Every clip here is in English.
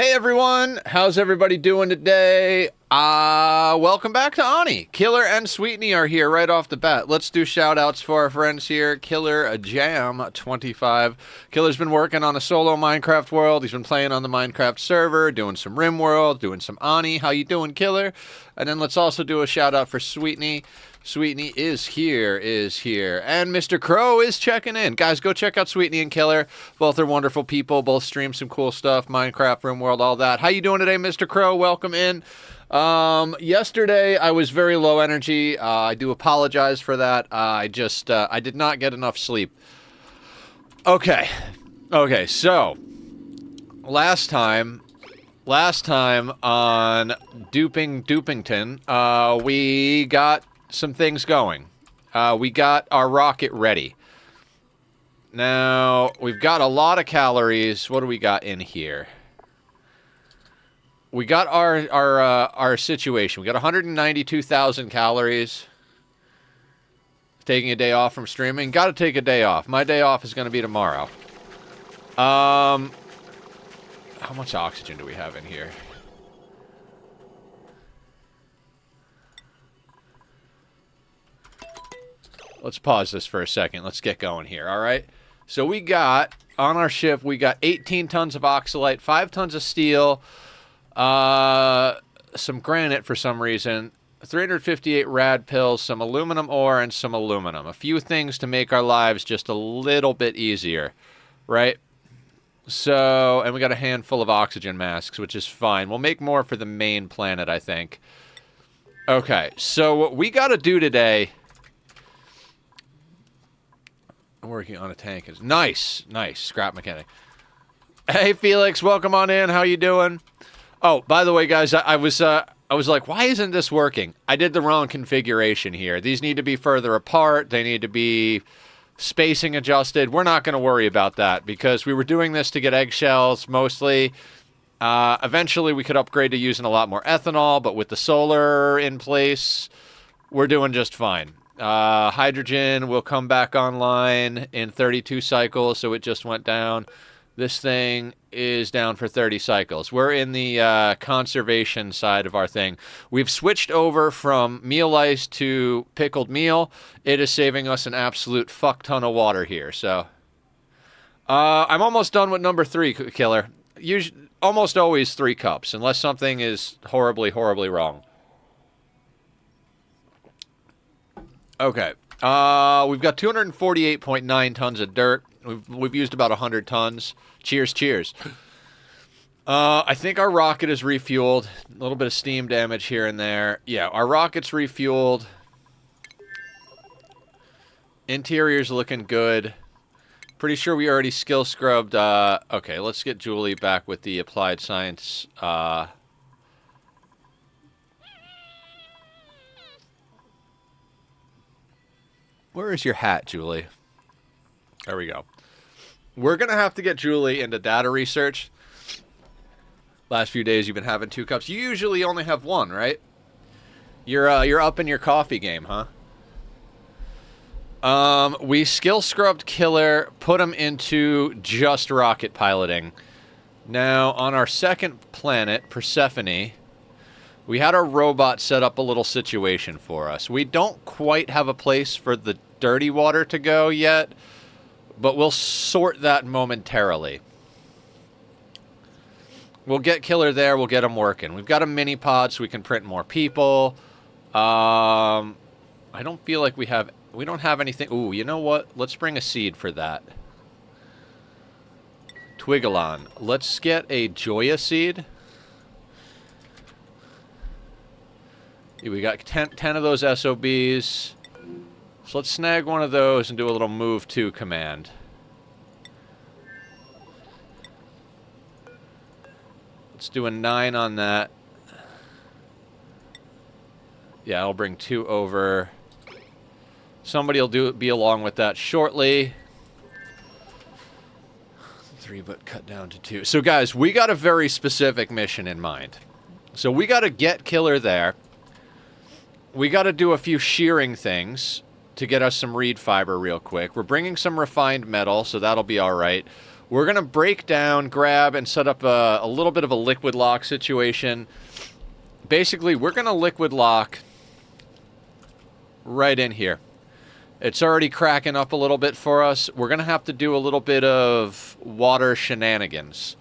Hey everyone, how's everybody doing today? Welcome back to Ani. Killer and Sweetney are here right off the bat. Let's do shout outs for our friends here. Killer Jam 25. Killer's been working on a solo Minecraft world. He's been playing on the Minecraft server, doing some Rim World, doing some Ani. How you doing, Killer? And then let's also do a shout out for Sweetney. Sweetney is here. And Mr. Crow is checking in. Guys, go check out Sweetney and Killer. Both are wonderful people. Both stream some cool stuff. Minecraft, RimWorld, all that. How you doing today, Mr. Crow? Welcome in. Yesterday, I was very low energy. I do apologize for that. I did not get enough sleep. Okay, so, last time on Dupington, we got some things going. We got our rocket ready. Now, we've got a lot of calories. What do we got in here? We got our situation. We got 192,000 calories. Taking a day off from streaming. Got to take a day off. My day off is going to be tomorrow. How much oxygen do we have in here? Let's pause this for a second. Let's get going here, all right? So we got, on our ship, we got 18 tons of oxalite, 5 tons of steel, some granite for some reason, 358 rad pills, some aluminum ore, and some aluminum. A few things to make our lives just a little bit easier, right? So, and we got a handful of oxygen masks, which is fine. We'll make more for the main planet, I think. Okay, so what we got to do today... Working on a tank is nice scrap mechanic. Hey Felix, welcome on in. How you doing? Oh, by the way, guys, I was like, why isn't this working? I did the wrong configuration here. These need to be further apart. They need to be spacing adjusted. We're not going to worry about that because we were doing this to get eggshells mostly. Eventually, we could upgrade to using a lot more ethanol, but with the solar in place, we're doing just fine. Hydrogen will come back online in 32 cycles, so it just went down. This thing is down for 30 cycles. We're in the conservation side of our thing. We've switched over from meal ice to pickled meal. It is saving us an absolute fuck ton of water here. So, I'm almost done with number 3, Killer. Almost always 3 cups, unless something is horribly, horribly wrong. Okay, we've got 248.9 tons of dirt. We've used about 100 tons. Cheers. I think our rocket is refueled. A little bit of steam damage here and there. Yeah, our rocket's refueled. Interior's looking good. Pretty sure we already skill scrubbed. Okay, let's get Julie back with the applied science. Where is your hat, Julie? There we go. We're going to have to get Julie into data research. Last few days you've been having 2 cups. You usually only have 1, right? You're up in your coffee game, huh? We skill scrubbed Killer, put him into just rocket piloting. Now, on our second planet, Persephone, we had our robot set up a little situation for us. We don't quite have a place for the dirty water to go yet, but we'll sort that momentarily. We'll get Killer there, we'll get him working. We've got a mini pod so we can print more people. I don't feel like we don't have anything. Ooh, you know what? Let's bring a seed for that. Twigalon. Let's get a Joya seed. We got 10 of those SOBs. So let's snag one of those and do a little move to command. Let's do a 9 on that. Yeah, I'll bring 2 over. Somebody will be along with that shortly. 3, but cut down to 2. So guys, we got a very specific mission in mind. So we got to get Killer there. We got to do a few shearing things to get us some reed fiber real quick. We're bringing some refined metal, so that'll be all right. We're going to break down, grab, and set up a little bit of a liquid lock situation. Basically, we're going to liquid lock right in here. It's already cracking up a little bit for us. We're going to have to do a little bit of water shenanigans.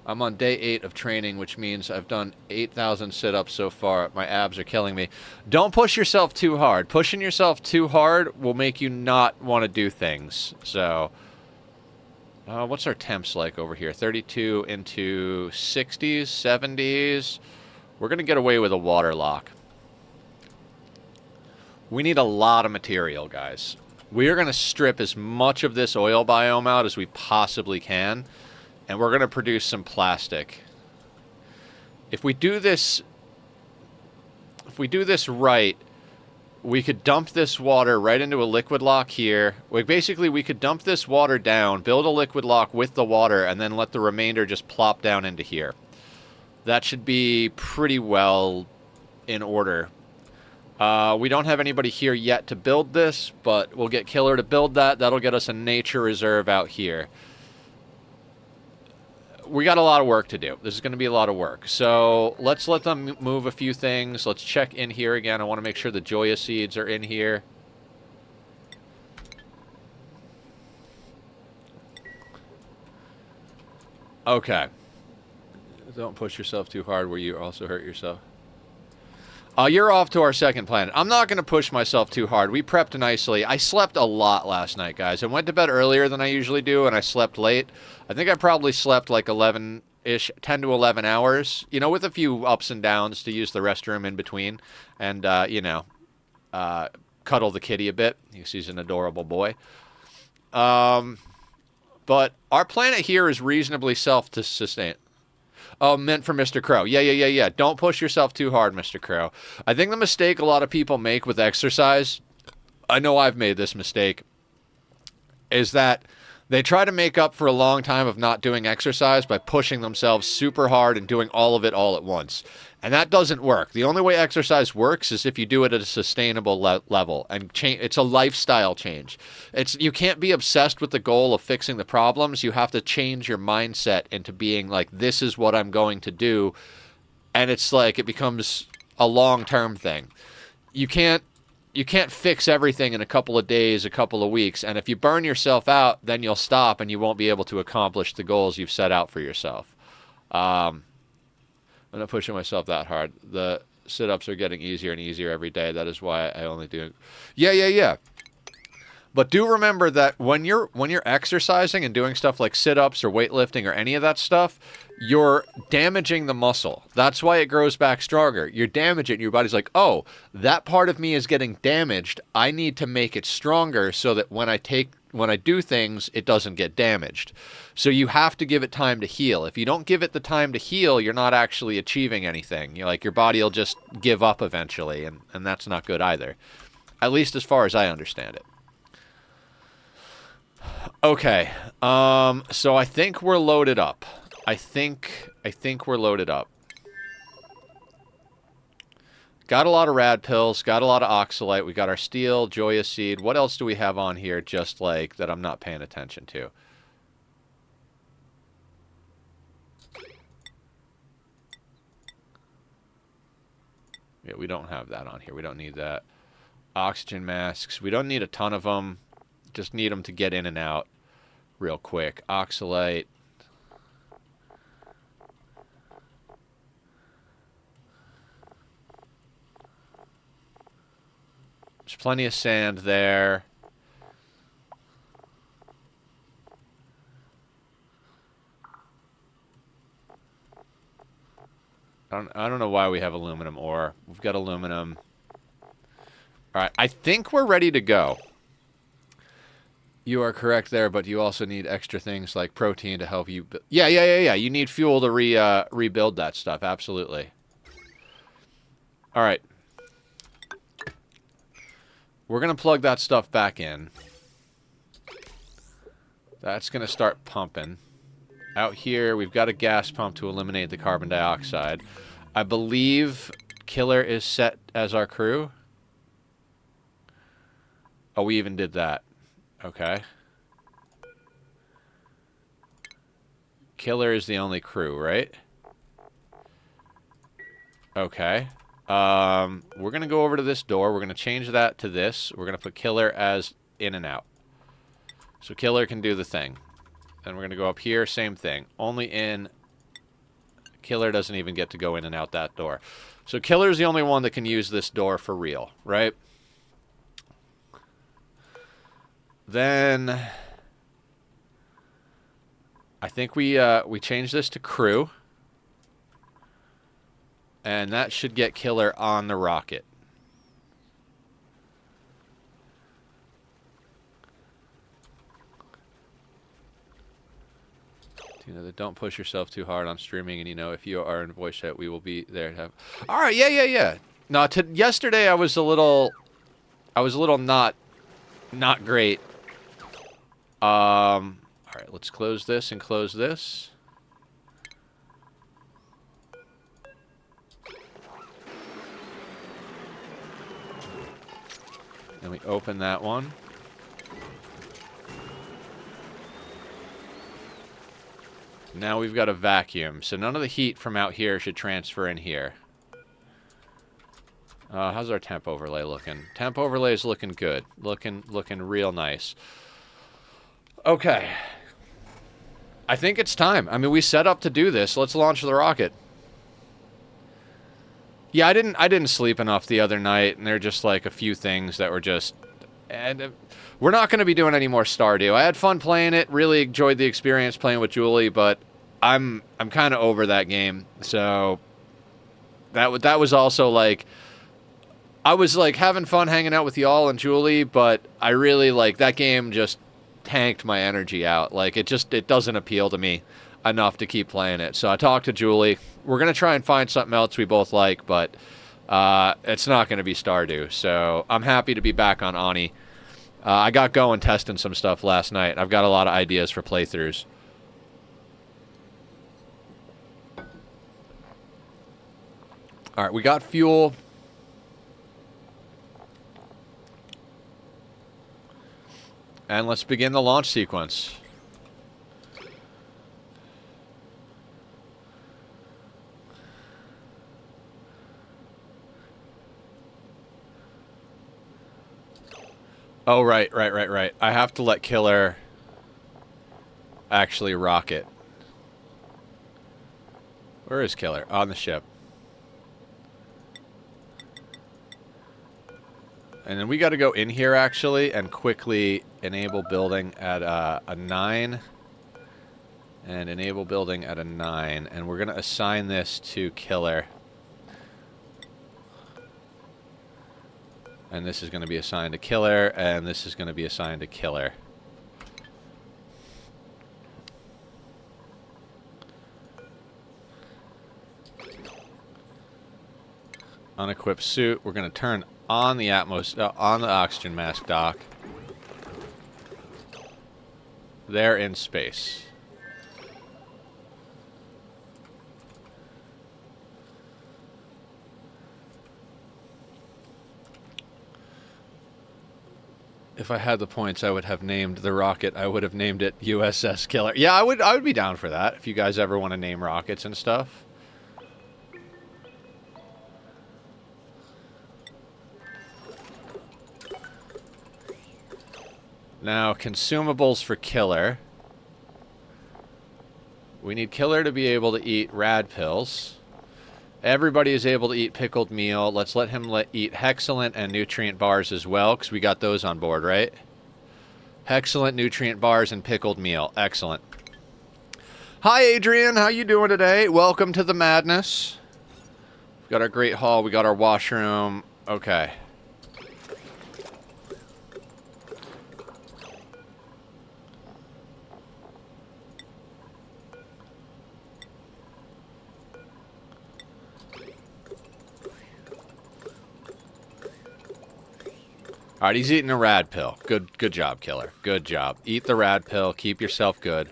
I'm on day 8 of training, which means I've done 8,000 sit-ups so far. My abs are killing me. Don't push yourself too hard. Pushing yourself too hard will make you not want to do things. So, what's our temps like over here? 32 into 60s, 70s. We're going to get away with a water lock. We need a lot of material, guys. We are going to strip as much of this oil biome out as we possibly can. And we're going to produce some plastic. If we do this right, we could dump this water right into a liquid lock here. Basically, we could dump this water down, build a liquid lock with the water, and then let the remainder just plop down into here. That should be pretty well in order. We don't have anybody here yet to build this, but we'll get Killer to build that. That'll get us a nature reserve out here. We got a lot of work to do. This is going to be a lot of work. So let's let them move a few things. Let's check in here again. I want to make sure the Joya seeds are in here. Okay. Don't push yourself too hard where you also hurt yourself. You're off to our second planet. I'm not going to push myself too hard. We prepped nicely. I slept a lot last night, guys. I went to bed earlier than I usually do, and I slept late. I think I probably slept like 11-ish, 10 to 11 hours, you know, with a few ups and downs to use the restroom in between and, you know, cuddle the kitty a bit. He's an adorable boy. But our planet here is reasonably self-sustain. Oh, meant for Mr. Crow. Yeah. Don't push yourself too hard, Mr. Crow. I think the mistake a lot of people make with exercise, I know I've made this mistake, is that they try to make up for a long time of not doing exercise by pushing themselves super hard and doing all of it all at once. And that doesn't work. The only way exercise works is if you do it at a sustainable level. And it's a lifestyle change. You can't be obsessed with the goal of fixing the problems. You have to change your mindset into being like, this is what I'm going to do. And it's like it becomes a long-term thing. You can't fix everything in a couple of days, a couple of weeks. And if you burn yourself out, then you'll stop and you won't be able to accomplish the goals you've set out for yourself. I'm not pushing myself that hard. The sit-ups are getting easier and easier every day. That is why I only do... Yeah. But do remember that when you're exercising and doing stuff like sit-ups or weightlifting or any of that stuff, you're damaging the muscle. That's why it grows back stronger. You're damaging it. Your body's like, oh, that part of me is getting damaged. I need to make it stronger so that when I do things, it doesn't get damaged. So you have to give it time to heal. If you don't give it the time to heal, you're not actually achieving anything. Your body will just give up eventually, and that's not good either. At least as far as I understand it. Okay, so I think we're loaded up. I think we're loaded up. Got a lot of rad pills, got a lot of oxalite, we got our steel, Joya seed. What else do we have on here just like that I'm not paying attention to? Yeah, we don't have that on here. We don't need that. Oxygen masks. We don't need a ton of them. Just need them to get in and out real quick. Oxalite. There's plenty of sand there. I don't know why we have aluminum ore. We've got aluminum. All right, I think we're ready to go. You are correct there, but you also need extra things like protein to help you. Yeah. You need fuel to rebuild that stuff. Absolutely. All right. We're going to plug that stuff back in. That's going to start pumping. Out here, we've got a gas pump to eliminate the carbon dioxide. I believe Killer is set as our crew. Oh, we even did that. Okay. Killer is the only crew, right? Okay. We're going to go over to this door. We're going to change that to this. We're going to put Killer as in and out. So Killer can do the thing. Then we're going to go up here, same thing. Only in. Killer doesn't even get to go in and out that door. So Killer's the only one that can use this door for real, right? Then I think we change this to crew. And that should get Killer on the rocket. You know, that don't push yourself too hard on streaming, and you know, if you are in voice chat, we will be there to have. All right, yeah. No, yesterday I was a little not great. All right, let's close this and close this. Then we open that one. Now we've got a vacuum, so none of the heat from out here should transfer in here. How's our temp overlay looking? Temp overlay is looking good. Looking real nice. Okay. I think it's time. I mean, we set up to do this. Let's launch the rocket. Yeah, I didn't sleep enough the other night, and there are just like a few things that were just... And we're not going to be doing any more Stardew. I had fun playing it, really enjoyed the experience playing with Julie, but I'm kind of over that game. So that was also like... I was like having fun hanging out with y'all and Julie, but I really like that game just tanked my energy out. Like it doesn't appeal to me enough to keep playing it. So I talked to Julie. We're going to try and find something else we both like, but it's not going to be Stardew. So I'm happy to be back on Ani. I got going testing some stuff last night. I've got a lot of ideas for playthroughs. All right, we got fuel. And let's begin the launch sequence. Oh, right. I have to let Killer actually rocket. Where is Killer? On the ship. And then we got to go in here, actually, and quickly enable building at a 9. And enable building at a 9. And we're going to assign this to Killer. And this is going to be assigned to Killer, and this is going to be assigned to Killer. Unequipped suit. We're going to turn on the on the oxygen mask dock. They're in space. If I had the points, I would have named the rocket. I would have named it USS Killer. Yeah, I would be down for that if you guys ever want to name rockets and stuff. Now, consumables for Killer. We need Killer to be able to eat rad pills. Everybody is able to eat pickled meal. Let's let him eat Hexcellent and nutrient bars as well, because we got those on board, right? Hexcellent, nutrient bars, and pickled meal. Excellent. Hi, Adrian. How you doing today? Welcome to the madness. We got our great hall. We got our washroom. Okay. All right, he's eating a rad pill. Good job, Killer. Good job. Eat the rad pill. Keep yourself good.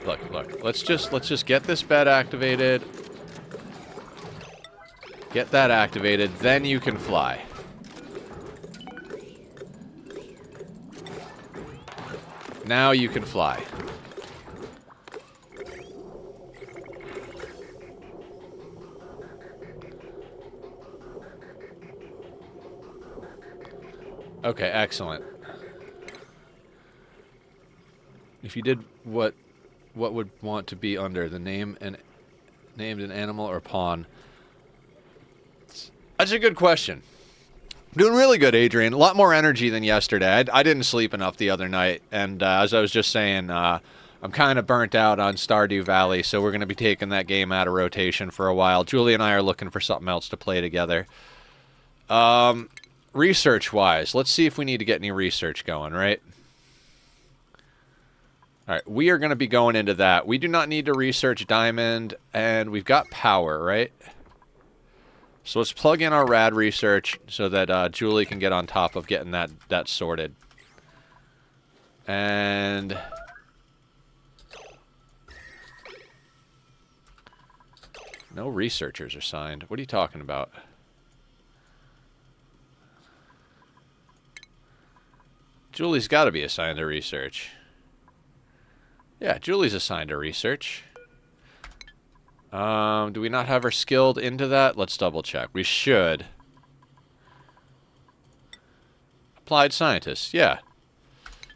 Look. Let's just get this bed activated. Get that activated, then you can fly. Now you can fly. Okay, excellent. If you did what would want to be under the name and named an animal or pawn? That's a good question. Doing really good, Adrian. A lot more energy than yesterday. I didn't sleep enough the other night, and as I was just saying, I'm kind of burnt out on Stardew Valley, so we're going to be taking that game out of rotation for a while. Julie and I are looking for something else to play together. Research-wise, let's see if we need to get any research going, right? All right, we are going to be going into that. We do not need to research diamond, and we've got power, right? So let's plug in our rad research so that Julie can get on top of getting that sorted. And no researchers are signed. What are you talking about? Julie's got to be assigned to research. Yeah, Julie's assigned to research. Do we not have her skilled into that? Let's double check. We should. Applied scientists. Yeah.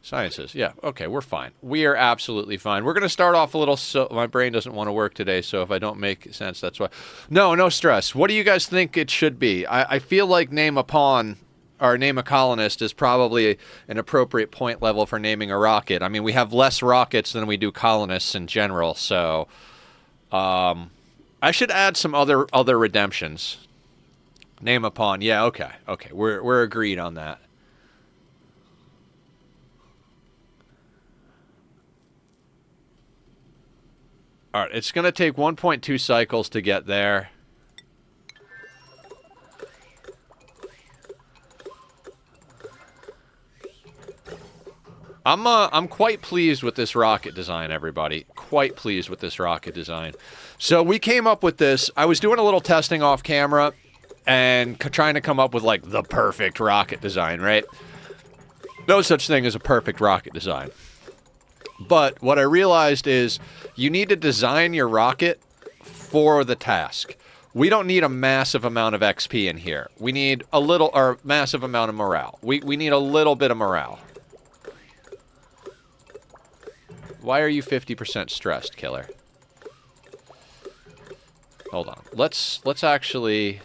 Sciences. Yeah. Okay, we're fine. We are absolutely fine. We're going to start off a little... So my brain doesn't want to work today, so if I don't make sense, that's why. No stress. What do you guys think it should be? I feel like name a pawn... Or name a colonist is probably an appropriate point level for naming a rocket. I mean, we have less rockets than we do colonists in general, so I should add some other redemptions. Name a pawn. Yeah, okay. We're agreed on that. All right, it's going to take 1.2 cycles to get there. I'm quite pleased with this rocket design, everybody. Quite pleased with this rocket design. So we came up with this. I was doing a little testing off camera and trying to come up with, like, the perfect rocket design, right? No such thing as a perfect rocket design. But what I realized is you need to design your rocket for the task. We don't need a massive amount of XP in here. We need a little, or massive amount of morale. We need a little bit of morale. Why are you 50% stressed, killer? Hold on. Let's actually...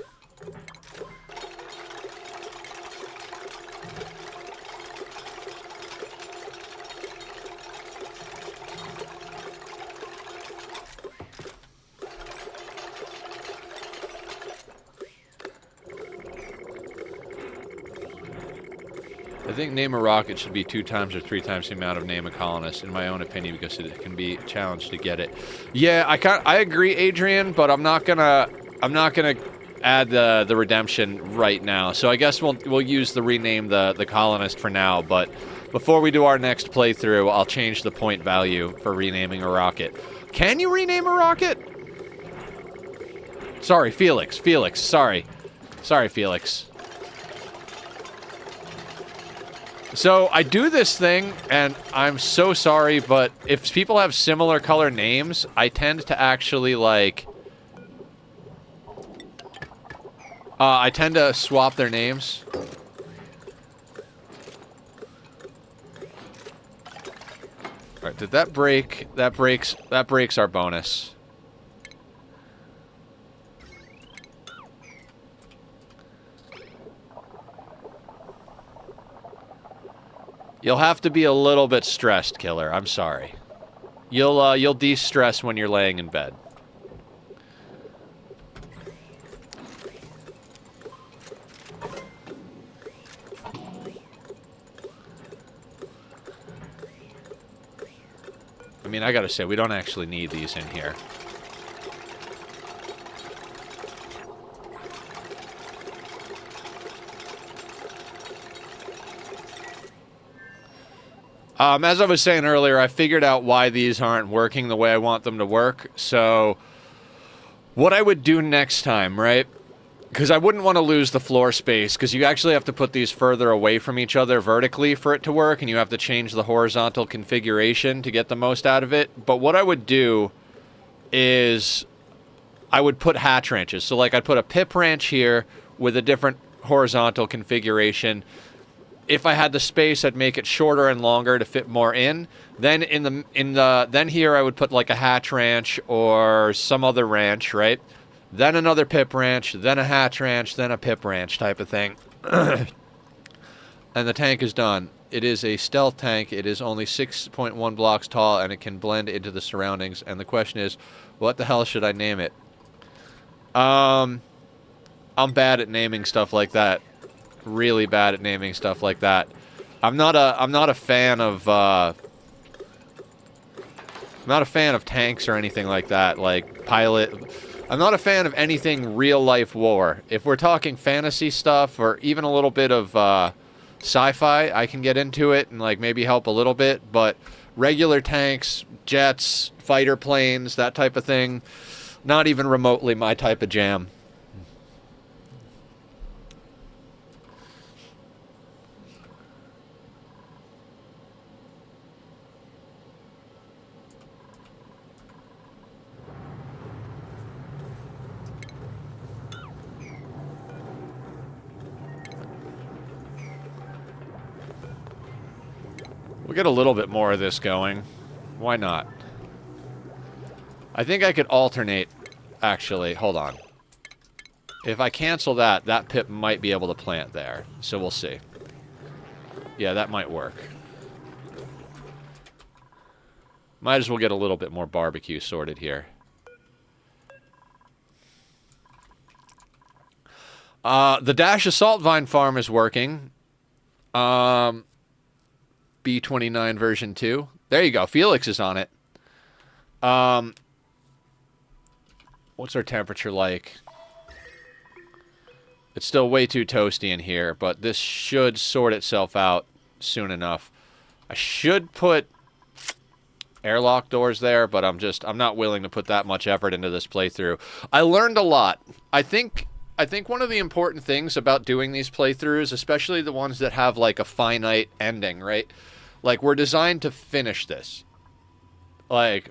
I think name a rocket should be 2 times or 3 times the amount of name a colonist, in my own opinion, because it can be a challenge to get it. Yeah, I agree, Adrian, but I'm not gonna add the redemption right now. So I guess we'll use the rename the colonist for now. But before we do our next playthrough, I'll change the point value for renaming a rocket. Can you rename a rocket? Sorry, Felix. Sorry, Felix. So, I do this thing, and I'm so sorry, but if people have similar color names, I tend to actually, like... I tend to swap their names. Alright, did that break? That breaks our bonus. You'll have to be a little bit stressed, killer. I'm sorry. You'll de-stress when you're laying in bed. I mean, I gotta say, we don't actually need these in here. As I was saying earlier, I figured out why these aren't working the way I want them to work. So, what I would do next time, right, Because I wouldn't want to lose the floor space, because you actually have to put these further away from each other vertically for it to work, and you have to change the horizontal configuration to get the most out of it. But what I would do is I would put hatch wrenches. So, like, I'd put a pip wrench here with a different horizontal configuration. If I had the space, I'd make it shorter and longer to fit more in. Then then here I would put like a hatch wrench or some other wrench, right? Then another pip wrench, then a hatch wrench, then a pip wrench type of thing. And the tank is done. It is a stealth tank. It is only 6.1 blocks tall, and it can blend into the surroundings. And the question is, what the hell should I name it? I'm bad at naming stuff like that. Really bad at naming stuff like that. I'm not a fan of tanks or anything like that. Like pilot. I'm not a fan of anything real life war. If we're talking fantasy stuff or even a little bit of sci-fi, I can get into it and like maybe help a little bit. But regular tanks, jets, fighter planes, that type of thing, not even remotely my type of jam. We'll get a little bit more of this going. Why not? I think I could alternate, actually. Hold on. If I cancel that, that pip might be able to plant there. So we'll see. Yeah, that might work. Might as well get a little bit more barbecue sorted here. The Dash Assault Vine Farm is working. B29 version 2. There you go. Felix is on it. What's our temperature like? It's still way too toasty in here, but this should sort itself out soon enough. I should put airlock doors there, but I'm not willing to put that much effort into this playthrough. I learned a lot. I think one of the important things about doing these playthroughs, especially the ones that have like a finite ending, right? Like, we're designed to finish this. Like,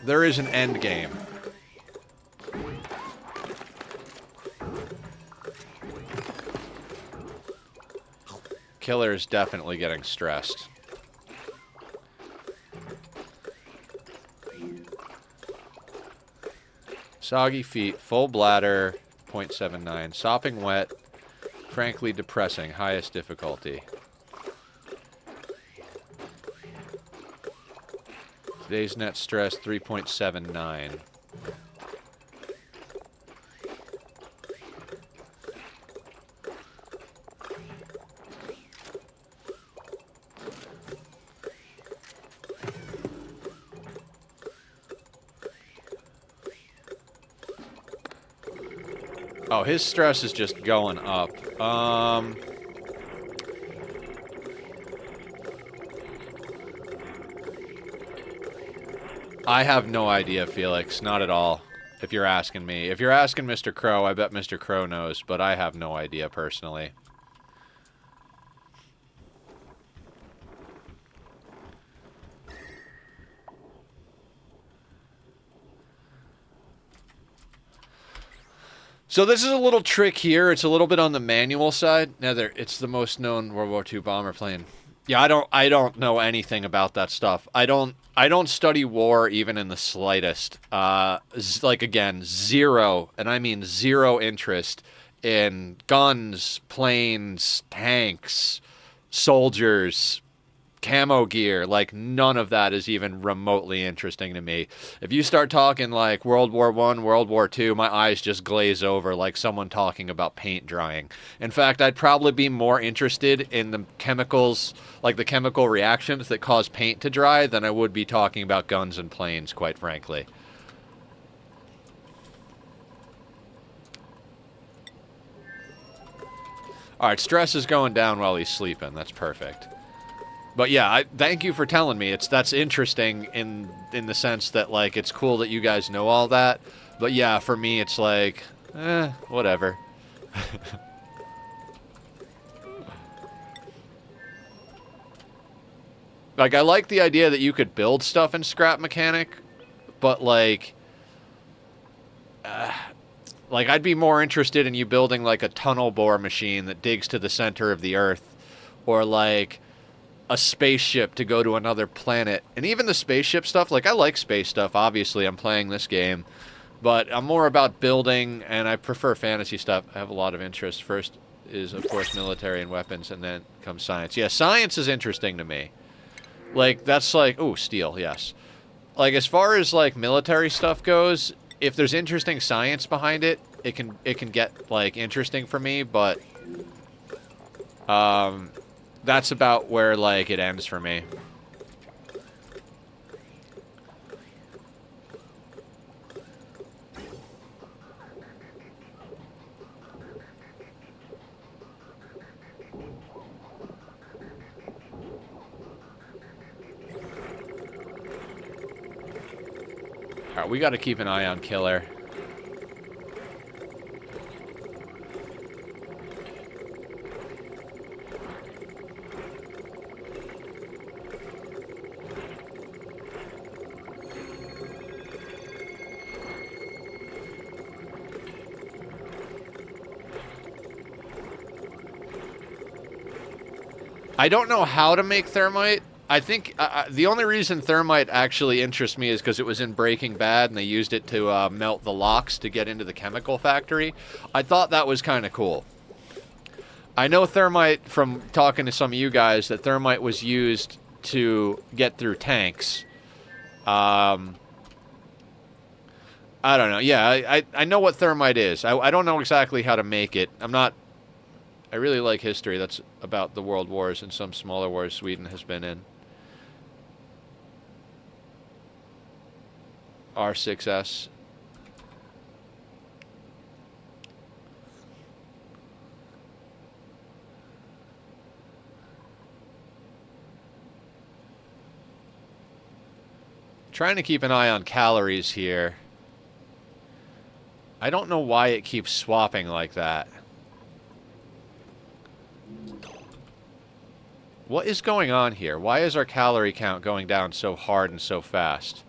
there is an end game. Killer is definitely getting stressed. Soggy feet, full bladder, 0.79. Sopping wet, frankly depressing, highest difficulty. Today's net stress, 3.79. Oh, his stress is just going up. I have no idea, Felix. Not at all, if you're asking me. If you're asking Mr. Crow, I bet Mr. Crow knows, but I have no idea personally. So this is a little trick here. It's a little bit on the manual side. It's the most known World War II bomber plane. Yeah, I don't know anything about that stuff. I don't study war even in the slightest. Like, again, zero, and I mean zero interest in guns, planes, tanks, soldiers, camo gear. Like, none of that is even remotely interesting to me. If you start talking like World War I, World War II, my eyes just glaze over like someone talking about paint drying. In fact, I'd probably be more interested in the chemicals, like the chemical reactions that cause paint to dry, than I would be talking about guns and planes, quite frankly. Alright, stress is going down while he's sleeping. That's perfect. But yeah, thank you for telling me. That's interesting in the sense that, like, it's cool that you guys know all that. But yeah, for me, it's like, Whatever. Like, I like the idea that you could build stuff in Scrap Mechanic, but, like, I'd be more interested in you building, like, a tunnel bore machine that digs to the center of the Earth, or, like, a spaceship to go to another planet. And even the spaceship stuff, like, I like space stuff, obviously, I'm playing this game, but I'm more about building, and I prefer fantasy stuff. I have a lot of interest. First is, of course, military and weapons, and then comes science. Yeah, science is interesting to me. Like, that's like... Ooh, steel, yes. Like, as far as, like, military stuff goes, if there's interesting science behind it, it can get, like, interesting for me, but... that's about where, like, it ends for me. Alright, we gotta keep an eye on Killer. I don't know how to make thermite. I think the only reason thermite actually interests me is because it was in Breaking Bad and they used it to melt the locks to get into the chemical factory. I thought that was kind of cool. I know thermite from talking to some of you guys that thermite was used to get through tanks. I don't know. Yeah, I know what thermite is. I don't know exactly how to make it. I really like history. That's about the world wars and some smaller wars Sweden has been in. R6S. Trying to keep an eye on calories here. I don't know why it keeps swapping like that. What is going on here? Why is our calorie count going down so hard and so fast?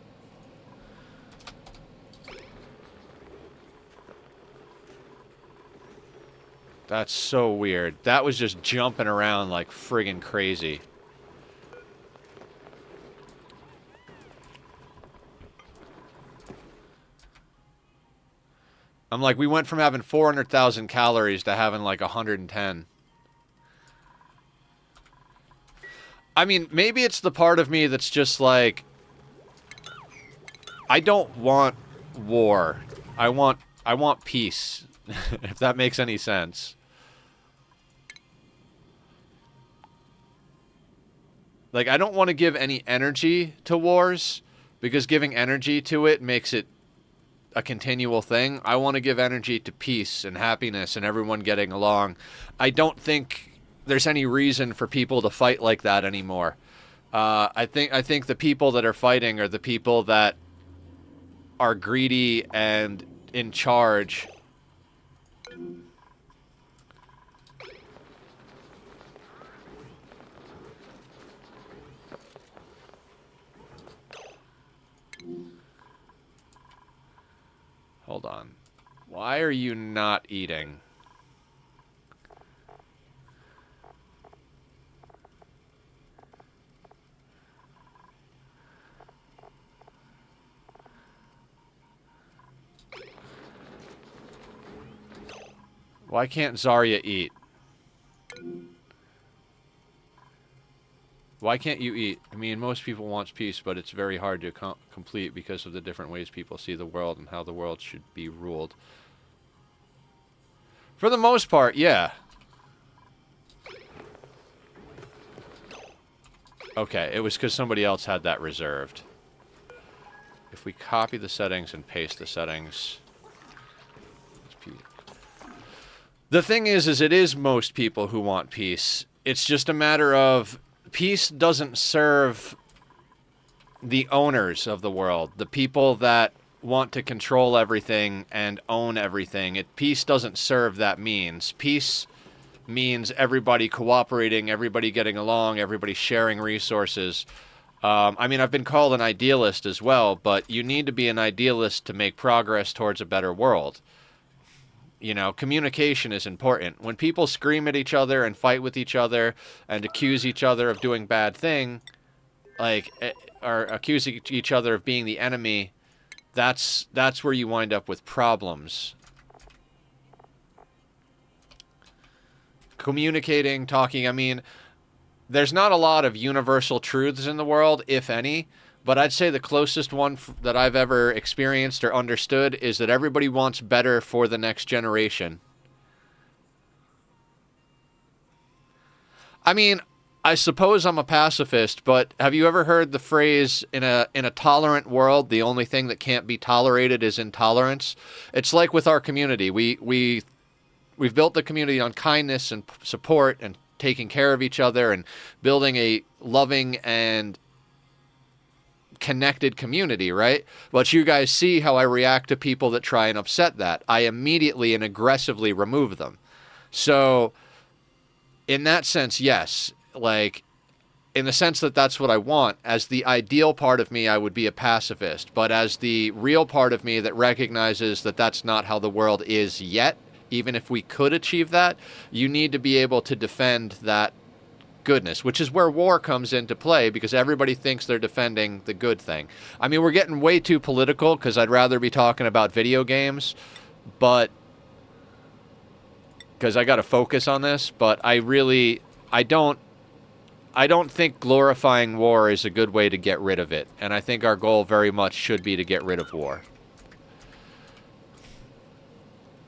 That's so weird. That was just jumping around like friggin' crazy. I'm like, we went from having 400,000 calories to having like 110. I mean, maybe it's the part of me that's just like, I don't want war. I want peace, if that makes any sense. Like, I don't want to give any energy to wars, because giving energy to it makes it a continual thing. I want to give energy to peace and happiness and everyone getting along. I don't think there's any reason for people to fight like that anymore. I think the people that are fighting are the people that are greedy and in charge. Hold on. Why are you not eating? Why can't Zarya eat? Why can't you eat? I mean, most people want peace, but it's very hard to complete because of the different ways people see the world and how the world should be ruled. For the most part, yeah. Okay, it was because somebody else had that reserved. If we copy the settings and paste the settings... The thing is it is most people who want peace. It's just a matter of peace doesn't serve the owners of the world, the people that want to control everything and own everything. Peace doesn't serve that means. Peace means everybody cooperating, everybody getting along, everybody sharing resources. I mean, I've been called an idealist as well, but you need to be an idealist to make progress towards a better world. You know, communication is important. When people scream at each other and fight with each other and accuse each other of doing bad thing, like, or accuse each other of being the enemy, that's where you wind up with problems. Communicating, talking, I mean, there's not a lot of universal truths in the world, if any, but I'd say the closest one that I've ever experienced or understood is that everybody wants better for the next generation. I mean, I suppose I'm a pacifist, but have you ever heard the phrase, in a tolerant world, the only thing that can't be tolerated is intolerance? It's like with our community. We've built the community on kindness and support and taking care of each other and building a loving and connected community, right? But you guys see how I react to people that try and upset that. I immediately and aggressively remove them. So, in that sense, yes. Like, in the sense that that's what I want. As the ideal part of me, I would be a pacifist. But as the real part of me that recognizes that that's not how the world is yet, even if we could achieve that, you need to be able to defend that goodness, which is where war comes into play, because everybody thinks they're defending the good thing. I mean, we're getting way too political, because I'd rather be talking about video games, but because I got to focus on this, but I don't think glorifying war is a good way to get rid of it, and I think our goal very much should be to get rid of war.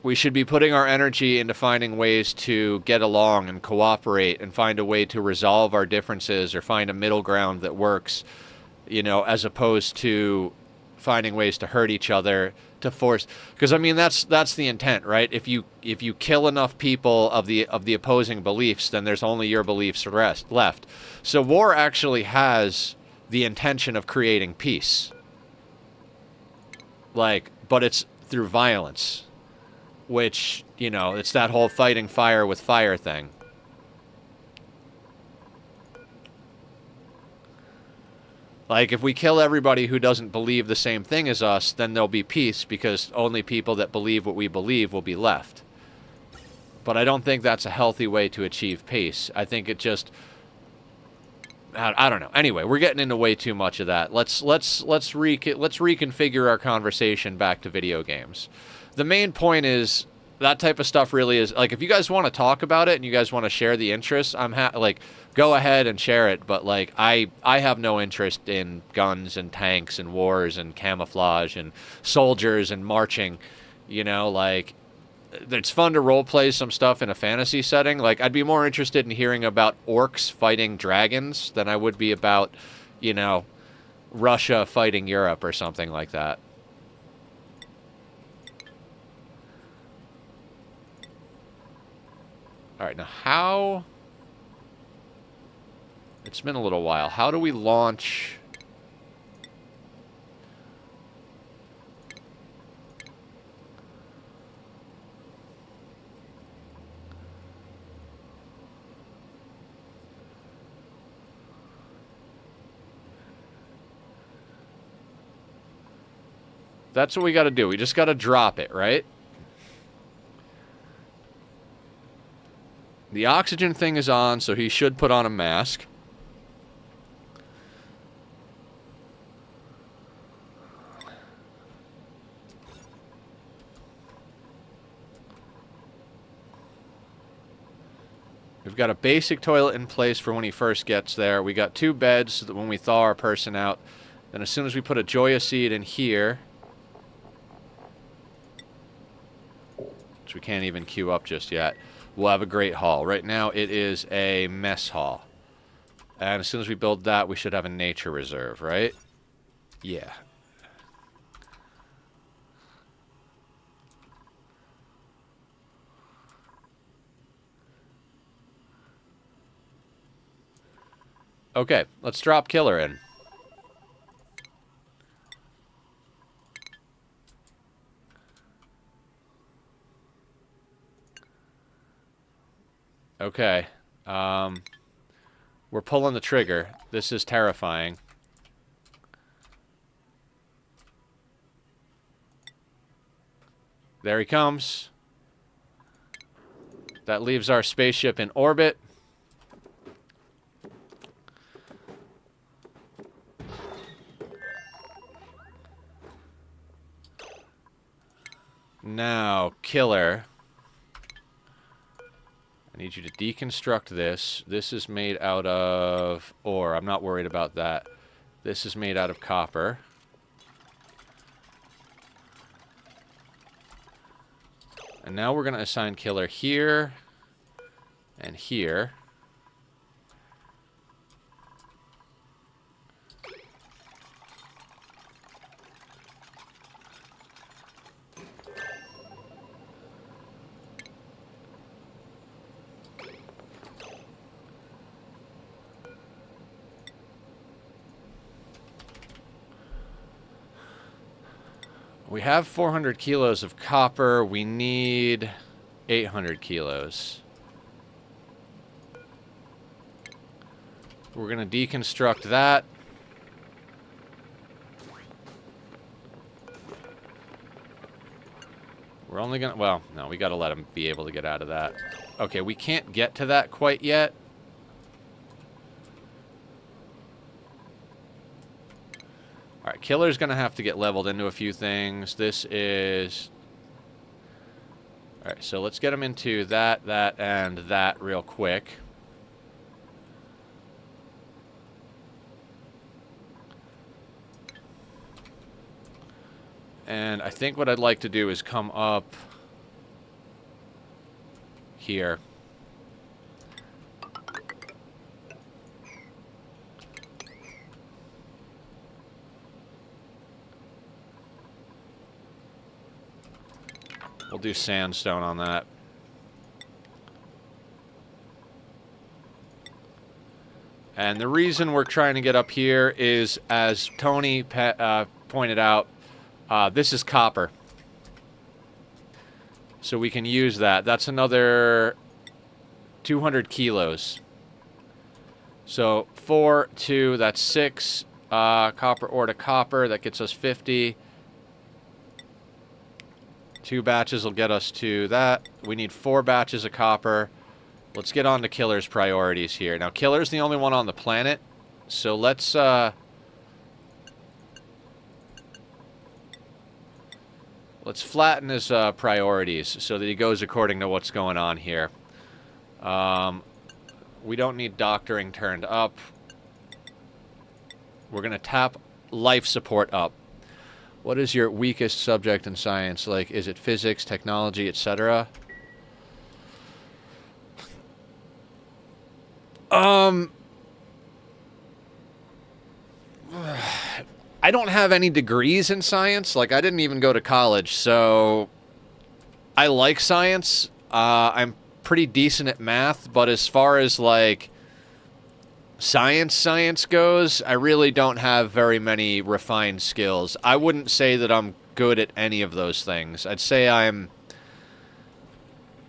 We should be putting our energy into finding ways to get along and cooperate and find a way to resolve our differences or find a middle ground that works, you know, as opposed to finding ways to hurt each other, to force. Because I mean, that's the intent, right? If you kill enough people of the opposing beliefs, then there's only your beliefs left. So war actually has the intention of creating peace. Like, but it's through violence. Which, you know, it's that whole fighting fire with fire thing. Like, if we kill everybody who doesn't believe the same thing as us, then there'll be peace, because only people that believe what we believe will be left. But I don't think that's a healthy way to achieve peace. I think it just... I don't know. Anyway, we're getting into way too much of that. Let's reconfigure our conversation back to video games. The main point is that type of stuff really is, like, if you guys want to talk about it and you guys want to share the interests, like, go ahead and share it. But, like, I have no interest in guns and tanks and wars and camouflage and soldiers and marching. You know, like, it's fun to role play some stuff in a fantasy setting. Like, I'd be more interested in hearing about orcs fighting dragons than I would be about, you know, Russia fighting Europe or something like that. All right, now how... It's been a little while. How do we launch... That's what we got to do. We just got to drop it, right? The oxygen thing is on, so he should put on a mask. We've got a basic toilet in place for when he first gets there. We got 2 beds so that when we thaw our person out, then as soon as we put a Joya seed in here, which we can't even queue up just yet, we'll have a great hall. Right now it is a mess hall. And as soon as we build that, we should have a nature reserve, right? Yeah. Okay, let's drop Killer in. Okay. We're pulling the trigger. This is terrifying. There he comes. That leaves our spaceship in orbit. Now, killer. I need you to deconstruct this. This is made out of ore. I'm not worried about that. This is made out of copper. And now we're going to assign killer here and here. We have 400 kilos of copper. We need 800 kilos. We're going to deconstruct that. We're only going to... Well, no, we got to let him be able to get out of that. Okay, we can't get to that quite yet. Alright, killer's going to have to get leveled into a few things. This is... Alright, so let's get him into that, and that real quick. And I think what I'd like to do is come up here. We'll do sandstone on that. And the reason we're trying to get up here is, as Tony pointed out, this is copper. So we can use that. That's another 200 kilos. So 4, 2, that's 6. Copper ore to copper, that gets us 50. 2 batches will get us to that. We need 4 batches of copper. Let's get on to killer's priorities here. Now, killer's the only one on the planet. So let's... Let's flatten his priorities so that he goes according to what's going on here. We don't need doctoring turned up. We're going to tap life support up. What is your weakest subject in science? Like, is it physics, technology, etc.? I don't have any degrees in science. Like, I didn't even go to college, so I like science. I'm pretty decent at math, but as far as, like, science goes, I really don't have very many refined skills. I wouldn't say that I'm good at any of those things. I'd say I'm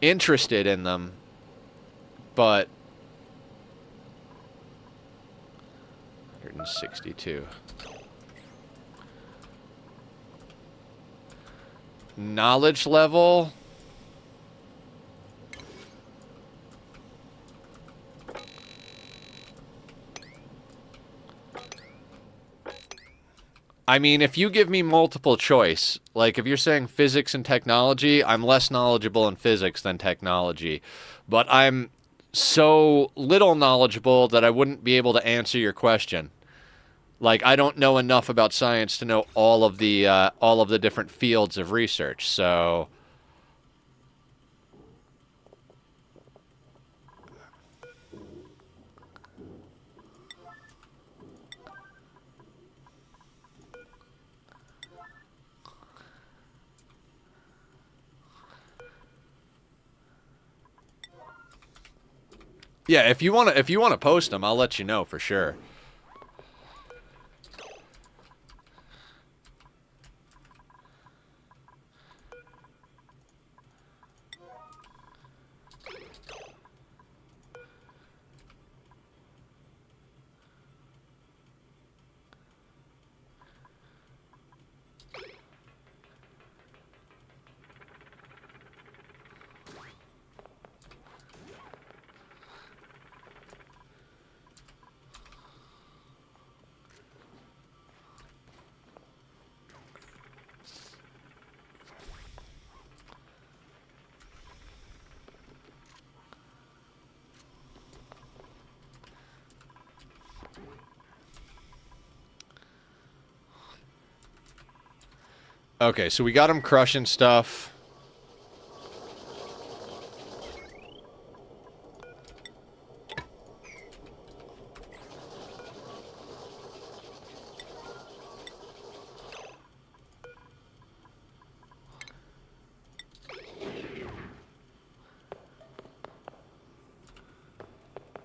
interested in them, but 162. Knowledge level. I mean, if you give me multiple choice, like if you're saying physics and technology, I'm less knowledgeable in physics than technology. But I'm so little knowledgeable that I wouldn't be able to answer your question. Like, I don't know enough about science to know all of the different fields of research, so... Yeah, if you wanna post them, I'll let you know for sure. Okay, so we got him crushing stuff.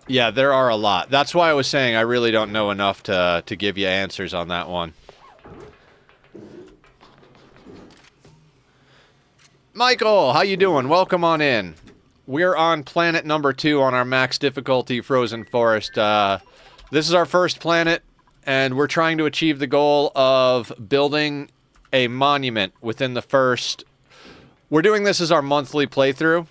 Yeah, there are a lot. That's why I was saying I really don't know enough to give you answers on that one. Michael, how you doing? Welcome on in. We're on planet number 2 on our max difficulty Frozen Forest. This is our first planet, and we're trying to achieve the goal of building a monument within the first... We're doing this as our monthly playthrough.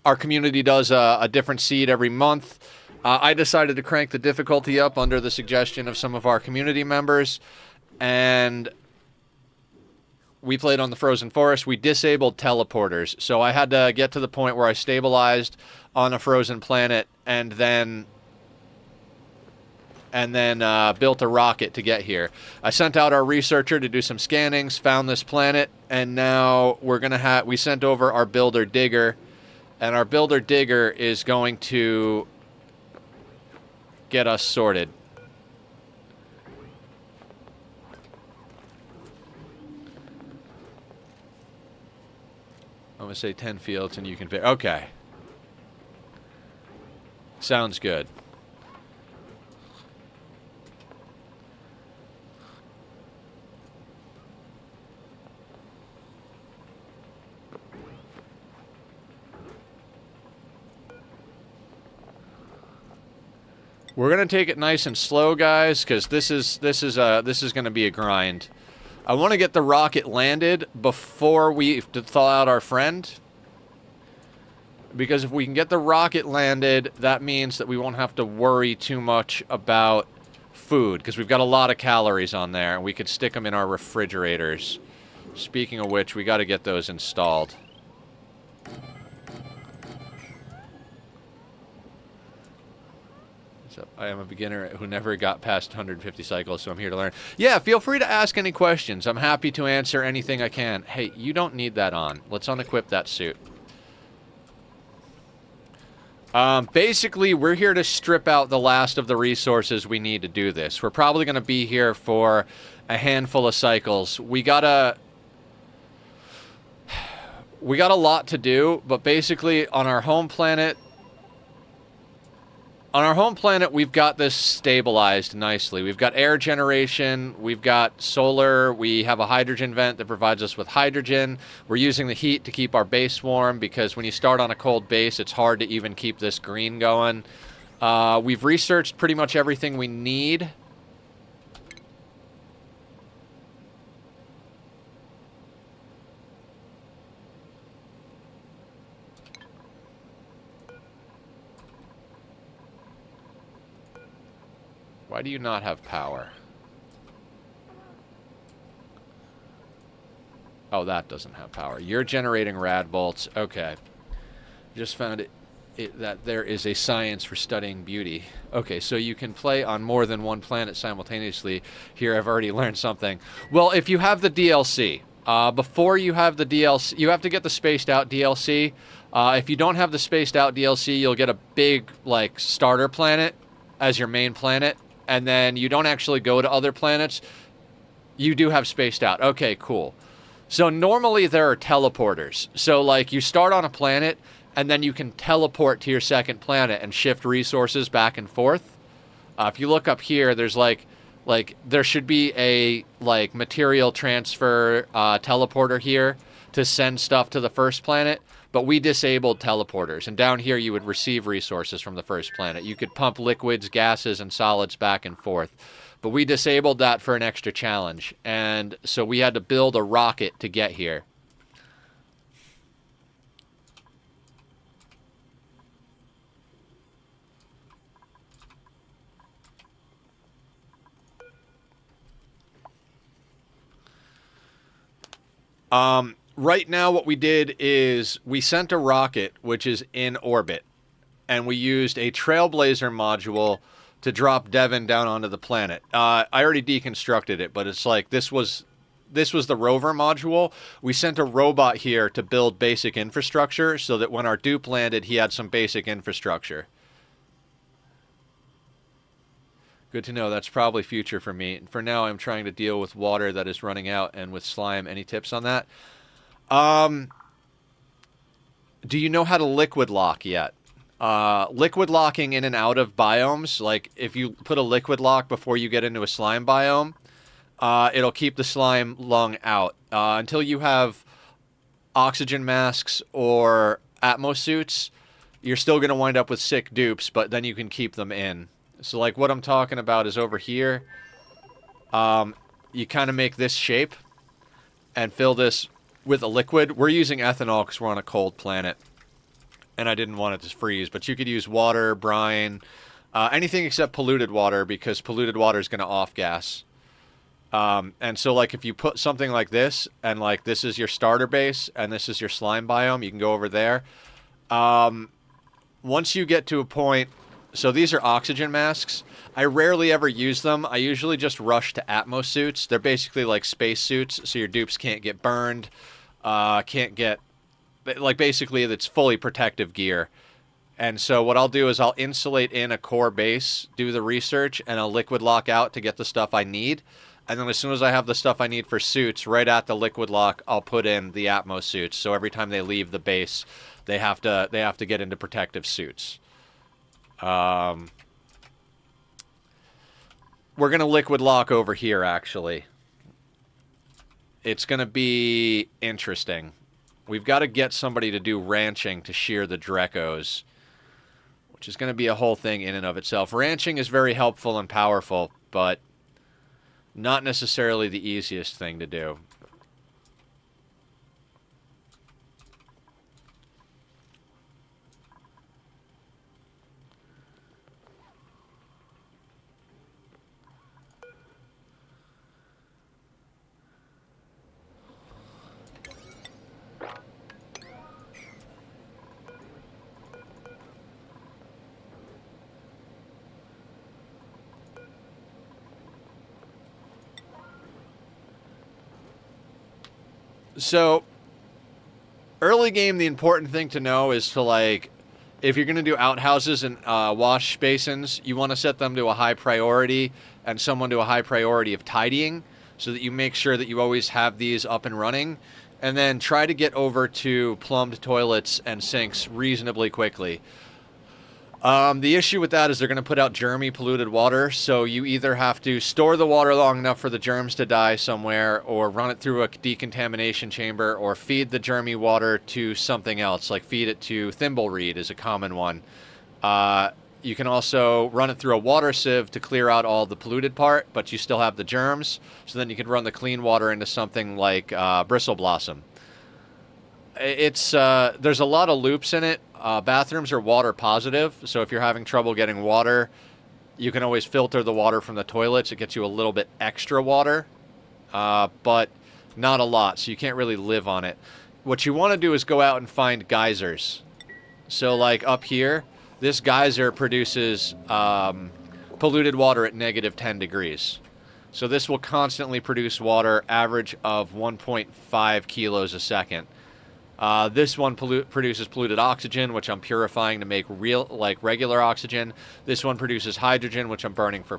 Our community does a different seed every month. I decided to crank the difficulty up under the suggestion of some of our community members, and we played on the Frozen Forest. We disabled teleporters, so I had to get to the point where I stabilized on a frozen planet and then built a rocket to get here. I sent out our researcher to do some scannings, found this planet, and now we sent over our builder digger. And our builder digger is going to get us sorted. I'm going to say 10 fields and you can pick. Okay. Sounds good. We're gonna take it nice and slow, guys, because this is gonna be a grind. I want to get the rocket landed before we thaw out our friend, because if we can get the rocket landed, that means that we won't have to worry too much about food, because we've got a lot of calories on there, and we could stick them in our refrigerators. Speaking of which, we got to get those installed. I am a beginner who never got past 150 cycles, so I'm here to learn. Yeah, feel free to ask any questions. I'm happy to answer anything I can. Hey, you don't need that on. Let's unequip that suit. Basically, we're here to strip out the last of the resources we need to do this. We're probably going to be here for a handful of cycles. We got a lot to do, but basically on our home planet... On our home planet, we've got this stabilized nicely. We've got air generation, we've got solar, we have a hydrogen vent that provides us with hydrogen. We're using the heat to keep our base warm, because when you start on a cold base, it's hard to even keep this green going. We've researched pretty much everything we need. Why do you not have power? Oh, that doesn't have power. You're generating rad bolts. Okay. Just found that there is a science for studying beauty. Okay, so you can play on more than one planet simultaneously. Here, I've already learned something. Well, if you have the DLC, before you have the DLC, you have to get the spaced out DLC. If you don't have the spaced out DLC, you'll get a big, like, starter planet as your main planet. And then you don't actually go to other planets. You do have spaced out. Okay, cool. So normally there are teleporters. So like you start on a planet and then you can teleport to your second planet and shift resources back and forth. If you look up here, there's like there should be a like material transfer teleporter here to send stuff to the first planet. But we disabled teleporters, and down here you would receive resources from the first planet. You could pump liquids, gases, and solids back and forth. But we disabled that for an extra challenge, and so we had to build a rocket to get here. Right now what we did is we sent a rocket, which is in orbit, and we used a Trailblazer module to drop Devin down onto the planet. I already deconstructed it, but it's like this was the rover module. We sent a robot here to build basic infrastructure so that when our dupe landed, he had some basic infrastructure. Good to know. That's probably future for me. For now, I'm trying to deal with water that is running out and with slime. Any tips on that? Do you know how to liquid lock yet? Liquid locking in and out of biomes, like if you put a liquid lock before you get into a slime biome, it'll keep the slime lung out. Until you have oxygen masks or Atmos suits, you're still going to wind up with sick dupes, but then you can keep them in. So like what I'm talking about is over here, you kind of make this shape and fill this with a liquid. We're using ethanol because we're on a cold planet, and I didn't want it to freeze, but you could use water, brine, anything except polluted water, because polluted water is going to off-gas. And so, like, if you put something like this, and, like, this is your starter base, and this is your slime biome, you can go over there. Once you get to a point... So these are oxygen masks. I rarely ever use them. I usually just rush to Atmos suits. They're basically like space suits, so your dupes can't get burned, can't get... Like, basically, it's fully protective gear. And so what I'll do is I'll insulate in a core base, do the research, and I'll liquid lock out to get the stuff I need. And then as soon as I have the stuff I need for suits, right at the liquid lock, I'll put in the Atmos suits. So every time they leave the base, they have to get into protective suits. We're going to liquid lock over here, actually. It's going to be interesting. We've got to get somebody to do ranching to shear the Drekos, which is going to be a whole thing in and of itself. Ranching is very helpful and powerful, but not necessarily the easiest thing to do. So, early game, the important thing to know is to, like, if you're going to do outhouses and wash basins, you want to set them to a high priority and someone to a high priority of tidying so that you make sure that you always have these up and running. And then try to get over to plumbed toilets and sinks reasonably quickly. The issue with that is they're going to put out germy, polluted water, so you either have to store the water long enough for the germs to die somewhere, or run it through a decontamination chamber, or feed the germy water to something else, like feed it to thimbleweed is a common one. You can also run it through a water sieve to clear out all the polluted part, but you still have the germs, so then you can run the clean water into something like bristle blossom. It's there's a lot of loops in it. Bathrooms are water positive, so if you're having trouble getting water, you can always filter the water from the toilets. It gets you a little bit extra water, but not a lot, so you can't really live on it. What you want to do is go out and find geysers. So, like up here, this geyser produces polluted water at -10 degrees. So this will constantly produce water, average of 1.5 kilos a second. This one produces polluted oxygen, which I'm purifying to make regular oxygen. This one produces hydrogen, which I'm burning for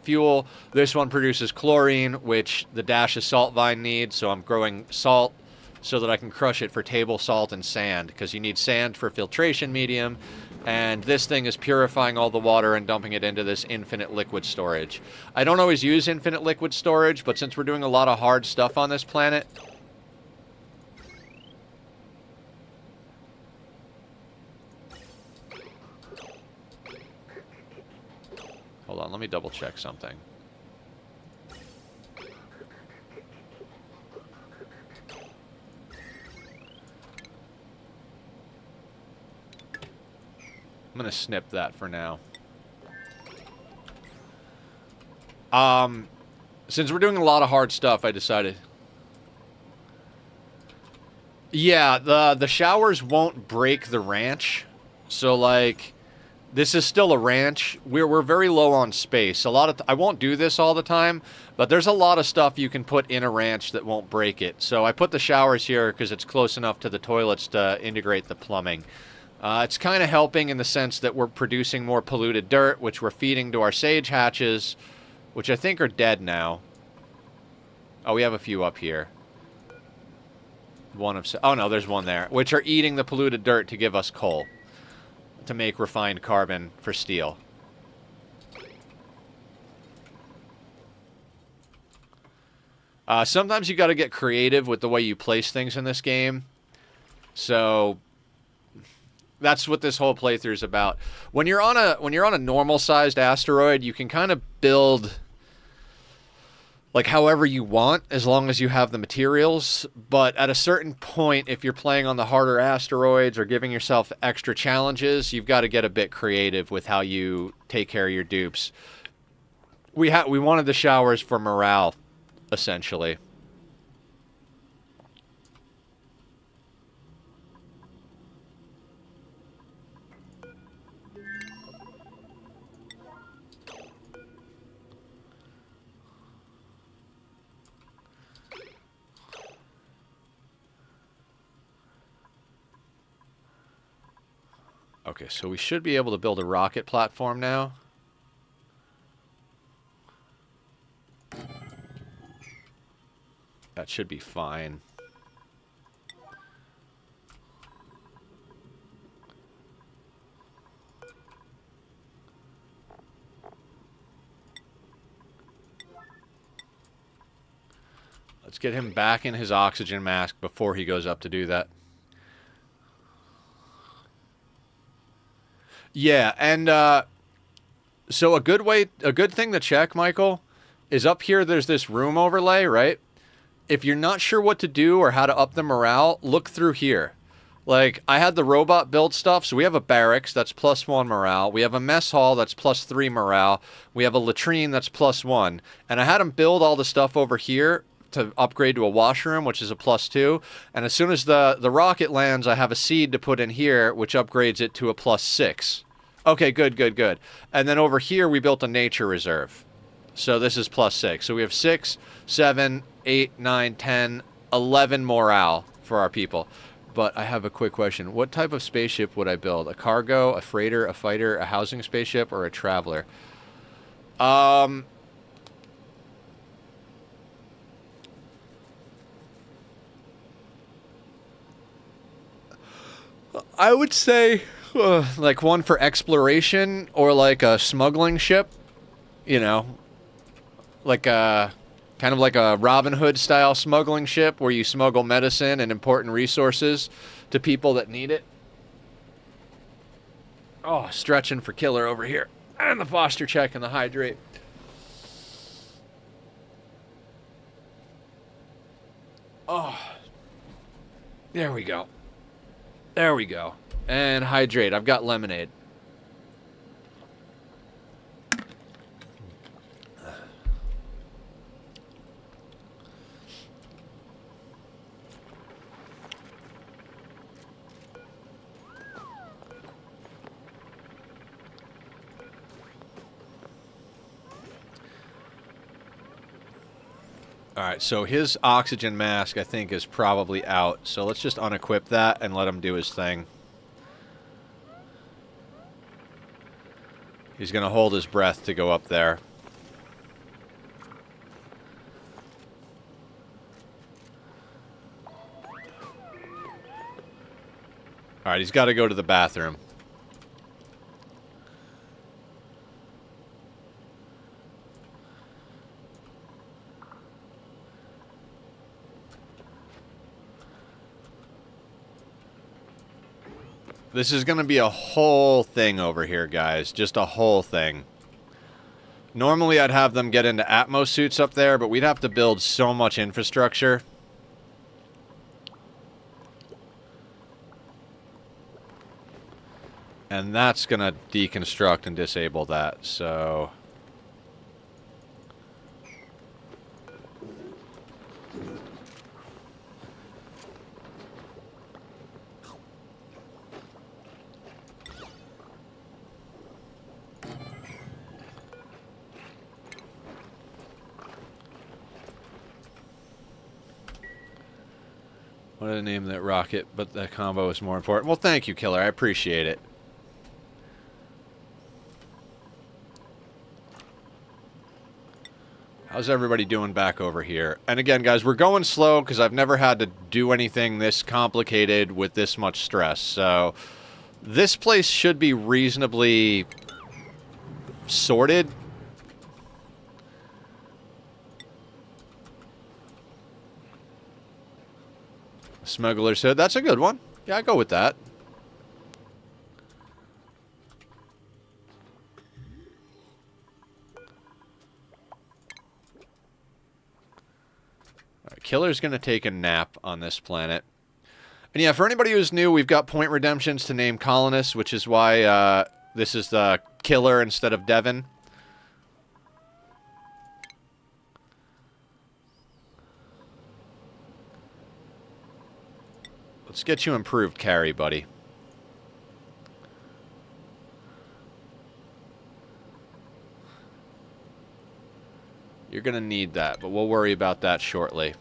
fuel. This one produces chlorine, which the Dash of Salt Vine needs, so I'm growing salt so that I can crush it for table salt and sand, because you need sand for filtration medium, and this thing is purifying all the water and dumping it into this infinite liquid storage. I don't always use infinite liquid storage, but since we're doing a lot of hard stuff on this planet... Hold on, let me double check something. I'm gonna snip that for now. Since we're doing a lot of hard stuff, I decided... Yeah, the showers won't break the ranch. So, like... This is still a ranch. We're very low on space. I won't do this all the time, but there's a lot of stuff you can put in a ranch that won't break it. So I put the showers here because it's close enough to the toilets to integrate the plumbing. It's kind of helping in the sense that we're producing more polluted dirt, which we're feeding to our sage hatches, which I think are dead now. Oh, we have a few up here. Oh no, there's one there, which are eating the polluted dirt to give us coal, to make refined carbon for steel. Sometimes you got to get creative with the way you place things in this game. So that's what this whole playthrough is about. When you're on a normal-sized asteroid, you can kind of build like however you want, as long as you have the materials. But at a certain point, if you're playing on the harder asteroids or giving yourself extra challenges, you've got to get a bit creative with how you take care of your dupes. We wanted the showers for morale, essentially. Okay, so we should be able to build a rocket platform now. That should be fine. Let's get him back in his oxygen mask before he goes up to do that. Yeah, and so a good thing to check, Michael, is up here there's this room overlay, right? If you're not sure what to do or how to up the morale, look through here. Like, I had the robot build stuff, so we have a barracks that's +1 morale. We have a mess hall that's +3 morale. We have a latrine that's +1. And I had them build all the stuff over here to upgrade to a washroom, which is a +2. And as soon as the rocket lands, I have a seed to put in here, which upgrades it to a +6. Okay, good, good, good. And then over here, we built a nature reserve. So this is +6. So we have 6, 7, 8, 9, 10, 11 morale for our people. But I have a quick question. What type of spaceship would I build? A cargo, a freighter, a fighter, a housing spaceship, or a traveler? I would say like one for exploration or like a smuggling ship, you know, like a kind of like a Robin Hood style smuggling ship where you smuggle medicine and important resources to people that need it. Oh, stretching for killer over here. And the posture check and the hydrate. Oh, there we go. There we go. And hydrate. I've got lemonade. Alright, so his oxygen mask, I think, is probably out. So let's just unequip that and let him do his thing. He's going to hold his breath to go up there. Alright, he's got to go to the bathroom. This is going to be a whole thing over here, guys. Just a whole thing. Normally, I'd have them get into Atmos suits up there, but we'd have to build so much infrastructure. And that's going to deconstruct and disable that, so... What did I name that rocket? But the combo is more important. Well, thank you, Killer. I appreciate it. How's everybody doing back over here? And again, guys, we're going slow because I've never had to do anything this complicated with this much stress. So this place should be reasonably sorted. Smuggler's Hood. That's a good one. Yeah, I go with that. Killer's going to take a nap on this planet. And yeah, for anybody who's new, we've got point redemptions to name colonists, which is why this is the Killer instead of Devon. Let's get you improved carry, buddy. You're going to need that, but we'll worry about that shortly.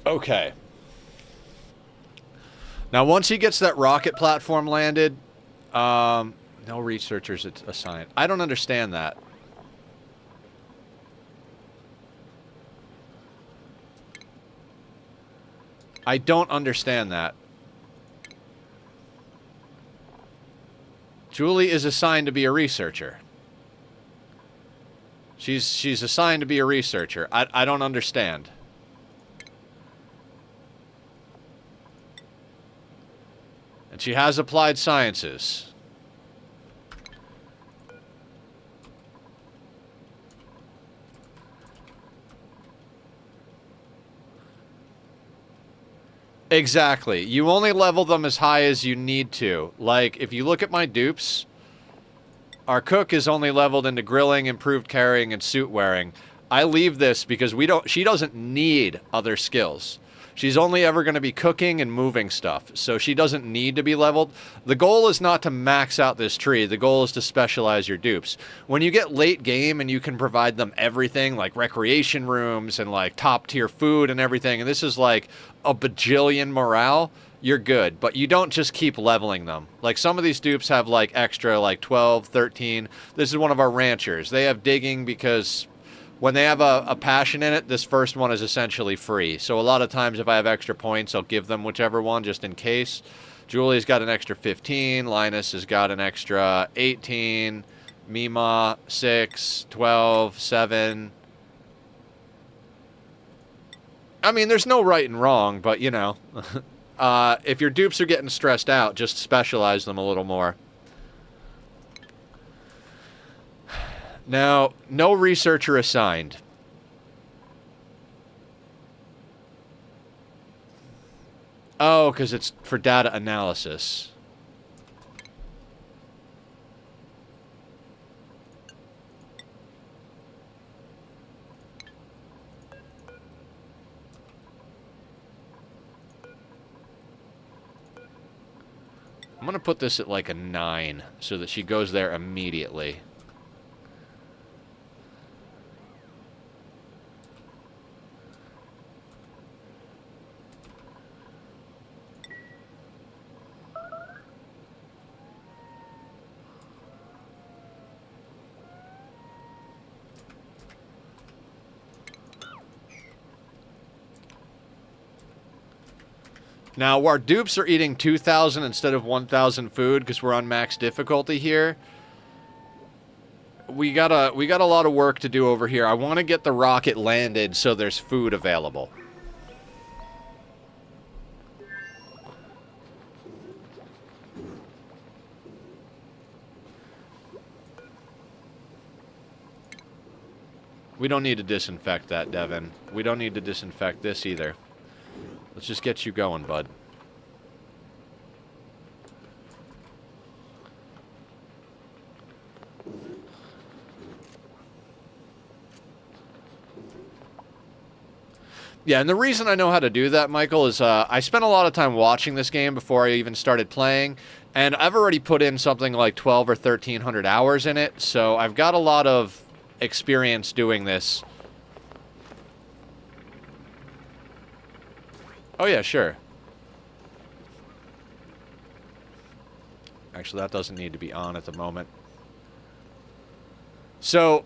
Okay. Now, once he gets that rocket platform landed, no researchers assigned. I don't understand that. I don't understand that. Julie is assigned to be a researcher. She's assigned to be a researcher. I don't understand. And she has applied sciences. Exactly. You only level them as high as you need to. Like, if you look at my dupes, our cook is only leveled into grilling, improved carrying, and suit wearing. I leave this because she doesn't need other skills. She's only ever going to be cooking and moving stuff, so she doesn't need to be leveled. The goal is not to max out this tree. The goal is to specialize your dupes. When you get late game and you can provide them everything, like recreation rooms and like top tier food and everything, and this is like a bajillion morale, you're good. But you don't just keep leveling them. Like some of these dupes have like extra like 12, 13. This is one of our ranchers. They have digging because when they have a passion in it, this first one is essentially free. So a lot of times if I have extra points, I'll give them whichever one just in case. Julie's got an extra 15. Linus has got an extra 18. Mima, 6, 12, 7. I mean, there's no right and wrong, but, you know. If your dupes are getting stressed out, just specialize them a little more. Now, no researcher assigned. Oh, because it's for data analysis. I'm going to put this at like a 9 so that she goes there immediately. Now, our dupes are eating 2,000 instead of 1,000 food because we're on max difficulty here. We got a lot of work to do over here. I want to get the rocket landed so there's food available. We don't need to disinfect that, Devin. We don't need to disinfect this either. Let's just get you going, bud. Yeah, and the reason I know how to do that, Michael, is I spent a lot of time watching this game before I even started playing, and I've already put in something like 12 or 1,300 hours in it, so I've got a lot of experience doing this. Oh yeah, sure. Actually, that doesn't need to be on at the moment. So,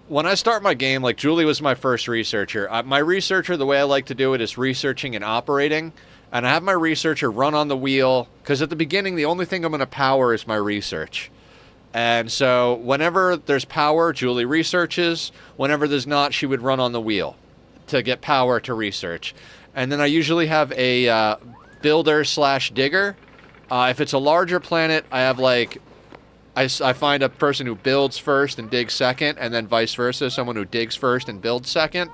when I start my game, like Julie was my first researcher. My researcher, the way I like to do it is researching and operating. And I have my researcher run on the wheel, because at the beginning, the only thing I'm going to power is my research. And so, whenever there's power, Julie researches. Whenever there's not, she would run on the wheel to get power to research. And then I usually have a builder/digger. If it's a larger planet, I have like... I find a person who builds first and digs second, and then vice versa, someone who digs first and builds second.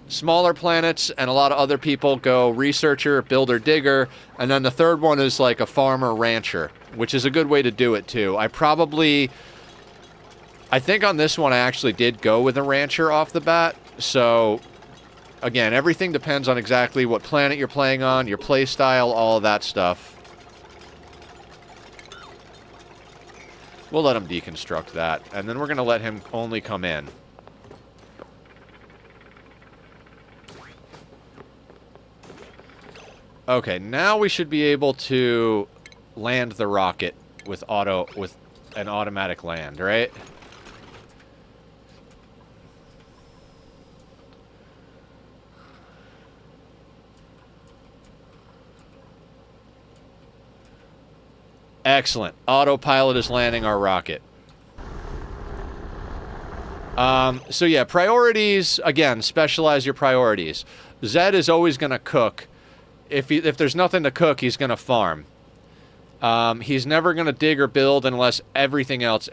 Smaller planets and a lot of other people go researcher, builder, digger, and then the third one is like a farmer, rancher, which is a good way to do it too. I think on this one I actually did go with a rancher off the bat, so again, everything depends on exactly what planet you're playing on, your play style, all of that stuff. We'll let him deconstruct that, and then we're going to let him only come in. Okay, now we should be able to land the rocket with an automatic land, right? Excellent. Autopilot is landing our rocket. So yeah, priorities, again, specialize your priorities. Zed is always going to cook. If there's nothing to cook, he's going to farm. He's never going to dig or build unless everything else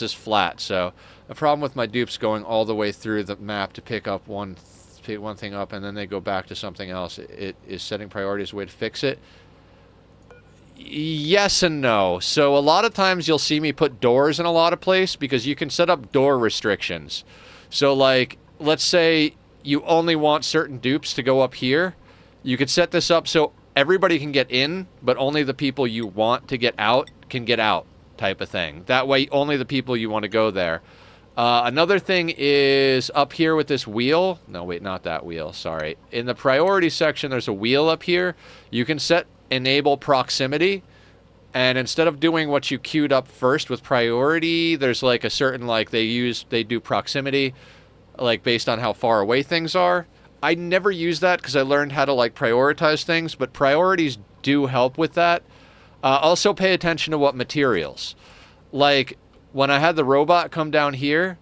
is flat. So the problem with my dupes going all the way through the map to pick up one thing up and then they go back to something else, it is setting priorities a way to fix it. Yes and no. So a lot of times you'll see me put doors in a lot of places because you can set up door restrictions. So like, let's say you only want certain dupes to go up here. You could set this up so everybody can get in, but only the people you want to get out can get out, type of thing. That way, only the people you want to go there. Another thing is up here with this wheel. No, wait, not that wheel. Sorry. In the priority section, there's a wheel up here. You can set enable proximity, and instead of doing what you queued up first with priority, there's like a certain, like they do proximity, like based on how far away things are. I never use that because I learned how to like prioritize things, but priorities do help with that. Also pay attention to what materials. Like when I had the robot come down here,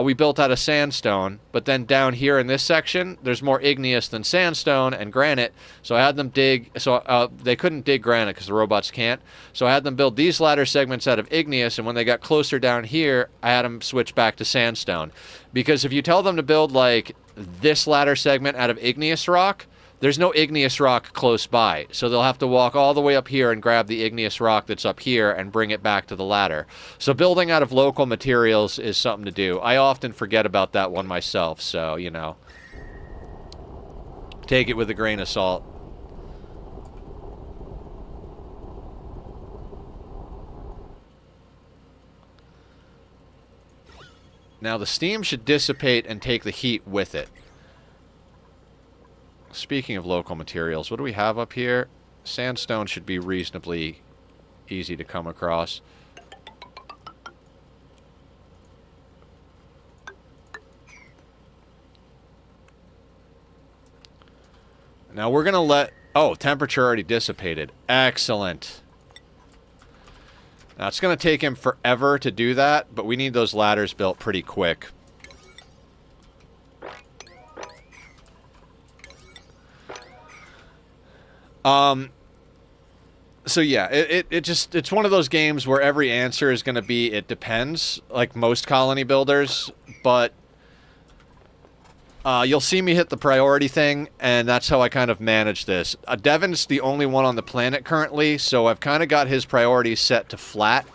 we built out of sandstone, but then down here in this section, there's more igneous than sandstone and granite, so I had them dig, so they couldn't dig granite because the robots can't, so I had them build these ladder segments out of igneous, and when they got closer down here, I had them switch back to sandstone. Because if you tell them to build, like, this ladder segment out of igneous rock, there's no igneous rock close by, so they'll have to walk all the way up here and grab the igneous rock that's up here and bring it back to the ladder. So building out of local materials is something to do. I often forget about that one myself, so, you know, take it with a grain of salt. Now the steam should dissipate and take the heat with it. Speaking of local materials, what do we have up here? Sandstone should be reasonably easy to come across. Now we're going to let... Oh, temperature already dissipated. Excellent. Now it's going to take him forever to do that, but we need those ladders built pretty quick. So yeah, it's one of those games where every answer is going to be, it depends, like most colony builders, but you'll see me hit the priority thing, and that's how I kind of manage this. Devin's the only one on the planet currently, so I've kind of got his priorities set to flat.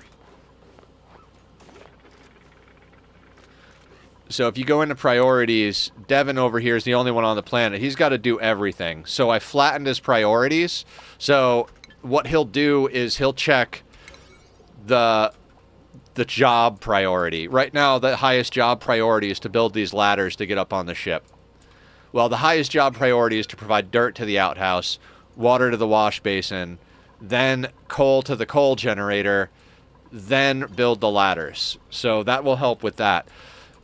So if you go into priorities, Devin over here is the only one on the planet. He's got to do everything. So I flattened his priorities. So what he'll do is he'll check the the job priority. Right now, the highest job priority is to build these ladders to get up on the ship. Well, the highest job priority is to provide dirt to the outhouse, water to the wash basin, then coal to the coal generator, then build the ladders. So that will help with that.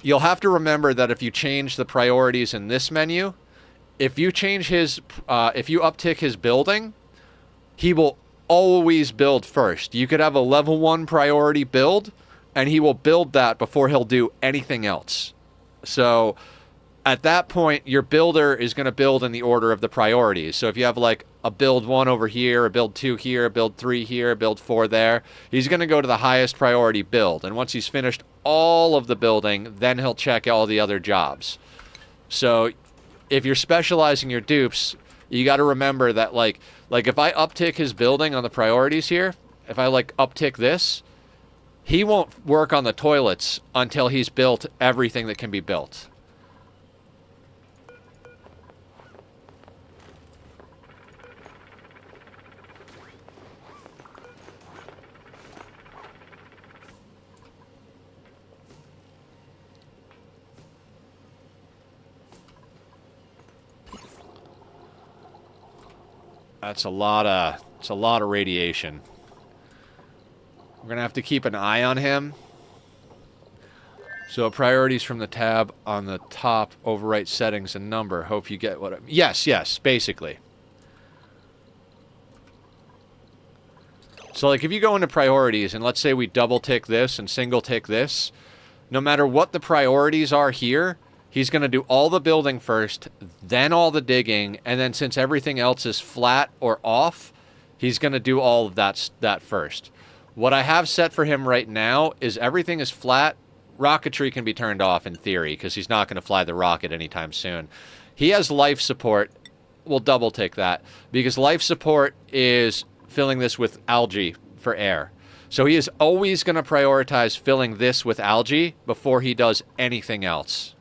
You'll have to remember that if you change the priorities in this menu, if you change his, if you uptick his building, he will always build first. You could have a level 1 priority build, and he will build that before he'll do anything else. So at that point, your builder is going to build in the order of the priorities. So if you have like a build 1 over here, a build 2 here, a build 3 here, a build 4 there, he's going to go to the highest priority build. And once he's finished all of the building, then he'll check all the other jobs. So if you're specializing your dupes, you got to remember that like if I uptick his building on the priorities here, if I like uptick this, he won't work on the toilets until he's built everything that can be built. It's a lot of radiation. We're gonna have to keep an eye on him. So priorities from the tab on the top, overwrite settings and number. Hope you get what I... Yes, basically. So like if you go into priorities and let's say we double tick this and single tick this, no matter what the priorities are here, he's going to do all the building first, then all the digging, and then since everything else is flat or off, he's going to do all of that first. What I have set for him right now is everything is flat. Rocketry can be turned off in theory because he's not going to fly the rocket anytime soon. He has life support. We'll double tick that because life support is filling this with algae for air. So he is always going to prioritize filling this with algae before he does anything else.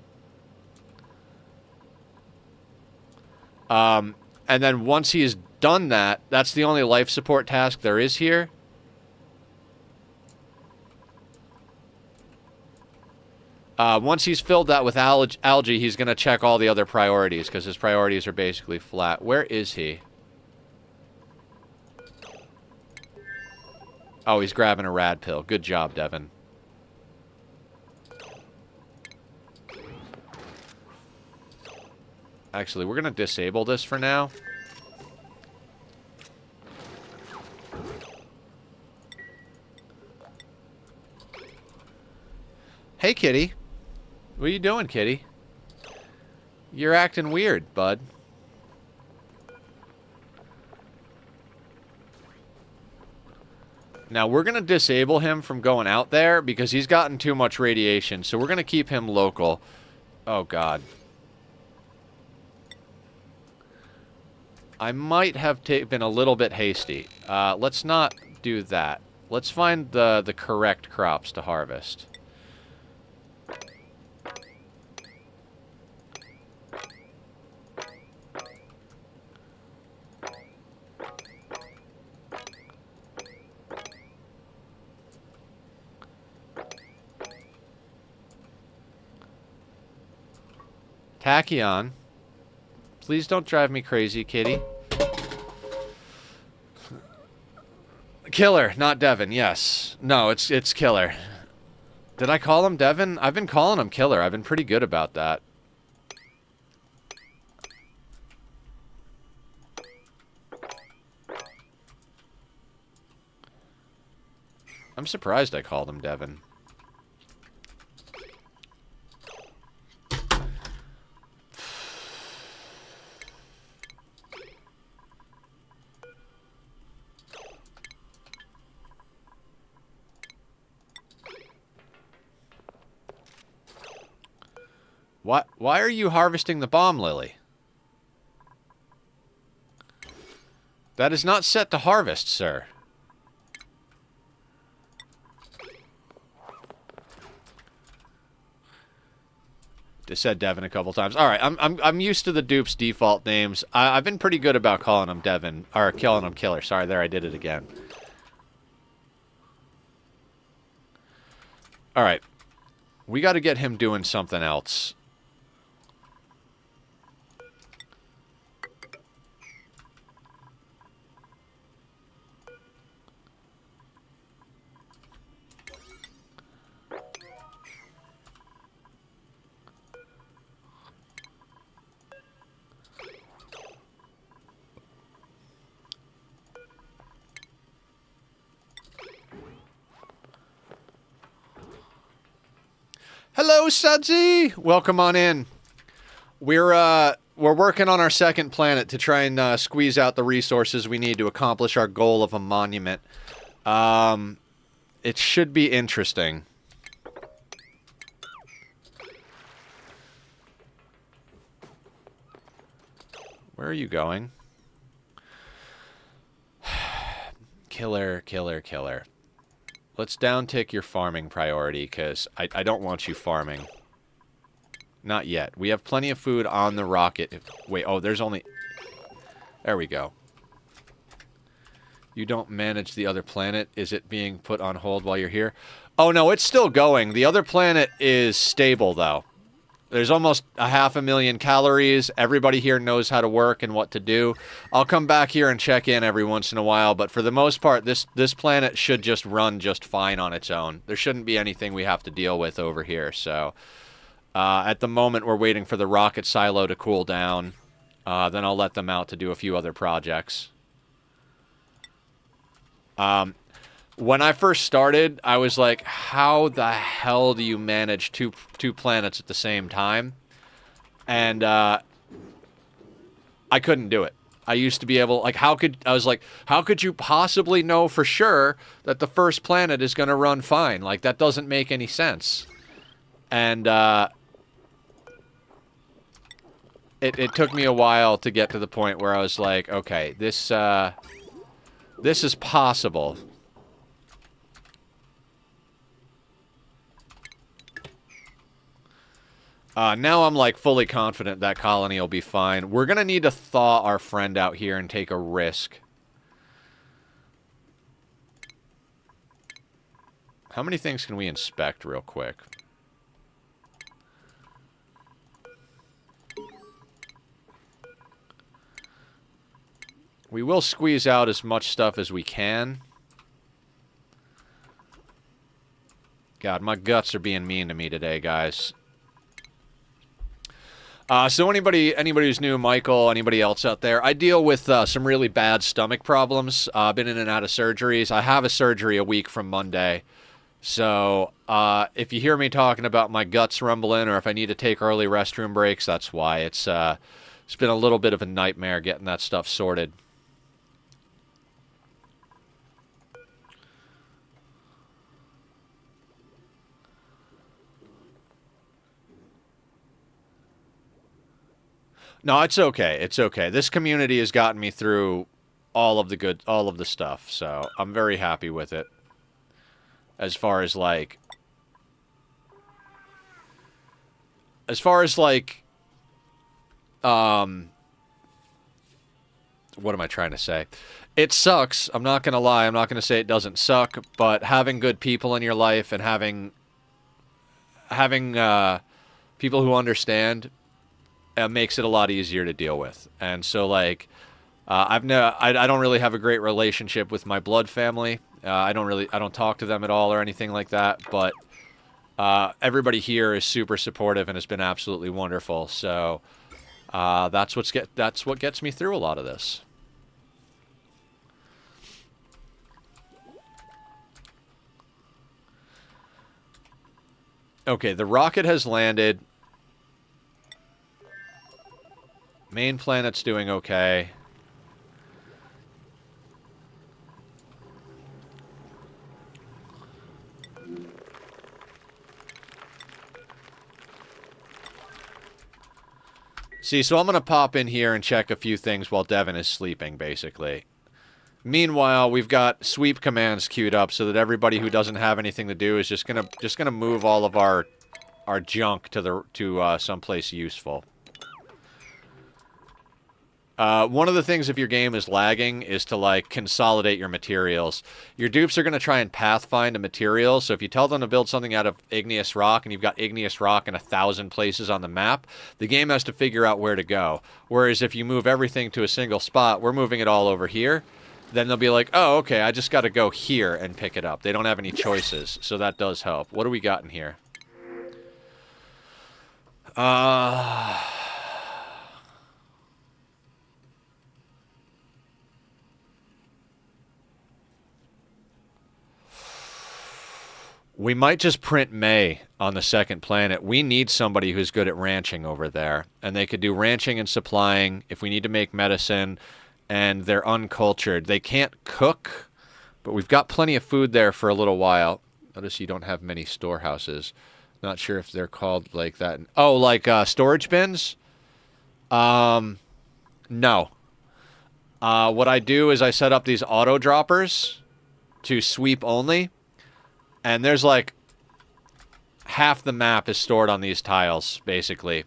And then once he has done that, that's the only life support task there is here. Once he's filled that with algae, he's going to check all the other priorities because his priorities are basically flat. Where is he? Oh, he's grabbing a rad pill. Good job, Devin. Actually, we're going to disable this for now. Hey, kitty. What are you doing, kitty? You're acting weird, bud. Now, we're going to disable him from going out there because he's gotten too much radiation. So we're going to keep him local. Oh, God. I might have been a little bit hasty. Let's not do that. Let's find the correct crops to harvest. Tachyon. Please don't drive me crazy, kitty. Killer, not Devin, yes. No, it's Killer. Did I call him Devin? I've been calling him Killer. I've been pretty good about that. I'm surprised I called him Devin. Why are you harvesting the bomb lily? That is not set to harvest, sir. Just said Devin a couple times. All right, I'm used to the dupes' default names. I've been pretty good about calling him Devin or killing him Killer. Sorry, there I did it again. All right. We got to get him doing something else. Hello, Sudsy! Welcome on in. We're working on our second planet to try and squeeze out the resources we need to accomplish our goal of a monument. It should be interesting. Where are you going? Killer, killer, killer. Let's downtick your farming priority, because I don't want you farming. Not yet. We have plenty of food on the rocket. Wait, oh, there's only... There we go. You don't manage the other planet. Is it being put on hold while you're here? Oh, no, it's still going. The other planet is stable, though. There's almost 500,000 calories. Everybody here knows how to work and what to do. I'll come back here and check in every once in a while, but for the most part, this planet should just run just fine on its own. There shouldn't be anything we have to deal with over here, so... at the moment, we're waiting for the rocket silo to cool down. Then I'll let them out to do a few other projects. When I first started, I was like, how the hell do you manage two planets at the same time? And I couldn't do it. I used to be able, like, how could you possibly know for sure that the first planet is going to run fine? Like, that doesn't make any sense. And it took me a while to get to the point where I was like, okay, this is possible. Now I'm, like, fully confident that colony will be fine. We're gonna need to thaw our friend out here and take a risk. How many things can we inspect real quick? We will squeeze out as much stuff as we can. God, my guts are being mean to me today, guys. So anybody who's new, Michael, anybody else out there, I deal with some really bad stomach problems. I've been in and out of surgeries. I have a surgery a week from Monday. So if you hear me talking about my guts rumbling or if I need to take early restroom breaks, that's why. It's been a little bit of a nightmare getting that stuff sorted. No, it's okay. It's okay. This community has gotten me through all of the stuff, so I'm very happy with it. As far as like, what am I trying to say? It sucks. I'm not gonna lie. I'm not gonna say it doesn't suck, but having good people in your life and having people who understand makes it a lot easier to deal with. And so, like, I don't really have a great relationship with my blood family. I don't talk to them at all or anything like that. But everybody here is super supportive and has been absolutely wonderful. So that's what gets me through a lot of this. Okay, the rocket has landed. Main planet's doing okay. See, so I'm going to pop in here and check a few things while Devin is sleeping, basically. Meanwhile, we've got sweep commands queued up so that everybody who doesn't have anything to do is just gonna move all of our junk to someplace useful. One of the things if your game is lagging is to like consolidate your materials. Your dupes are going to try and pathfind a material, so if you tell them to build something out of igneous rock and you've got igneous rock in 1,000 places on the map, the game has to figure out where to go. Whereas if you move everything to a single spot, we're moving it all over here, then they'll be like, oh, okay, I just got to go here and pick it up. They don't have any choices, so that does help. What do we got in here? We might just print May on the second planet. We need somebody who's good at ranching over there. And they could do ranching and supplying if we need to make medicine. And they're uncultured. They can't cook, but we've got plenty of food there for a little while. Notice you don't have many storehouses. Not sure if they're called like that. Oh, like storage bins? No. What I do is I set up these auto droppers to sweep only. And there's like half the map is stored on these tiles, basically.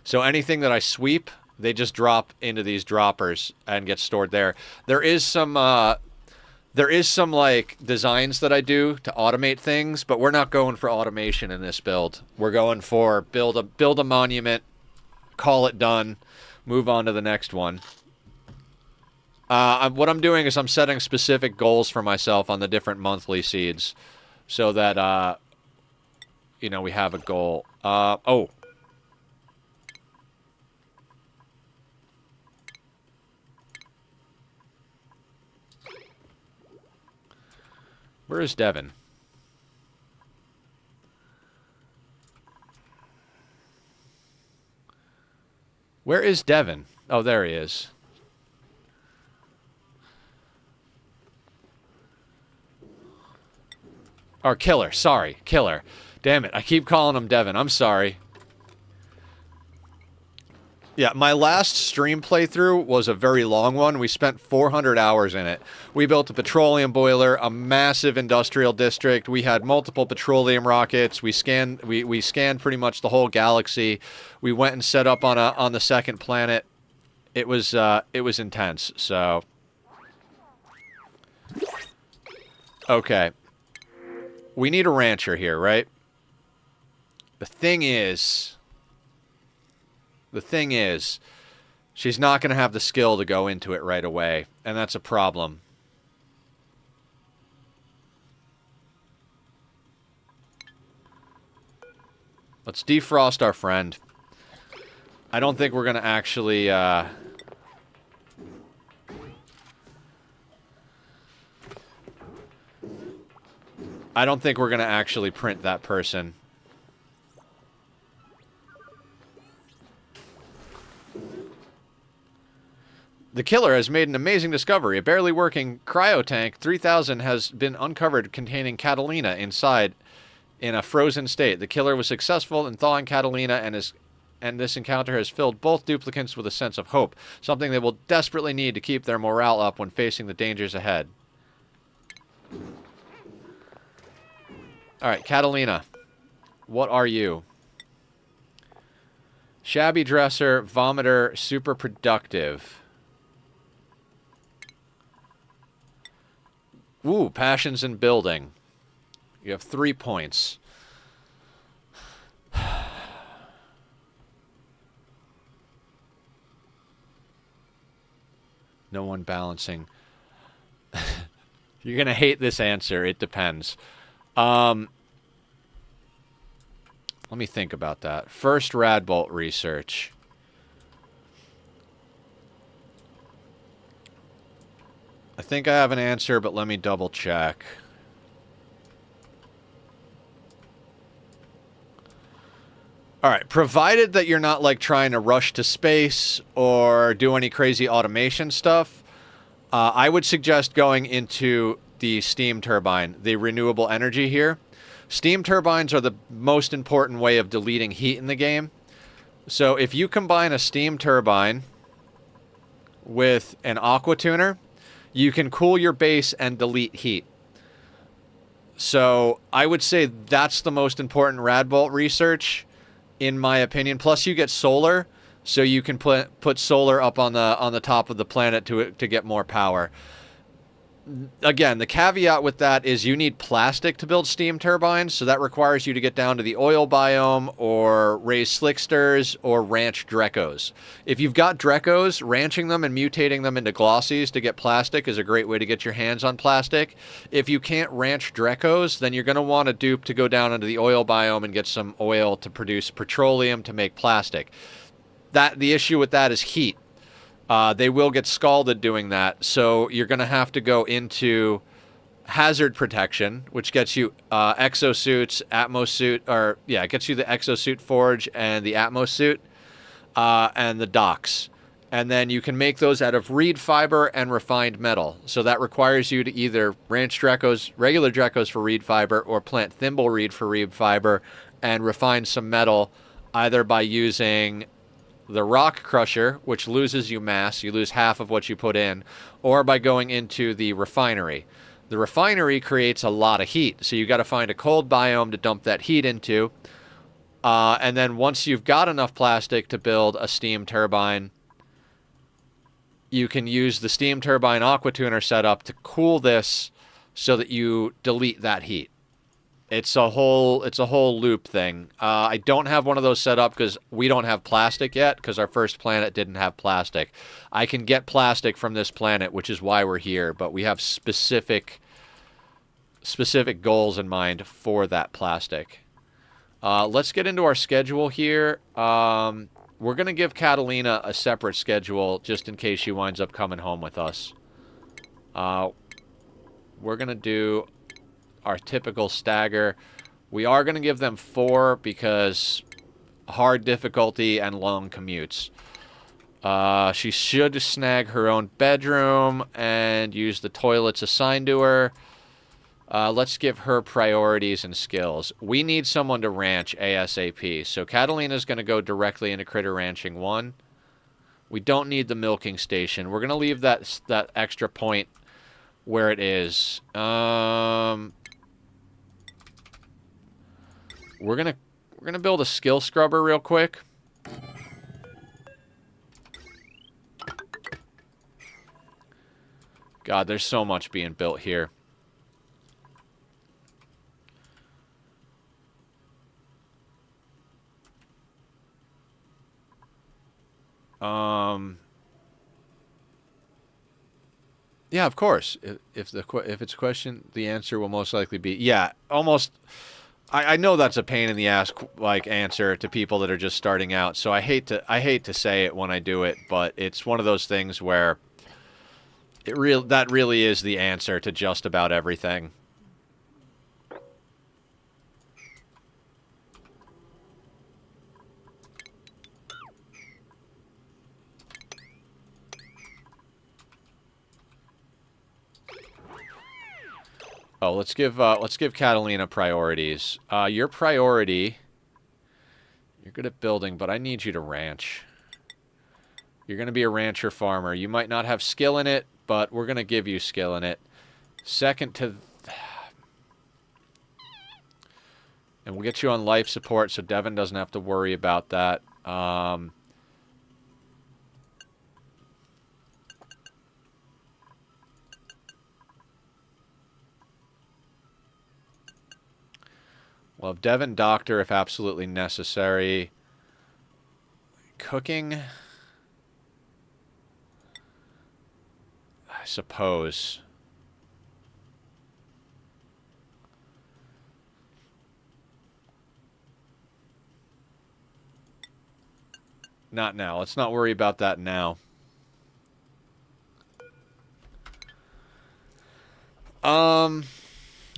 So anything that I sweep, they just drop into these droppers and get stored there. There is some like designs that I do to automate things, but we're not going for automation in this build. We're going for build a monument, call it done, move on to the next one. What I'm doing is I'm setting specific goals for myself on the different monthly seeds. So that, you know, we have a goal. Oh. Where is Devin? Where is Devin? Oh, there he is. Or Killer, sorry, Killer. Damn it, I keep calling him Devin. I'm sorry. Yeah, my last stream playthrough was a very long one. We spent 400 hours in it. We built a petroleum boiler, a massive industrial district. We had multiple petroleum rockets. We scanned pretty much the whole galaxy. We went and set up on the second planet. It was intense. So okay. We need a rancher here, right? The thing is, she's not going to have the skill to go into it right away, and that's a problem. Let's defrost our friend. I don't think we're going to actually... I don't think we're going to actually print that person. The killer has made an amazing discovery. A barely working cryotank 3000 has been uncovered containing Catalina inside in a frozen state. The killer was successful in thawing Catalina and this encounter has filled both duplicants with a sense of hope, something they will desperately need to keep their morale up when facing the dangers ahead. Alright, Catalina. What are you? Shabby dresser, vomiter, super productive. Ooh, passions in building. You have 3 points. No one balancing. You're going to hate this answer. It depends. Let me think about that. First Radbolt research. I think I have an answer, but let me double check. Alright, provided that you're not like trying to rush to space or do any crazy automation stuff, I would suggest going into the steam turbine, the renewable energy here. Steam turbines are the most important way of deleting heat in the game. So if you combine a steam turbine with an aqua tuner, you can cool your base and delete heat. So I would say that's the most important Radbolt research, in my opinion. Plus you get solar, so you can put solar up on the top of the planet to get more power. Again, the caveat with that is you need plastic to build steam turbines, so that requires you to get down to the oil biome or raise slicksters or ranch drecos. If you've got drecos, ranching them and mutating them into glossies to get plastic is a great way to get your hands on plastic. If you can't ranch drecos, then you're going to want a dupe to go down into the oil biome and get some oil to produce petroleum to make plastic. The issue with that is heat. They will get scalded doing that, so you're going to have to go into hazard protection, which gets you exosuits, atmosuit, or yeah, it gets you the exosuit forge and the atmosuit, and the docks. And then you can make those out of reed fiber and refined metal. So that requires you to either ranch drecos, regular drecos for reed fiber, or plant thimble reed for reed fiber, and refine some metal either by using the rock crusher, which loses you mass, you lose half of what you put in, or by going into the refinery. The refinery creates a lot of heat, so you got to find a cold biome to dump that heat into. And then once you've got enough plastic to build a steam turbine, you can use the steam turbine aqua tuner setup to cool this so that you delete that heat. It's a whole loop thing. I don't have one of those set up because we don't have plastic yet, because our first planet didn't have plastic. I can get plastic from this planet, which is why we're here, but we have specific goals in mind for that plastic. Let's get into our schedule here. We're going to give Catalina a separate schedule just in case she winds up coming home with us. We're going to do our typical stagger. We are going to give them 4 because hard difficulty and long commutes. She should snag her own bedroom and use the toilets assigned to her. Let's give her priorities and skills. We need someone to ranch ASAP. So Catalina's going to go directly into Critter Ranching 1. We don't need the milking station. We're going to leave that extra point where it is. We're gonna build a skill scrubber real quick. God, there's so much being built here. Yeah, of course. If it's a question, the answer will most likely be yeah. Almost. I know that's a pain in the ass like answer to people that are just starting out. So I hate to say it when I do it, but it's one of those things where that really is the answer to just about everything. Oh, let's give Catalina priorities. Your priority, you're good at building, but I need you to ranch. You're going to be a rancher farmer. You might not have skill in it, but we're going to give you skill in it. Second to... And we'll get you on life support so Devin doesn't have to worry about that. We'll have Devin doctor if absolutely necessary. Cooking, I suppose. Not now. Let's not worry about that now.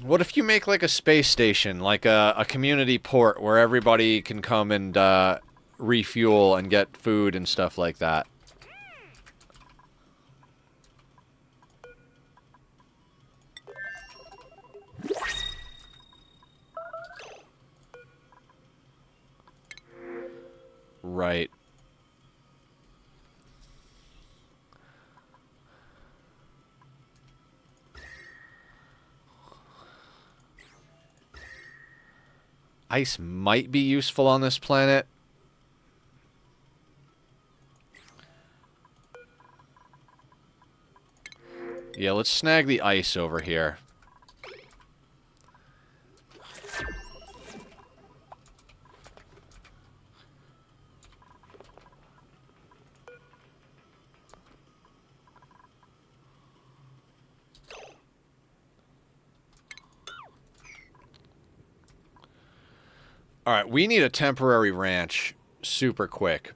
What if you make like a space station, like a community port where everybody can come and refuel and get food and stuff like that? Right. Ice might be useful on this planet. Yeah, let's snag the ice over here. All right, we need a temporary ranch super quick.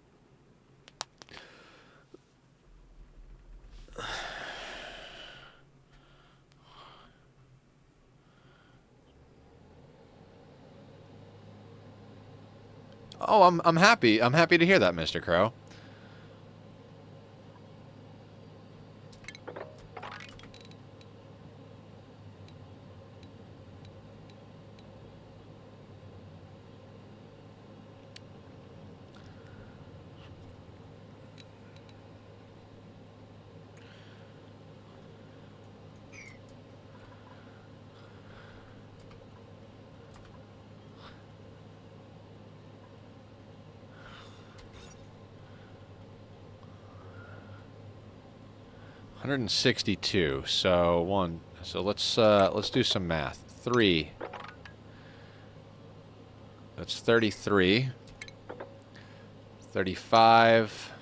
Oh, I'm happy. I'm happy to hear that, Mr. Crow. $162. So let's do some math. 3. That's 33. 35.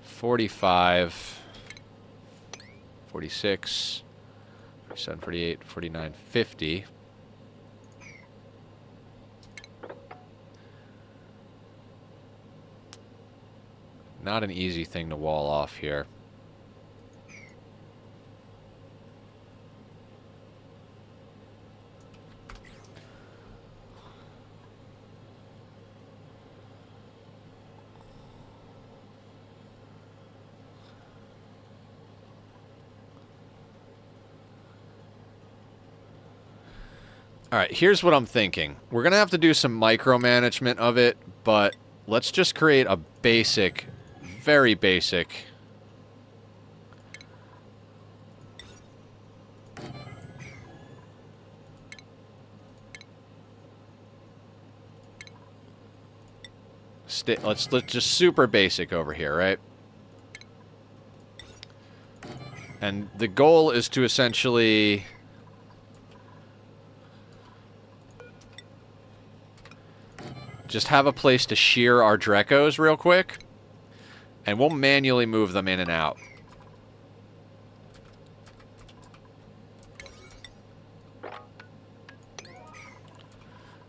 45. 46. 47, 48, 49, 50. Not an easy thing to wall off here. All right, here's what I'm thinking. We're going to have to do some micromanagement of it, but let's just create a basic, very basic... Let's just super basic over here, right? And the goal is to essentially... just have a place to shear our Drecos real quick. And we'll manually move them in and out.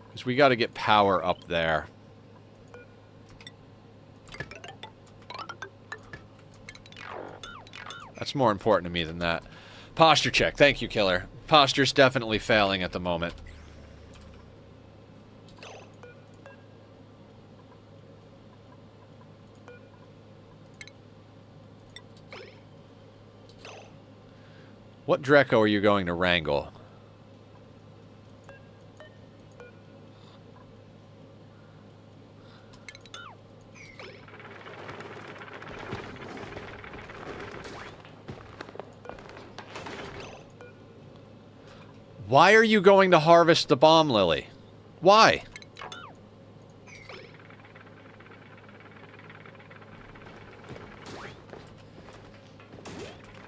Because we got to get power up there. That's more important to me than that. Posture check. Thank you, Killer. Posture's definitely failing at the moment. What Dreco are you going to wrangle? Why are you going to harvest the bomb lily? Why?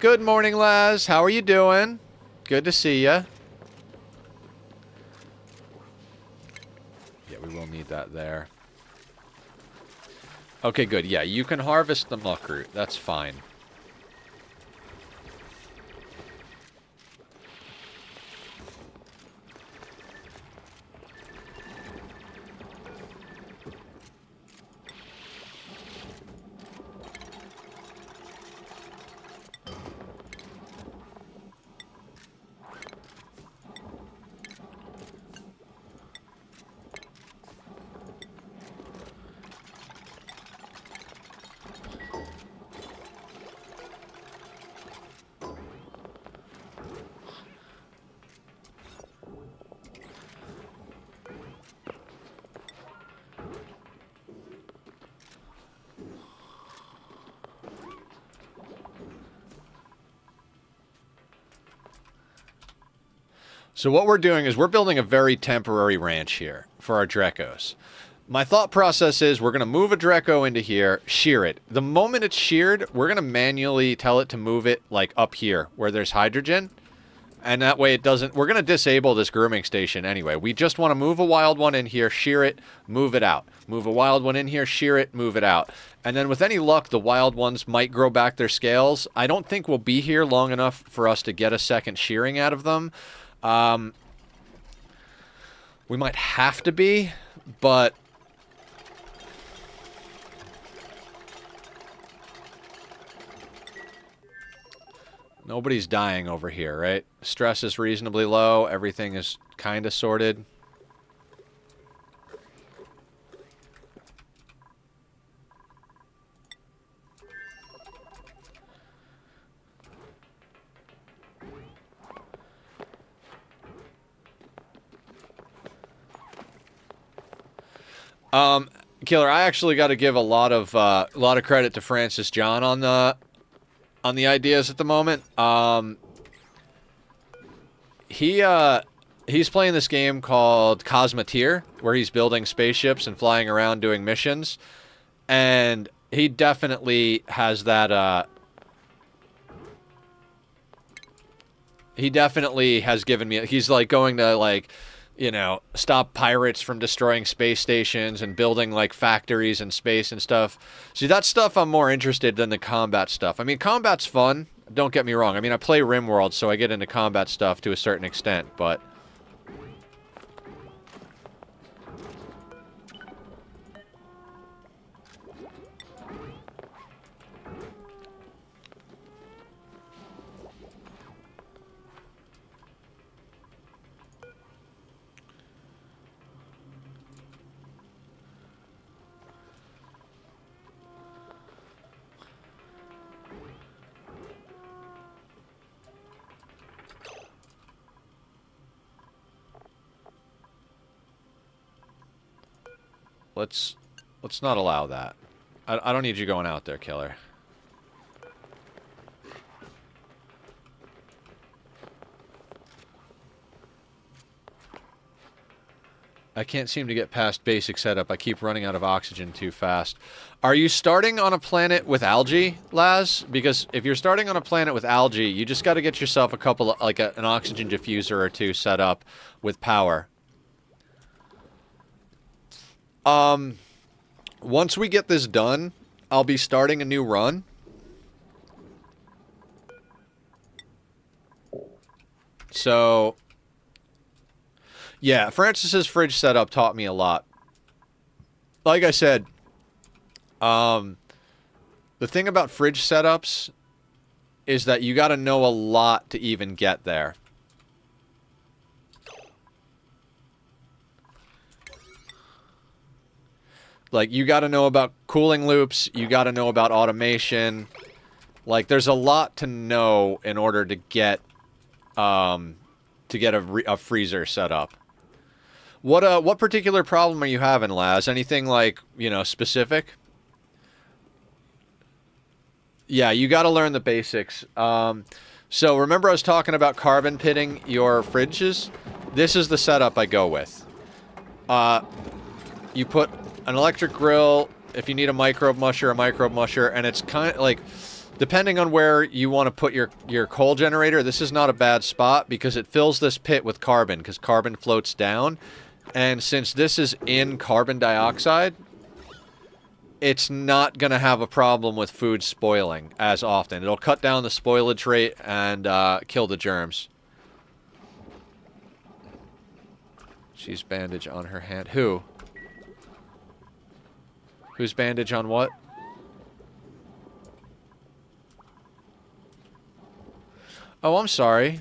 Good morning, Laz. How are you doing? Good to see ya. Yeah, we will need that there. Okay, good. Yeah, you can harvest the muckroot. That's fine. So what we're doing is we're building a very temporary ranch here for our Drecos. My thought process is we're going to move a Dreco into here, shear it. The moment it's sheared, we're going to manually tell it to move it, like, up here, where there's hydrogen. And that way it doesn't... We're going to disable this grooming station anyway. We just want to move a wild one in here, shear it, move it out. Move a wild one in here, shear it, move it out. And then with any luck, the wild ones might grow back their scales. I don't think we'll be here long enough for us to get a second shearing out of them. We might have to be, but... Nobody's dying over here, right? Stress is reasonably low. Everything is kind of sorted. Killer, I actually got to give a lot of credit to Francis John on the ideas at the moment. He's playing this game called Cosmoteer, where he's building spaceships and flying around doing missions, and he definitely has that. He definitely has given me. He's like going to like, you know, stop pirates from destroying space stations and building, like, factories in space and stuff. See, that stuff I'm more interested than the combat stuff. I mean, combat's fun. Don't get me wrong. I mean, I play RimWorld, so I get into combat stuff to a certain extent, but... Let's not allow that. I don't need you going out there, killer. I can't seem to get past basic setup. I keep running out of oxygen too fast. Are you starting on a planet with algae, Laz? Because if you're starting on a planet with algae, you just got to get yourself a couple of, like an oxygen diffuser or two set up with power. Once we get this done, I'll be starting a new run. So, yeah, Francis's fridge setup taught me a lot. Like I said, the thing about fridge setups is that you got to know a lot to even get there. Like, you got to know about cooling loops, you got to know about automation. Like, there's a lot to know in order to get a freezer set up. What particular problem are you having, Laz? Anything, like, you know, specific? Yeah, you got to learn the basics. So, remember I was talking about carbon pitting your fridges? This is the setup I go with. You put an electric grill, if you need a microbe musher, and it's kind of like, depending on where you want to put your coal generator, this is not a bad spot because it fills this pit with carbon, because carbon floats down. And since this is in carbon dioxide, it's not going to have a problem with food spoiling as often. It'll cut down the spoilage rate and kill the germs. She's bandage on her hand. Who? Who's bandage on what? Oh, I'm sorry.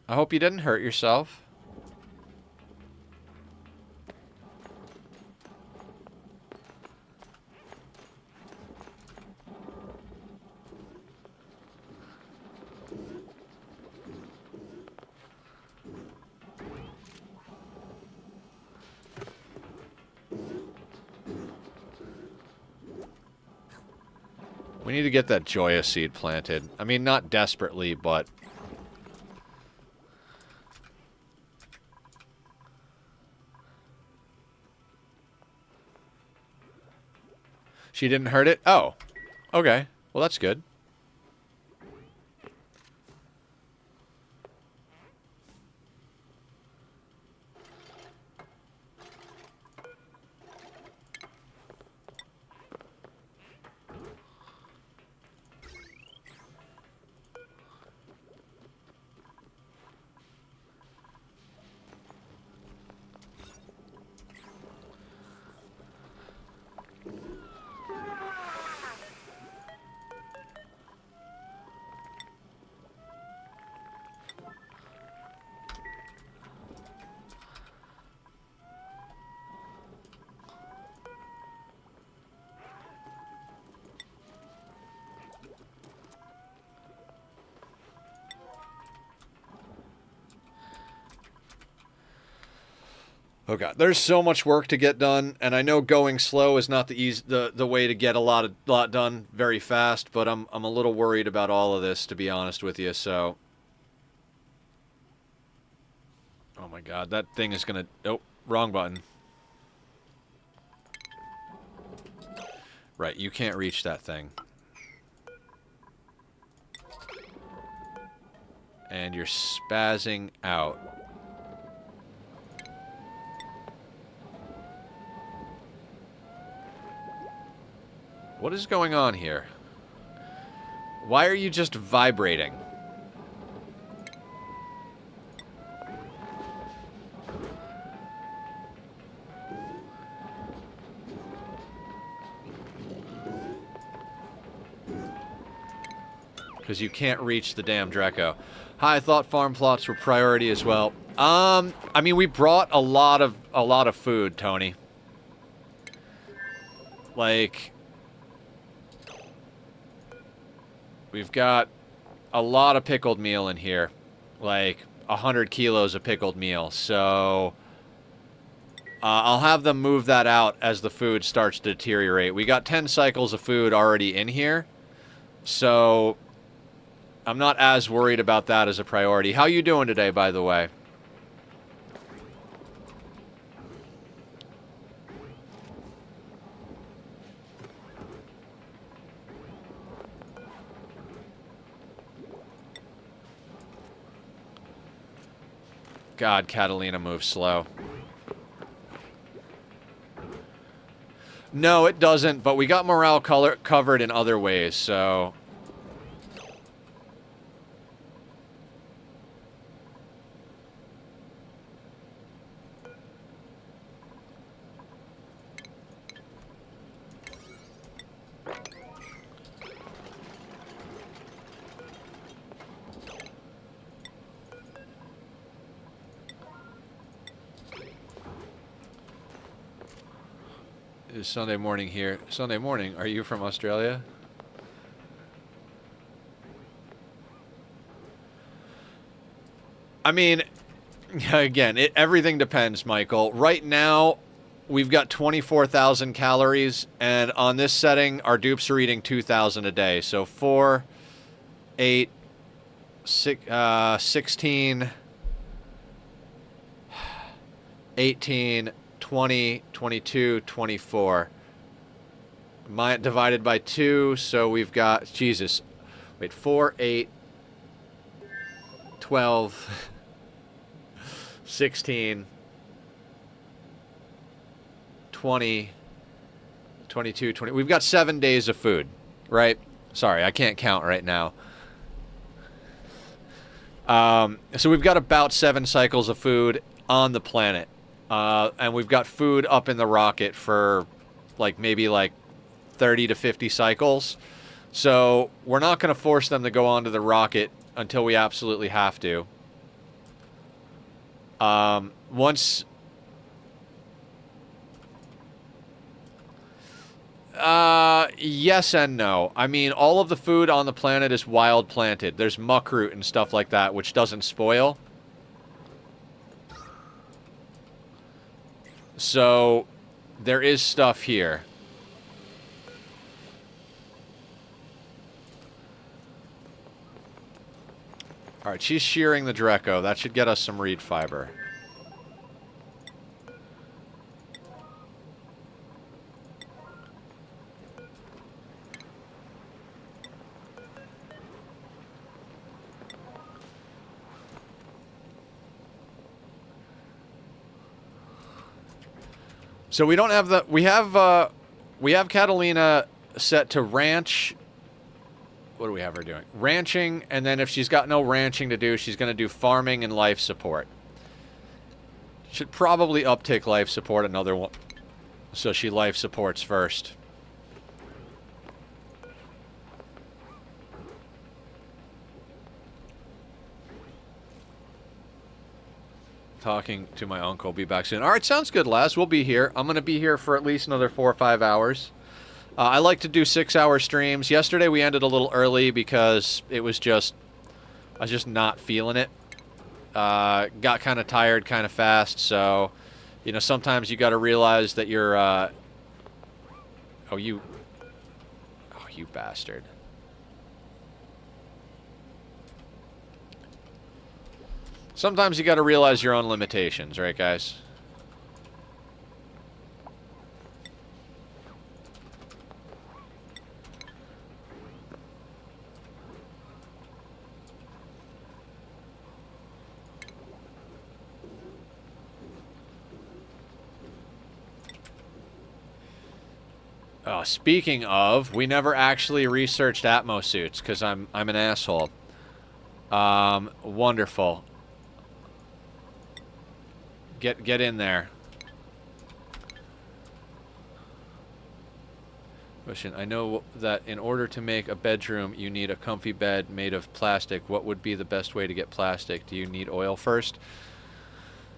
I hope you didn't hurt yourself. We need to get that Joya seed planted. I mean, not desperately, but... She didn't hurt it? Oh. Okay. Well, that's good. Oh god, there's so much work to get done, and I know going slow is not the way to get a lot done very fast, but I'm a little worried about all of this, to be honest with you. So, oh my god, that thing is gonna. Oh, wrong button. Right, you can't reach that thing, and you're spazzing out. What is going on here? Why are you just vibrating? Because you can't reach the damn Draco. Hi, I thought farm plots were priority as well. I mean, we brought a lot of food, Tony. Like, we've got a lot of pickled meal in here. Like, 100 kilos of pickled meal. So, I'll have them move that out as the food starts to deteriorate. We got 10 cycles of food already in here. So, I'm not as worried about that as a priority. How you doing today, by the way? God, Catalina moves slow. No, it doesn't, but we got morale covered in other ways, so... It's Sunday morning here. Sunday morning, are you from Australia? I mean, again, everything depends, Michael. Right now, we've got 24,000 calories, and on this setting, our dupes are eating 2,000 a day. So 4, 8, 16, 18, 20, 22, 24. Divided by 2, so we've got, Jesus, wait, 4, 8, 12, 16, 20, 22, 20. We've got 7 days of food, right? Sorry, I can't count right now. So we've got about 7 cycles of food on the planet. And we've got food up in the rocket for maybe 30 to 50 cycles. So we're not going to force them to go onto the rocket until we absolutely have to. Once... yes and no. I mean, all of the food on the planet is wild planted. There's muckroot and stuff like that, which doesn't spoil. So, there is stuff here. Alright, she's shearing the Draco. That should get us some reed fiber. So we don't have the... We have Catalina set to ranch. What do we have her doing? Ranching, and then if she's got no ranching to do, she's going to do farming and life support. Should probably uptick life support another one. So she life supports first. Talking to my uncle. Be back soon. All right, sounds good, Les. We'll be here. I'm going to be here for at least another 4 or 5 hours. I like to do 6-hour streams. Yesterday we ended a little early because it was just... I was just not feeling it. Got kind of tired kind of fast, so... You know, sometimes you got to realize that you're... Oh, you bastard. Sometimes you got to realize your own limitations, right, guys? Speaking of, we never actually researched Atmos suits because I'm an asshole. Wonderful. Get in there. Question. I know that in order to make a bedroom, you need a comfy bed made of plastic. What would be the best way to get plastic? Do you need oil first?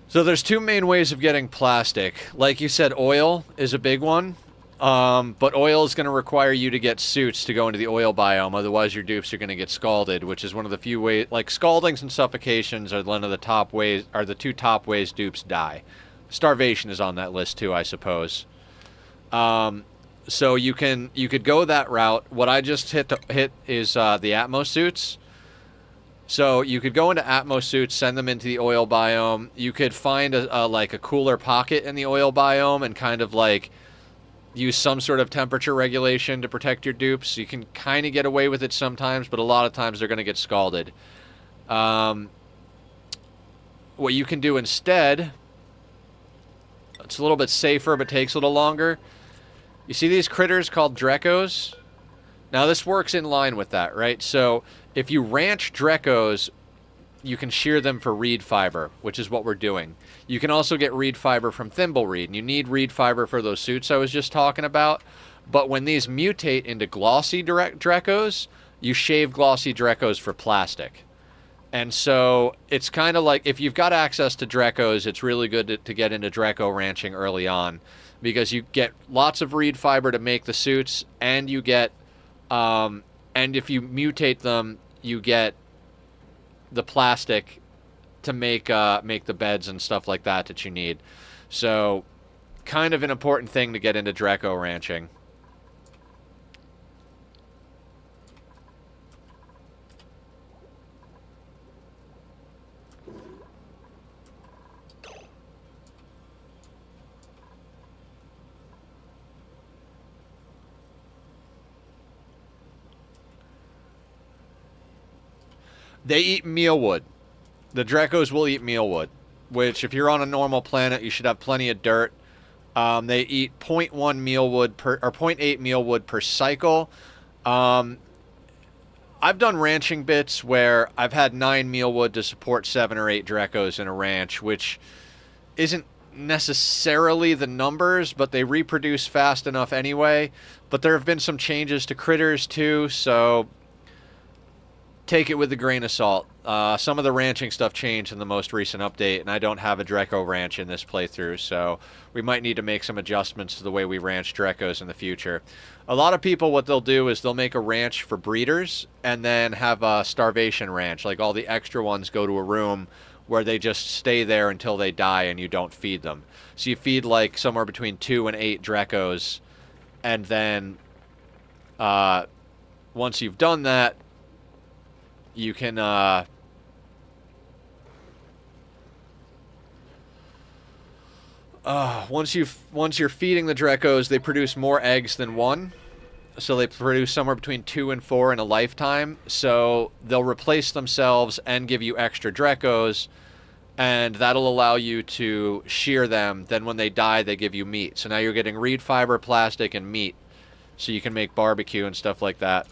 So there's 2 main ways of getting plastic. Like you said, oil is a big one. But oil is going to require you to get suits to go into the oil biome. Otherwise, your dupes are going to get scalded, which is one of the few ways. Like scaldings and suffocations are one of the top ways. Are the 2 top ways dupes die. Starvation is on that list too, I suppose. So you could go that route. What I just hit is the Atmos suits. So you could go into Atmos suits, send them into the oil biome. You could find like a cooler pocket in the oil biome and kind of like use some sort of temperature regulation to protect your dupes. You can kind of get away with it sometimes, but a lot of times they're going to get scalded. What you can do instead, it's a little bit safer but takes a little longer. You see these critters called Drekos? Now this works in line with that, right? So if you ranch Drekos, you can shear them for reed fiber, which is what we're doing. You can also get reed fiber from thimblereed, and you need reed fiber for those suits I was just talking about. But when these mutate into glossy Drekos, you shave glossy Drekos for plastic. And so it's kind of like, if you've got access to Drekos, it's really good to get into Dreko ranching early on, because you get lots of reed fiber to make the suits, and you get, and if you mutate them, you get the plastic to make the beds and stuff like that you need. So kind of an important thing to get into Dreko ranching. They eat mealwood. The Drekos will eat mealwood, which if you're on a normal planet, you should have plenty of dirt. They eat 0.1 mealwood per, or 0.8 mealwood per cycle. I've done ranching bits where I've had 9 mealwood to support 7 or 8 Drekos in a ranch, which isn't necessarily the numbers, but they reproduce fast enough anyway. But there have been some changes to critters too, so take it with a grain of salt. Some of the ranching stuff changed in the most recent update, and I don't have a Dreko ranch in this playthrough, so we might need to make some adjustments to the way we ranch Drekos in the future. A lot of people, what they'll do is they'll make a ranch for breeders and then have a starvation ranch. Like all the extra ones go to a room where they just stay there until they die and you don't feed them. So you feed like somewhere between 2 and 8 Drekos, and then once you've done that, you can once you're feeding the Drekos, they produce more eggs than 1. So they produce somewhere between 2 and 4 in a lifetime. So they'll replace themselves and give you extra Drekos. and that'll allow you to shear them. Then when they die, they give you meat. So now you're getting reed fiber, plastic, and meat, so you can make barbecue and stuff like that.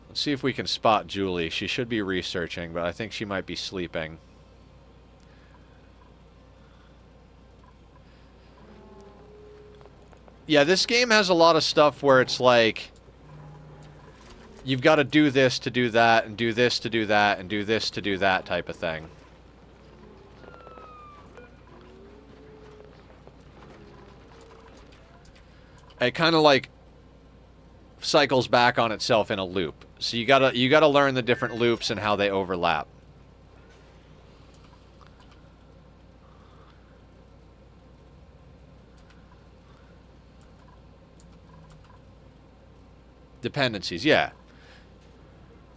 Let's see if we can spot Julie. She should be researching, but I think she might be sleeping. Yeah, this game has a lot of stuff where it's like, you've got to do this to do that, and do this to do that, and do this to do that type of thing. It kind of like cycles back on itself in a loop. So you gotta learn the different loops and how they overlap. Dependencies, yeah.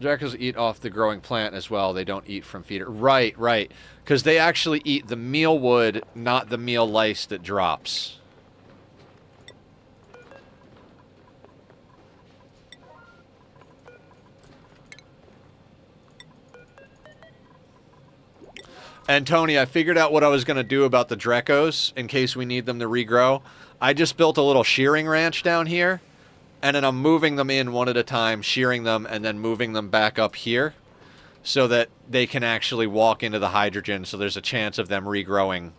Jackals eat off the growing plant as well. They don't eat from feeder. Right, right. Because they actually eat the mealwood, not the meal lice that drops. And Tony, I figured out what I was going to do about the Drekos in case we need them to regrow. I just built a little shearing ranch down here, and then I'm moving them in one at a time, shearing them, and then moving them back up here so that they can actually walk into the hydrogen, so there's a chance of them regrowing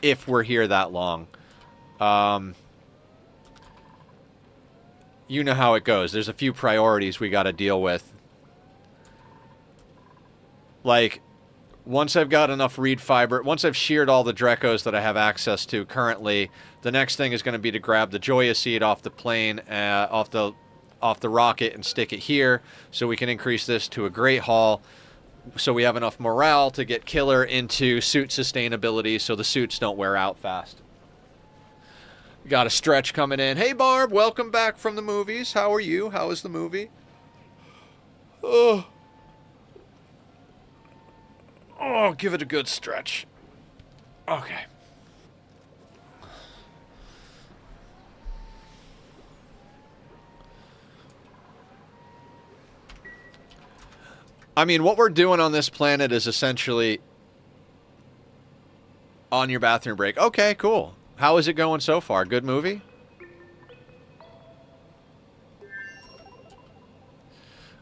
if we're here that long. You know how it goes. There's a few priorities we got to deal with. Like, once I've got enough reed fiber, once I've sheared all the Drekos that I have access to currently, the next thing is going to be to grab the Joya seed off the plane, off the rocket, and stick it here, so we can increase this to a Great Hall, so we have enough morale to get Killer into suit sustainability, so the suits don't wear out fast. Got a stretch coming in. Hey Barb, welcome back from the movies. How are you? How was the movie? Oh. Oh, give it a good stretch. Okay. I mean, what we're doing on this planet is essentially on your bathroom break. Okay, cool. How is it going so far? Good movie?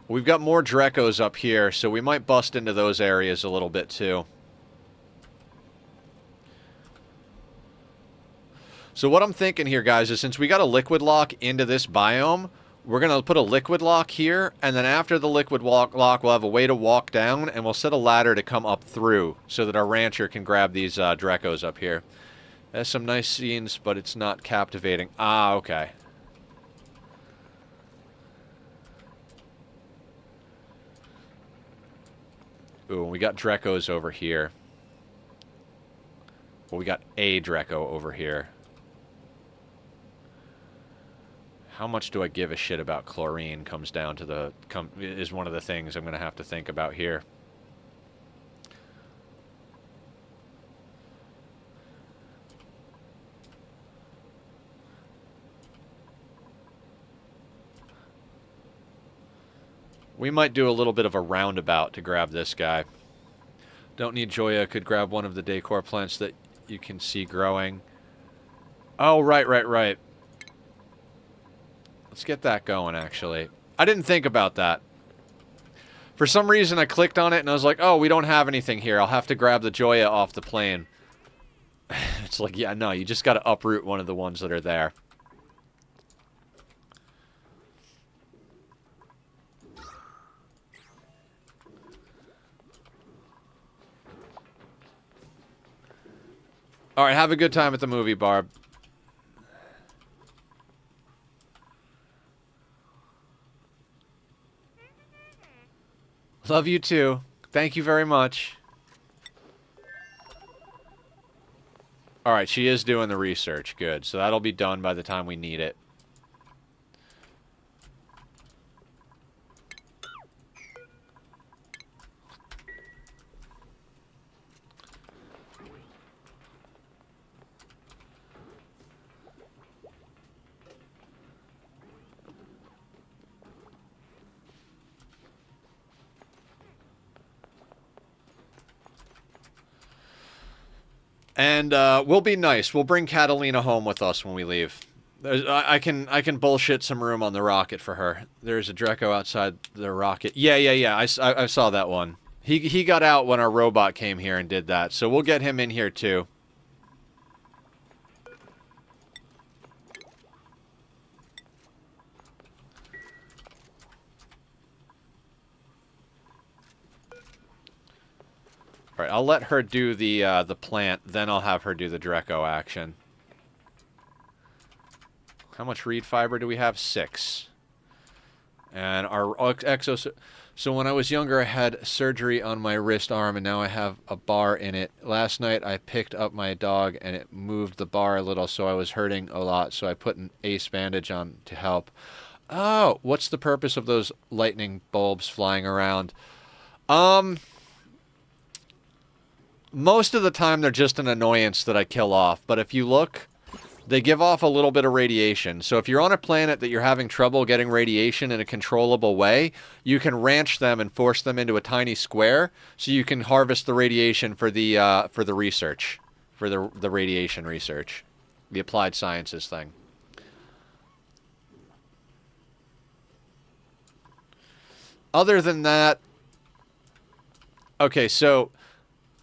We've got more Drekos up here, so we might bust into those areas a little bit, too. So what I'm thinking here, guys, is since we got a liquid lock into this biome, we're going to put a liquid lock here, and then after the liquid lock, we'll have a way to walk down, and we'll set a ladder to come up through so that our rancher can grab these Drekos up here. There's some nice scenes, but it's not captivating. Ah, okay. Ooh, we got Drekos over here. Well, we got a Dreko over here. How much do I give a shit about chlorine comes down to the... is one of the things I'm going to have to think about here. We might do a little bit of a roundabout to grab this guy. Don't need Joya. Could grab one of the decor plants that you can see growing. Oh, right, right, right. Let's get that going, actually. I didn't think about that. For some reason, I clicked on it, and I was like, oh, we don't have anything here. I'll have to grab the Joya off the plane. It's like, yeah, no, you just got to uproot one of the ones that are there. All right, have a good time at the movie, Barb. Love you too. Thank you very much. All right, she is doing the research. Good. So that'll be done by the time we need it. And we'll be nice. We'll bring Catalina home with us when we leave. I can bullshit some room on the rocket for her. There's a Dreco outside the rocket. Yeah. I saw that one. He got out when our robot came here and did that. So we'll get him in here too. All right, I'll let her do the plant, then I'll have her do the Dreco action. How much reed fiber do we have? 6. And our exos. So when I was younger, I had surgery on my wrist arm, and now I have a bar in it. Last night, I picked up my dog, and it moved the bar a little, so I was hurting a lot. So I put an ace bandage on to help. Oh, what's the purpose of those lightning bulbs flying around? Most of the time, they're just an annoyance that I kill off. But if you look, they give off a little bit of radiation. So if you're on a planet that you're having trouble getting radiation in a controllable way, you can ranch them and force them into a tiny square so you can harvest the radiation for the research, for the radiation research, the applied sciences thing. Other than that, okay, so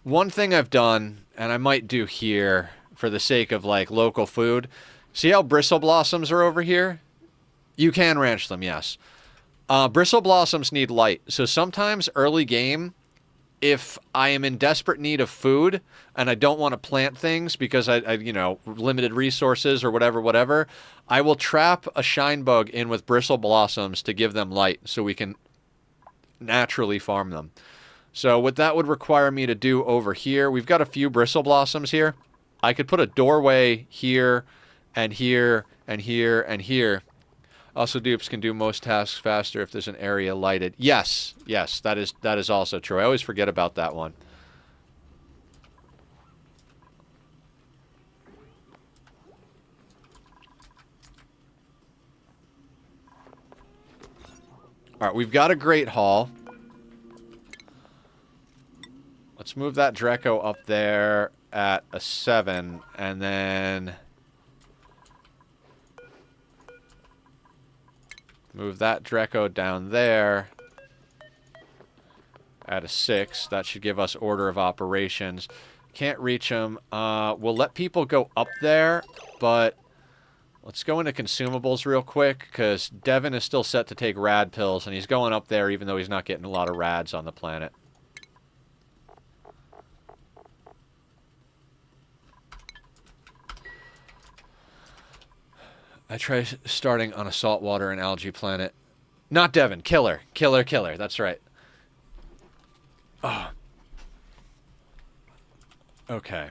one thing I've done, and I might do here for the sake of, like, local food. See how bristle blossoms are over here? You can ranch them, yes. Bristle blossoms need light. So sometimes early game, if I am in desperate need of food and I don't want to plant things because I you know, limited resources or whatever, I will trap a shine bug in with bristle blossoms to give them light so we can naturally farm them. So what that would require me to do over here, we've got a few bristle blossoms here. I could put a doorway here and here and here and here. Also, dupes can do most tasks faster if there's an area lighted. Yes, that is also true. I always forget about that one. All right, we've got a Great Hall. Let's move that Dreco up there at a 7, and then move that Dreco down there at a 6. That should give us order of operations. Can't reach them. We'll let people go up there, but let's go into consumables real quick, because Devin is still set to take rad pills, and he's going up there even though he's not getting a lot of rads on the planet. I try starting on a saltwater and algae planet. Not Devin. Killer. That's right. Oh. Okay.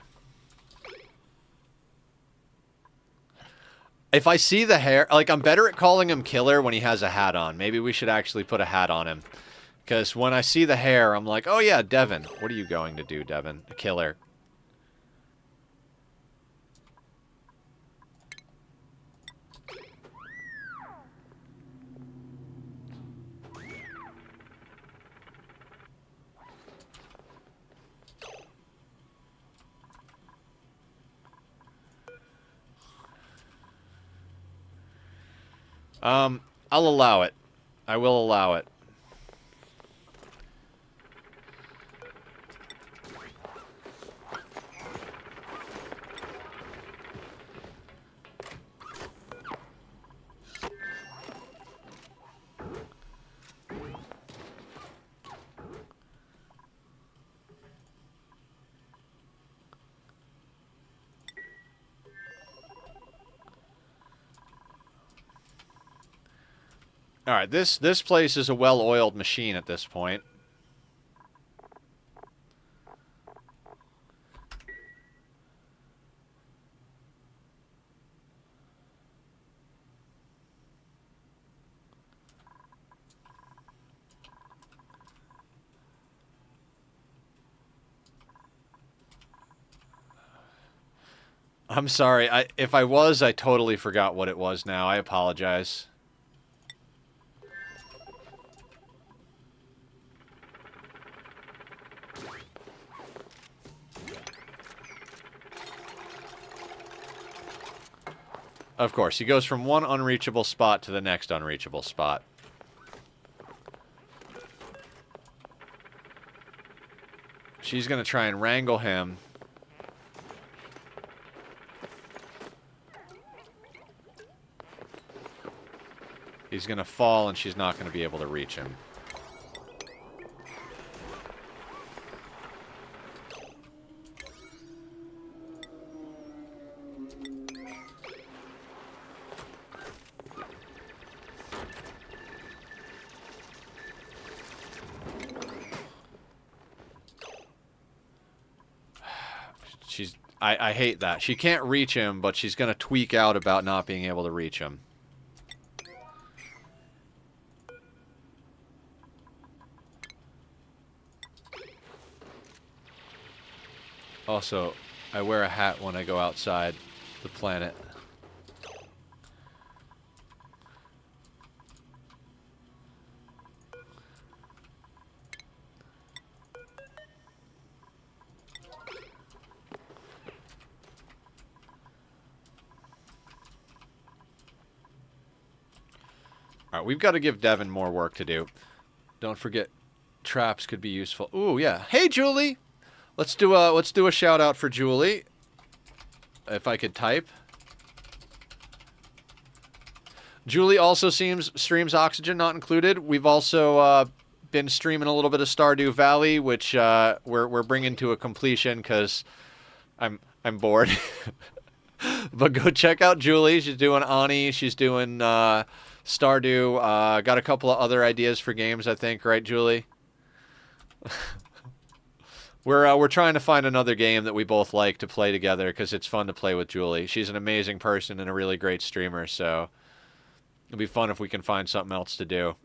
If I see the hair... Like, I'm better at calling him Killer when he has a hat on. Maybe we should actually put a hat on him. Because when I see the hair, I'm like, oh yeah, Devin. What are you going to do, Devin? A killer. I'll allow it. I will allow it. All right, this place is a well-oiled machine at this point. I'm sorry. If I was, I totally forgot what it was now. I apologize. Of course, he goes from one unreachable spot to the next unreachable spot. She's going to try and wrangle him. He's going to fall, and she's not going to be able to reach him. I hate that. She can't reach him, but she's going to tweak out about not being able to reach him. Also, I wear a hat when I go outside the planet. Alright, we've got to give Devin more work to do. Don't forget, traps could be useful. Ooh, yeah. Hey, Julie! Let's do a shout out for Julie. If I could type. Julie also streams Oxygen Not Included. We've also been streaming a little bit of Stardew Valley, which we're bringing to a completion because I'm bored. But go check out Julie. She's doing Ani. She's doing Stardew. Got a couple of other ideas for games, I think, right, Julie? We're trying to find another game that we both like to play together because it's fun to play with Julie. She's an amazing person and a really great streamer, so it'll be fun if we can find something else to do.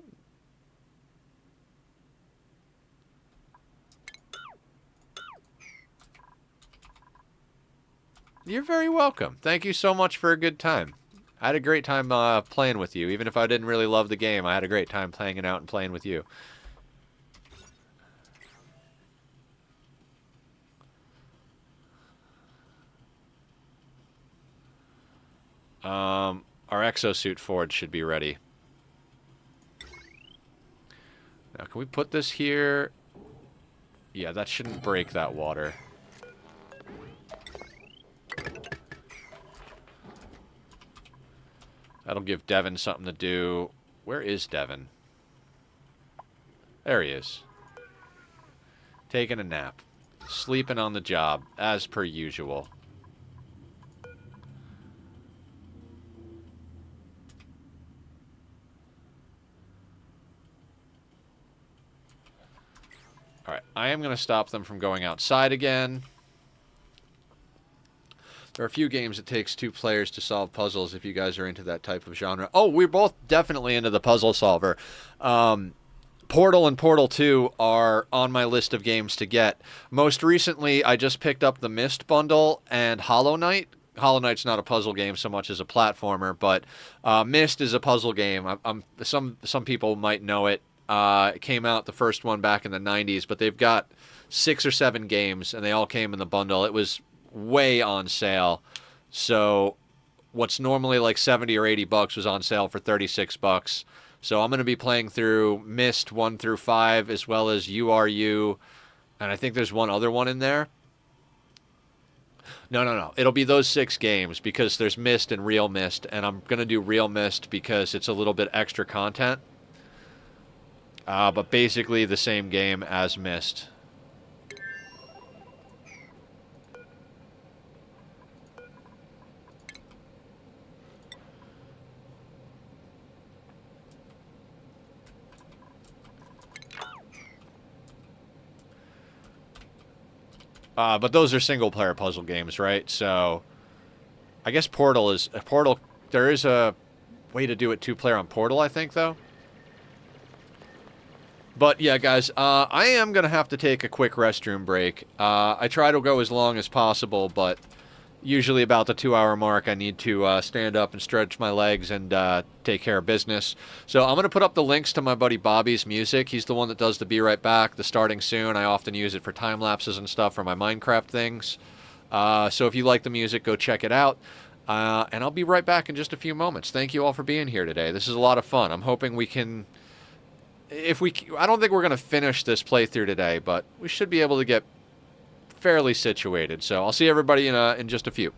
You're very welcome. Thank you so much for a good time. I had a great time playing with you. Even if I didn't really love the game, I had a great time hanging out and playing with you. Our exosuit forge should be ready. Now, can we put this here? Yeah, that shouldn't break that water. That'll give Devin something to do. Where is Devin? There he is. Taking a nap. Sleeping on the job, as per usual. Alright, I am going to stop them from going outside again. There are a few games it takes 2 players to solve puzzles if you guys are into that type of genre. Oh, we're both definitely into the puzzle solver. Portal and Portal 2 are on my list of games to get. Most recently, I just picked up the Myst bundle and Hollow Knight. Hollow Knight's not a puzzle game so much as a platformer, but Myst is a puzzle game. Some people might know it. It came out, the first one, back in the 90s, but they've got 6 or 7 games, and they all came in the bundle. It was way on sale. So what's normally like 70 or 80 bucks was on sale for 36 bucks. So I'm going to be playing through Myst 1 through 5, as well as URU, and I think there's one other one in there. No. It'll be those 6 games because there's Myst and Real Myst, and I'm going to do Real Myst because it's a little bit extra content. But basically the same game as Myst. But those are single-player puzzle games, right? So I guess Portal is... Portal, there is a way to do it 2-player on Portal, I think, though. But yeah, guys, I am going to have to take a quick restroom break. I try to go as long as possible, but usually about the 2-hour mark I need to stand up and stretch my legs and take care of business. So I'm going to put up the links to my buddy Bobby's music. He's the one that does the Be Right Back, the Starting Soon. I often use it for time lapses and stuff for my Minecraft things. So if you like the music, go check it out. And I'll be right back in just a few moments. Thank you all for being here today. This is a lot of fun. I'm hoping we can... I don't think we're going to finish this playthrough today, but we should be able to get fairly situated. So I'll see everybody in just a few.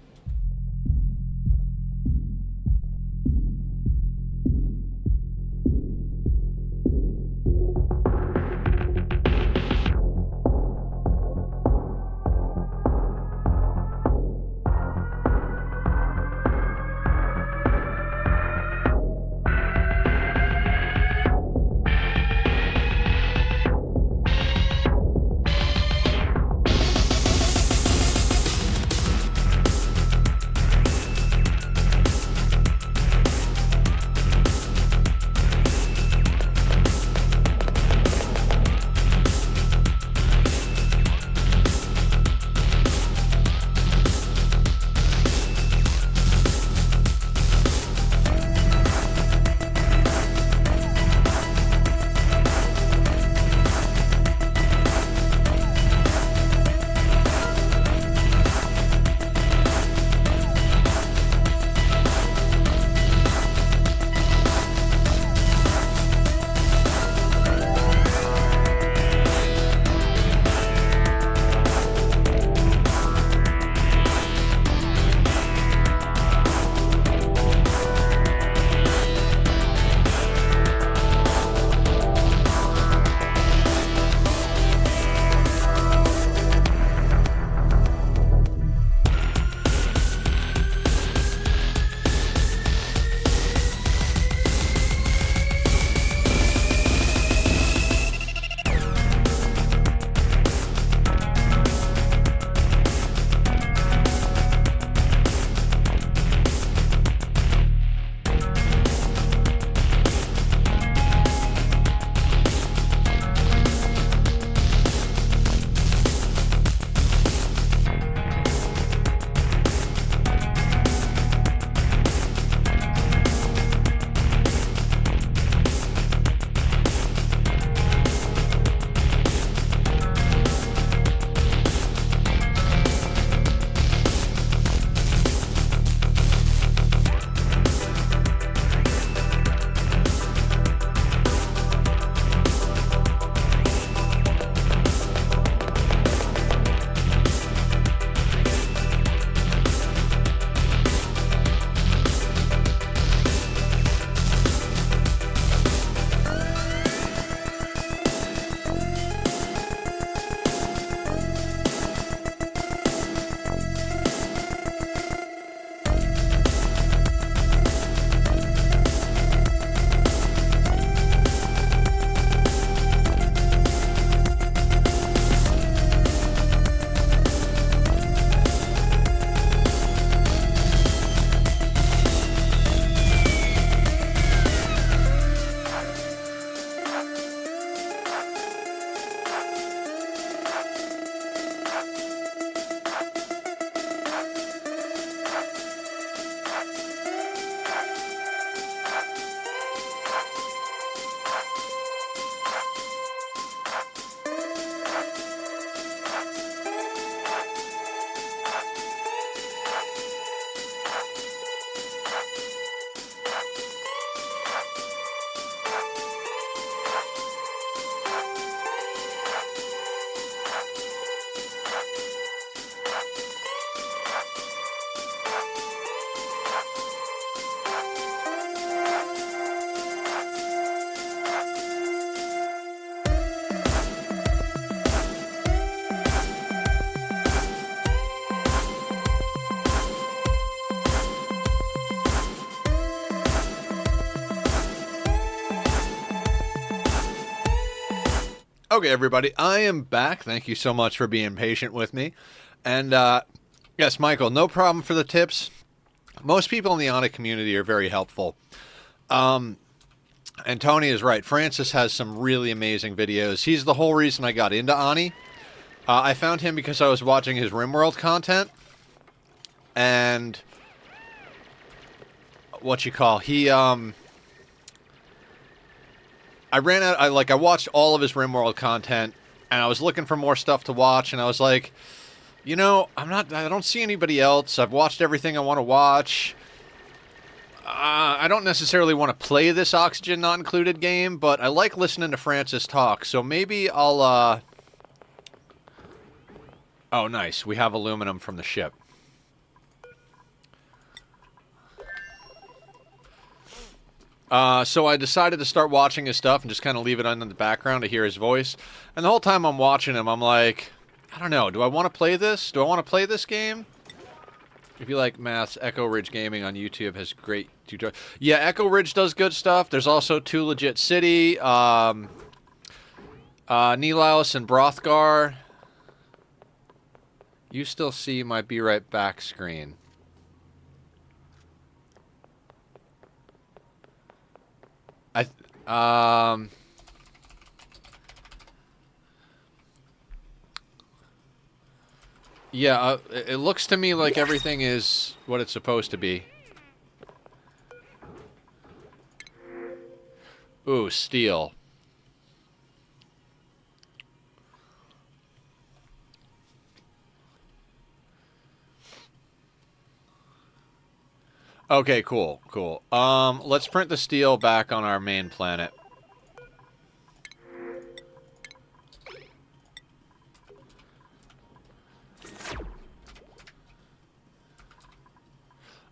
Okay, everybody, I am back. Thank you so much for being patient with me. And, yes, Michael, no problem for the tips. Most people in the Ani community are very helpful. And Tony is right. Francis has some really amazing videos. He's the whole reason I got into Ani. I found him because I was watching his RimWorld content. And I ran out, I watched all of his RimWorld content, and I was looking for more stuff to watch, and I was like, You know, I don't see anybody else. I've watched everything I want to watch. I don't necessarily want to play this Oxygen Not Included game, but I like listening to Francis talk, so maybe I'll, Oh, nice. We have aluminum from the ship. So I decided to start watching his stuff and just kind of leave it on in the background to hear his voice. And the whole time I'm watching him, I'm like, I don't know. Do I want to play this? Do I want to play this game? If you like maths, Echo Ridge Gaming on YouTube has great tutorials. Yeah, Echo Ridge does good stuff. There's also Too Legit City, Nilaus and Brothgar. You still see my Be Right Back screen. Yeah, it looks to me like everything is what it's supposed to be. Ooh, steel. Okay, cool, cool. Let's print the steel back on our main planet.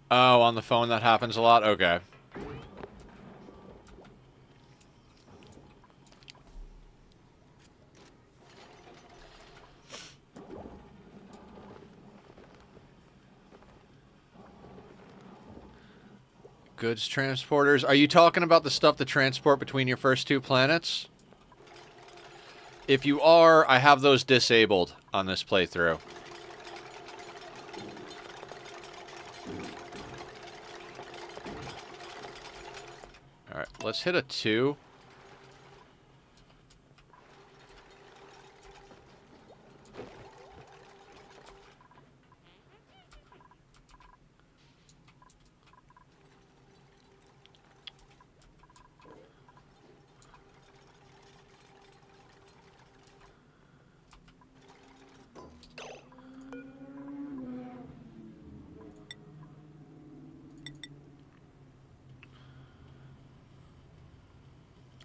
Oh, on the phone that happens a lot? Okay. Goods transporters. Are you talking about the stuff that transport between your first two planets? If you are, I have those disabled on this playthrough. Alright, let's hit a 2.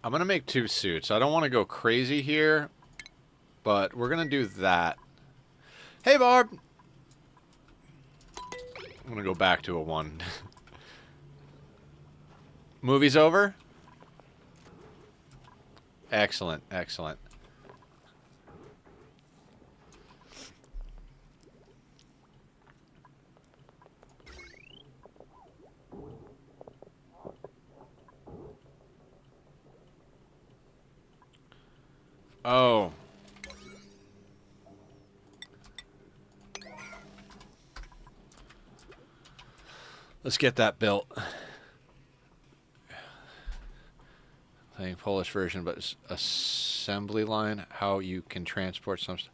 I'm going to make 2 suits. I don't want to go crazy here, but we're going to do that. Hey, Barb! I'm going to go back to a 1. Movie's over? Excellent, excellent. Oh. Let's get that built. Playing Polish version, but it's assembly line. How you can transport some stuff.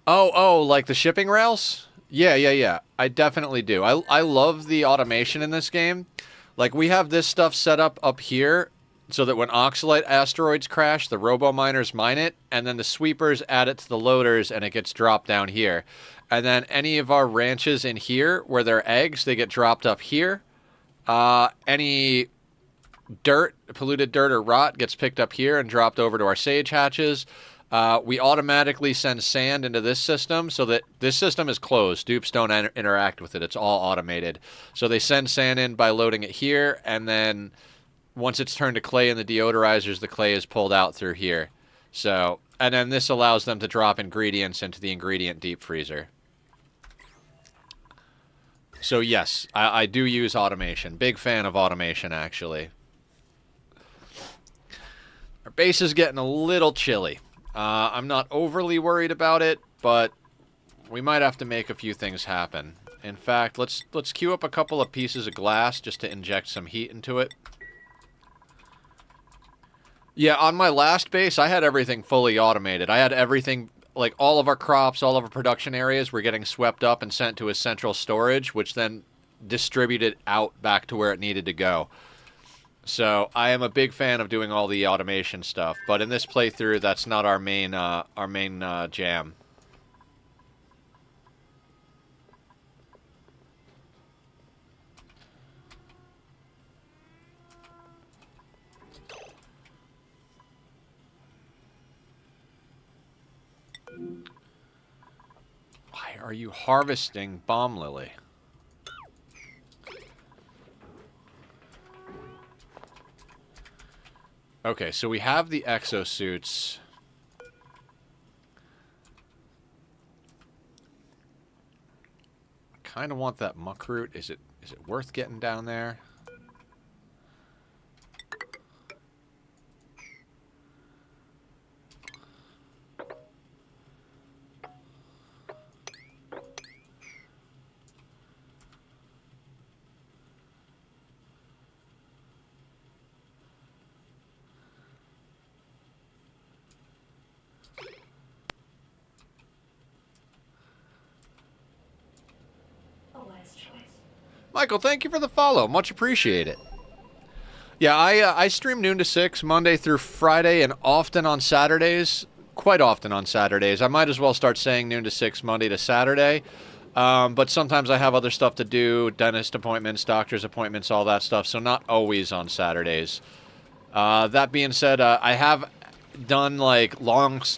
Oh, like the shipping rails? Yeah. I definitely do. I love the automation in this game. Like, we have this stuff set up here so that when Oxalite asteroids crash, the robo-miners mine it, and then the sweepers add it to the loaders, and it gets dropped down here. And then any of our ranches in here, where they're eggs, they get dropped up here. Any dirt, polluted dirt or rot gets picked up here and dropped over to our sage hatches. We automatically send sand into this system so that this system is closed. Dupes don't interact with it. It's all automated. So they send sand in by loading it here, and then once it's turned to clay in the deodorizers, the clay is pulled out through here. So, and then this allows them to drop ingredients into the ingredient deep freezer. So yes, I do use automation. Big fan of automation, actually. Our base is getting a little chilly. I'm not overly worried about it, but we might have to make a few things happen. In fact, let's queue up a couple of pieces of glass just to inject some heat into it. Yeah, on my last base, I had everything fully automated. I had everything, like all of our crops, all of our production areas were getting swept up and sent to a central storage, which then distributed out back to where it needed to go. So I am a big fan of doing all the automation stuff, but in this playthrough, that's not our main jam. are you harvesting bomb lily? Okay, so we have the exosuits. Kind of want that muckroot. Is it worth getting down there? Michael, thank you for the follow. Much appreciated. Yeah, I stream noon to 6, Monday through Friday, and often on Saturdays. Quite often on Saturdays. I might as well start saying noon to 6, Monday to Saturday. But sometimes I have other stuff to do, dentist appointments, doctor's appointments, all that stuff, so not always on Saturdays. That being said, I have done like long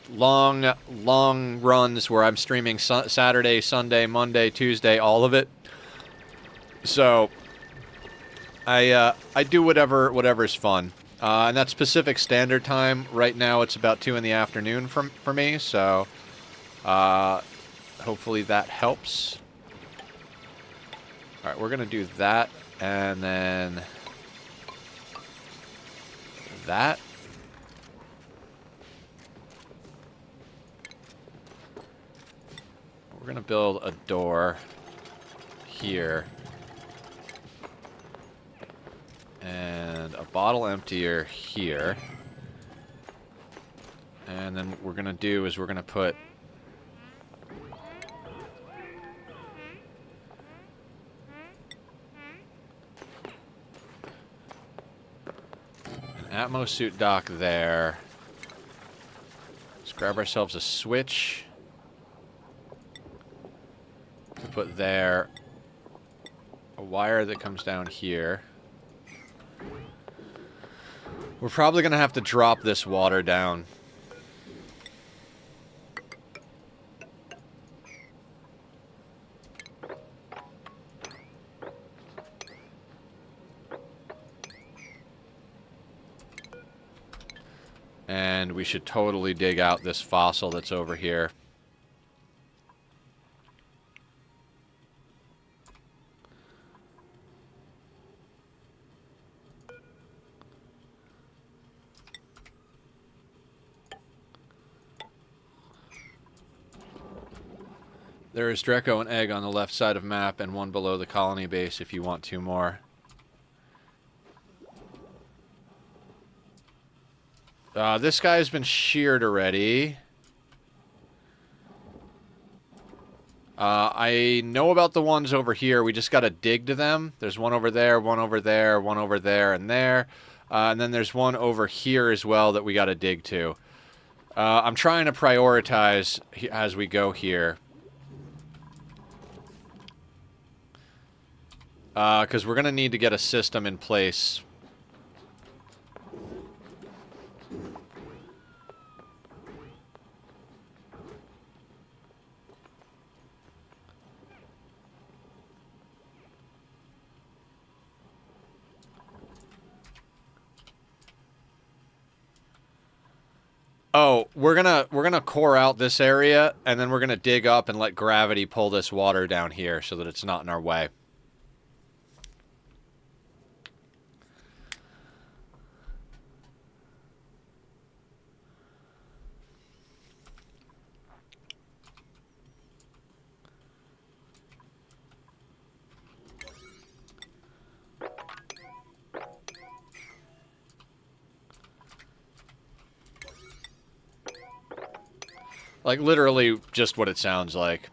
runs where I'm streaming Saturday, Sunday, Monday, Tuesday, all of it. So I do whatever's fun. And that's Pacific Standard Time. Right now it's about 2 in the afternoon for me, so hopefully that helps. Alright, we're gonna do that, and then that. We're gonna build a door here. And a bottle emptier here. And then what we're going to do is we're going to put an Atmos suit dock there. Let's grab ourselves a switch. We'll put there a wire that comes down here. We're probably going to have to drop this water down. And we should totally dig out this fossil that's over here. There is Dreco and Egg on the left side of map and one below the colony base if you want 2 more. This guy has been sheared already. I know about the ones over here. We just got to dig to them. There's one over there, one over there, one over there, and there. And then there's one over here as well that we got to dig to. I'm trying to prioritize as we go here. Because we're going to need to get a system in place. Oh, we're gonna core out this area, and then we're gonna dig up and let gravity pull this water down here so that it's not in our way. Like, literally just what it sounds like.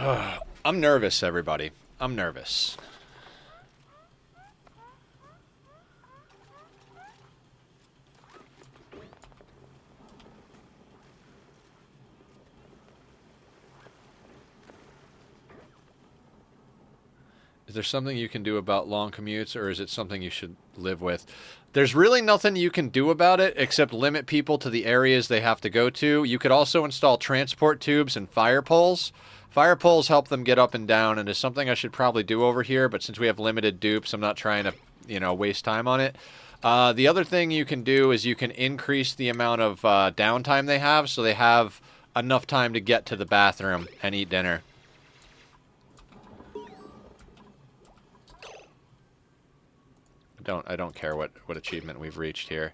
I'm nervous, everybody. I'm nervous. Is there something you can do about long commutes, or is it something you should live with? There's really nothing you can do about it except limit people to the areas they have to go to. You could also install transport tubes and fire poles. Fire poles help them get up and down, and is something I should probably do over here, but since we have limited dupes, I'm not trying to, waste time on it. The other thing you can do is you can increase the amount of downtime they have, so they have enough time to get to the bathroom and eat dinner. I don't care what achievement we've reached here.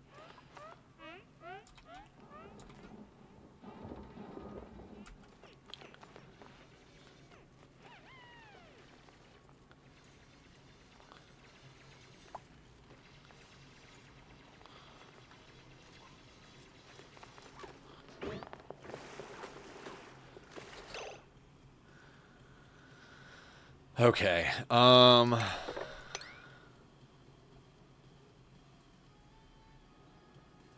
Okay. How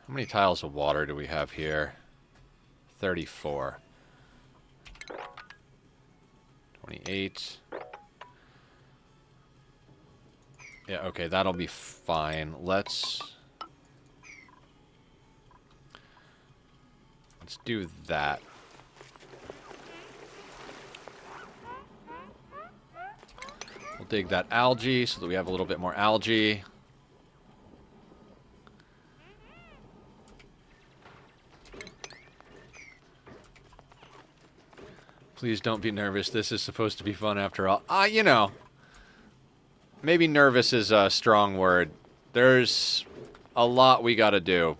many tiles of water do we have here? 34. 28. Yeah, okay, that'll be fine. Let's do that. We'll dig that algae so that we have a little bit more algae. Please don't be nervous. This is supposed to be fun after all. Maybe nervous is a strong word. There's a lot we gotta do.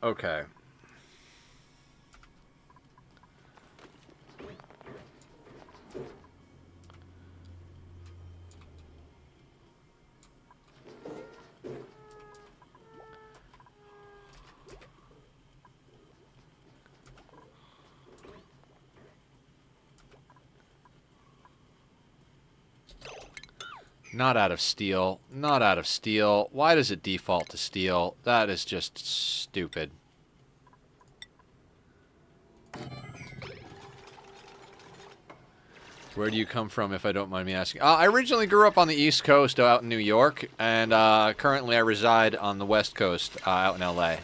Okay. Not out of steel. Not out of steel. Why does it default to steel? That is just stupid. Where do you come from, if I don't mind me asking? I originally grew up on the East Coast out in New York, and currently I reside on the West Coast out in LA.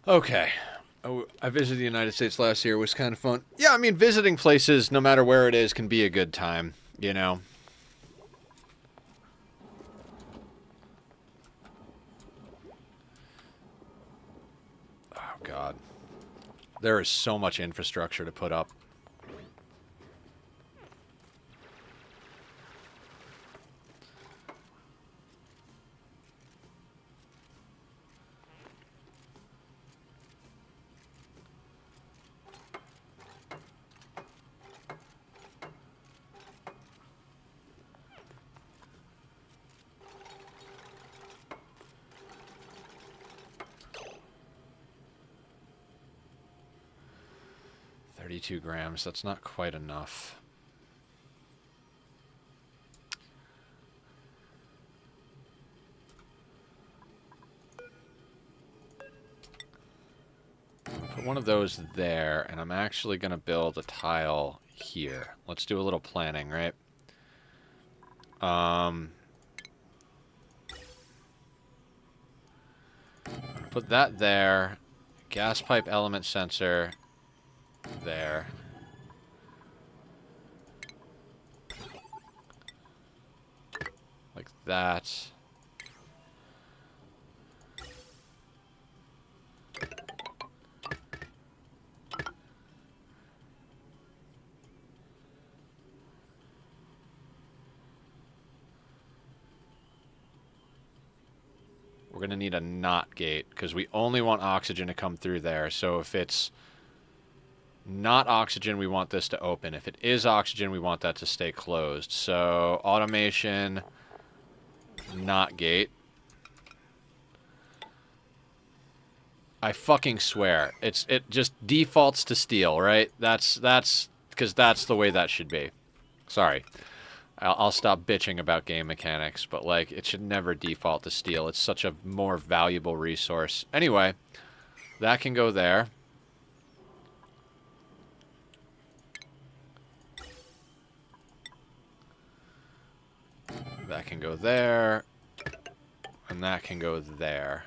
Okay. Oh, I visited the United States last year. It was kind of fun. Yeah, I mean, visiting places, no matter where it is, can be a good time, you know? Oh, God. There is so much infrastructure to put up. $32, that's not quite enough. Put one of those there, and I'm actually going to build a tile here. Let's do a little planning, right? Put that there. Gas pipe element sensor there. Like that. We're going to need a NOT gate because we only want oxygen to come through there. So if it's not oxygen, we want this to open. If it is oxygen, we want that to stay closed. So automation, NOT gate. I fucking swear. It just defaults to steel, right? That's because that's the way that should be. Sorry. I'll stop bitching about game mechanics, but, like, it should never default to steel. It's such a more valuable resource. Anyway, that can go there. That can go there. And that can go there.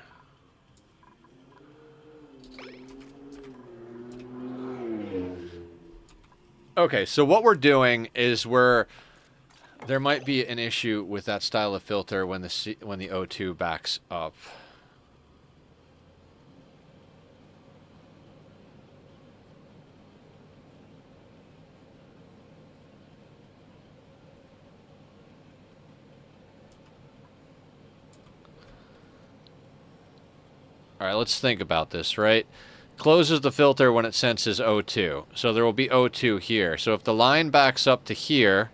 Okay, so what we're doing is there might be an issue with that style of filter when the O2 backs up. All right, let's think about this, right? Closes the filter when it senses O2. So there will be O2 here. So if the line backs up to here,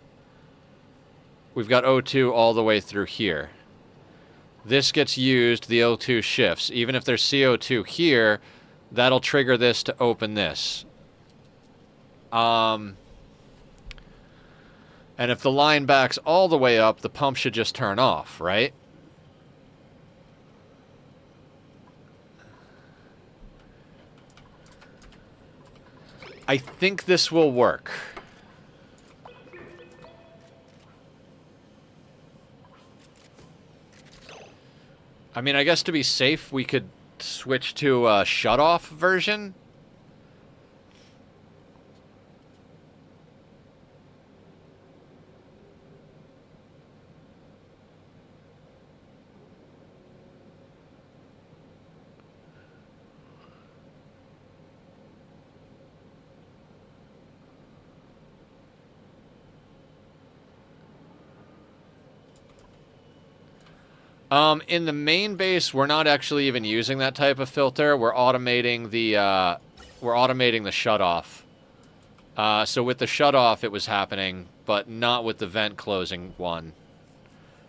we've got O2 all the way through here. This gets used, the O2 shifts. Even if there's CO2 here, that'll trigger this to open this. And if the line backs all the way up, the pump should just turn off, right? I think this will work. I mean, I guess to be safe, we could switch to a shut-off version. In the main base, we're not actually even using that type of filter. We're automating the shut-off. So with the shut-off, it was happening, but not with the vent closing one,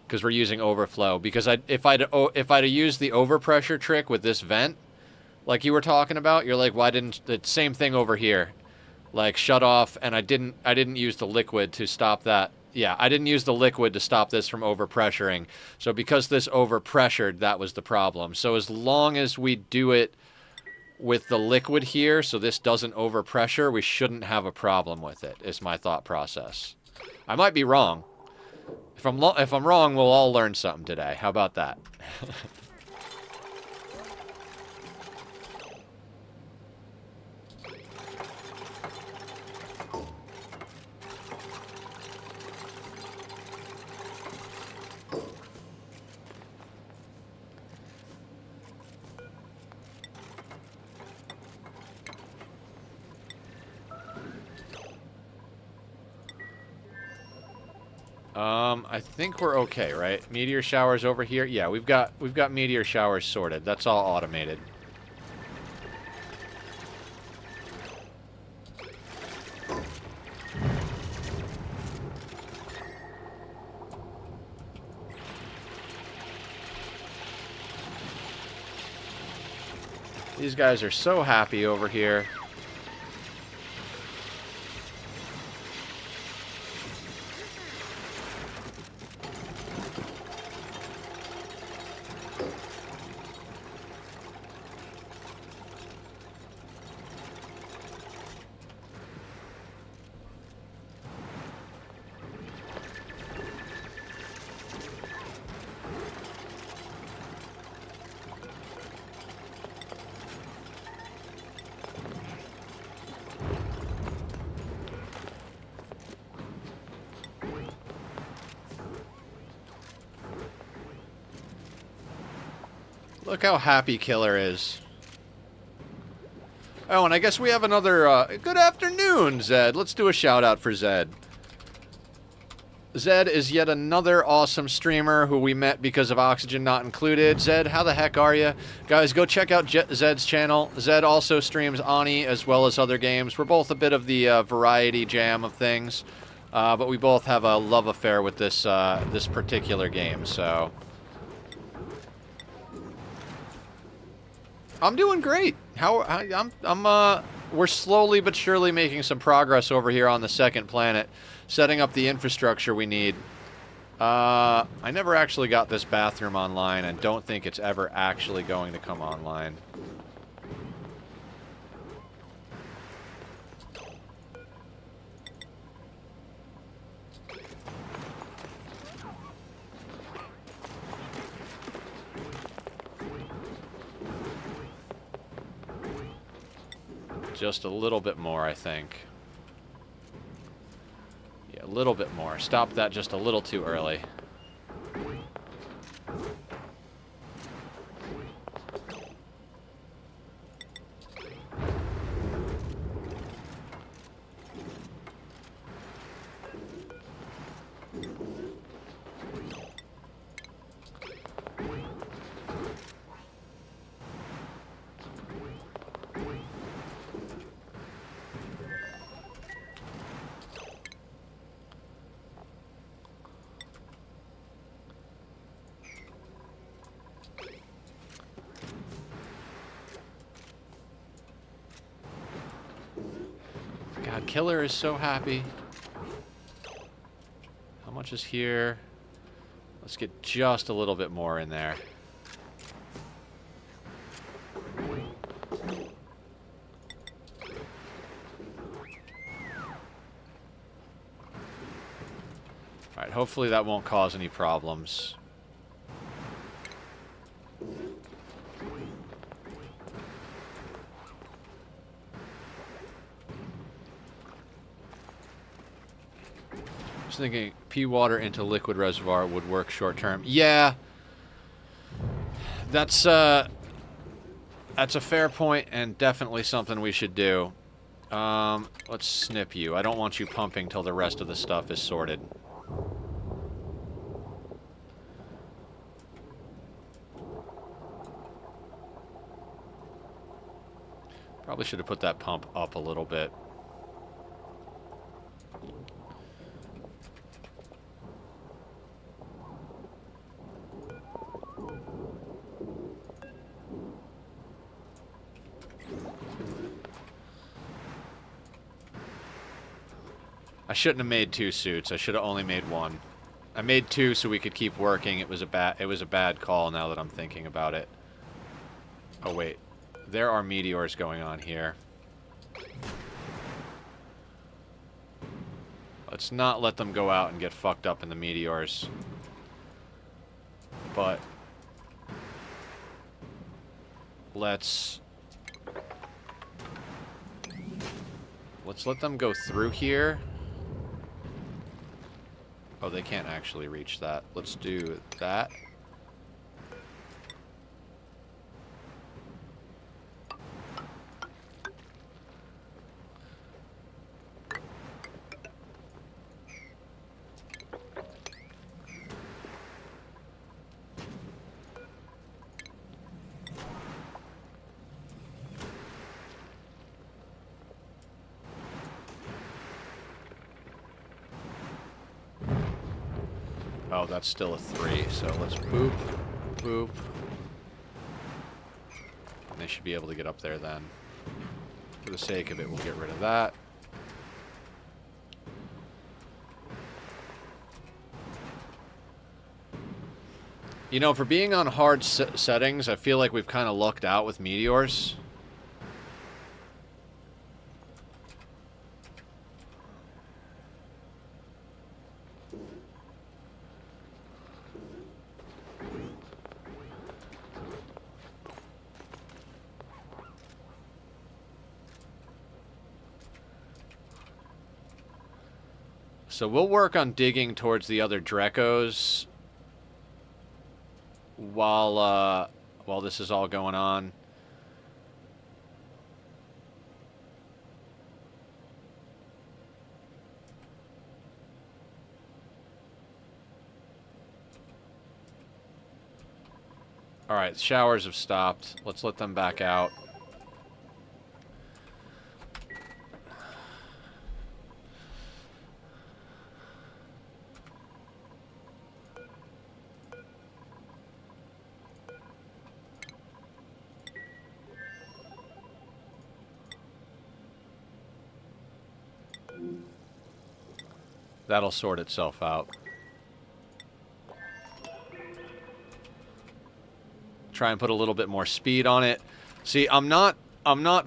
because we're using overflow. Because if I'd used the overpressure trick with this vent, like you were talking about, you're like, why didn't the same thing over here, like shut off? And I didn't use the liquid to stop that. Yeah, I didn't use the liquid to stop this from overpressuring. So because this overpressured, that was the problem. So as long as we do it with the liquid here, so this doesn't overpressure, we shouldn't have a problem with it, is my thought process. I might be wrong. If I'm wrong, we'll all learn something today. How about that? I think we're okay, right? Meteor showers over here. Yeah, we've got meteor showers sorted. That's all automated. These guys are so happy over here. Look how happy Killer is. Oh, and I guess we have another, good afternoon, Zed. Let's do a shout out for Zed. Zed is yet another awesome streamer who we met because of Oxygen Not Included. Zed, how the heck are you? Guys, go check out Zed's channel. Zed also streams Ani as well as other games. We're both a bit of the variety jam of things, but we both have a love affair with this this particular game, so... I'm doing great. We're slowly but surely making some progress over here on the second planet, setting up the infrastructure we need. I never actually got this bathroom online and don't think it's ever actually going to come online. Just a little bit more, I think. Yeah, a little bit more. Stop that just a little too early. God, Killer is so happy. How much is here? Let's get just a little bit more in there. Alright, hopefully that won't cause any problems. Thinking pea water into liquid reservoir would work short term. Yeah, that's a fair point and definitely something we should do. Let's snip you. I don't want you pumping till the rest of the stuff is sorted. Probably should have put that pump up a little bit. I shouldn't have made 2 suits. I should have only made 1. I made 2 so we could keep working. It was a bad call now that I'm thinking about it. Oh wait. There are meteors going on here. Let's not let them go out and get fucked up in the meteors. But let's let them go through here. Oh, they can't actually reach that. Let's do that. Oh, that's still a 3, so let's boop, boop. And they should be able to get up there then. For the sake of it, we'll get rid of that. You know, for being on hard settings, I feel like we've kind of lucked out with meteors. So we'll work on digging towards the other Drekos while this is all going on. All right, showers have stopped. Let's let them back out. That'll sort itself out. Try and put a little bit more speed on it. See, I'm not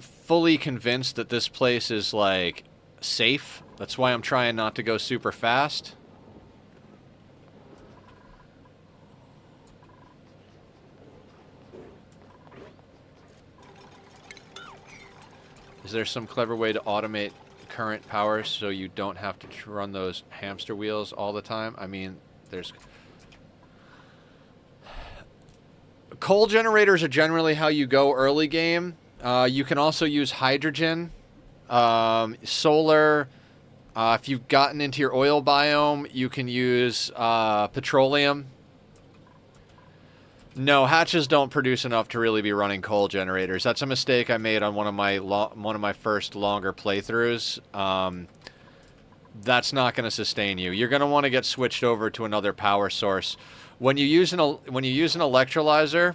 fully convinced that this place is like safe. That's why I'm trying not to go super fast. Is there some clever way to automate current power so you don't have to run those hamster wheels all the time? I mean, there's... Coal generators are generally how you go early game. You can also use hydrogen, solar. If you've gotten into your oil biome, you can use petroleum. No, hatches don't produce enough to really be running coal generators. That's a mistake I made on one of my first longer playthroughs. That's not going to sustain you. You're going to want to get switched over to another power source. When you use an electrolyzer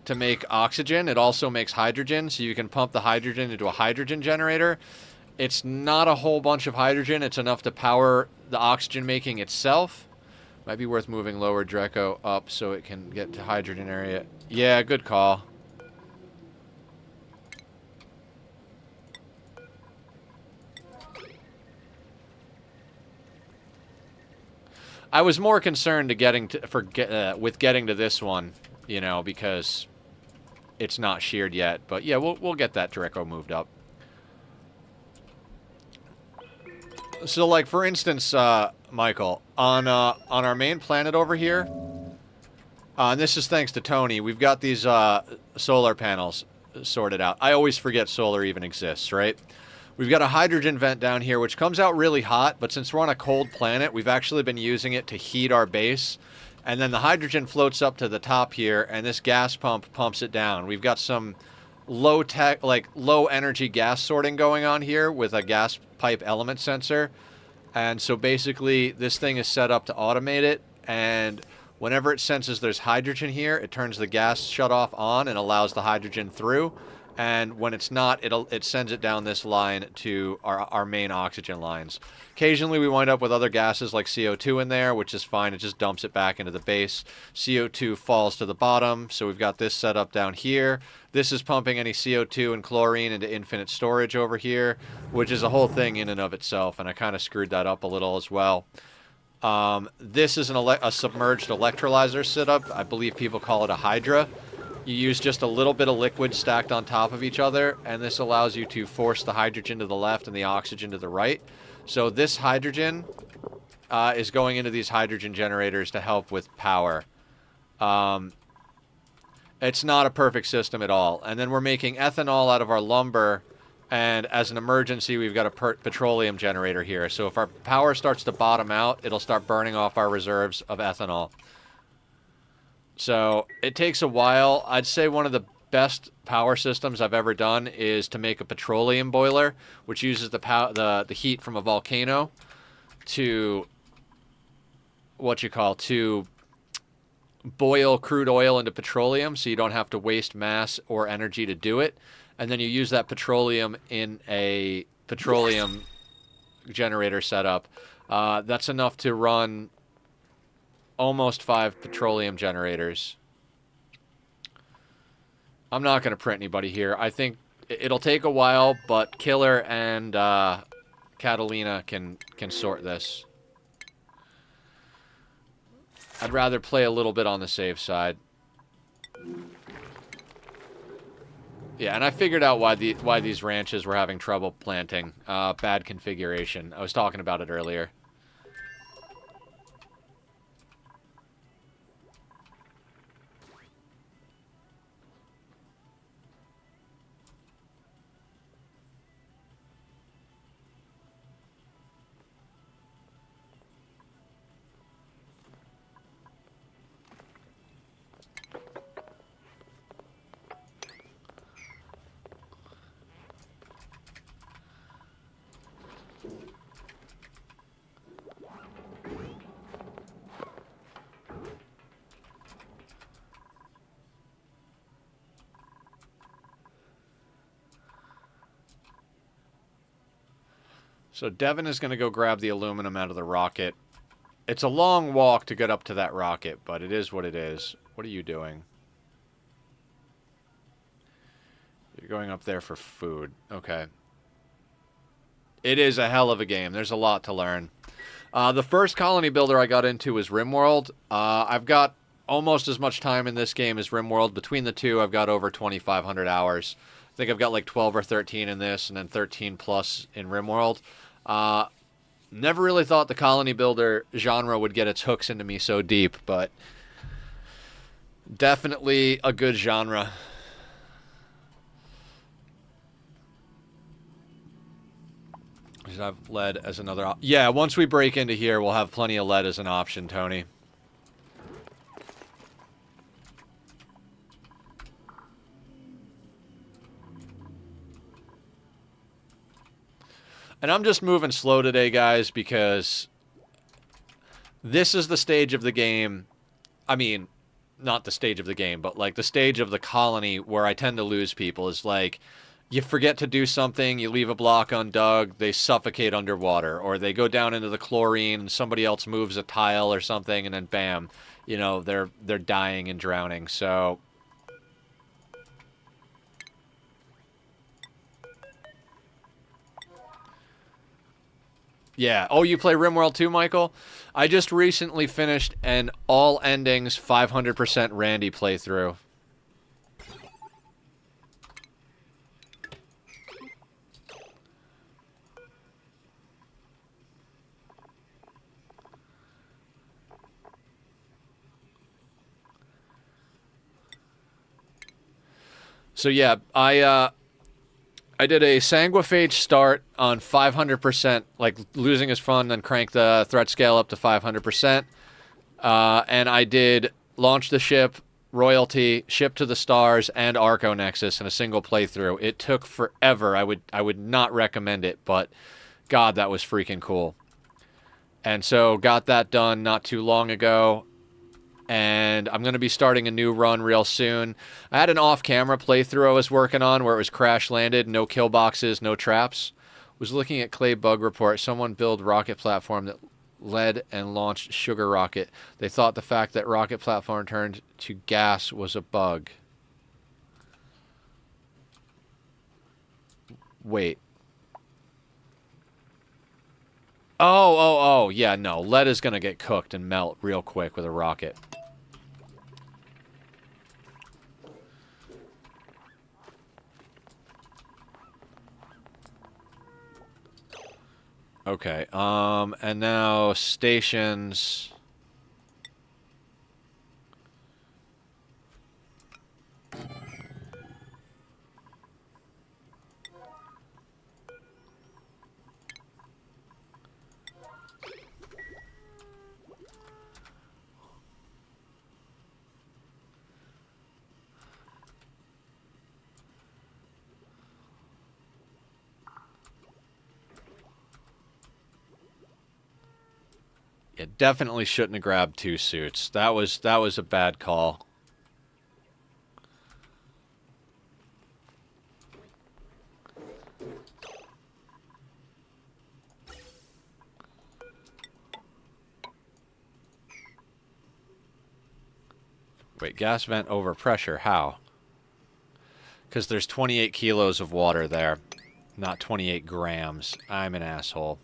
to make oxygen, it also makes hydrogen, so you can pump the hydrogen into a hydrogen generator. It's not a whole bunch of hydrogen. It's enough to power the oxygen making itself. Might be worth moving lower Dreco up so it can get to hydrogen area. Yeah, good call. I was more concerned with getting to this one, you know, because it's not sheared yet. But yeah, we'll get that Dreco moved up. So, like, for instance, Michael, on our main planet over here, and this is thanks to Tony, we've got these solar panels sorted out. I always forget solar even exists, right? We've got a hydrogen vent down here, which comes out really hot, but since we're on a cold planet, we've actually been using it to heat our base. And then the hydrogen floats up to the top here, and this gas pump pumps it down. We've got some low-tech, like, low-energy gas sorting going on here with a gas pipe element sensor. And so basically, this thing is set up to automate it, and whenever it senses there's hydrogen here, it turns the gas shut-off on and allows the hydrogen through. And when it's not, it sends it down this line to our main oxygen lines. Occasionally, we wind up with other gases like CO2 in there, which is fine. It just dumps it back into the base. CO2 falls to the bottom, so we've got this set up down here. This is pumping any CO2 and chlorine into infinite storage over here, which is a whole thing in and of itself, and I kind of screwed that up a little as well. This is a submerged electrolyzer setup. I believe people call it a Hydra. You use just a little bit of liquid stacked on top of each other, and this allows you to force the hydrogen to the left and the oxygen to the right. So this hydrogen is going into these hydrogen generators to help with power. It's not a perfect system at all. And then we're making ethanol out of our lumber, and as an emergency, we've got a petroleum generator here. So if our power starts to bottom out, it'll start burning off our reserves of ethanol. So it takes a while. I'd say one of the best power systems I've ever done is to make a petroleum boiler, which uses the heat from a volcano to what you call, to boil crude oil into petroleum so you don't have to waste mass or energy to do it. And then you use that petroleum in a petroleum generator setup. That's enough to run almost 5 petroleum generators. I'm not going to print anybody here. I think it'll take a while, but Killer and Catalina can sort this. I'd rather play a little bit on the safe side. Yeah, and I figured out why these ranches were having trouble planting. Bad configuration. I was talking about it earlier. So Devin is going to go grab the aluminum out of the rocket. It's a long walk to get up to that rocket, but it is what it is. What are you doing? You're going up there for food. Okay. It is a hell of a game. There's a lot to learn. The first colony builder I got into was RimWorld. I've got almost as much time in this game as RimWorld. Between the two, I've got over 2,500 hours. I think I've got like 12 or 13 in this, and then 13 plus in RimWorld. Never really thought the colony builder genre would get its hooks into me so deep, but definitely a good genre. Should have lead as another yeah, once we break into here, we'll have plenty of lead as an option, Tony. And I'm just moving slow today, guys, because this is the stage of the game. I mean, not the stage of the game, but like the stage of the colony where I tend to lose people is like, you forget to do something, you leave a block undug, they suffocate underwater, or they go down into the chlorine and somebody else moves a tile or something, and then bam, you know, they're dying and drowning. So yeah. Oh, you play RimWorld too, Michael? I just recently finished an all endings 500% Randy playthrough. So yeah, I did a Sanguiphage start on 500%, like losing is fun, then crank the threat scale up to 500%. And I did launch the ship, Royalty, Ship to the Stars, and Arco Nexus in a single playthrough. It took forever. I would not recommend it, but God, that was freaking cool. And so got that done not too long ago. And I'm going to be starting a new run real soon. I had an off-camera playthrough I was working on where it was crash-landed, no kill boxes, no traps. Was looking at Clay Bug Report. Someone built rocket platform that led and launched Sugar Rocket. They thought the fact that rocket platform turned to gas was a bug. Wait. Oh, yeah, no. Lead is going to get cooked and melt real quick with a rocket. Okay, and now stations. It definitely shouldn't have grabbed 2 suits. That was a bad call. Wait, gas vent over pressure. How? Because there's 28 kilos of water there, not 28 grams. I'm an asshole.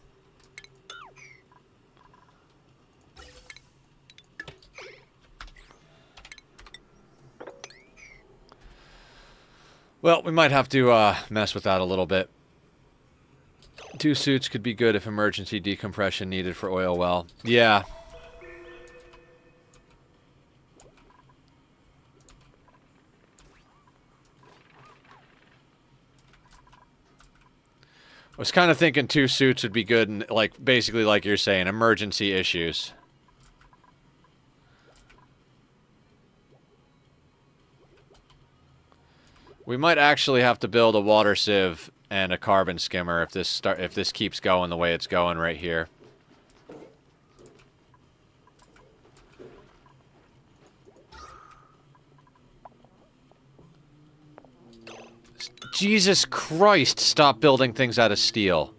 Well, we might have to mess with that a little bit. 2 suits could be good if emergency decompression needed for oil well. Yeah. I was kind of thinking 2 suits would be good, and like basically like you're saying, emergency issues. We might actually have to build a water sieve and a carbon skimmer if this keeps going the way it's going right here. Jesus Christ, stop building things out of steel.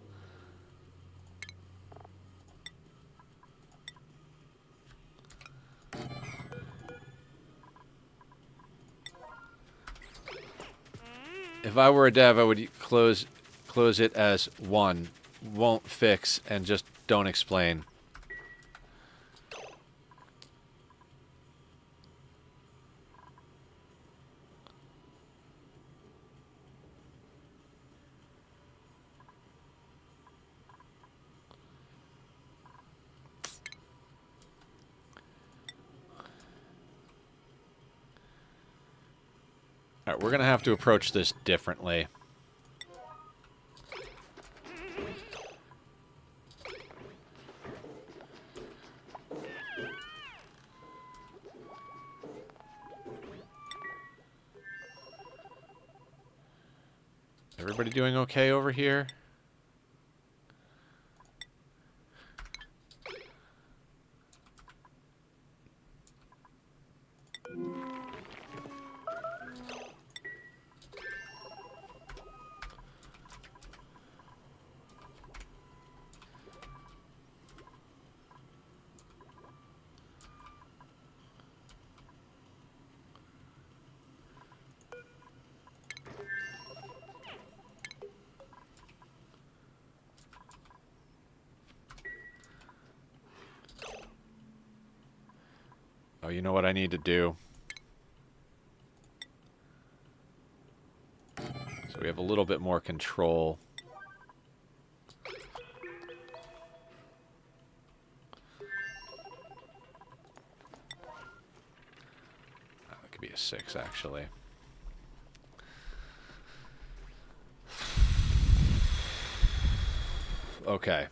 If I were a dev, I would close it as 1. Won't fix and just don't explain. Alright, we're gonna have to approach this differently. Everybody doing okay over here? Oh, you know what I need to do? So we have a little bit more control. That could be a 6, actually. Okay.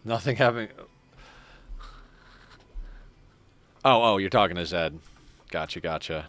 Nothing having... Oh, you're talking to Zed. Gotcha.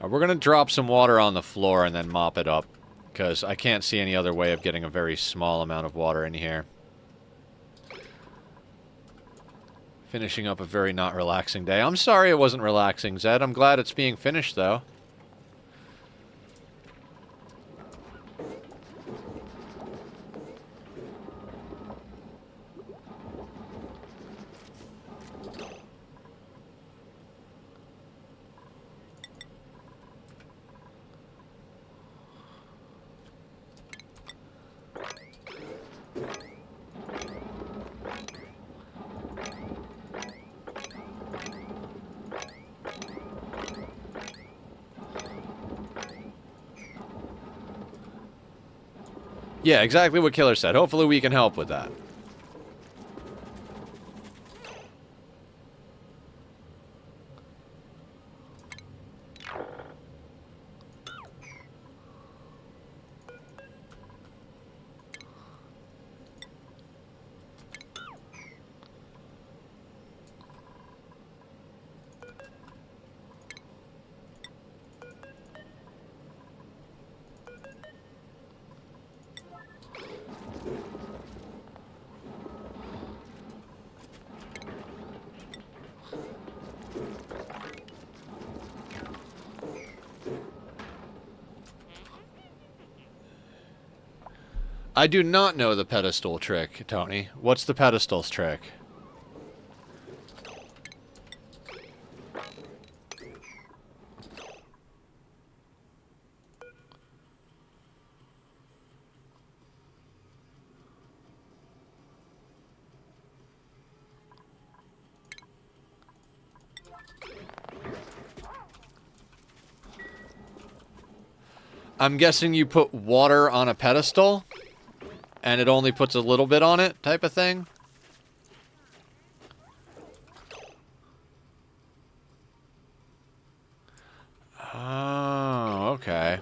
We're going to drop some water on the floor and then mop it up, because I can't see any other way of getting a very small amount of water in here. Finishing up a very not relaxing day. I'm sorry it wasn't relaxing, Zed. I'm glad it's being finished, though. Yeah, exactly what Killer said. Hopefully we can help with that. I do not know the pedestal trick, Tony. What's the pedestals trick? I'm guessing you put water on a pedestal, and it only puts a little bit on it, type of thing? Oh, okay.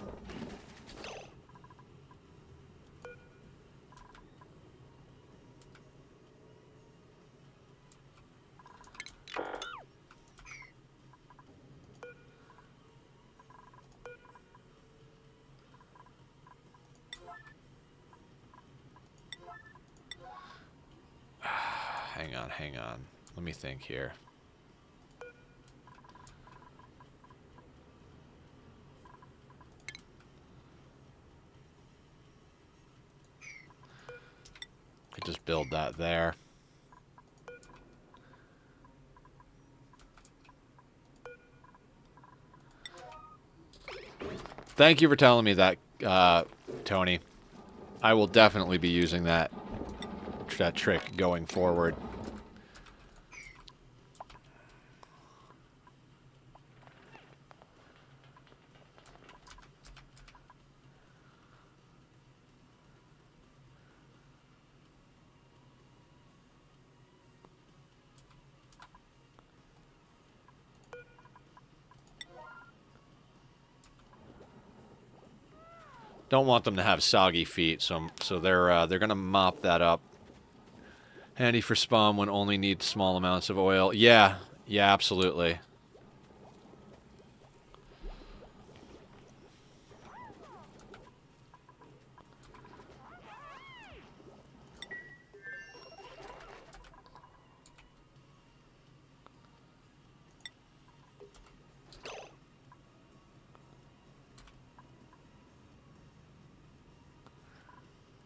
Hang on. Let me think here. Could just build that there. Thank you for telling me that, Tony. I will definitely be using that trick going forward. Don't want them to have soggy feet, so they're gonna mop that up. Handy for spawn when only need small amounts of oil. Yeah, yeah, absolutely.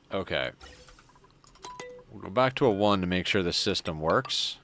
Okay. We'll go back to a 1 to make sure the system works.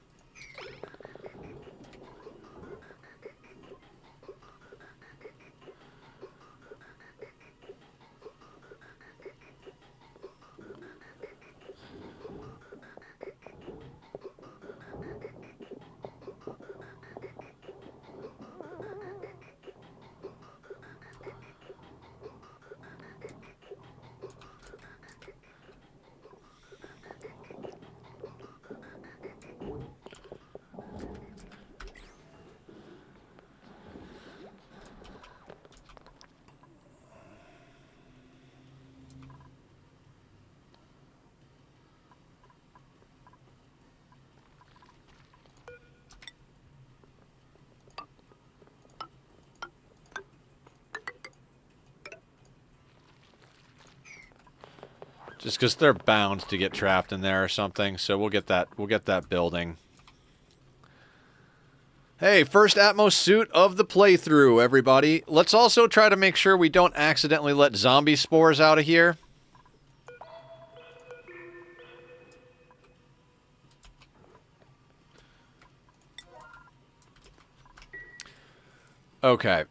Just because they're bound to get trapped in there or something, so we'll get that building. Hey, first Atmos suit of the playthrough, everybody. Let's also try to make sure we don't accidentally let zombie spores out of here. Okay.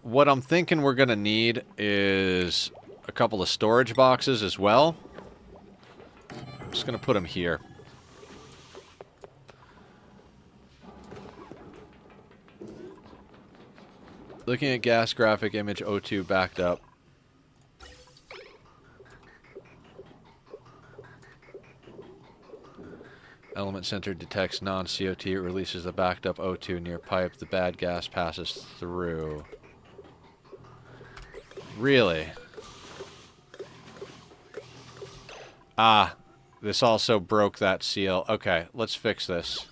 What I'm thinking we're gonna need is a couple of storage boxes as well. I'm just gonna put them here. Looking at gas graphic image O2 backed up. Element center detects non-COT. It releases the backed up O2 near pipe. The bad gas passes through. Really? Ah, this also broke that seal. Okay, let's fix this.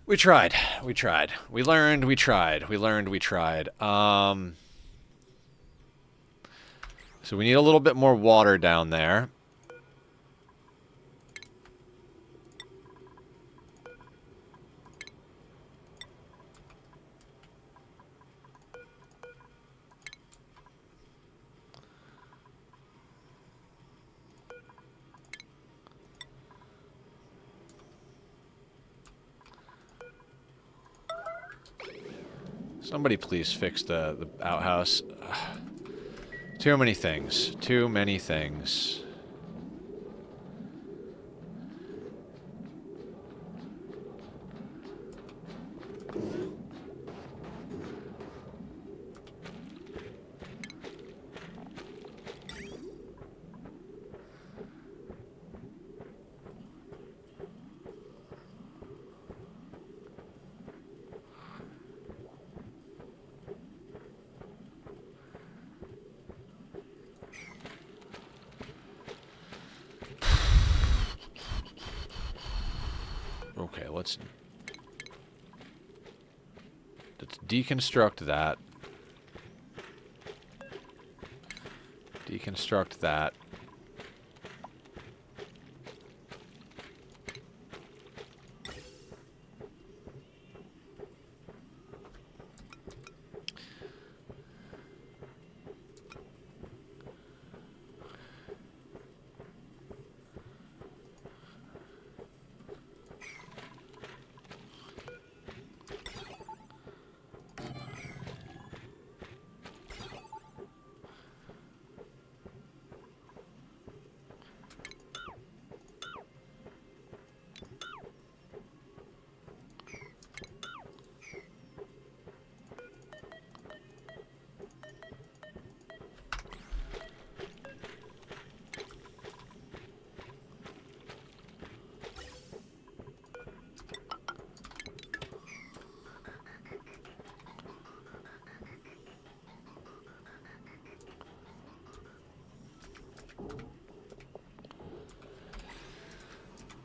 We tried. We tried. We learned. We tried. We learned. We tried. So we need a little bit more water down there. Somebody please fix the outhouse. Too many things. Too many things. Okay, let's deconstruct that. Deconstruct that.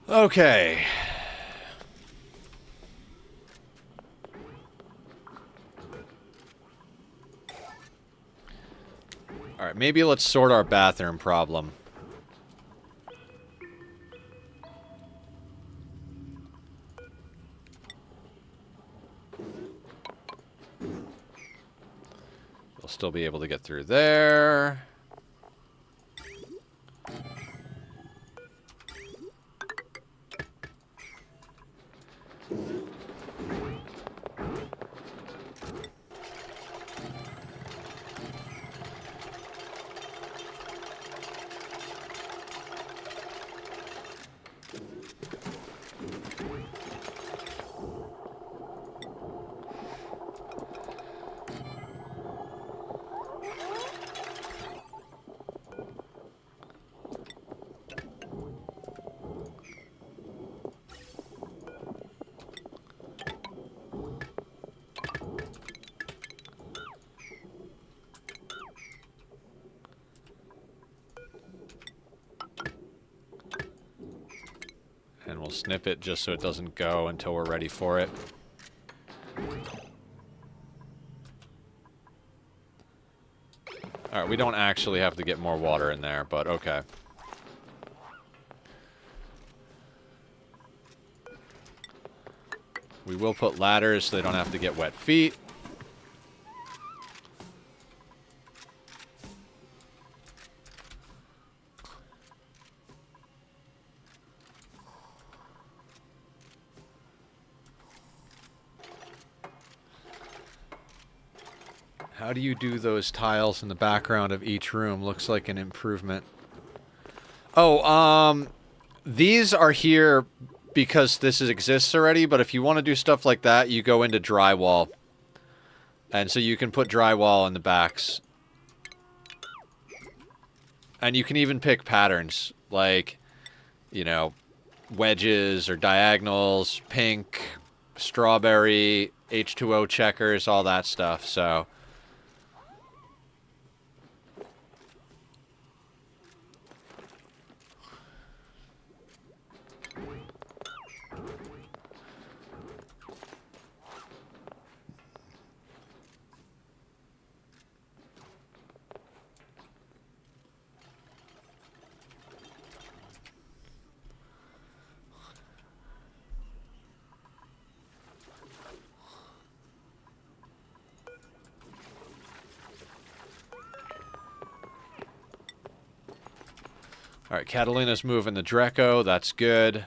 Okay. Alright, maybe let's sort our bathroom problem. We'll still be able to get through there. And we'll snip it just so it doesn't go until we're ready for it. Alright, we don't actually have to get more water in there, but okay. We will put ladders so they don't have to get wet feet. How do you do those tiles in the background of each room? Looks like an improvement. Oh, these are here because exists already, but if you want to do stuff like that, you go into drywall. And so you can put drywall in the backs. And you can even pick patterns, like, you know, wedges or diagonals, pink, strawberry, H2O checkers, all that stuff, so... Alright, Catalina's moving the Dreco. That's good.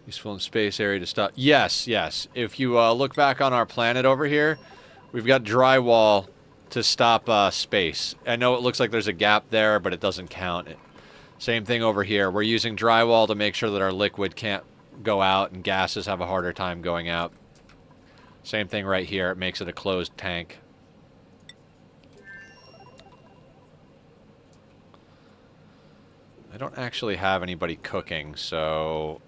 You Useful in space area to stop. Yes, yes. If you look back on our planet over here, we've got drywall to stop space. I know it looks like there's a gap there, but it doesn't count. Same thing over here. We're using drywall to make sure that our liquid can't go out and gases have a harder time going out. Same thing right here. It makes it a closed tank. I don't actually have anybody cooking, so...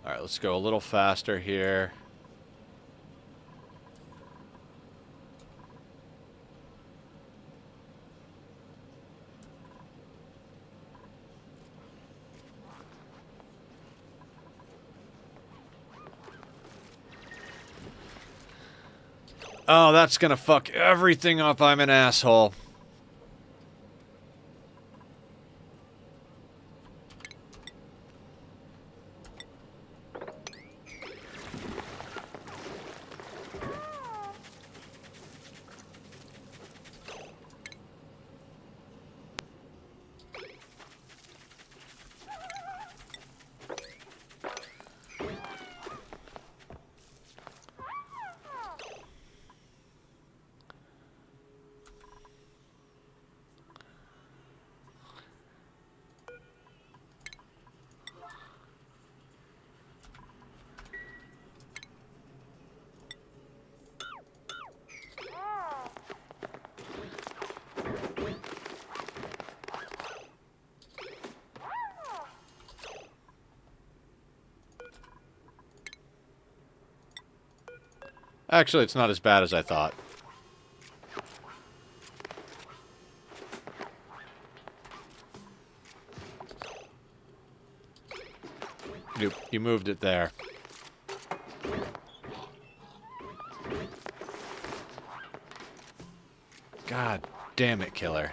Alright, let's go a little faster here. Oh, that's gonna fuck everything up. I'm an asshole. Actually, it's not as bad as I thought. You moved it there. God damn it, killer.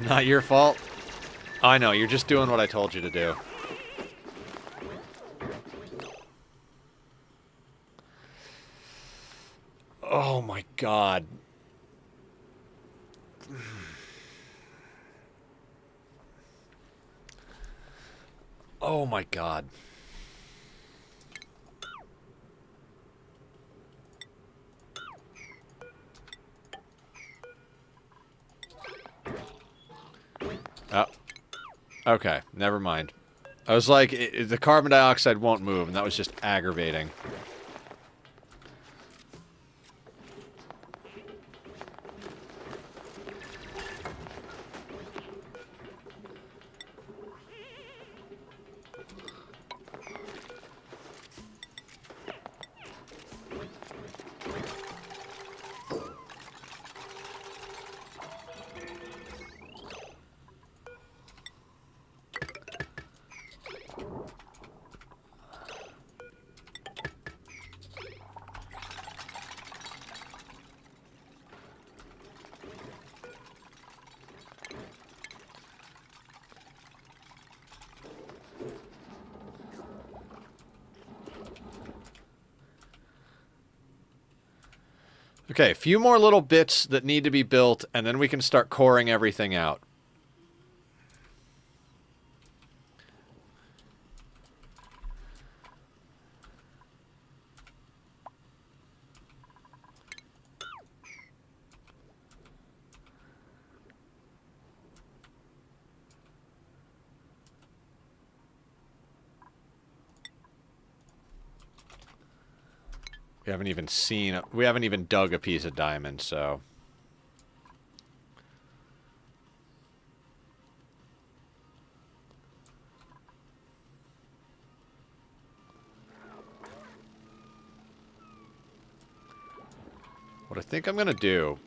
Not your fault. I know, you're just doing what I told you to do. Oh my god. Oh my god. Oh. Okay, never mind. I was like, the carbon dioxide won't move, and that was just aggravating. Okay, a few more little bits that need to be built, and then we can start coring everything out. We haven't even seen... We haven't even dug a piece of diamond, so... What I think I'm going to do...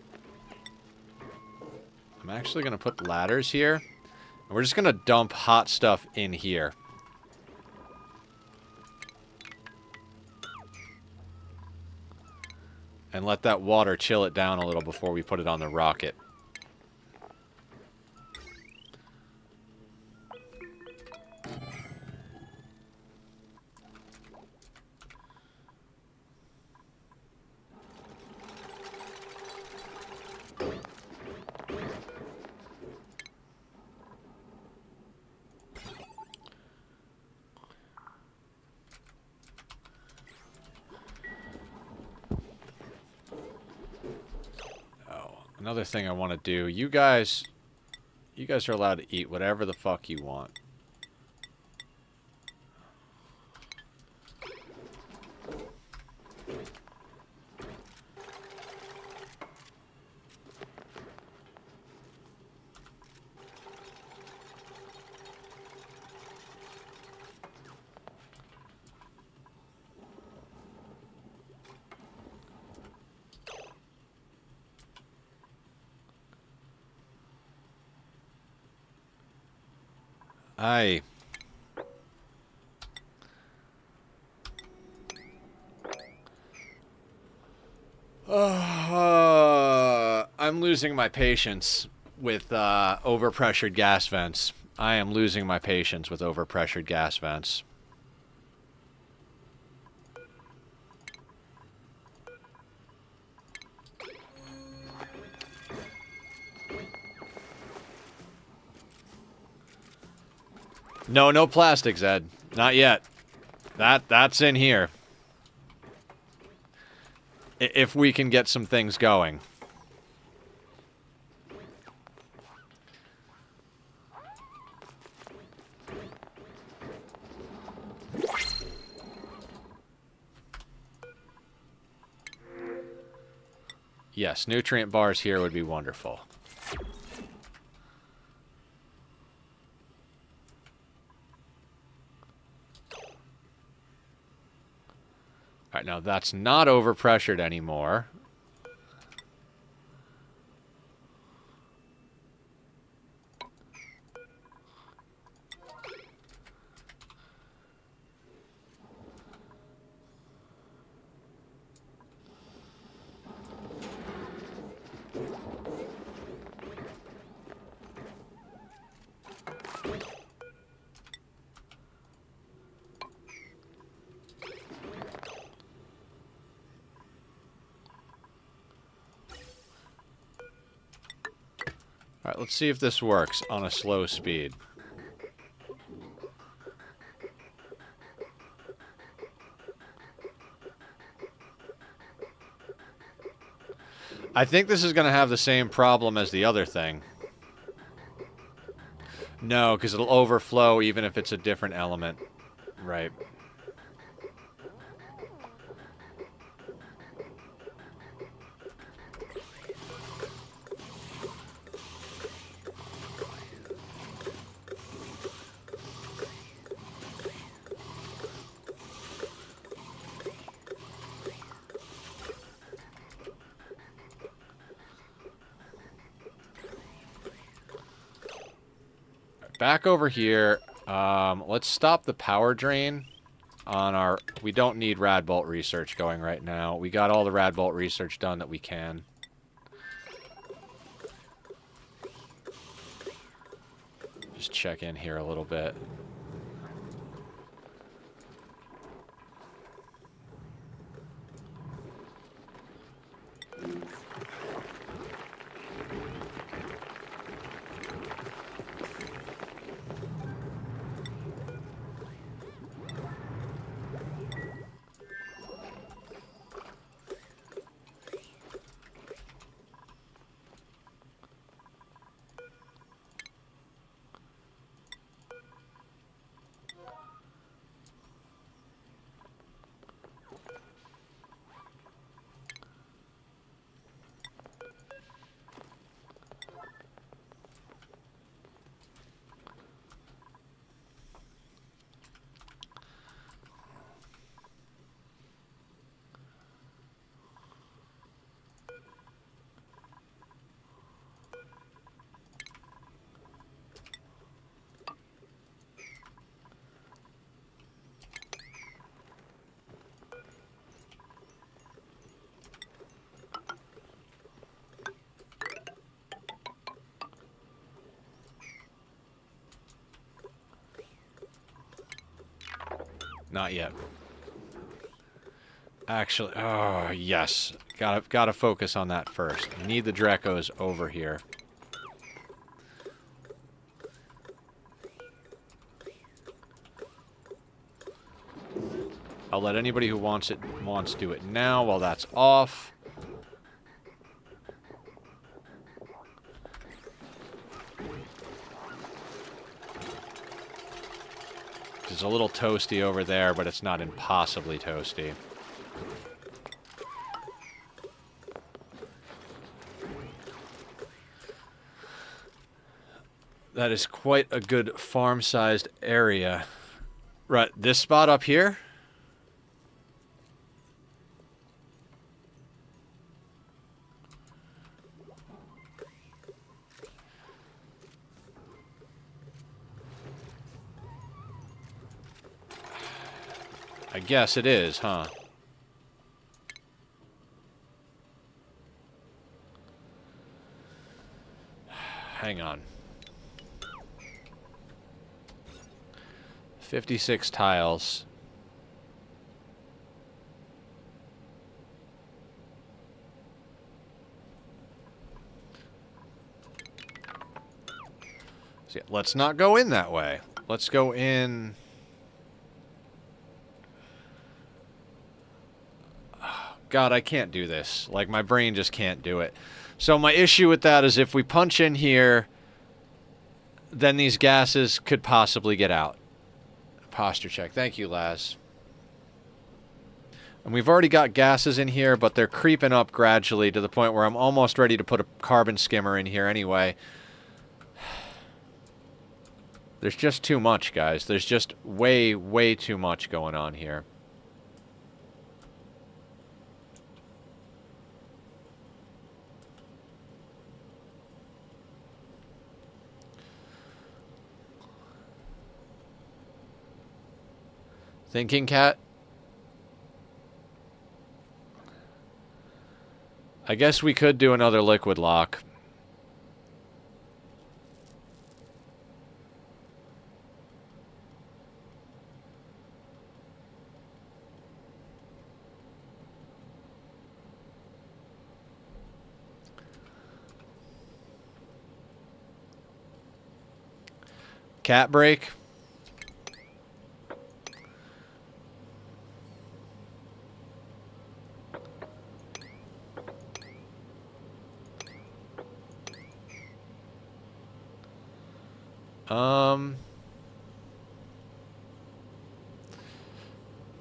I'm actually going to put ladders here. And we're just going to dump hot stuff in here. And let that water chill it down a little before we put it on the rocket. Another thing I want to do, you guys are allowed to eat whatever the fuck you want. I'm losing my patience with overpressured gas vents. I am losing my patience with overpressured gas vents. No plastics, Ed. Not yet. That's in here. If we can get some things going. Yes, nutrient bars here would be wonderful. Alright, now that's not overpressured anymore. Alright, let's see if this works on a slow speed. I think this is going to have the same problem as the other thing. No, because it'll overflow even if it's a different element. Right. Back over here. Let's stop the power drain on our... We don't need rad bolt research going right now. We got all the rad bolt research done that we can. Just check in here a little bit. Not yet. Actually, oh, yes. Gotta focus on that first. Need the Drecos over here. I'll let anybody who wants do it now while that's off. It's a little toasty over there, but it's not impossibly toasty. That is quite a good farm-sized area. Right, this spot up here? I guess it is, huh? Hang on. 56 tiles. So yeah, let's not go in that way. Let's go in... God, I can't do this. Like, my brain just can't do it. So my issue with that is if we punch in here, then these gases could possibly get out. Posture check. Thank you, Laz. And we've already got gases in here, but they're creeping up gradually to the point where I'm almost ready to put a carbon skimmer in here anyway. There's just too much, guys. There's just way, way too much going on here. Thinking cat? I guess we could do another liquid lock. Cat break?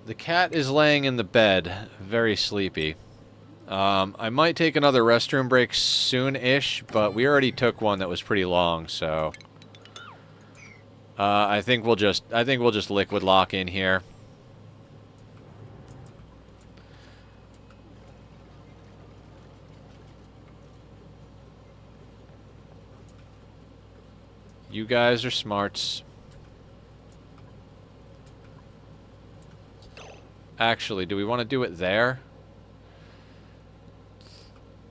The cat is laying in the bed, very sleepy. I might take another restroom break soon-ish, but we already took one that was pretty long, so I think we'll just liquid lock in here. You guys are smarts. Actually, do we want to do it there?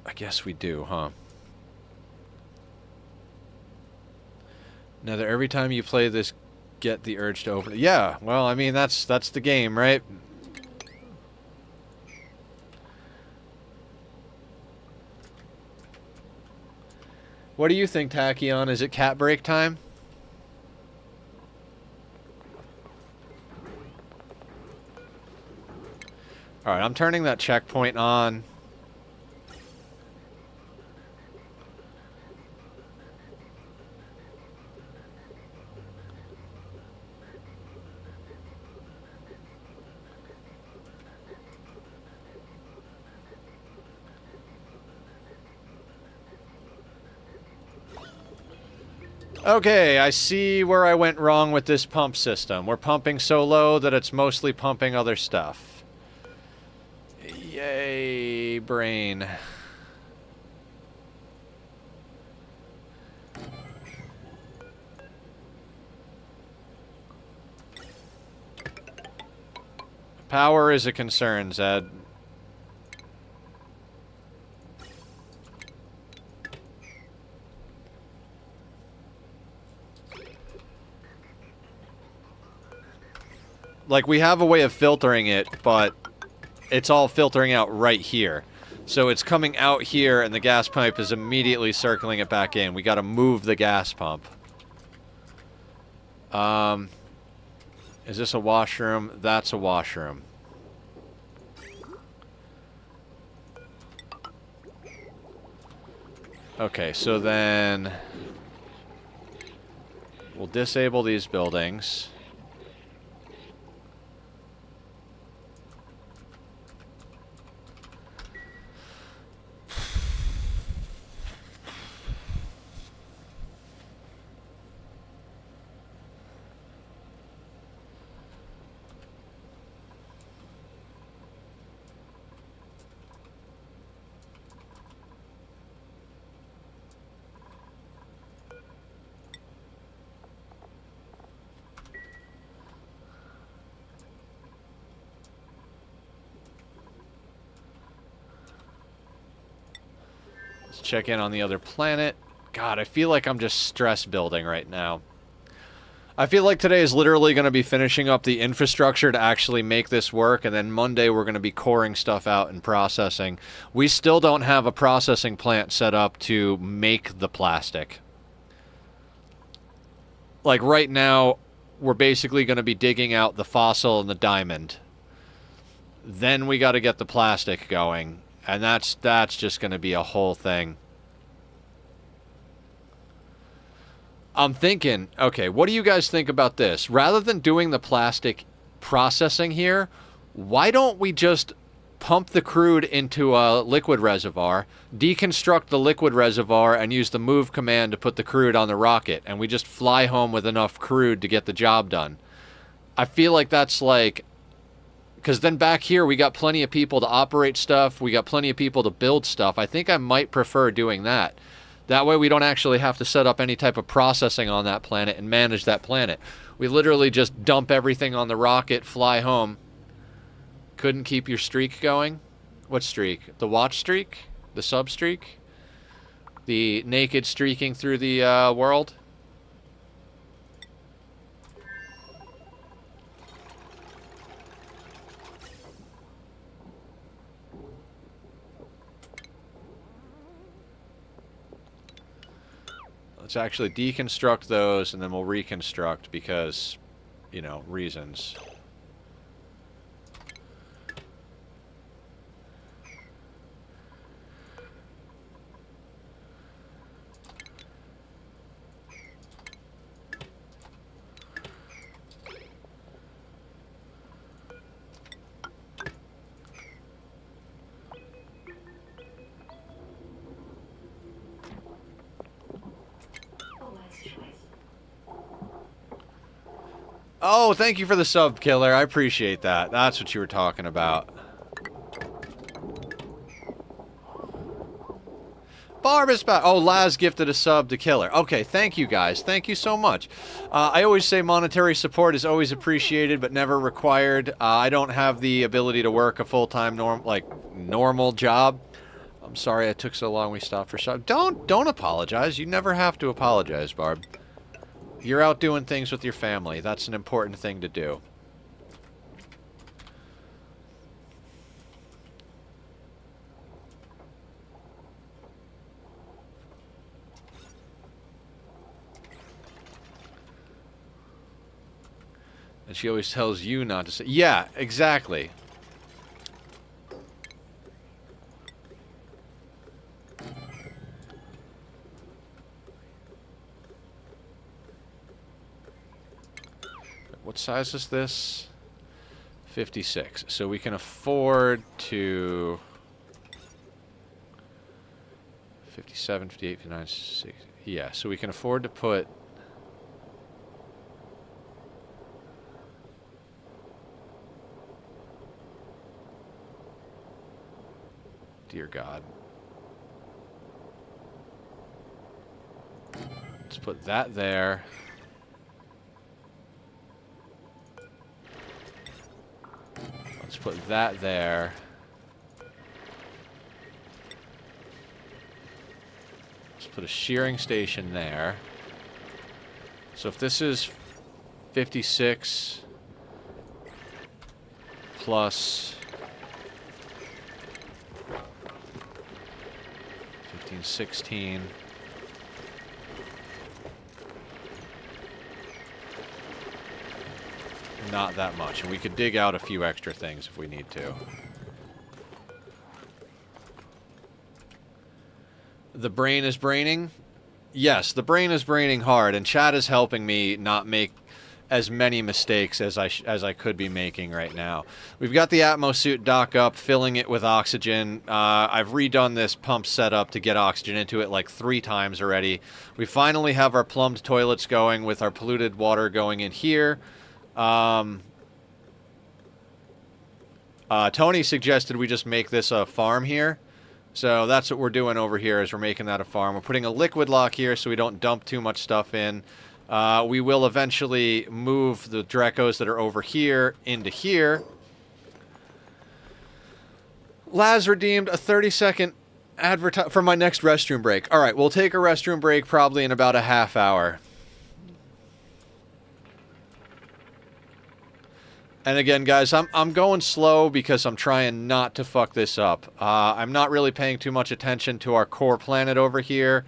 I guess we do, huh? Now that every time you play this, get the urge to open it. Yeah, well, I mean, that's the game, right? What do you think, Tachyon? Is it cat break time? Alright, I'm turning that checkpoint on. Okay, I see where I went wrong with this pump system. We're pumping so low that it's mostly pumping other stuff. Yay, brain. Power is a concern, Zed. Like, we have a way of filtering it, but it's all filtering out right here. So it's coming out here, and the gas pipe is immediately circling it back in. We got to move the gas pump. Is this a washroom? That's a washroom. Okay, so then we'll disable these buildings. Check in on the other planet. God, I feel like I'm just stress building right now. I feel like today is literally going to be finishing up the infrastructure to actually make this work, and then Monday we're going to be coring stuff out and processing. We still don't have a processing plant set up to make the plastic. Like right now, we're basically going to be digging out the fossil and the diamond. Then we got to get the plastic going, and that's just going to be a whole thing. I'm thinking, okay, what do you guys think about this? Rather than doing the plastic processing here, why don't we just pump the crude into a liquid reservoir, deconstruct the liquid reservoir, and use the move command to put the crude on the rocket, and we just fly home with enough crude to get the job done? I feel like that's like... Because then back here, we got plenty of people to operate stuff, we got plenty of people to build stuff. I think I might prefer doing that. That way we don't actually have to set up any type of processing on that planet and manage that planet. We literally just dump everything on the rocket, fly home. Couldn't keep your streak going? What streak? The watch streak? The sub streak? The naked streaking through the world? Let's actually deconstruct those, and then we'll reconstruct because, you know, reasons. Oh, thank you for the sub, Killer. I appreciate that. That's what you were talking about. Barb is back. Oh, Laz gifted a sub to Killer. Okay, thank you guys. Thank you so much. I always say monetary support is always appreciated, but never required. I don't have the ability to work a full-time normal job. I'm sorry it took so long. We stopped for sub. Don't apologize. You never have to apologize, Barb. You're out doing things with your family. That's an important thing to do. And she always tells you not to say... Yeah, exactly. What size is this? 56. So we can afford to... 57, 58, 59, 60. Yeah, so we can afford to put... Dear God. Let's put that there. Let's put that there. Let's put a shearing station there. So if this is 56, plus 15, 16. Not that much, and we could dig out a few extra things if we need to. The brain is braining? Yes, the brain is braining hard, and chat is helping me not make as many mistakes as I could be making right now. We've got the Atmo suit dock up, filling it with oxygen. I've redone this pump setup to get oxygen into it like 3 times already. We finally have our plumbed toilets going with our polluted water going in here. Tony suggested we just make this a farm here. So that's what we're doing over here, is we're making that a farm. We're putting a liquid lock here so we don't dump too much stuff in. We will eventually move the Drecos that are over here into here. Laz redeemed a 30-second advert for my next restroom break. All right, we'll take a restroom break probably in about a half hour. And again, guys, I'm going slow because I'm trying not to fuck this up. I'm not really paying too much attention to our core planet over here.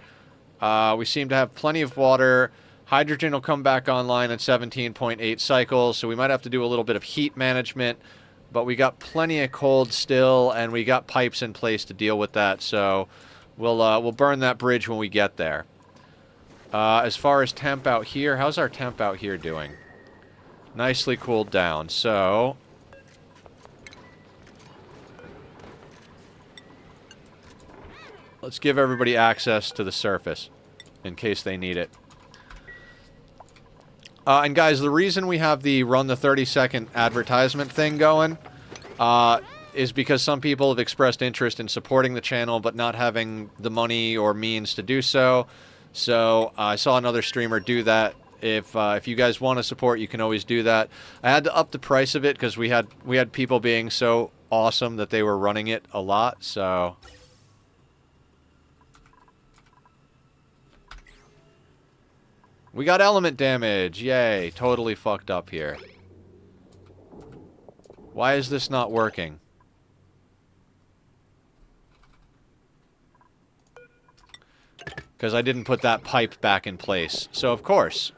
We seem to have plenty of water. Hydrogen will come back online in 17.8 cycles, so we might have to do a little bit of heat management. But we got plenty of cold still, and we got pipes in place to deal with that. So we'll burn that bridge when we get there. As far as temp out here, how's our temp out here doing? Nicely cooled down, so let's give everybody access to the surface in case they need it. And guys, the reason we have the run the 30-second advertisement thing going is because some people have expressed interest in supporting the channel but not having the money or means to do so. So I saw another streamer do that. If you guys want to support, you can always do that. I had to up the price of it because we had people being so awesome that they were running it a lot. So we got element damage. Yay! Totally fucked up here. Why is this not working? Because I didn't put that pipe back in place. So, of course.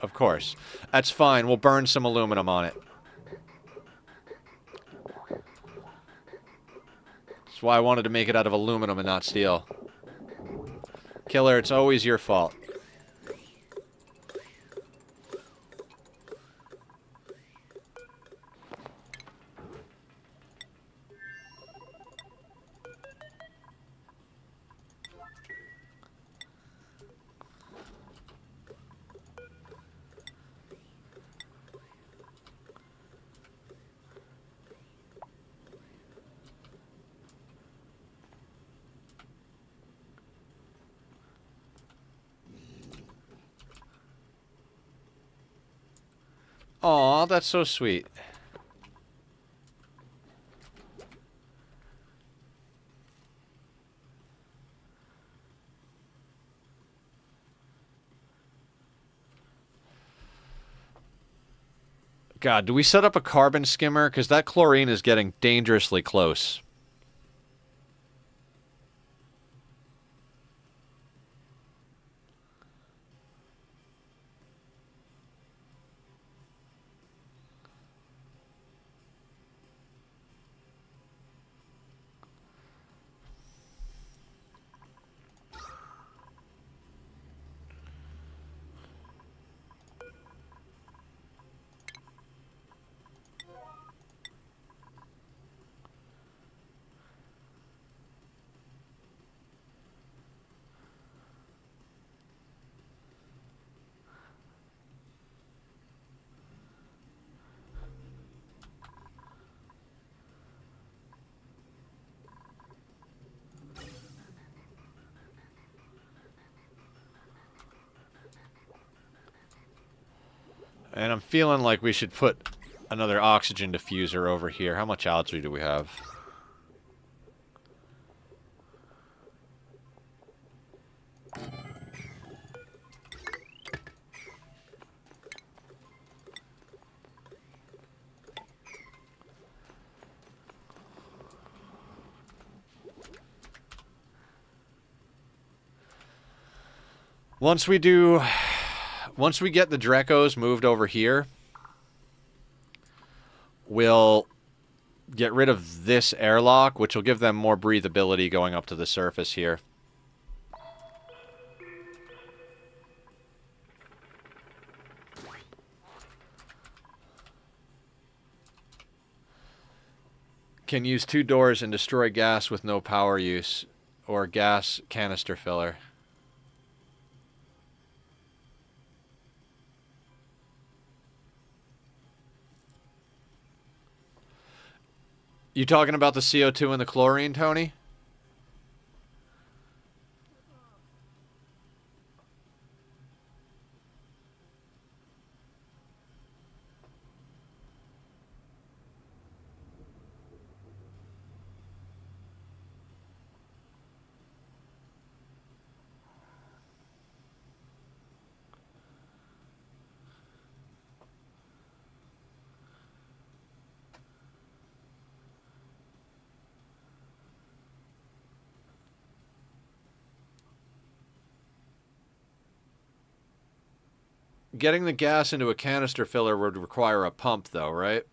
That's fine. We'll burn some aluminum on it. That's why I wanted to make it out of aluminum and not steel. Killer, it's always your fault. Aw, that's so sweet. God, do we set up a carbon skimmer? Because that chlorine is getting dangerously close. And I'm feeling like we should put another oxygen diffuser over here. How much altitude do we have? Once we get the Drekos moved over here, we'll get rid of this airlock, which will give them more breathability going up to the surface here. Can use 2 doors and destroy gas with no power use, or gas canister filler. You talking about the CO2 and the chlorine, Tony? Getting the gas into a canister filler would require a pump, though, right?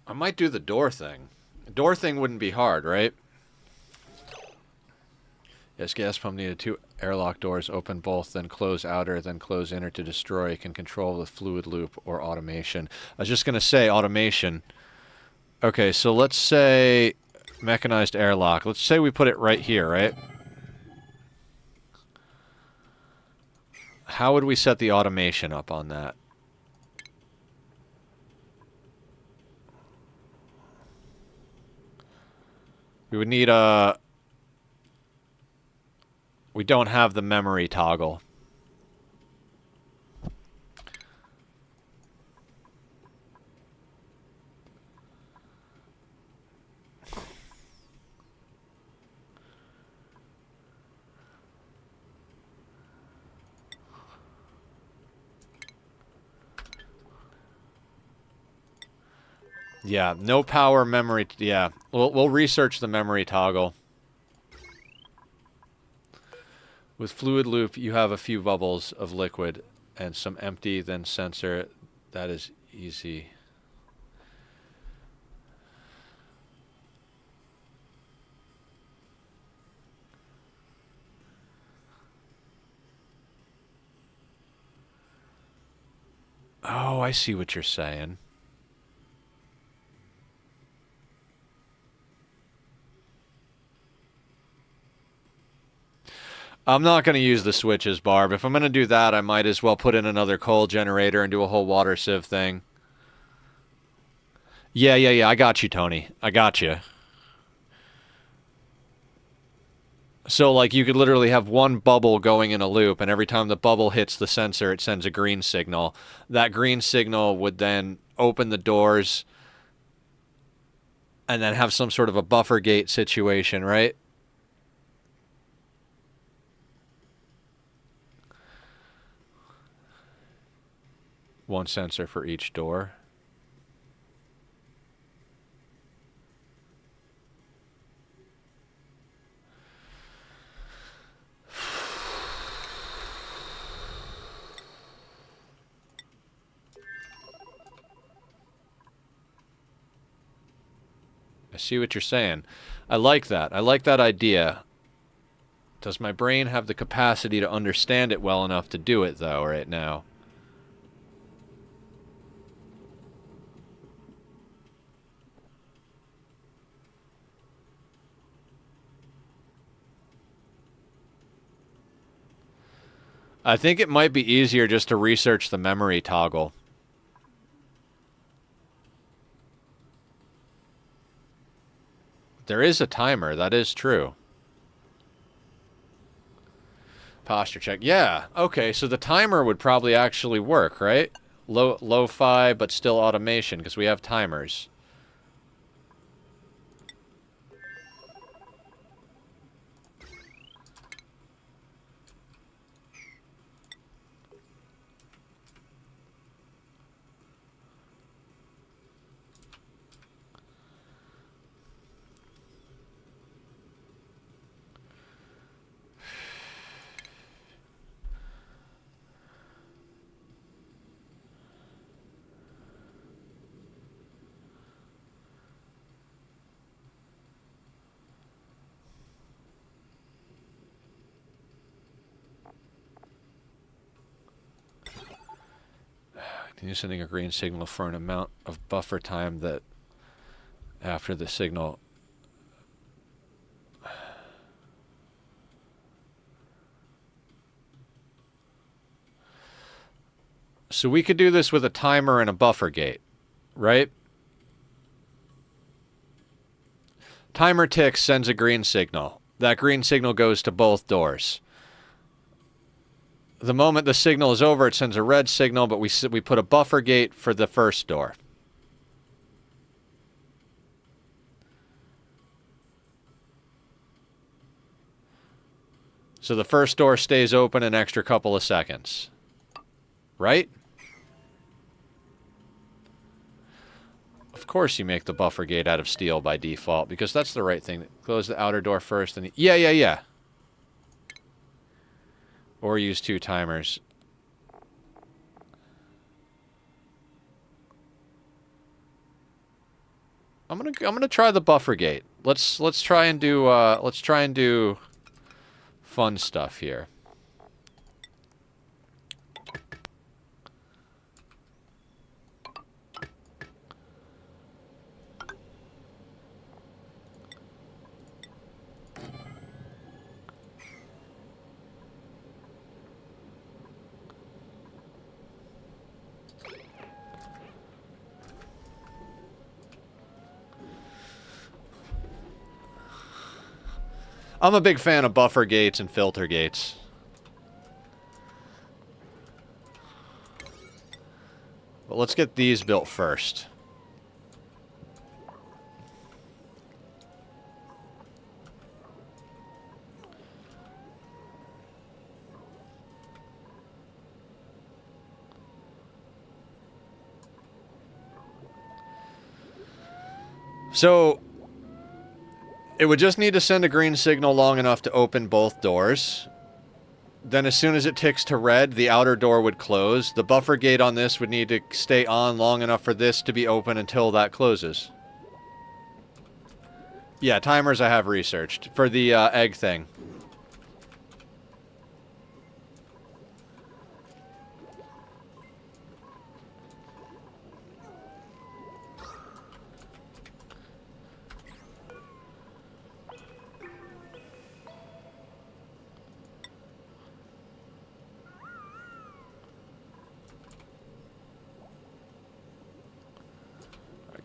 I might do the door thing. The door thing wouldn't be hard, right? Yes, gas pump needed 2 airlock doors. Open both, then close outer, then close inner to destroy. Can control the fluid loop or automation. I was just going to say automation. Okay, so let's say mechanized airlock. Let's say we put it right here, right? How would we set the automation up on that? We would need a... We don't have the memory toggle. Yeah, no power memory. Yeah, we'll research the memory toggle. With fluid loop, you have a few bubbles of liquid and some empty, then sensor. That is easy. Oh, I see what you're saying. I'm not going to use the switches, Barb. If I'm going to do that, I might as well put in another coal generator and do a whole water sieve thing. Yeah. I got you, Tony. I got you. So, like, you could literally have one bubble going in a loop, and every time the bubble hits the sensor, it sends a green signal. That green signal would then open the doors and then have some sort of a buffer gate situation, right? One sensor for each door. I see what you're saying. I like that. I like that idea. Does my brain have the capacity to understand it well enough to do it, though, right now? I think it might be easier just to research the memory toggle. There is a timer. That is true. Posture check. Yeah. Okay, so the timer would probably actually work, right? Lo-fi, but still automation, because we have timers. Continue sending a green signal for an amount of buffer time that after the signal. So we could do this with a timer and a buffer gate, right? Timer ticks, sends a green signal. That green signal goes to both doors. The moment the signal is over, it sends a red signal, but we put a buffer gate for the first door. So the first door stays open an extra couple of seconds. Right? Of course you make the buffer gate out of steel by default, because that's the right thing. Close the outer door first, and yeah. Or use 2 timers. I'm gonna try the buffer gate. Let's try and do fun stuff here. I'm a big fan of buffer gates and filter gates. But let's get these built first. So it would just need to send a green signal long enough to open both doors. Then as soon as it ticks to red, the outer door would close. The buffer gate on this would need to stay on long enough for this to be open until that closes. Yeah, timers I have researched for the egg thing.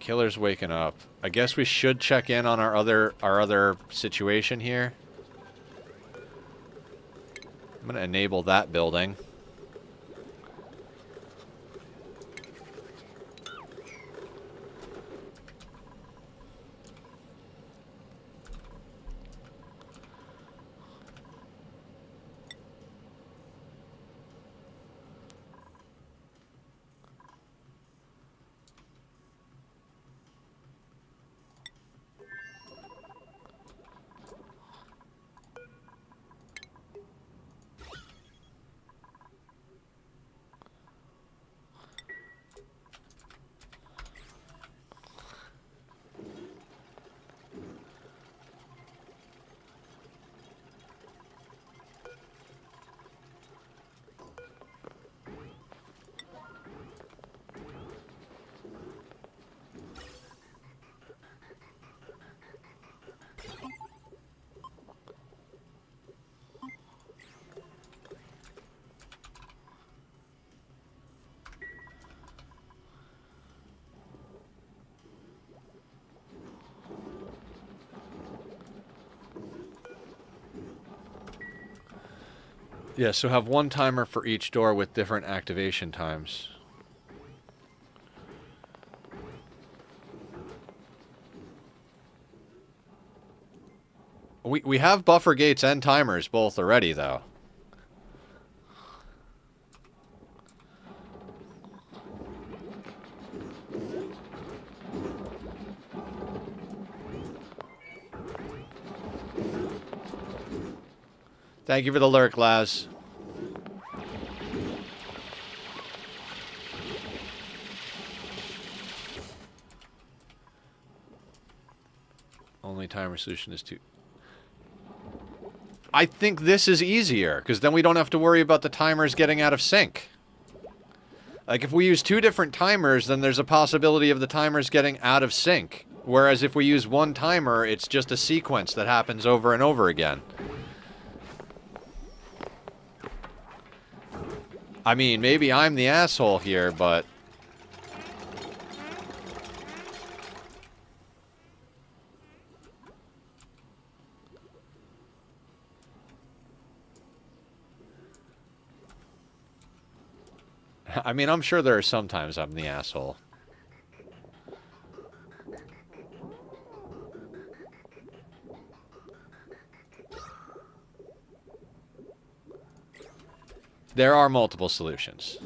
Killer's waking up. I guess we should check in on our other situation here. I'm gonna enable that building. Yeah, so have one timer for each door with different activation times. We have buffer gates and timers both already, though. Thank you for the lurk, Laz. Only timer solution is 2. I think this is easier, because then we don't have to worry about the timers getting out of sync. Like, if we use 2 different timers, then there's a possibility of the timers getting out of sync. Whereas if we use one timer, it's just a sequence that happens over and over again. I mean, maybe I'm the asshole here, but... I mean, I'm sure there are sometimes I'm the asshole. There are multiple solutions.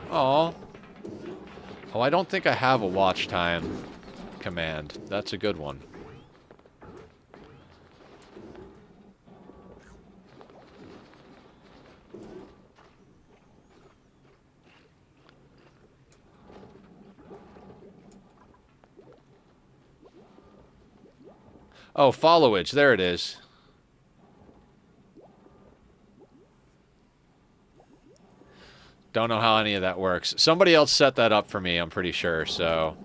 Oh. Oh, I don't think I have a watch time command. That's a good one. Oh, followage. There it is. Don't know how any of that works. Somebody else set that up for me, I'm pretty sure, so...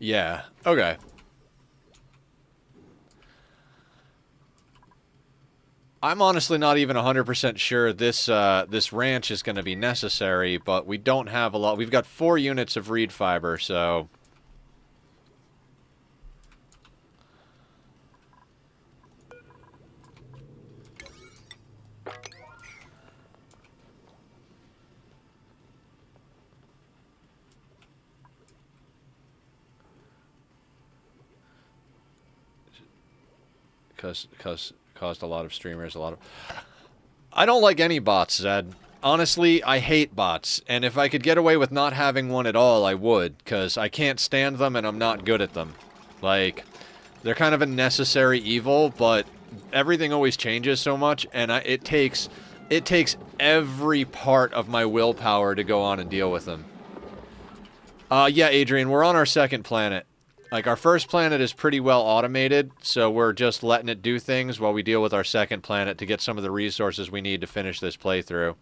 Yeah, okay. I'm honestly not even 100% sure this ranch is going to be necessary, but we don't have a lot. We've got 4 units of reed fiber, so... Caused a lot of streamers, I don't like any bots, Zed. Honestly, I hate bots, and if I could get away with not having one at all, I would, because I can't stand them and I'm not good at them. Like, they're kind of a necessary evil, but everything always changes so much, and it takes every part of my willpower to go on and deal with them. Yeah, Adrian, we're on our second planet. Like, our first planet is pretty well automated, so we're just letting it do things while we deal with our second planet to get some of the resources we need to finish this playthrough.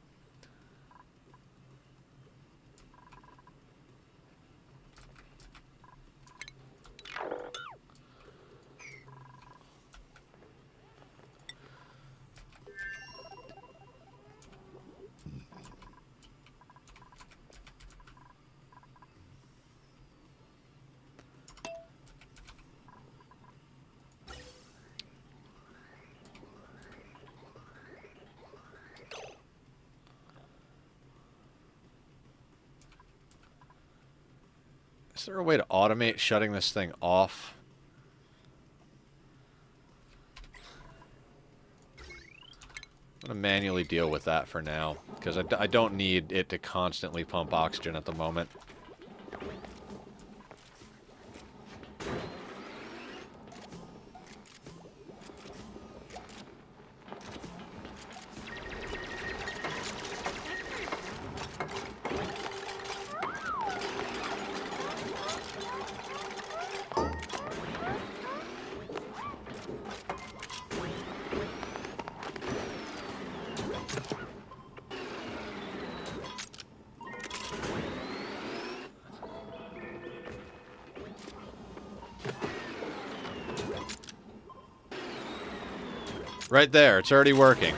Is there a way to automate shutting this thing off? I'm going to manually deal with that for now, because I don't need it to constantly pump oxygen at the moment. Right there, it's already working.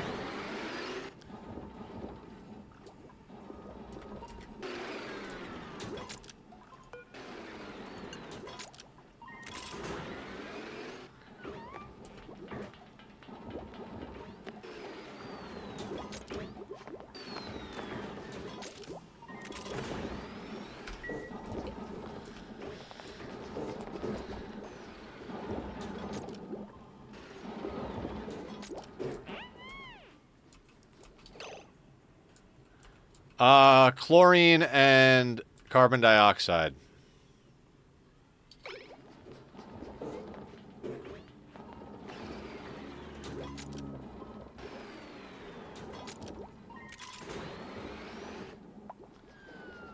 Chlorine and carbon dioxide.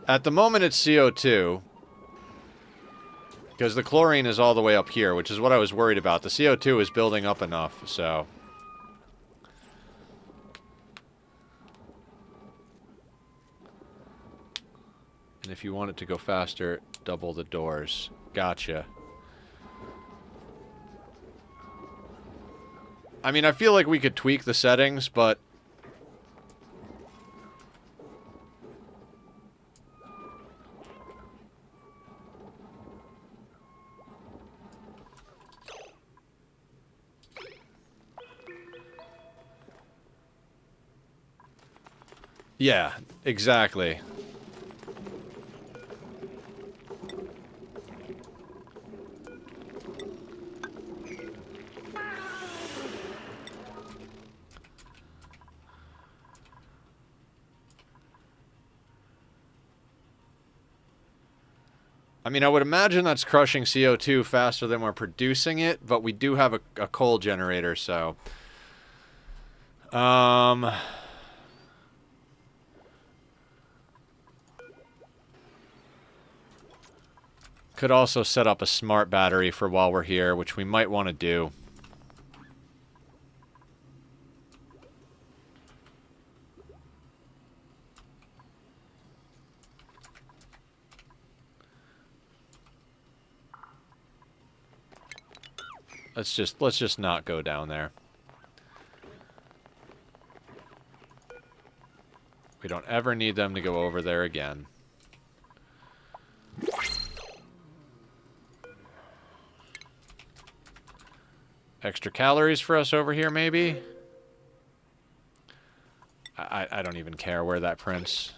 At the moment, it's CO2. Because the chlorine is all the way up here, which is what I was worried about. The CO2 is building up enough, so... And if you want it to go faster, double the doors. Gotcha. I mean, I feel like we could tweak the settings, but... Yeah, exactly. I mean, I would imagine that's crushing CO2 faster than we're producing it, but we do have a coal generator, so... Could also set up a smart battery for while we're here, which we might want to do. Let's just not go down there. We don't ever need them to go over there again. Extra calories for us over here, maybe? I don't even care where that prints.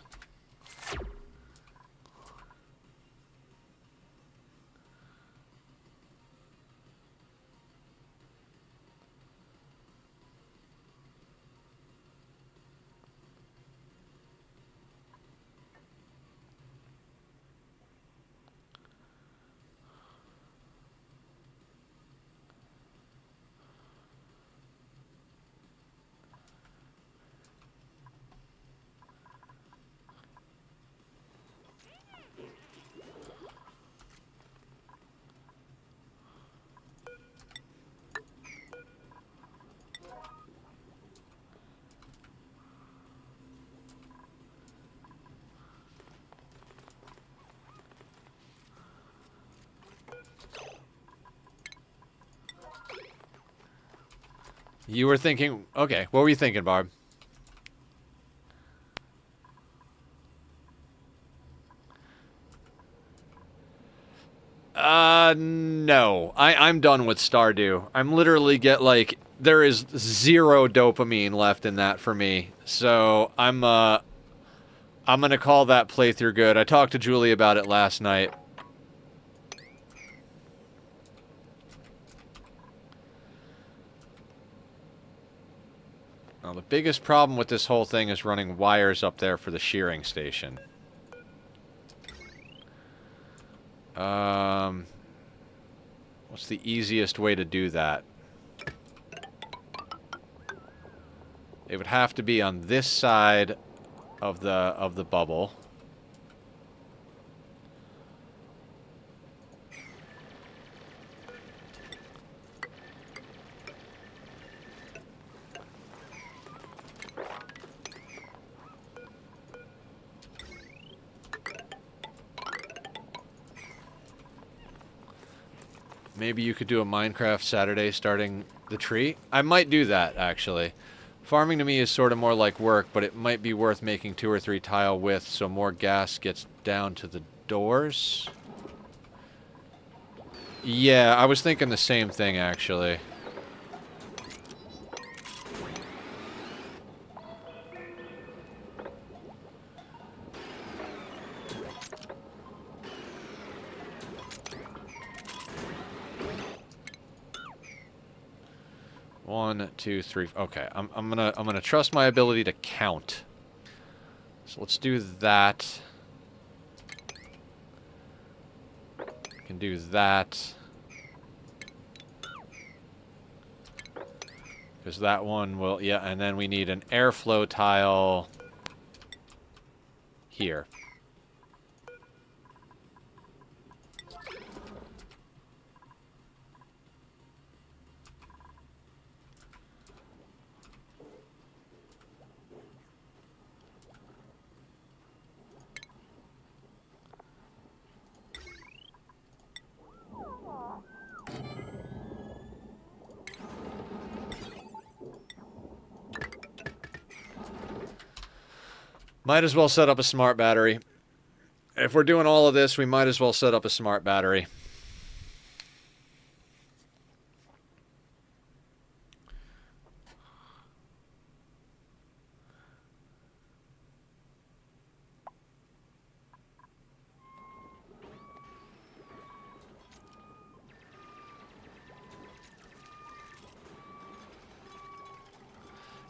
You were thinking... Okay, what were you thinking, Barb? No. I'm done with Stardew. I'm literally like... There is 0 dopamine left in that for me. So, I'm gonna call that playthrough good. I talked to Julie about it last night. Now, the biggest problem with this whole thing is running wires up there for the shearing station. What's the easiest way to do that? It would have to be on this side of the bubble. Maybe you could do a Minecraft Saturday starting the tree. I might do that, actually. Farming to me is sort of more like work, but it might be worth making 2 or 3 tile width so more gas gets down to the doors. Yeah, I was thinking the same thing, actually. One, two, three. Okay, I'm gonna trust my ability to count. So let's do that. Can do that. Because that one will, yeah, and then we need an airflow tile here. Might as well set up a smart battery. If we're doing all of this, we might as well set up a smart battery.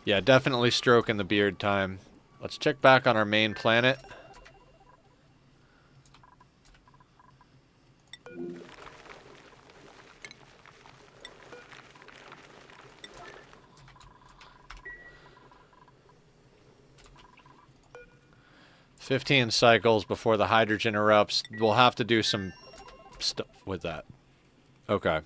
Yeah, definitely stroking the beard time. Let's check back on our main planet. "15 cycles before the hydrogen erupts." We'll have to do some stuff with that. Okay.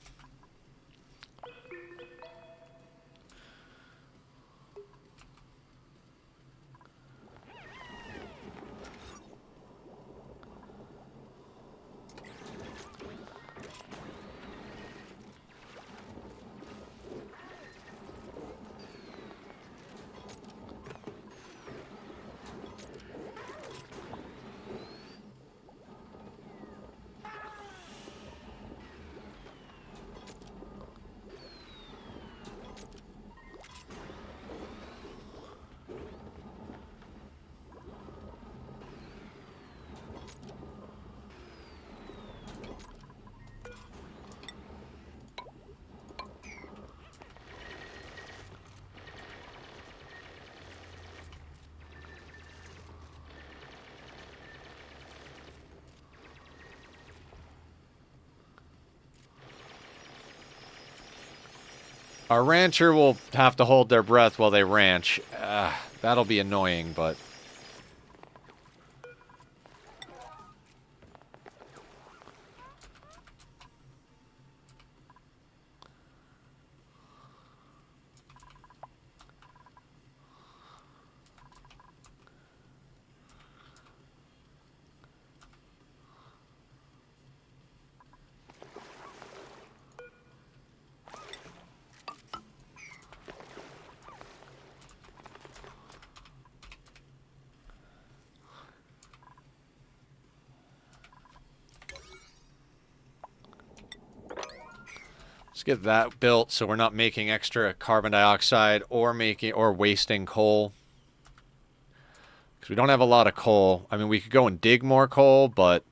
Our rancher will have to hold their breath while they ranch. That'll be annoying, but... Let's get that built so we're not making extra carbon dioxide or wasting coal. Because we don't have a lot of coal. I mean, we could go and dig more coal, but...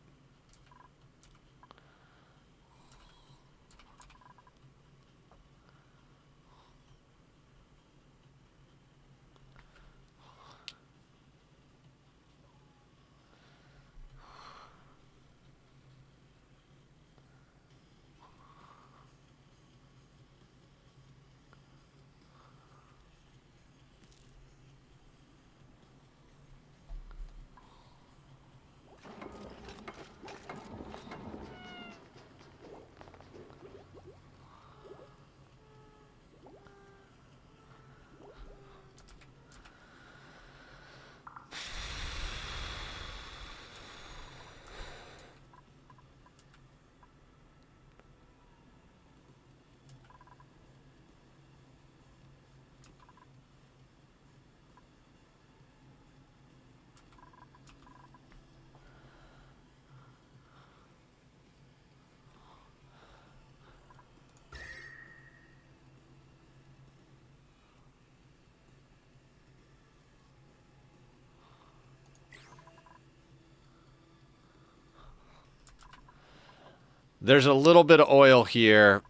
There's a little bit of oil here.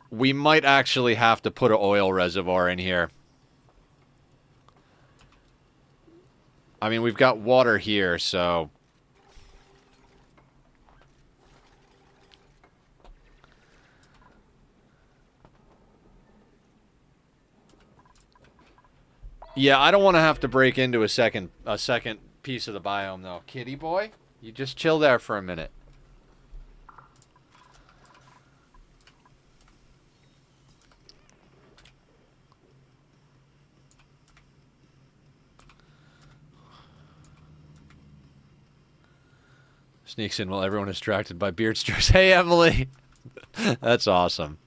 We might actually have to put an oil reservoir in here. I mean, we've got water here, so... Yeah, I don't want to have to break into a second piece of the biome, though. Kitty boy, you just chill there for a minute. Sneaks in while everyone is distracted by beard strips. Hey, Emily! That's awesome.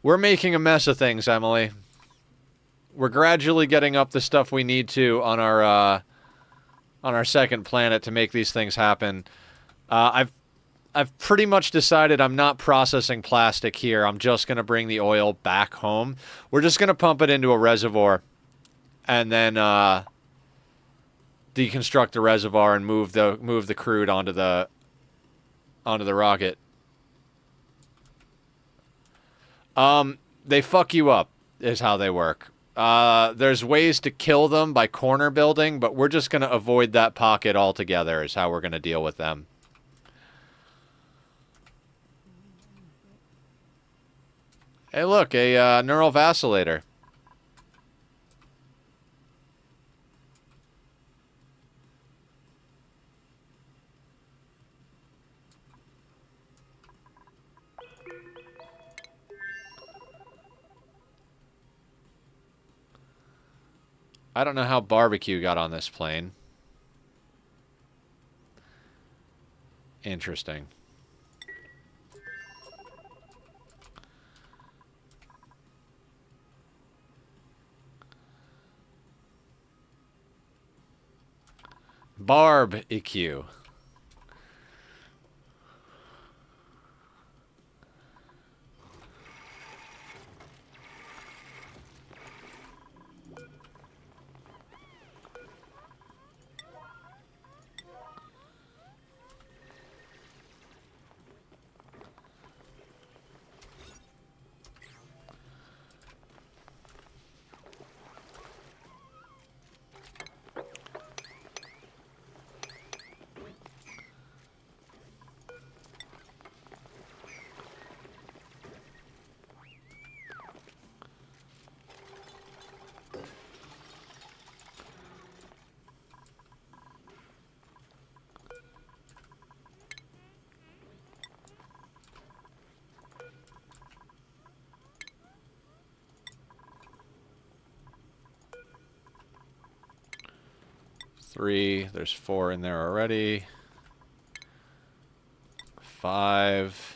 We're making a mess of things, Emily. We're gradually getting up the stuff we need to on our second planet to make these things happen. I've pretty much decided I'm not processing plastic here. I'm just going to bring the oil back home. We're just going to pump it into a reservoir and then deconstruct the reservoir and move the crude onto the rocket. They fuck you up, is how they work. There's ways to kill them by corner building, but we're just going to avoid that pocket altogether is how we're going to deal with them. Hey, look, a neural vacillator. I don't know how barbecue got on this plane. Interesting. Barb-EQ. Three. There's 4 in there already. 5.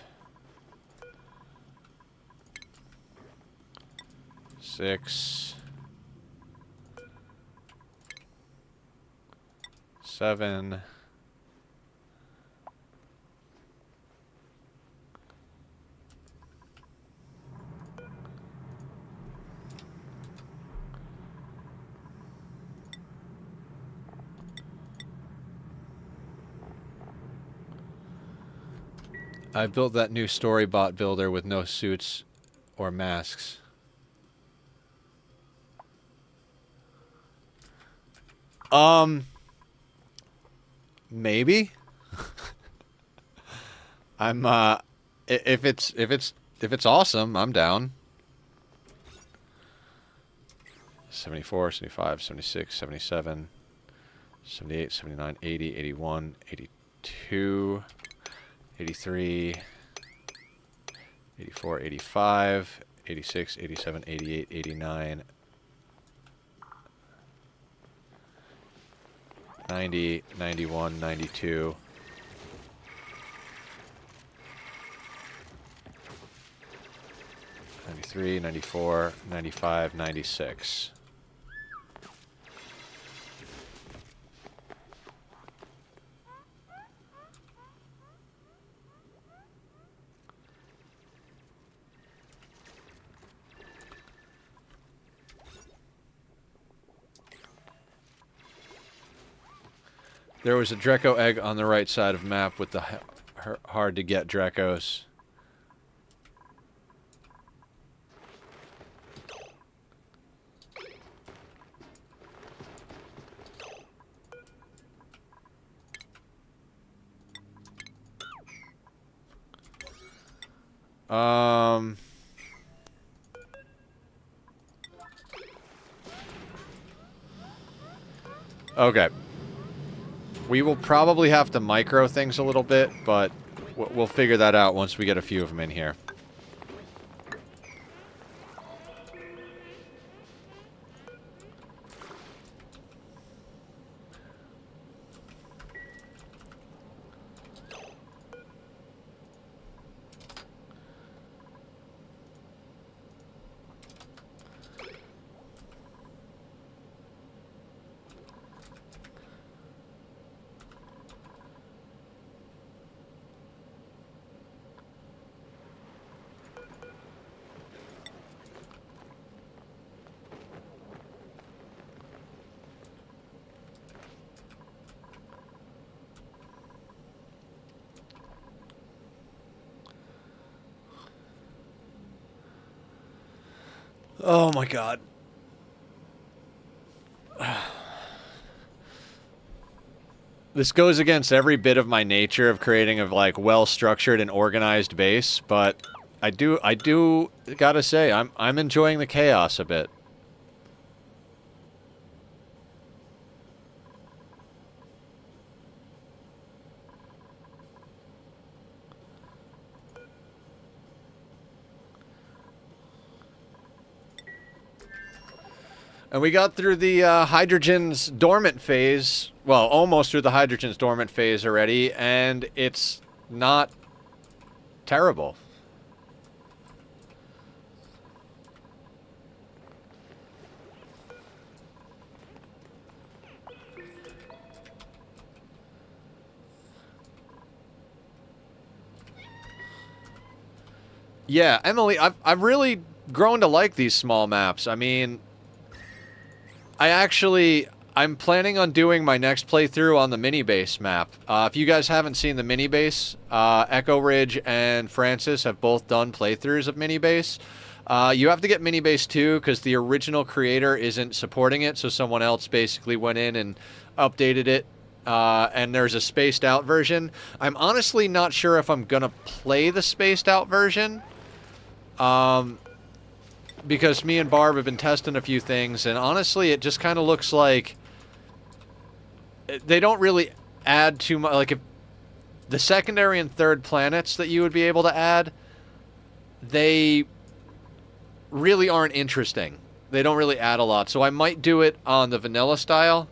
6. 7. I built that new storybot builder with no suits or masks. Maybe. I'm if it's awesome, I'm down. 74, 75, 76, 77, 78, 79, 80, 81, 82, 83, 84, 85, 86, 87, 88, 89, 90, 91, 92. 93, 94, 95, 96. There was a Draco egg on the right side of map with the hard to get Dracos. Okay. We will probably have to micro things a little bit, but we'll figure that out once we get a few of them in here. Oh my god. This goes against every bit of my nature of creating a like well-structured and organized base, but I do gotta say I'm enjoying the chaos a bit. And we got through the hydrogen's dormant phase, well, almost through the hydrogen's dormant phase already, and it's not terrible. Yeah, Emily, I've really grown to like these small maps. I mean, I'm planning on doing my next playthrough on the mini base map. If you guys haven't seen the mini base, Echo Ridge and Francis have both done playthroughs of mini base. You have to get mini base 2 because the original creator isn't supporting it, so someone else basically went in and updated it. And there's a spaced out version. I'm honestly not sure if I'm gonna play the spaced out version. Because me and Barb have been testing a few things, and honestly, it just kind of looks like they don't really add too much. Like, if the secondary and third planets that you would be able to add, they really aren't interesting. They don't really add a lot, so I might do it on the vanilla style.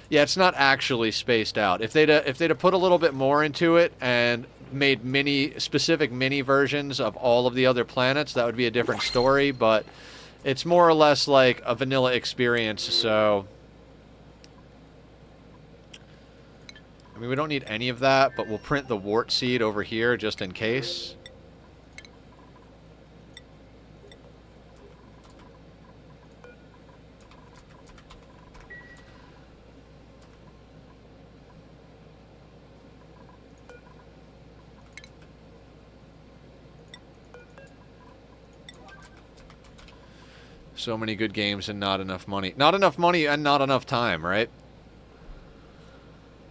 Yeah, it's not actually spaced out. If they'd have put a little bit more into it and made specific mini versions of all of the other planets, that would be a different story, but it's more or less like a vanilla experience, so I mean, we don't need any of that, but we'll print the wart seed over here just in case. So many good games and not enough money. Not enough money and not enough time, right?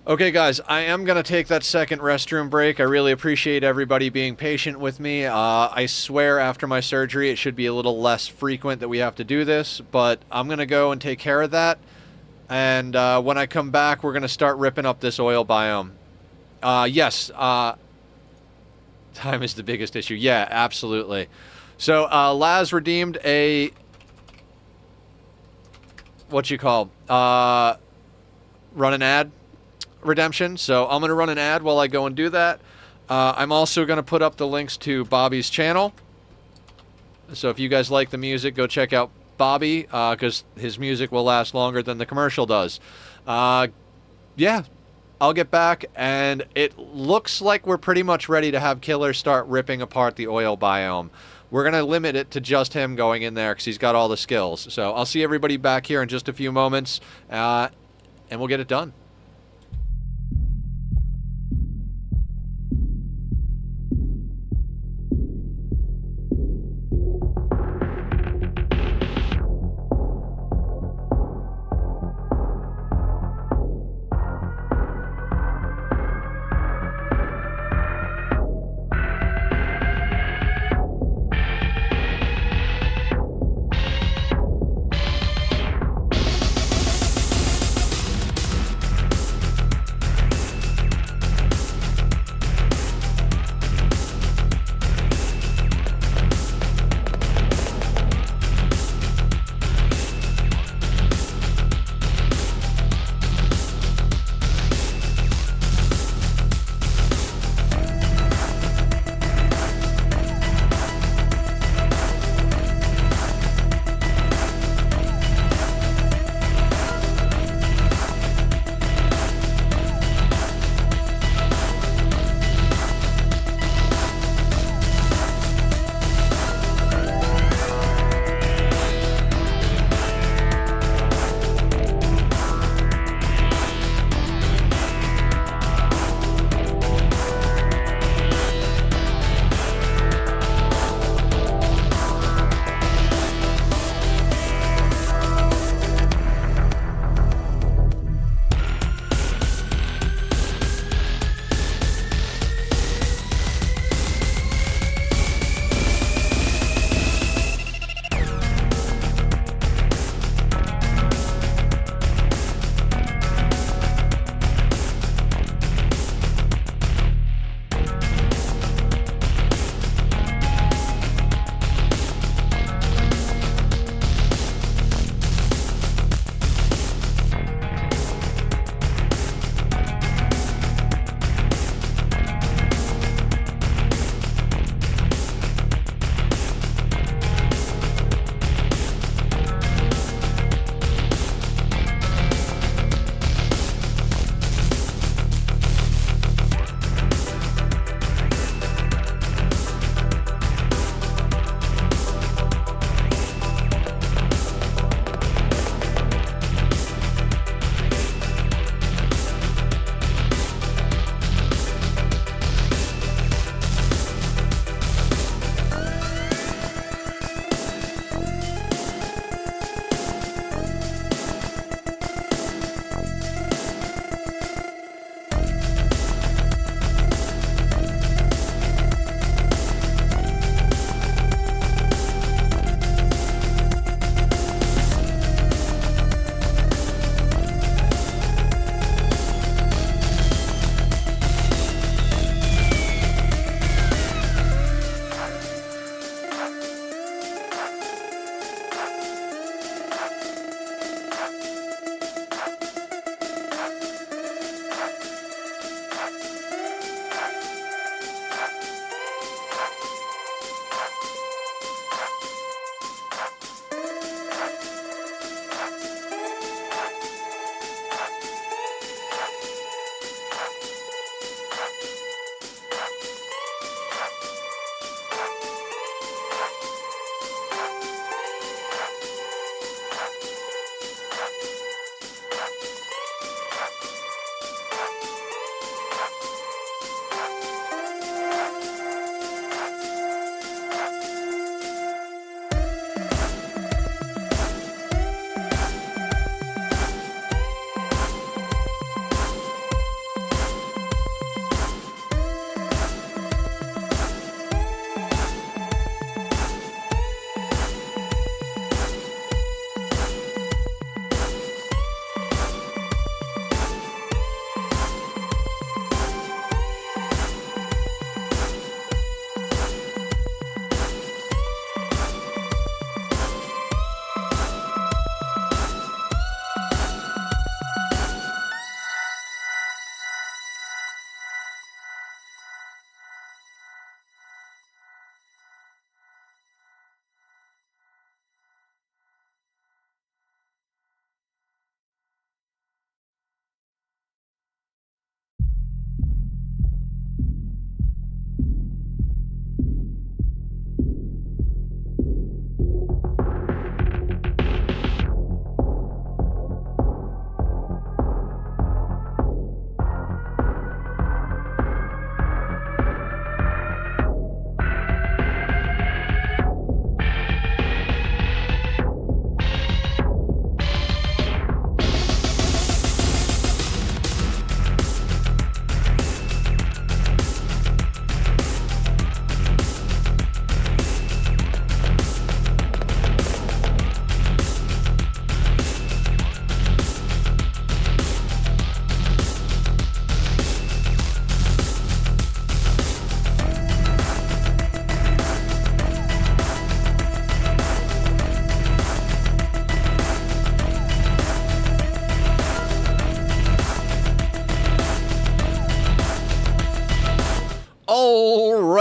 Okay, guys, I am going to take that second restroom break. I really appreciate everybody being patient with me. I swear after my surgery it should be a little less frequent that we have to do this, but I'm going to go and take care of that. And when I come back, we're going to start ripping up this oil biome. Yes, time is the biggest issue. Yeah, absolutely. So, Laz redeemed a... what you call, run an ad redemption. So I'm going to run an ad while I go and do that. I'm also going to put up the links to Bobby's channel. So if you guys like the music, go check out Bobby, because his music will last longer than the commercial does. Yeah, I'll get back, and it looks like we're pretty much ready to have Killer start ripping apart the oil biome. We're going to limit it to just him going in there because he's got all the skills. So I'll see everybody back here in just a few moments, and we'll get it done.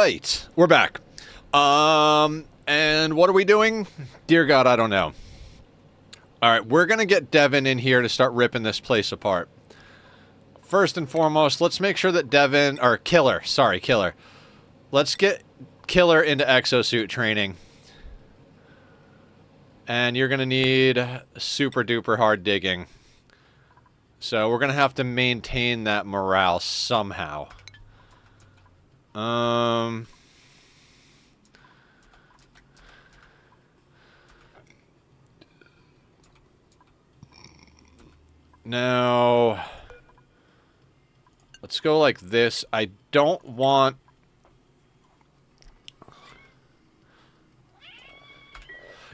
right, we're back. And what are we doing? Dear God, I don't know. All right, we're going to get Devin in here to start ripping this place apart. First and foremost, let's make sure that Devin, or Killer, sorry, Killer. Let's get Killer into exosuit training. And you're going to need super duper hard digging. So we're going to have to maintain that morale somehow. Now, let's go like this. I don't want...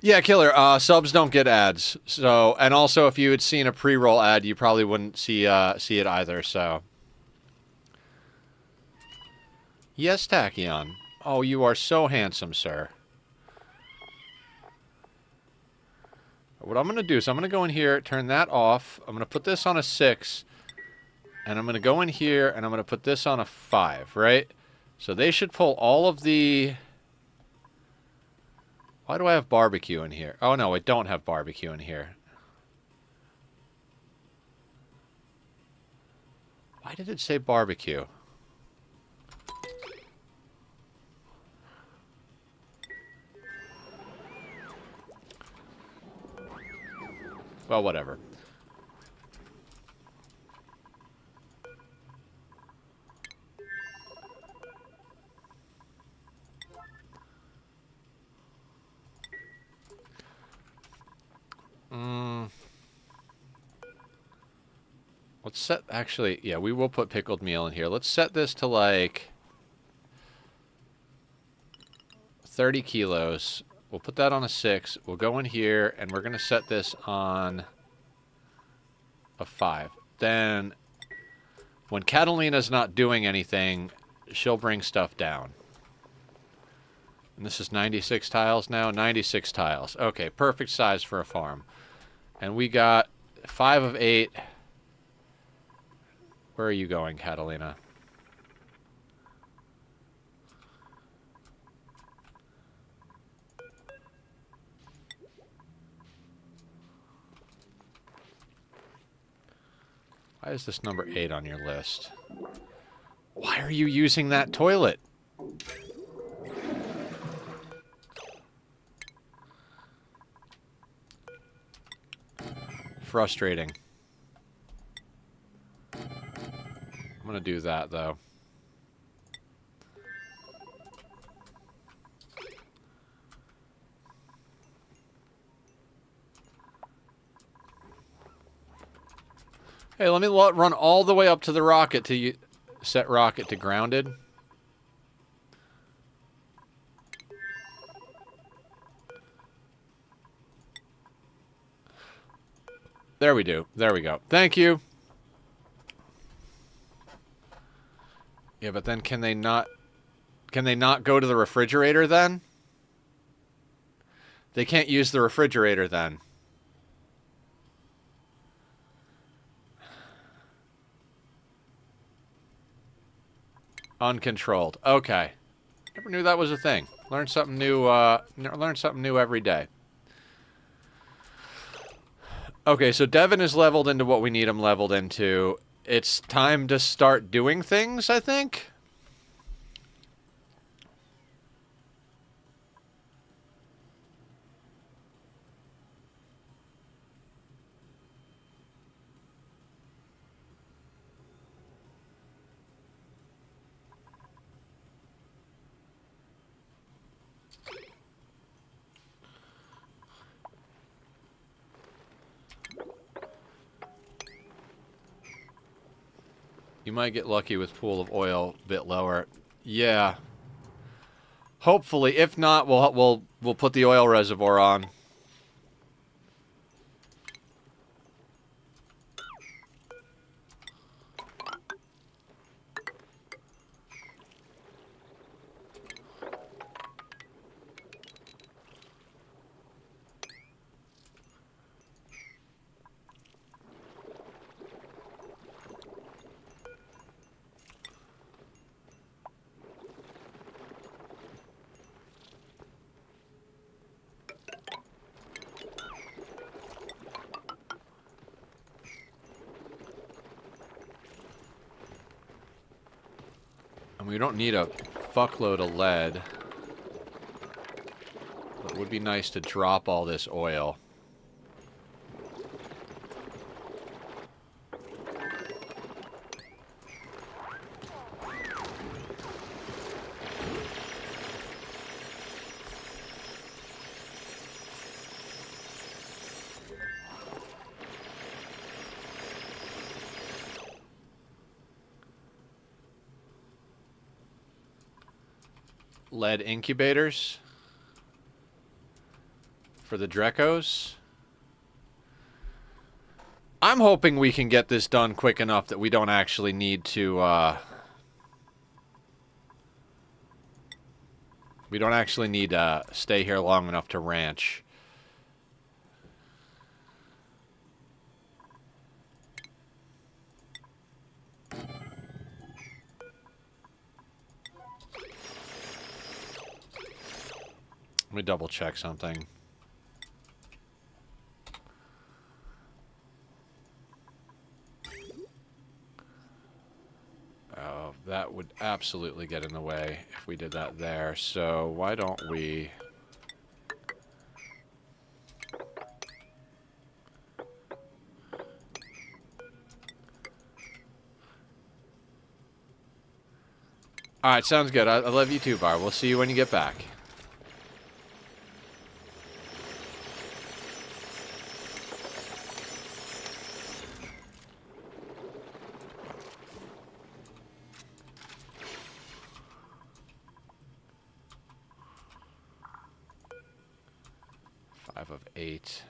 Yeah, Killer, subs don't get ads. So, and also if you had seen a pre-roll ad, you probably wouldn't see it either, so... Yes, Tachyon. Oh, you are so handsome, sir. What I'm going to do is I'm going to go in here, turn that off. I'm going to put this on a 6. And I'm going to go in here, and I'm going to put this on a 5, right? So they should pull all of the... Why do I have barbecue in here? Oh, no, I don't have barbecue in here. Why did it say barbecue? Well, whatever. Let's set... Actually, yeah, we will put pickled meal in here. Let's set this to, like... 30 kilos. We'll put that on a 6. We'll go in here, and we're going to set this on a 5. Then, when Catalina's not doing anything, she'll bring stuff down. And this is 96 tiles now? 96 tiles. Okay, perfect size for a farm. And we got 5 of 8. Where are you going, Catalina? Why is this number 8 on your list? Why are you using that toilet? Frustrating. I'm gonna do that, though. Hey, let me run all the way up to the rocket to set rocket to grounded. There we do. There we go. Thank you. Yeah, but then can they not go to the refrigerator then? They can't use the refrigerator then. Uncontrolled. Okay. Never knew that was a thing. Learn something new. Learn something new every day. Okay, so Devin is leveled into what we need him leveled into. It's time to start doing things, I think. You might get lucky with pool of oil a bit lower. Yeah. Hopefully, if not, we'll put the oil reservoir on. And we don't need a fuckload of lead. But it would be nice to drop all this oil. Lead incubators for the Drecos. I'm hoping we can get this done quick enough that we don't actually need to, we don't actually need to stay here long enough to ranch. Let me double check something. Oh, that would absolutely get in the way if we did that there. So why don't we... Alright, sounds good. I love you too, Bar. We'll see you when you get back. Of 8.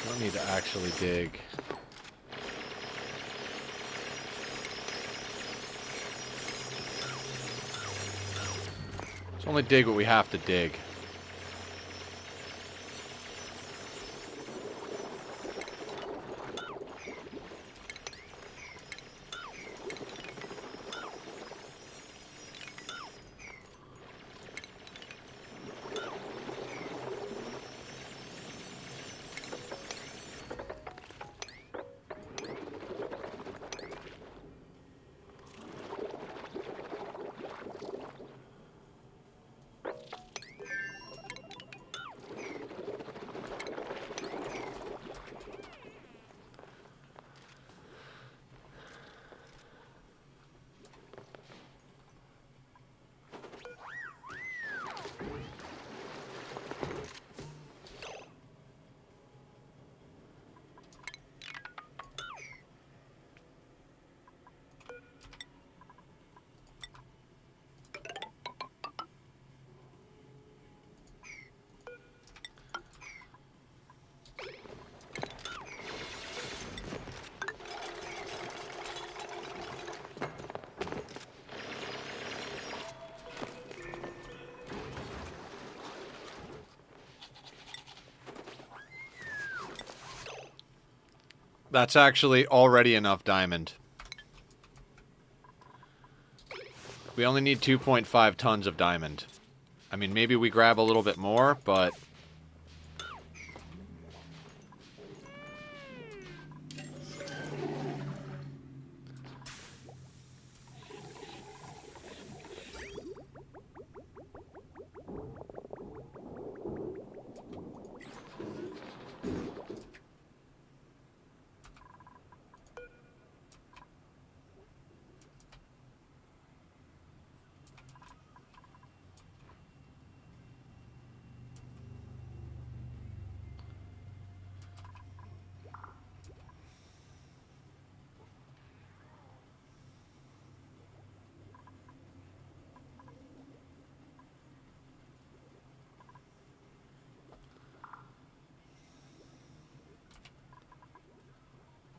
Don't need to actually dig. Let's only dig what we have to dig. That's actually already enough diamond. We only need 2.5 tons of diamond. I mean, maybe we grab a little bit more, but...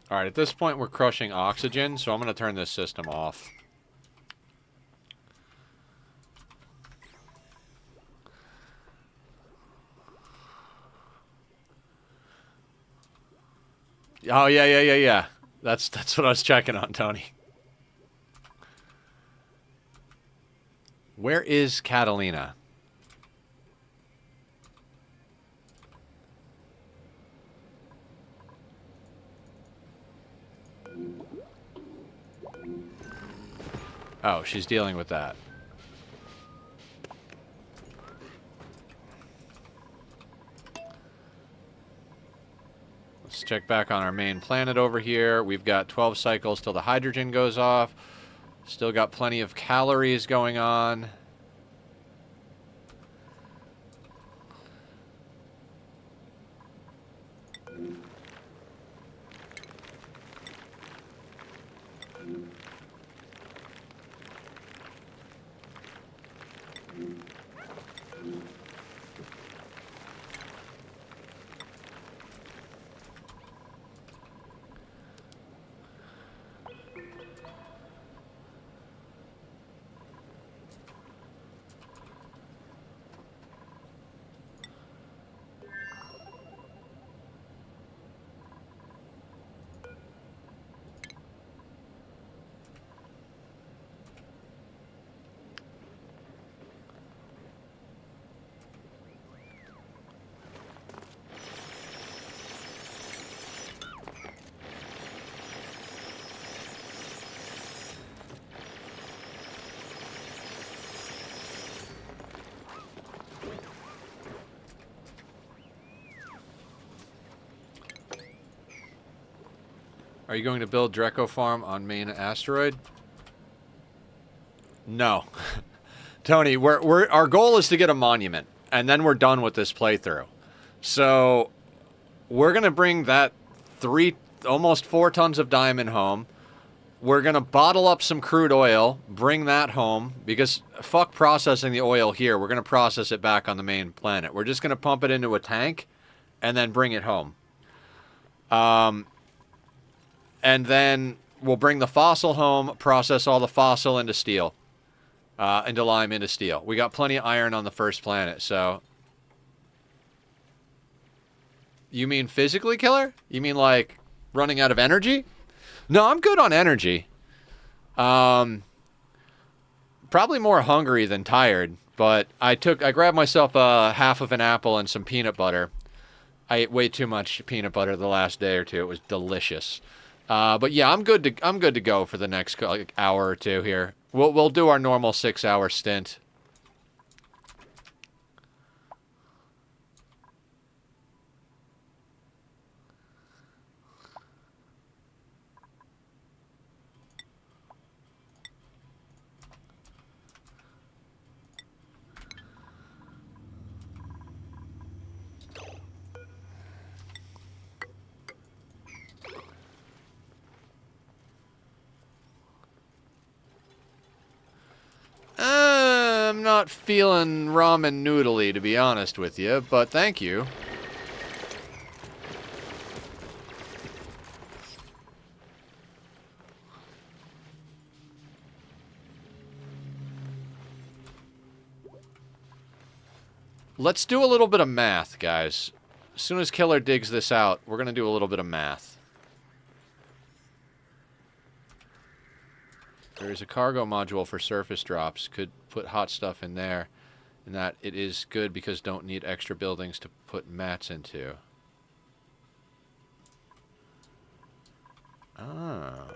Alright, at this point we're crushing oxygen, so I'm going to turn this system off. Oh, yeah. That's what I was checking on, Tony. Where is Catalina? Oh, she's dealing with that. Let's check back on our main planet over here. We've got 12 cycles till the hydrogen goes off. Still got plenty of calories going on. Are you going to build Dreco Farm on main asteroid? No. Tony, our goal is to get a monument, and then we're done with this playthrough. So, we're going to bring that almost 4 tons of diamond home. We're going to bottle up some crude oil, bring that home, because fuck processing the oil here. We're going to process it back on the main planet. We're just going to pump it into a tank, and then bring it home. And then we'll bring the fossil home, process all the fossil into steel. Into lime, into steel. We got plenty of iron on the first planet, so... You mean physically, Killer? You mean, like, running out of energy? No, I'm good on energy. Probably more hungry than tired, but I grabbed myself half of an apple and some peanut butter. I ate way too much peanut butter the last day or two. It was delicious. But yeah, I'm good to go for the next hour or two here. We'll do our normal 6-hour stint. I'm not feeling ramen noodly, to be honest with you, but thank you. Let's do a little bit of math, guys. As soon as Killer digs this out, we're going to do a little bit of math. There is a cargo module for surface drops. Could put hot stuff in there. And that it is good because don't need extra buildings to put mats into. Ah.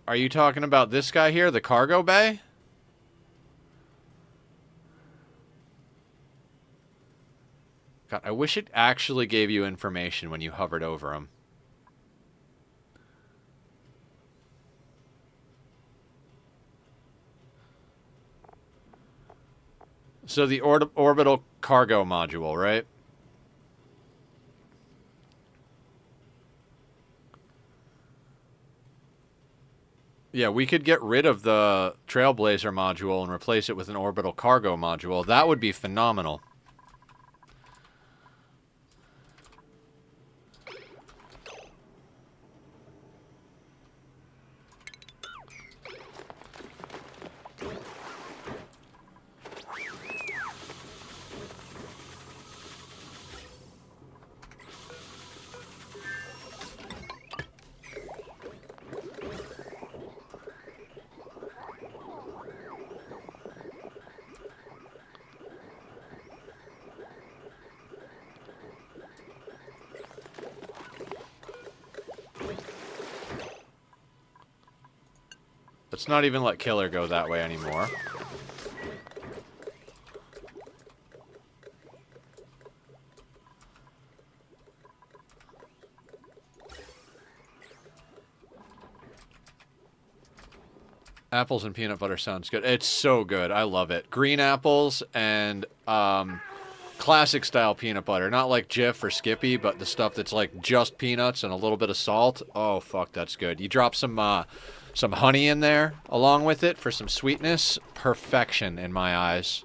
Are you talking about this guy here, the cargo bay? God, I wish it actually gave you information when you hovered over him. So the orbital cargo module, right? Yeah, we could get rid of the Trailblazer module and replace it with an orbital cargo module. That would be phenomenal. Let's not even let Killer go that way anymore. Apples and peanut butter sounds good. It's so good. I love it. Green apples and classic style peanut butter. Not like Jif or Skippy, but the stuff that's like just peanuts and a little bit of salt. Oh, fuck, that's good. You drop some honey in there along with it for some sweetness. Perfection in my eyes.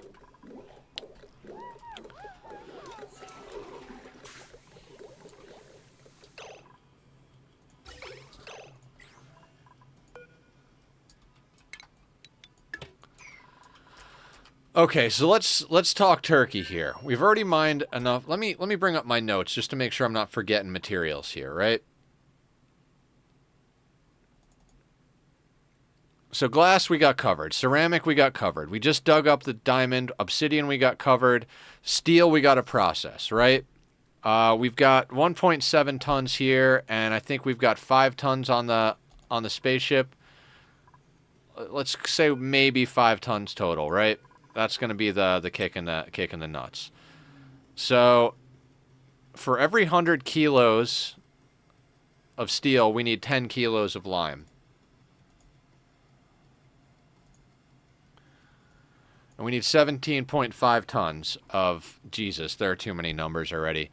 Okay, so let's talk turkey here. We've already mined enough. Let me bring up my notes just to make sure I'm not forgetting materials here, right? So glass we got covered. Ceramic we got covered. We just dug up the diamond. Obsidian we got covered. Steel we got to process, right? We've got 1.7 tons here, and I think we've got 5 tons on the spaceship. Let's say maybe 5 tons total, right? That's going to be the kick in the nuts. So for every 100 kilos of steel, we need 10 kilos of lime. And we need 17.5 tons of... Jesus, there are too many numbers already.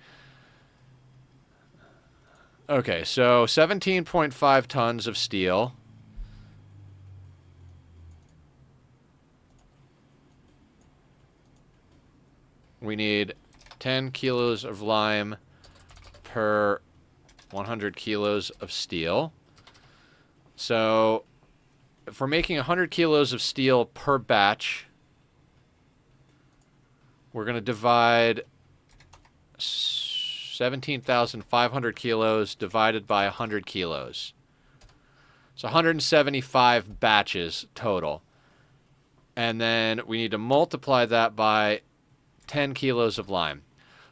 Okay, so 17.5 tons of steel. We need 10 kilos of lime per 100 kilos of steel. So if we're making 100 kilos of steel per batch, we're going to divide 17,500 kilos divided by 100 kilos. So 175 batches total. And then we need to multiply that by 10 kilos of lime.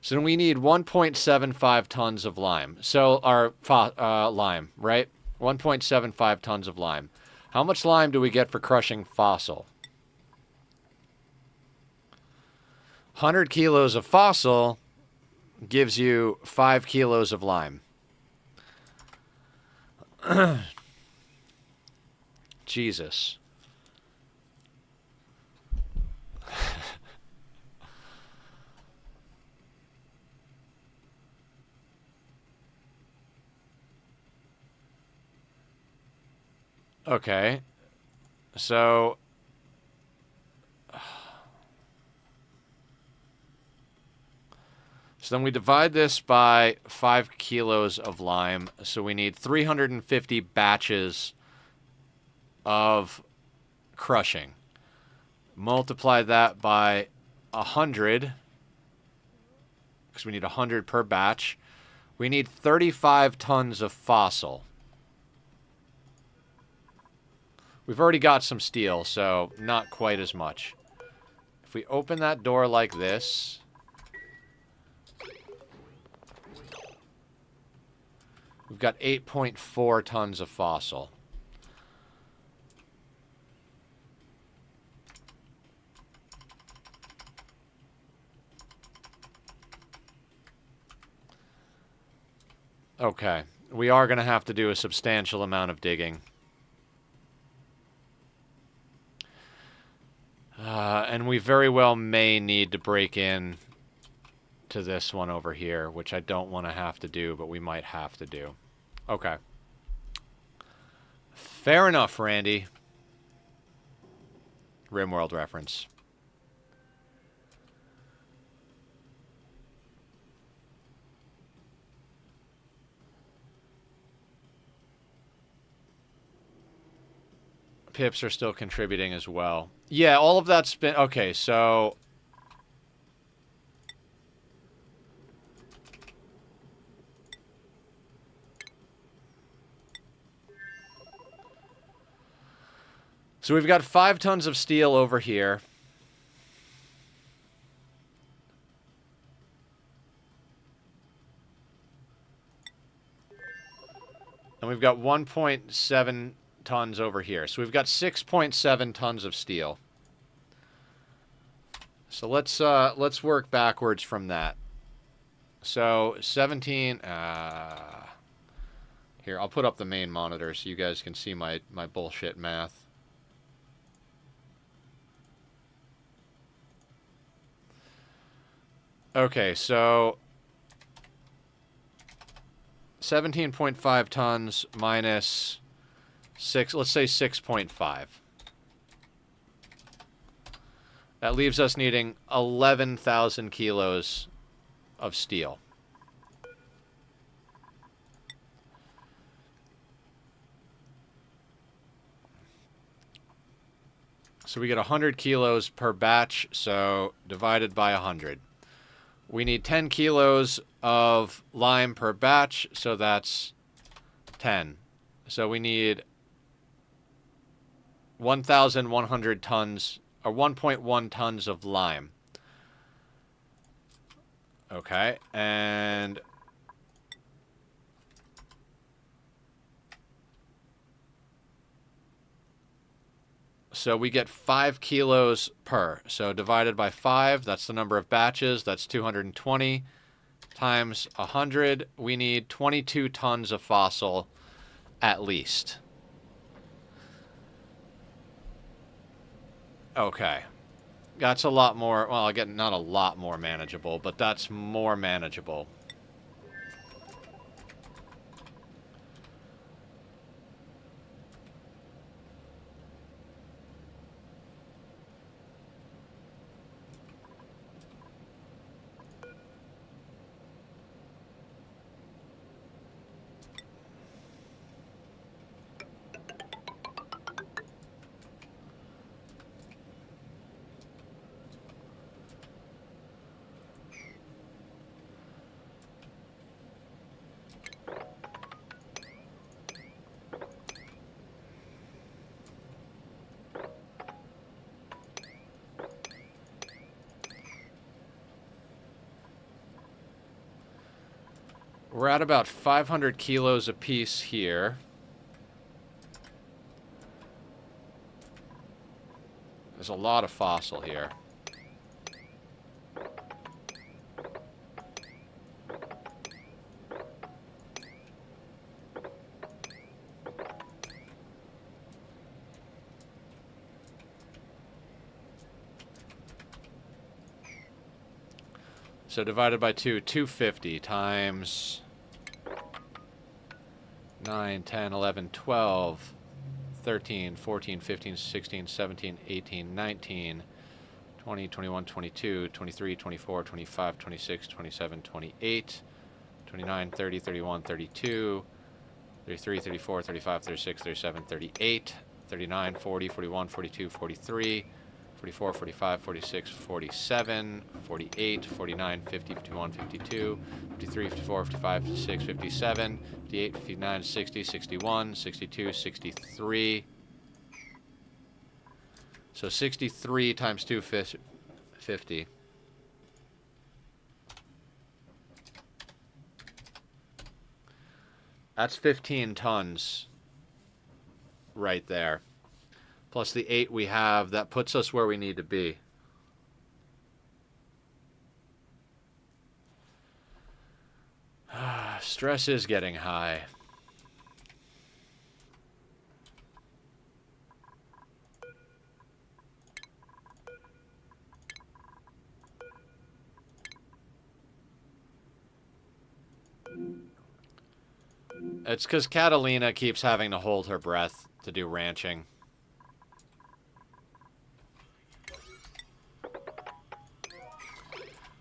So then we need 1.75 tons of lime. So our lime, right? 1.75 tons of lime. How much lime do we get for crushing fossil? 100 kilos of fossil gives you 5 kilos of lime. Jesus. Okay. So then we divide this by 5 kilos of lime. So we need 350 batches of crushing. Multiply that by 100, because we need 100 per batch. We need 35 tons of fossil. We've already got some steel, so not quite as much. If we open that door like this... We've got 8.4 tons of fossil. Okay. We are going to have to do a substantial amount of digging. And we very well may need to break in to this one over here, which I don't want to have to do, but we might have to do. Okay. Fair enough, Randy. RimWorld reference. Pips are still contributing as well. Yeah, all of that's been... Okay, so... So we've got 5 tons of steel over here. And we've got 1.7 tons over here. So we've got 6.7 tons of steel. So let's work backwards from that. So 17... here, I'll put up the main monitor so you guys can see my bullshit math. Okay, so 17.5 tons minus 6, let's say 6.5. That leaves us needing 11,000 kilos of steel. So we get 100 kilos per batch, so divided by 100. We need 10 kilos of lime per batch, so that's 10. So we need 1,100 tons, or 1.1 tons of lime. Okay, and... So we get 5 kilos per. So divided by 5, that's the number of batches. That's 220 times 100. We need 22 tons of fossil at least. Okay. That's a lot more, well, again, not a lot more manageable, but that's more manageable. We're at about 500 kilos apiece here. There's a lot of fossil here. So divided by 2, 250 times 9, 10, 11, 12, 13, 14, 15, 16, 17, 18, 19, 20, 21, 22, 23, 24, 25, 26, 27, 28, 29, 30, 31, 32, 33, 34, 35, 36, 37, 38, 39, 40, 41, 42, 43, 44, 45, 46, 47, 48, 49, 50, 51, 52, 53, 54, 55, 56, 57, 58, 59, 60, 61, 62, 63. So 63 times 250. That's 15 tons right there. Plus the 8 we have, that puts us where we need to be. Stress is getting high. It's because Catalina keeps having to hold her breath to do ranching.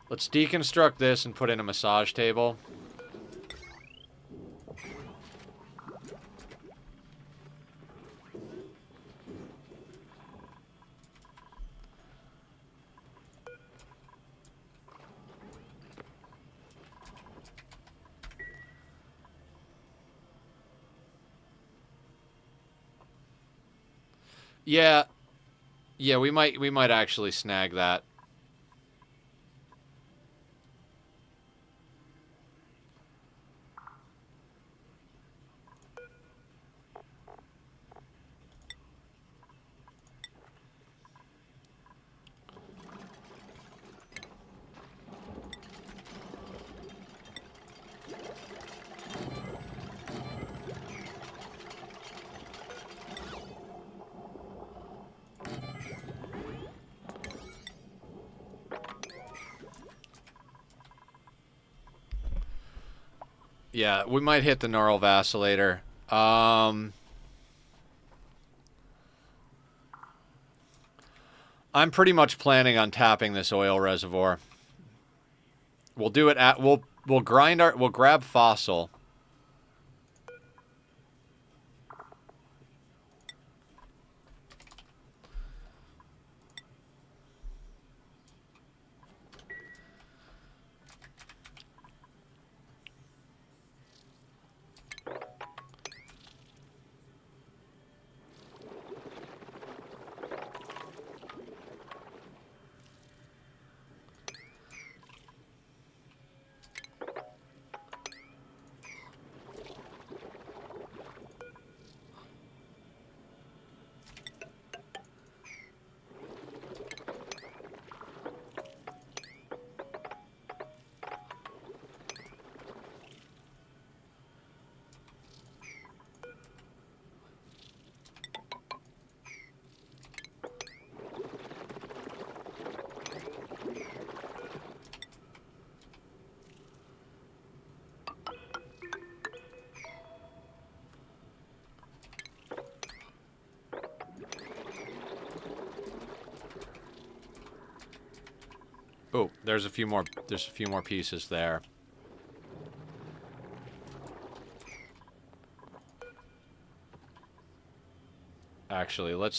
Let's deconstruct this and put in a massage table. Yeah. Yeah, we might actually snag that. Yeah, we might hit the neural vacillator. I'm pretty much planning on tapping this oil reservoir. We'll do it at we'll grab fossil. Oh, there's a few more pieces there. Actually, we're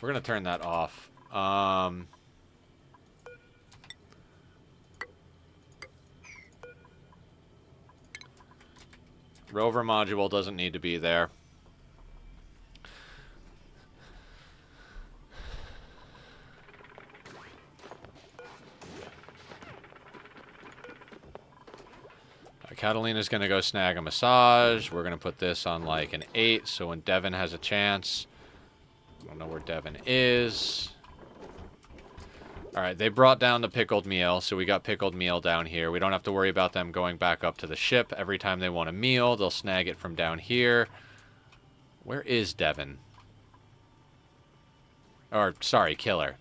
gonna turn that off. Rover module doesn't need to be there. Catalina's going to go snag a massage. We're going to put this on like an 8, so when Devin has a chance. I don't know where Devin is. Alright, they brought down the pickled meal, so we got pickled meal down here. We don't have to worry about them going back up to the ship. Every time they want a meal, they'll snag it from down here. Where is Devin? Or, sorry, Killer.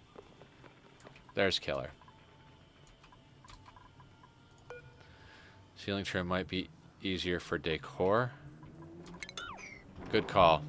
There's Killer. Ceiling trim might be easier for decor. Good call.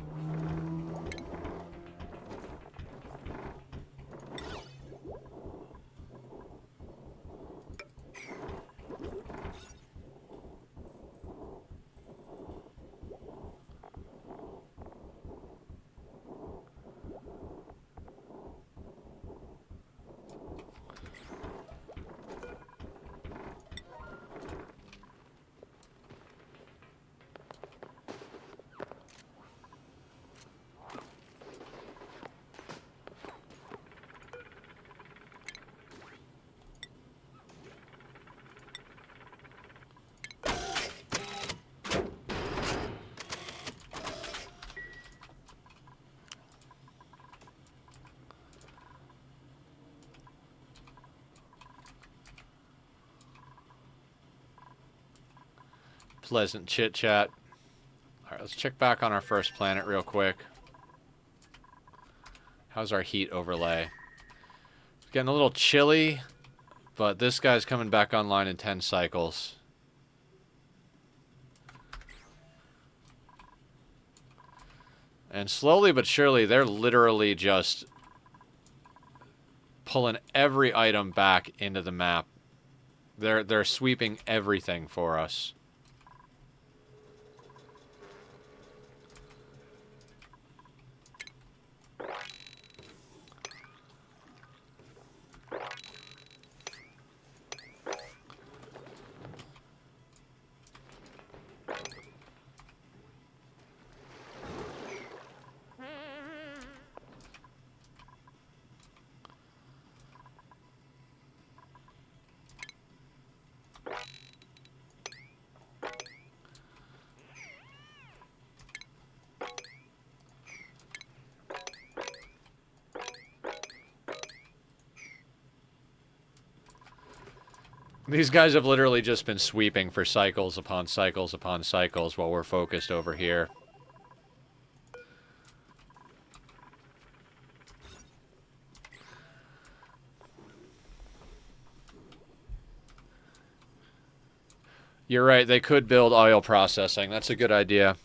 Pleasant chit-chat. Alright, let's check back on our first planet real quick. How's our heat overlay? It's getting a little chilly, but this guy's coming back online in 10 cycles. And slowly but surely, they're literally just pulling every item back into the map. They're sweeping everything for us. These guys have literally just been sweeping for cycles upon cycles upon cycles while we're focused over here. You're right, they could build oil processing. That's a good idea.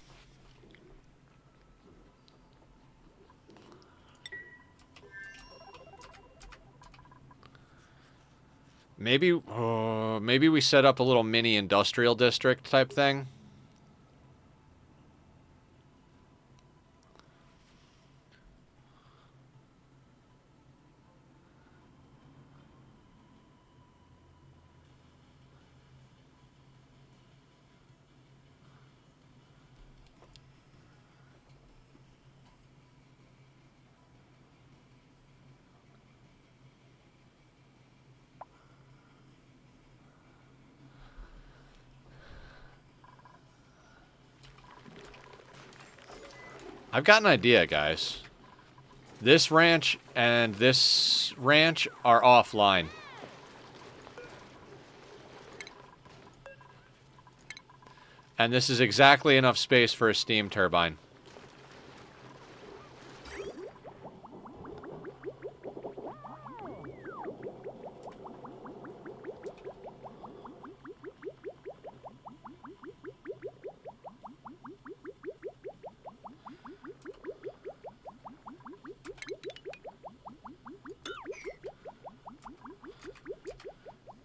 Maybe we set up a little mini industrial district type thing. I've got an idea, guys. This ranch and this ranch are offline. And this is exactly enough space for a steam turbine.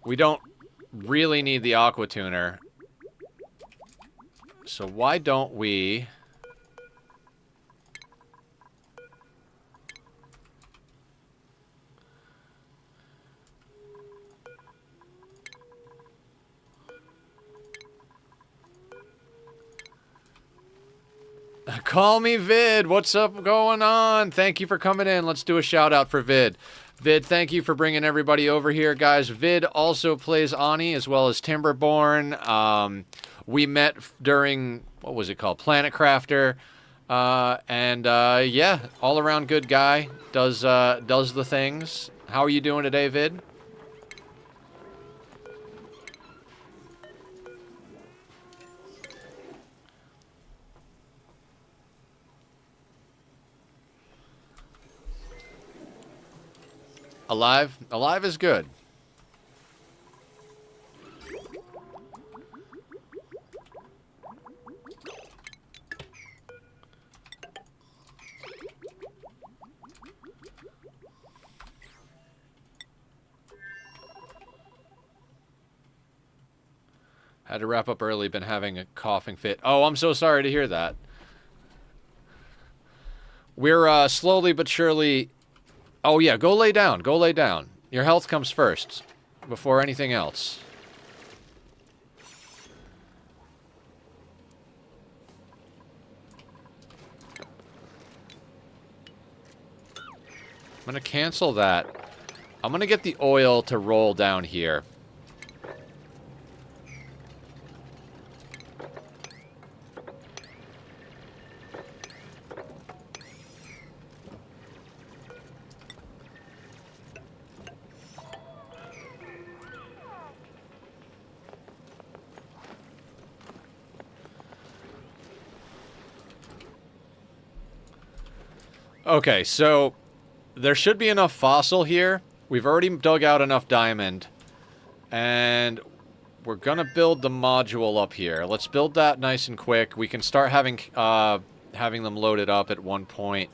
We don't really need the aqua tuner. So why don't we... Call me Vid. What's up going on? Thank you for coming in. Let's do a shout out for Vid. Vid, thank you for bringing everybody over here, guys. Vid also plays Ani as well as Timberborn. We met during, what was it called? Planet Crafter. Yeah, all around good guy. Does the things. How are you doing today, Vid? Alive? Alive is good. Had to wrap up early, been having a coughing fit. Oh, I'm so sorry to hear that. We're slowly but surely... Oh yeah, go lay down. Go lay down. Your health comes first, before anything else. I'm gonna cancel that. I'm gonna get the oil to roll down here. Okay, so there should be enough fossil here. We've already dug out enough diamond. And we're going to build the module up here. Let's build that nice and quick. We can start having having them loaded up at one point.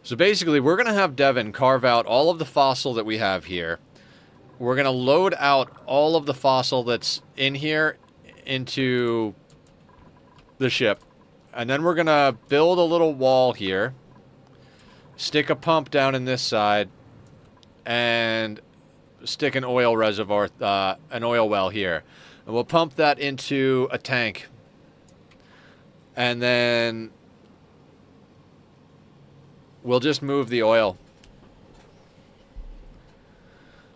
So basically, we're going to have Devin carve out all of the fossil that we have here. We're going to load out all of the fossil that's in here into the ship. And then we're going to build a little wall here. Stick a pump down in this side. And stick an oil reservoir, an oil well here. And we'll pump that into a tank. And then we'll just move the oil.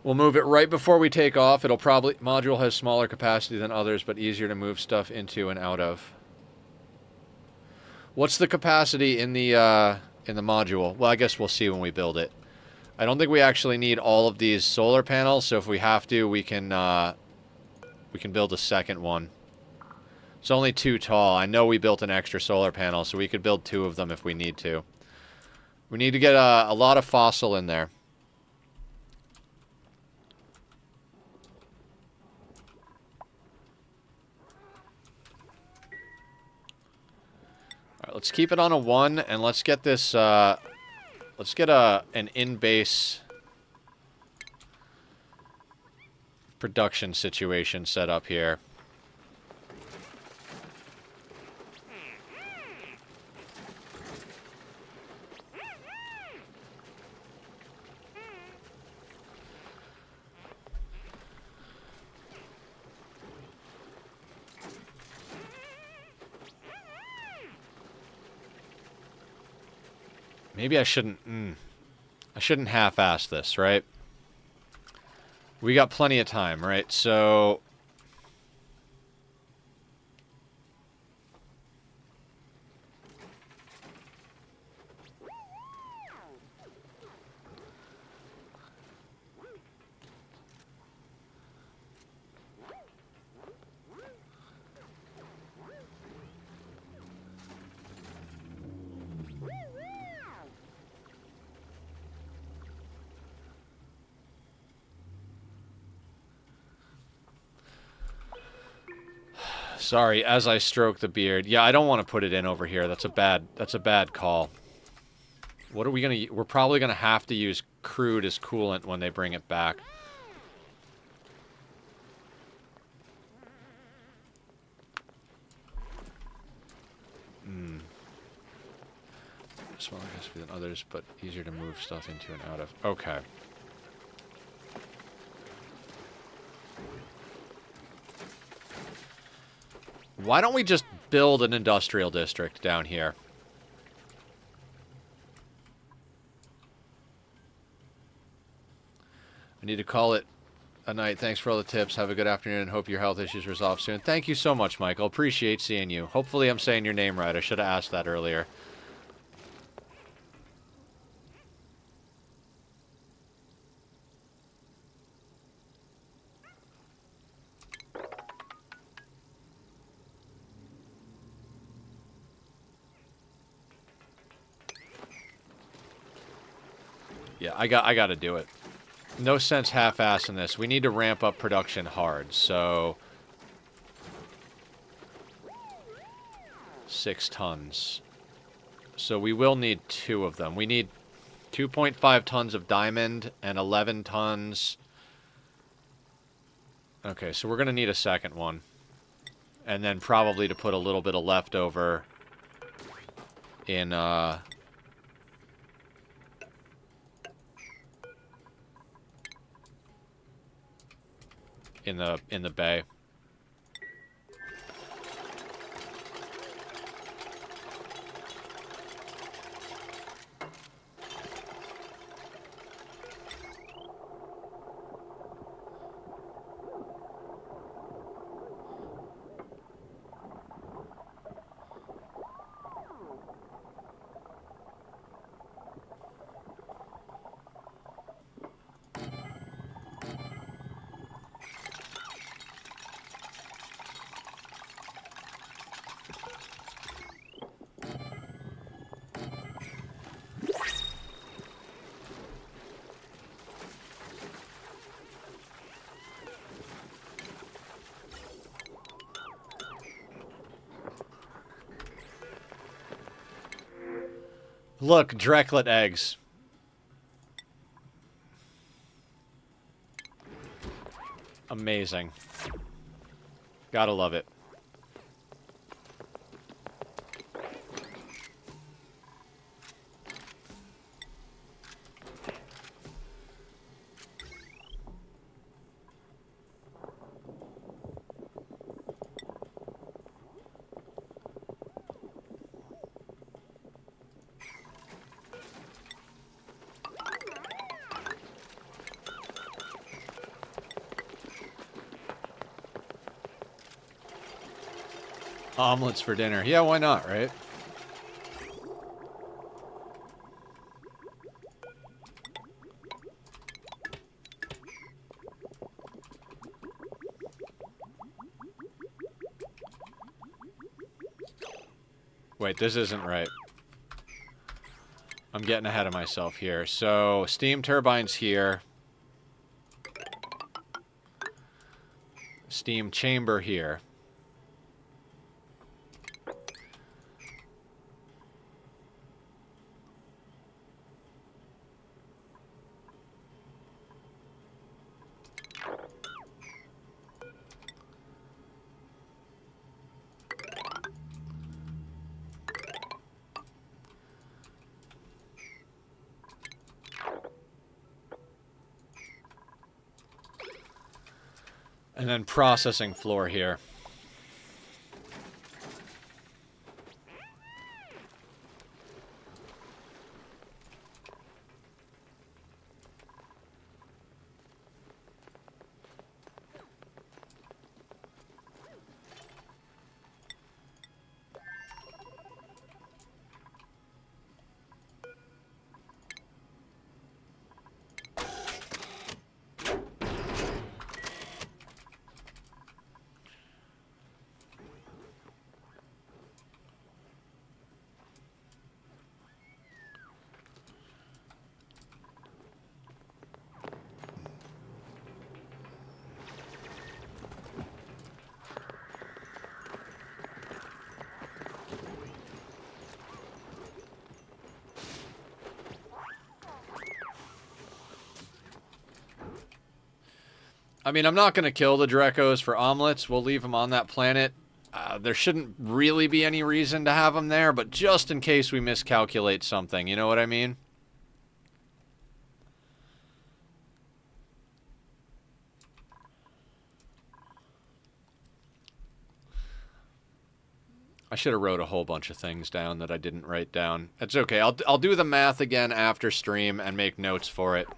We'll move it right before we take off. It'll probably... Module has smaller capacity than others, but easier to move stuff into and out of. What's the capacity in the module? Well, I guess we'll see when we build it. I don't think we actually need all of these solar panels, so if we have to, we can build a second one. It's only 2 tall. I know we built an extra solar panel, so we could build 2 of them if we need to. We need to get a lot of fossil in there. All right, let's keep it on a 1, and let's get this... let's get an in-base production situation set up here. Maybe I shouldn't... I shouldn't half-ass this, right? We got plenty of time, right? So... Sorry, as I stroke the beard. Yeah, I don't want to put it in over here. That's a bad call. What are we gonna... We're probably gonna have to use crude as coolant when they bring it back. Smaller capacity than others, but easier to move stuff into and out of. Okay. Why don't we just build an industrial district down here? I need to call it a night. Thanks for all the tips. Have a good afternoon and hope your health issues resolve soon. Thank you so much, Michael. Appreciate seeing you. Hopefully I'm saying your name right. I should have asked that earlier. Yeah, I got to do it. No sense half-assing this. We need to ramp up production hard, so... 6 tons. So we will need 2 of them. We need 2.5 tons of diamond and 11 tons... Okay, so we're going to need a second one. And then probably to put a little bit of leftover in, in the bay. Look, Drecklet eggs. Amazing. Gotta love it. Omelets for dinner. Yeah, why not, right? Wait, this isn't right. I'm getting ahead of myself here. So, steam turbines here. Steam chamber here. And then processing floor here. I mean, I'm not going to kill the Drekos for omelets. We'll leave them on that planet. There shouldn't really be any reason to have them there, but just in case we miscalculate something, you know what I mean? I should have wrote a whole bunch of things down that I didn't write down. It's okay. I'll do the math again after stream and make notes for it.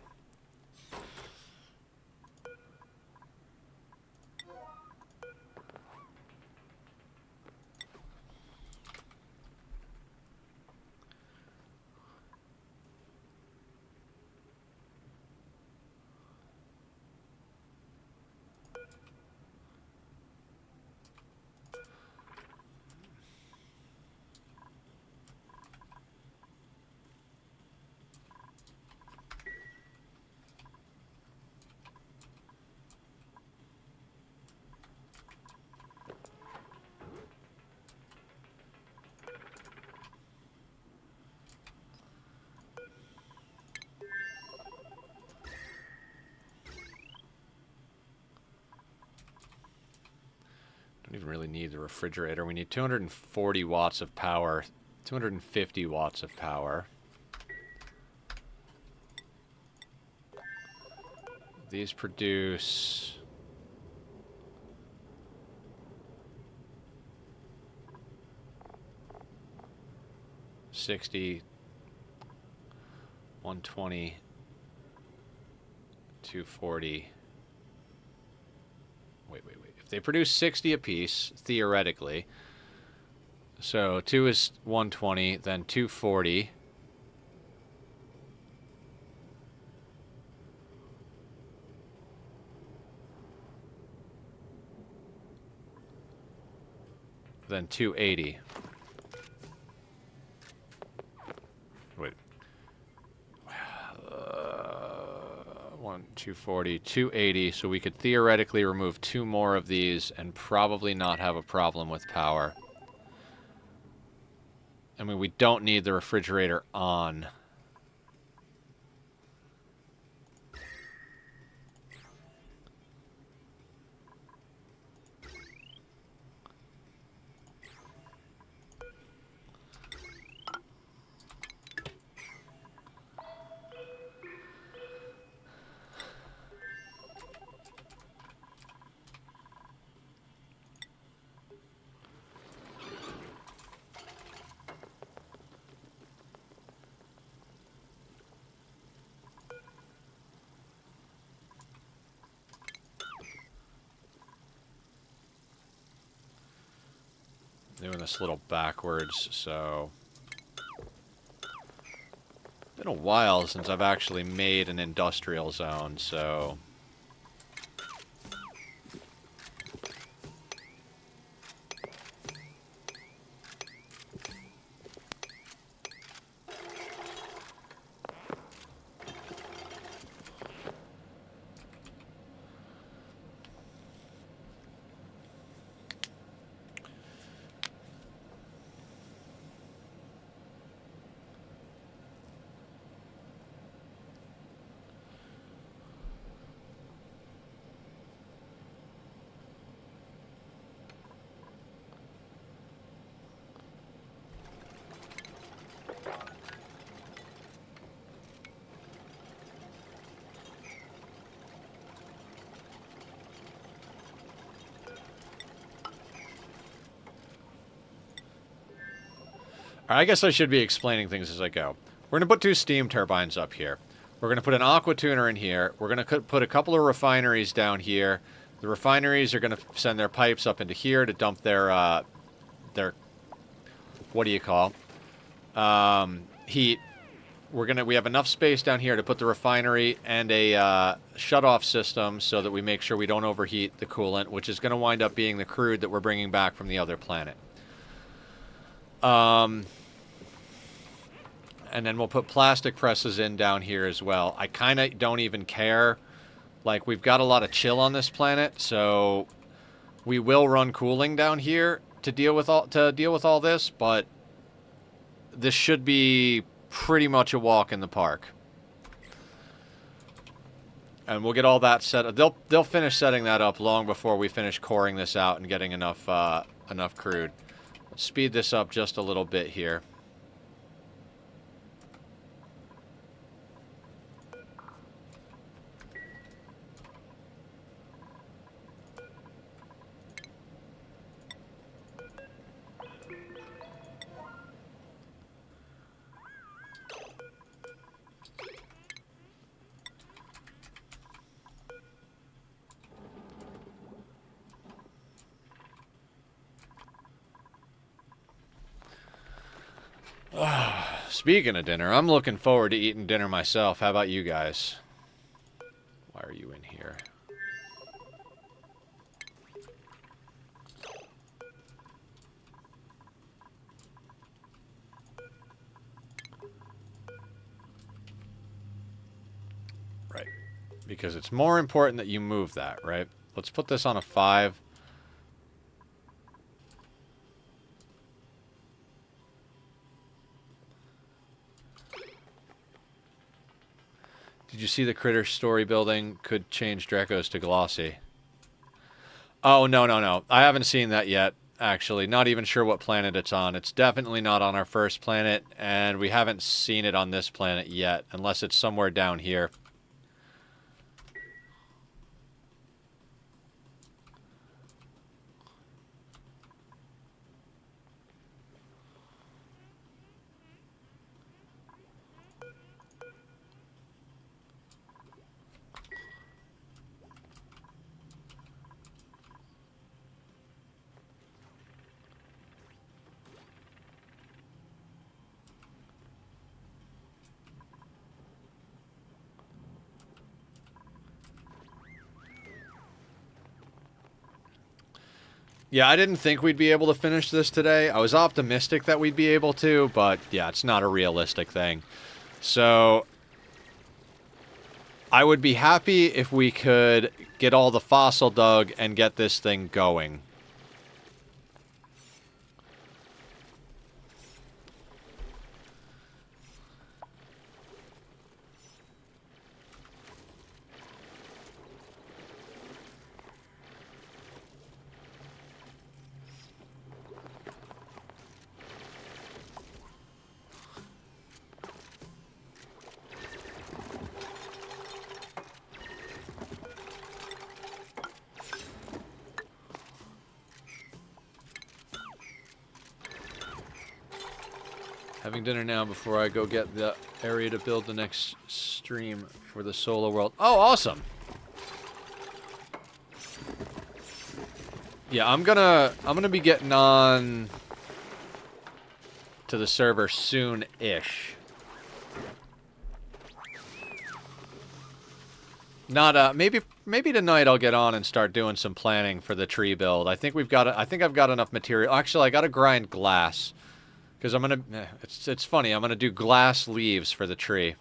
Don't even really need the refrigerator. We need 240 watts of power, 250 watts of power. These produce... $60, 120, 240. Wait. If they produce 60 apiece, theoretically, so 2 is 120, then 240. Then 280. Wait. 240, 280, so we could theoretically remove 2 more of these and probably not have a problem with power. I mean, we don't need the refrigerator on. Doing this a little backwards, so... Been a while since I've actually made an industrial zone, so... I guess I should be explaining things as I go. We're going to put 2 steam turbines up here. We're going to put an aqua tuner in here. We're going to put a couple of refineries down here. The refineries are going to send their pipes up into here to dump their what do you call? Heat. We have enough space down here to put the refinery and a shut-off system so that we make sure we don't overheat the coolant, which is going to wind up being the crude that we're bringing back from the other planet. And then we'll put plastic presses in down here as well. I kind of don't even care. Like, we've got a lot of chill on this planet, so we will run cooling down here to deal with all this, but this should be pretty much a walk in the park. And we'll get all that set up. They'll finish setting that up long before we finish coring this out and getting enough crude. Let's speed this up just a little bit here. Speaking of dinner, I'm looking forward to eating dinner myself. How about you guys? Why are you in here? Right. Because it's more important that you move that, right? Let's put this on a 5. Did you see the critter story building could change Dracos to glossy? Oh, no. I haven't seen that yet, actually. Not even sure what planet it's on. It's definitely not on our first planet, and we haven't seen it on this planet yet, unless it's somewhere down here. Yeah, I didn't think we'd be able to finish this today. I was optimistic that we'd be able to, but yeah, it's not a realistic thing. So, I would be happy if we could get all the fossil dug and get this thing going. Having dinner now before I go get the area to build the next stream for the solo world. Oh, awesome. Yeah, I'm gonna be getting on to the server soon-ish. Not maybe tonight I'll get on and start doing some planning for the tree build. I think I've got enough material. Actually, I gotta grind glass because I'm gonna. It's funny. I'm gonna do glass leaves for the tree.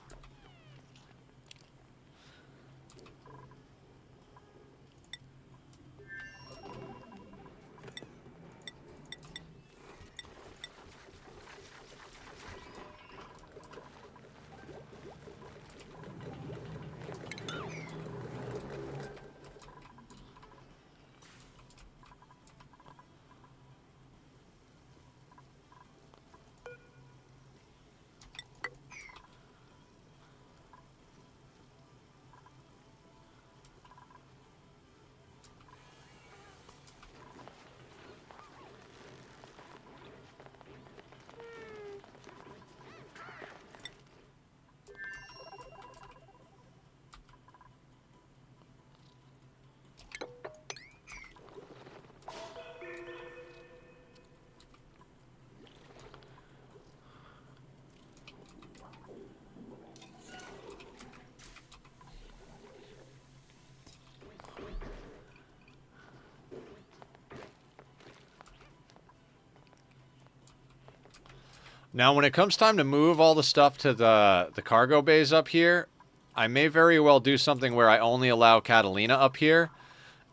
Now, when it comes time to move all the stuff to the cargo bays up here, I may very well do something where I only allow Catalina up here,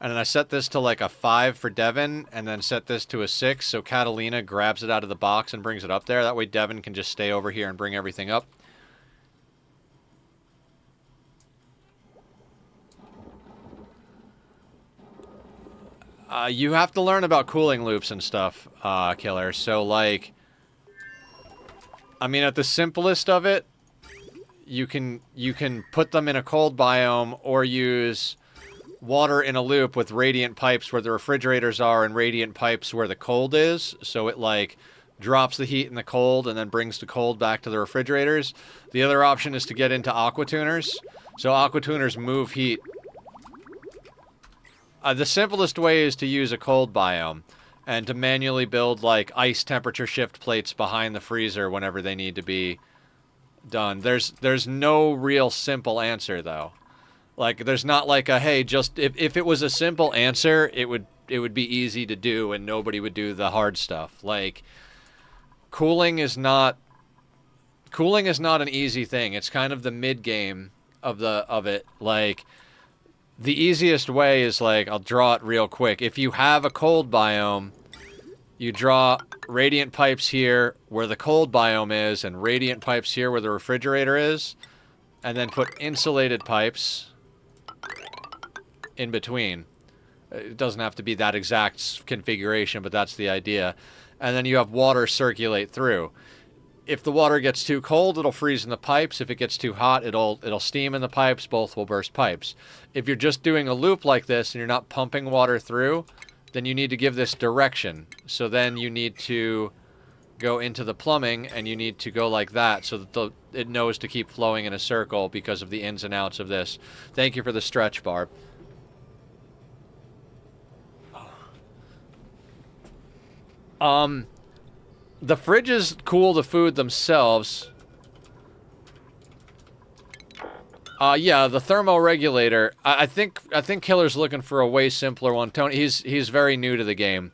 and then I set this to like a 5 for Devin, and then set this to a 6, so Catalina grabs it out of the box and brings it up there. That way Devin can just stay over here and bring everything up. You have to learn about cooling loops and stuff, Killer, so like... I mean, at the simplest of it, you can put them in a cold biome or use water in a loop with radiant pipes where the refrigerators are and radiant pipes where the cold is. So it like drops the heat and the cold and then brings the cold back to the refrigerators. The other option is to get into aqua tuners. So aqua tuners move heat. The simplest way is to use a cold biome. And to manually build, like, ice temperature shift plates behind the freezer whenever they need to be done. There's no real simple answer, though. Like, there's not like a, hey, just... If it was a simple answer, it would be easy to do and nobody would do the hard stuff. Like, cooling is not an easy thing. It's kind of the mid-game of it. Like... The easiest way is, like, I'll draw it real quick. If you have a cold biome, you draw radiant pipes here where the cold biome is and radiant pipes here where the refrigerator is, and then put insulated pipes in between. It doesn't have to be that exact configuration, but that's the idea. And then you have water circulate through. If the water gets too cold, it'll freeze in the pipes. If it gets too hot, it'll steam in the pipes. Both will burst pipes. If you're just doing a loop like this and you're not pumping water through, then you need to give this direction. So then you need to go into the plumbing and you need to go like that so that it knows to keep flowing in a circle because of the ins and outs of this. Thank you for the stretch, Barb. The fridges cool the food themselves. Yeah, the thermoregulator. I think Killer's looking for a way simpler one. Tony, he's very new to the game.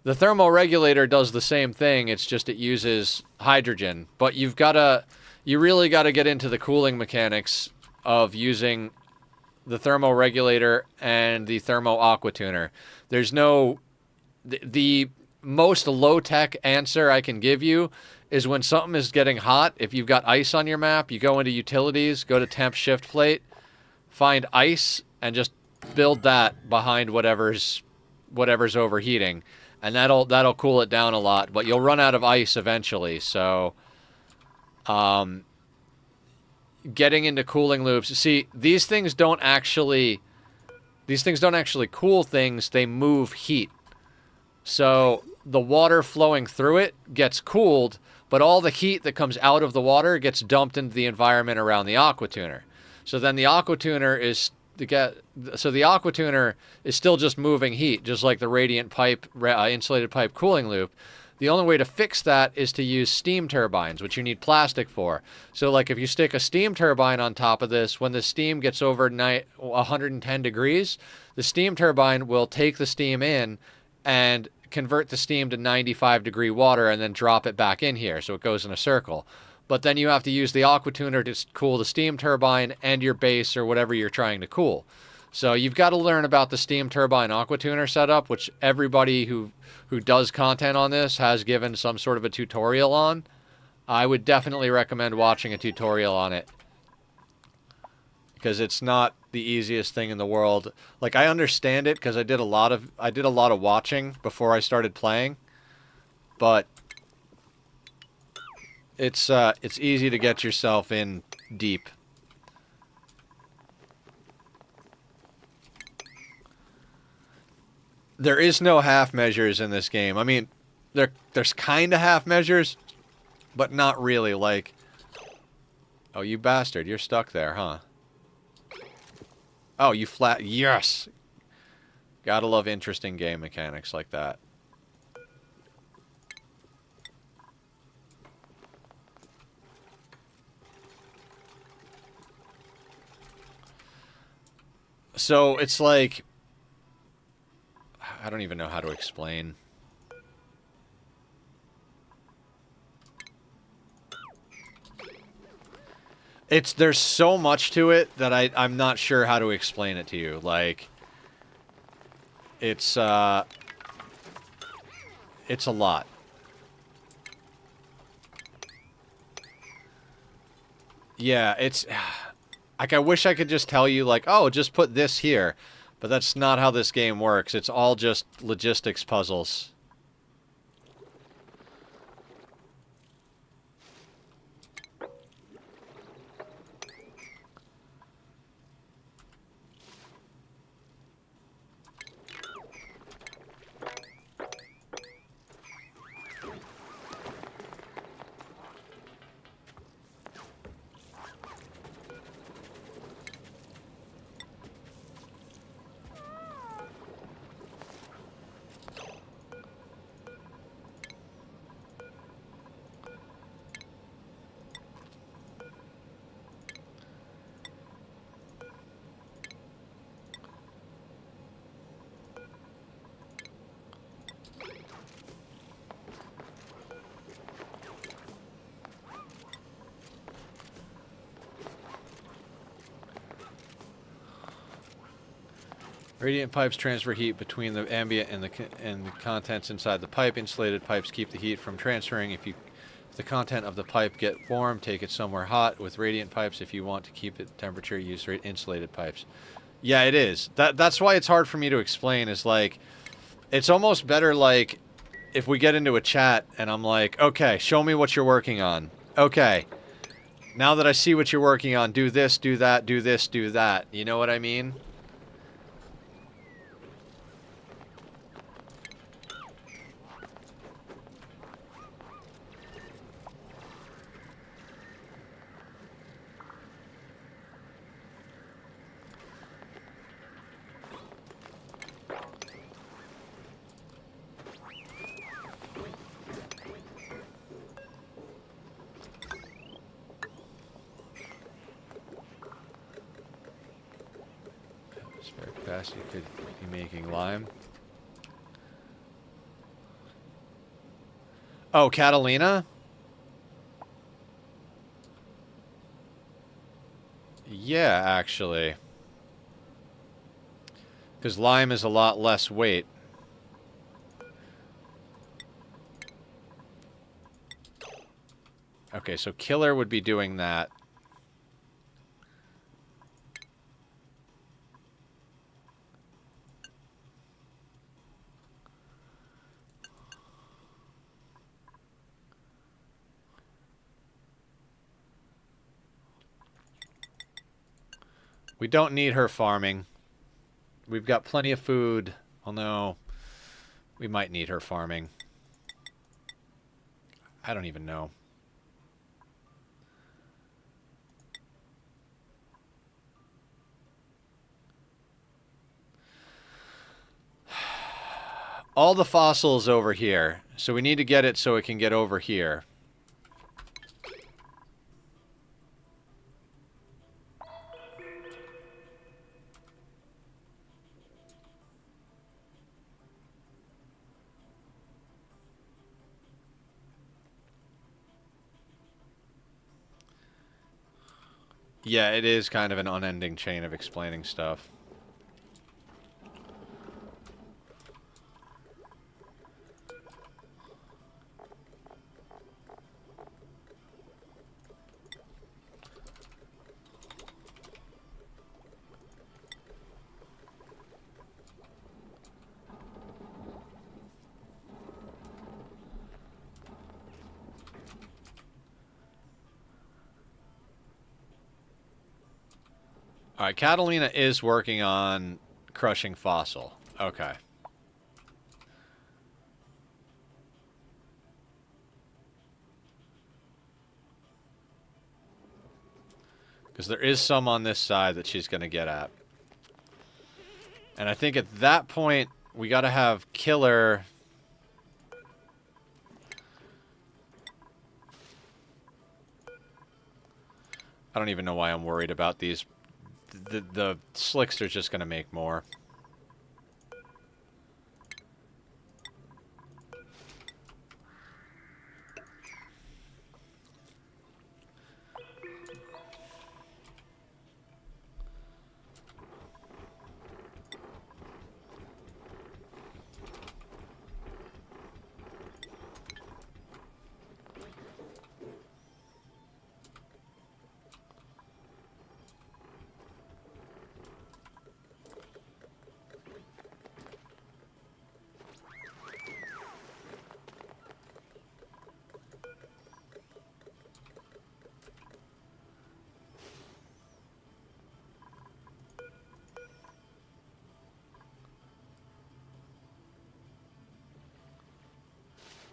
The thermoregulator does the same thing. It's just it uses hydrogen. But you really gotta get into the cooling mechanics of using the thermoregulator and the thermo aqua tuner. There's no the most low-tech answer I can give you is when something is getting hot, if you've got ice on your map, you go into utilities, go to temp shift plate, find ice, and just build that behind whatever's overheating. And that'll cool it down a lot, but you'll run out of ice eventually, so getting into cooling loops. See, these things don't actually cool things, they move heat. So the water flowing through it gets cooled, but all the heat that comes out of the water gets dumped into the environment around the aqua tuner. So then the aqua tuner is the aqua tuner is still just moving heat, just like the radiant pipe, insulated pipe cooling loop. The only way to fix that is to use steam turbines, which you need plastic for. So like if you stick a steam turbine on top of this, when the steam gets over 110 degrees, the steam turbine will take the steam in and convert the steam to 95-degree water and then drop it back in here. So it goes in a circle. But then you have to use the aqua tuner to cool the steam turbine and your base or whatever you're trying to cool. So you've got to learn about the steam turbine aqua tuner setup, which everybody who does content on this has given some sort of a tutorial on. I would definitely recommend watching a tutorial on it, because it's not the easiest thing in the world. Like, I understand it because I did a lot of watching before I started playing, but it's easy to get yourself in deep. There is no half measures in this game. I mean, there's kind of half measures, but not really. Like, oh, you bastard, you're stuck there, huh? Oh, you flat. Yes! Gotta love interesting game mechanics like that. So, it's like, I don't even know how to explain. There's so much to it that I'm not sure how to explain it to you. Like, it's a lot. Yeah, it's like, I wish I could just tell you, like, oh, just put this here. But that's not how this game works. It's all just logistics puzzles. Radiant pipes transfer heat between the ambient and the contents inside the pipe. Insulated pipes keep the heat from transferring. If the content of the pipe get warm, take it somewhere hot. With radiant pipes, if you want to keep it temperature, use insulated pipes. Yeah, it is. That's why it's hard for me to explain. Is like, it's almost better like if we get into a chat and I'm like, okay, show me what you're working on. Okay, now that I see what you're working on, do this, do that, do this, do that. You know what I mean? Spare capacity could be making lime. Oh, Catalina? Yeah, actually. Because lime is a lot less weight. Okay, so Killer would be doing that. We don't need her farming. We've got plenty of food. Although, we might need her farming. I don't even know. All the fossils over here. So we need to get it so it can get over here. Yeah, it is kind of an unending chain of explaining stuff. All right, Catalina is working on crushing fossil. Okay. Because there is some on this side that she's going to get at. And I think at that point, we got to have Killer... I don't even know why I'm worried about these. The Slickster's just going to make more.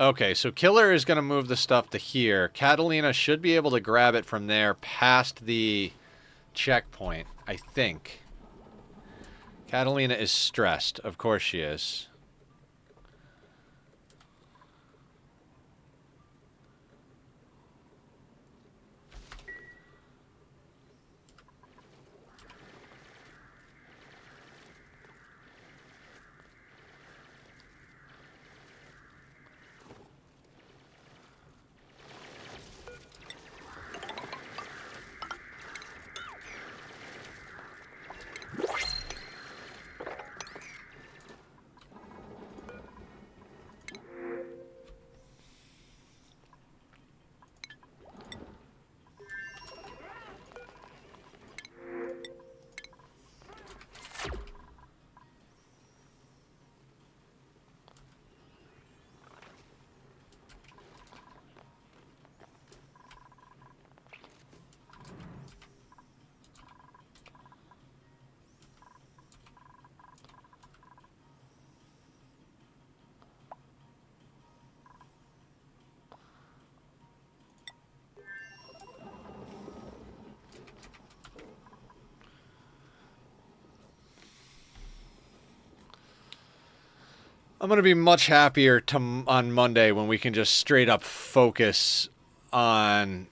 Okay, so Killer is going to move the stuff to here. Catalina should be able to grab it from there past the checkpoint, I think. Catalina is stressed. Of course she is. I'm going to be much happier on Monday when we can just straight up focus on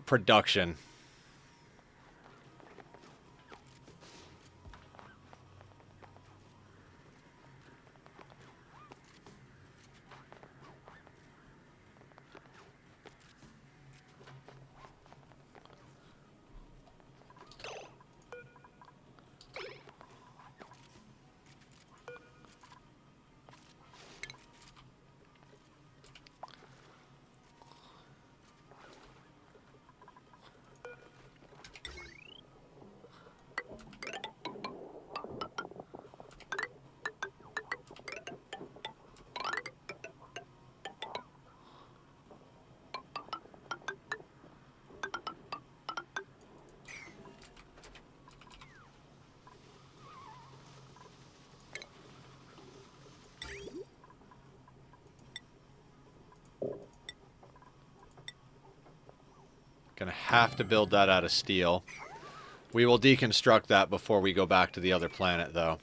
production. Gonna have to build that out of steel. We will deconstruct that before we go back to the other planet, though.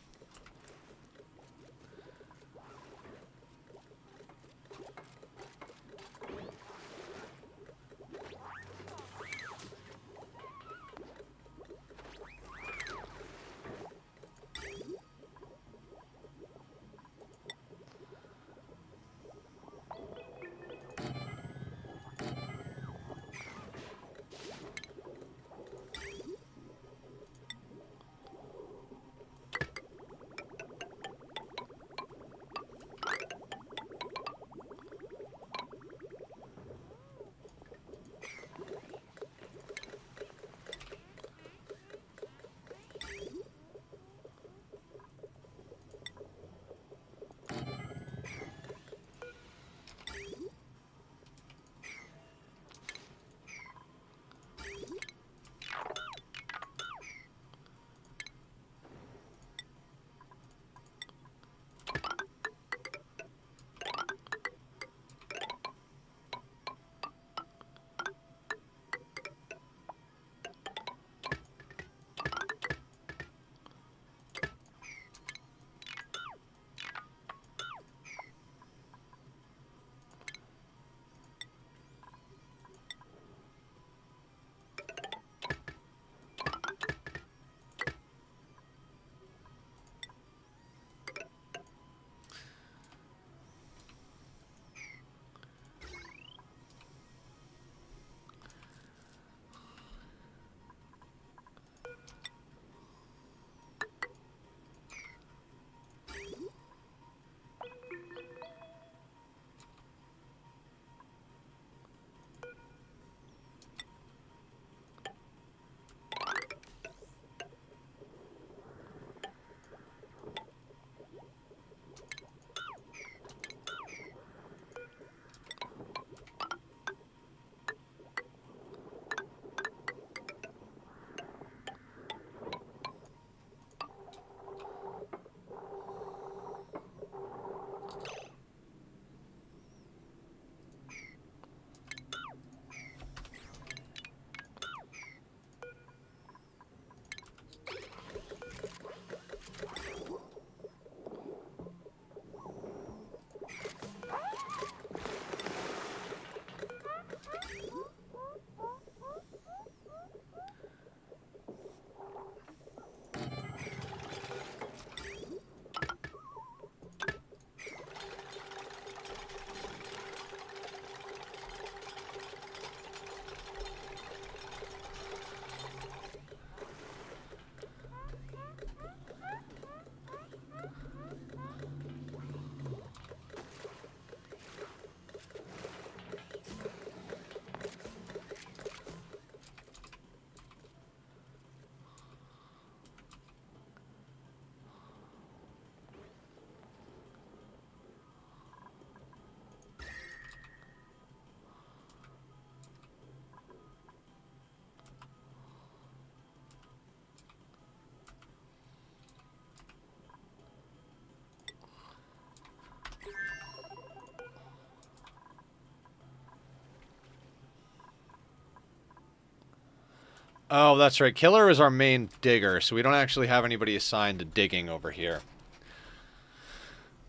Oh, that's right. Killer is our main digger, so we don't actually have anybody assigned to digging over here.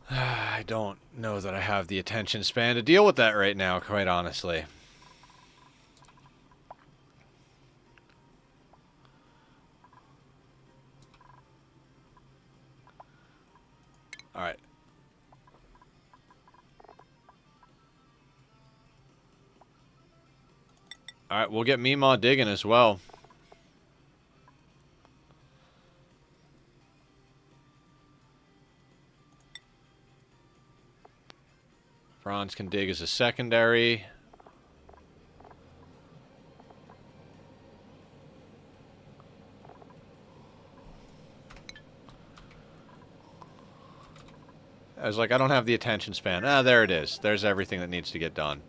I don't know that I have the attention span to deal with that right now, quite honestly. Alright. Alright, we'll get Meemaw digging as well. Franz can dig as a secondary. I was like, I don't have the attention span. Ah, there it is. There's everything that needs to get done.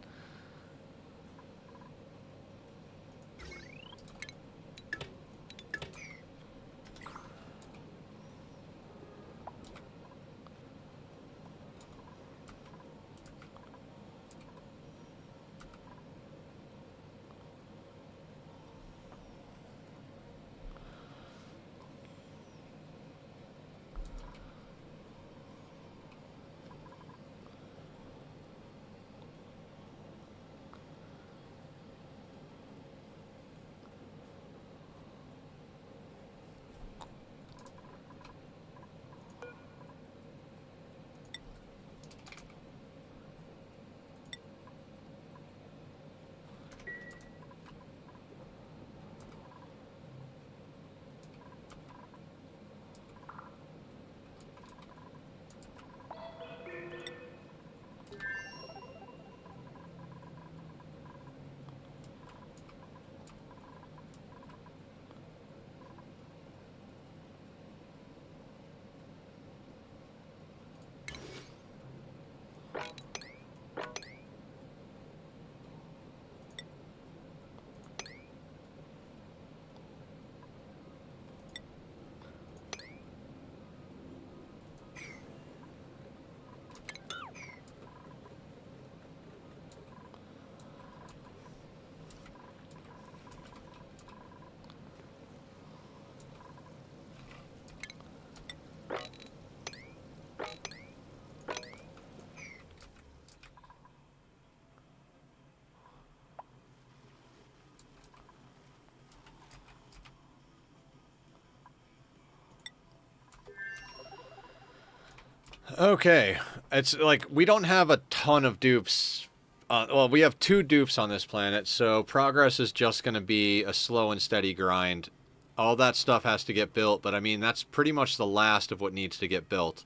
Okay. It's like we don't have a ton of dupes. Well, we have 2 dupes on this planet, so progress is just going to be a slow and steady grind. All that stuff has to get built, but I mean, that's pretty much the last of what needs to get built.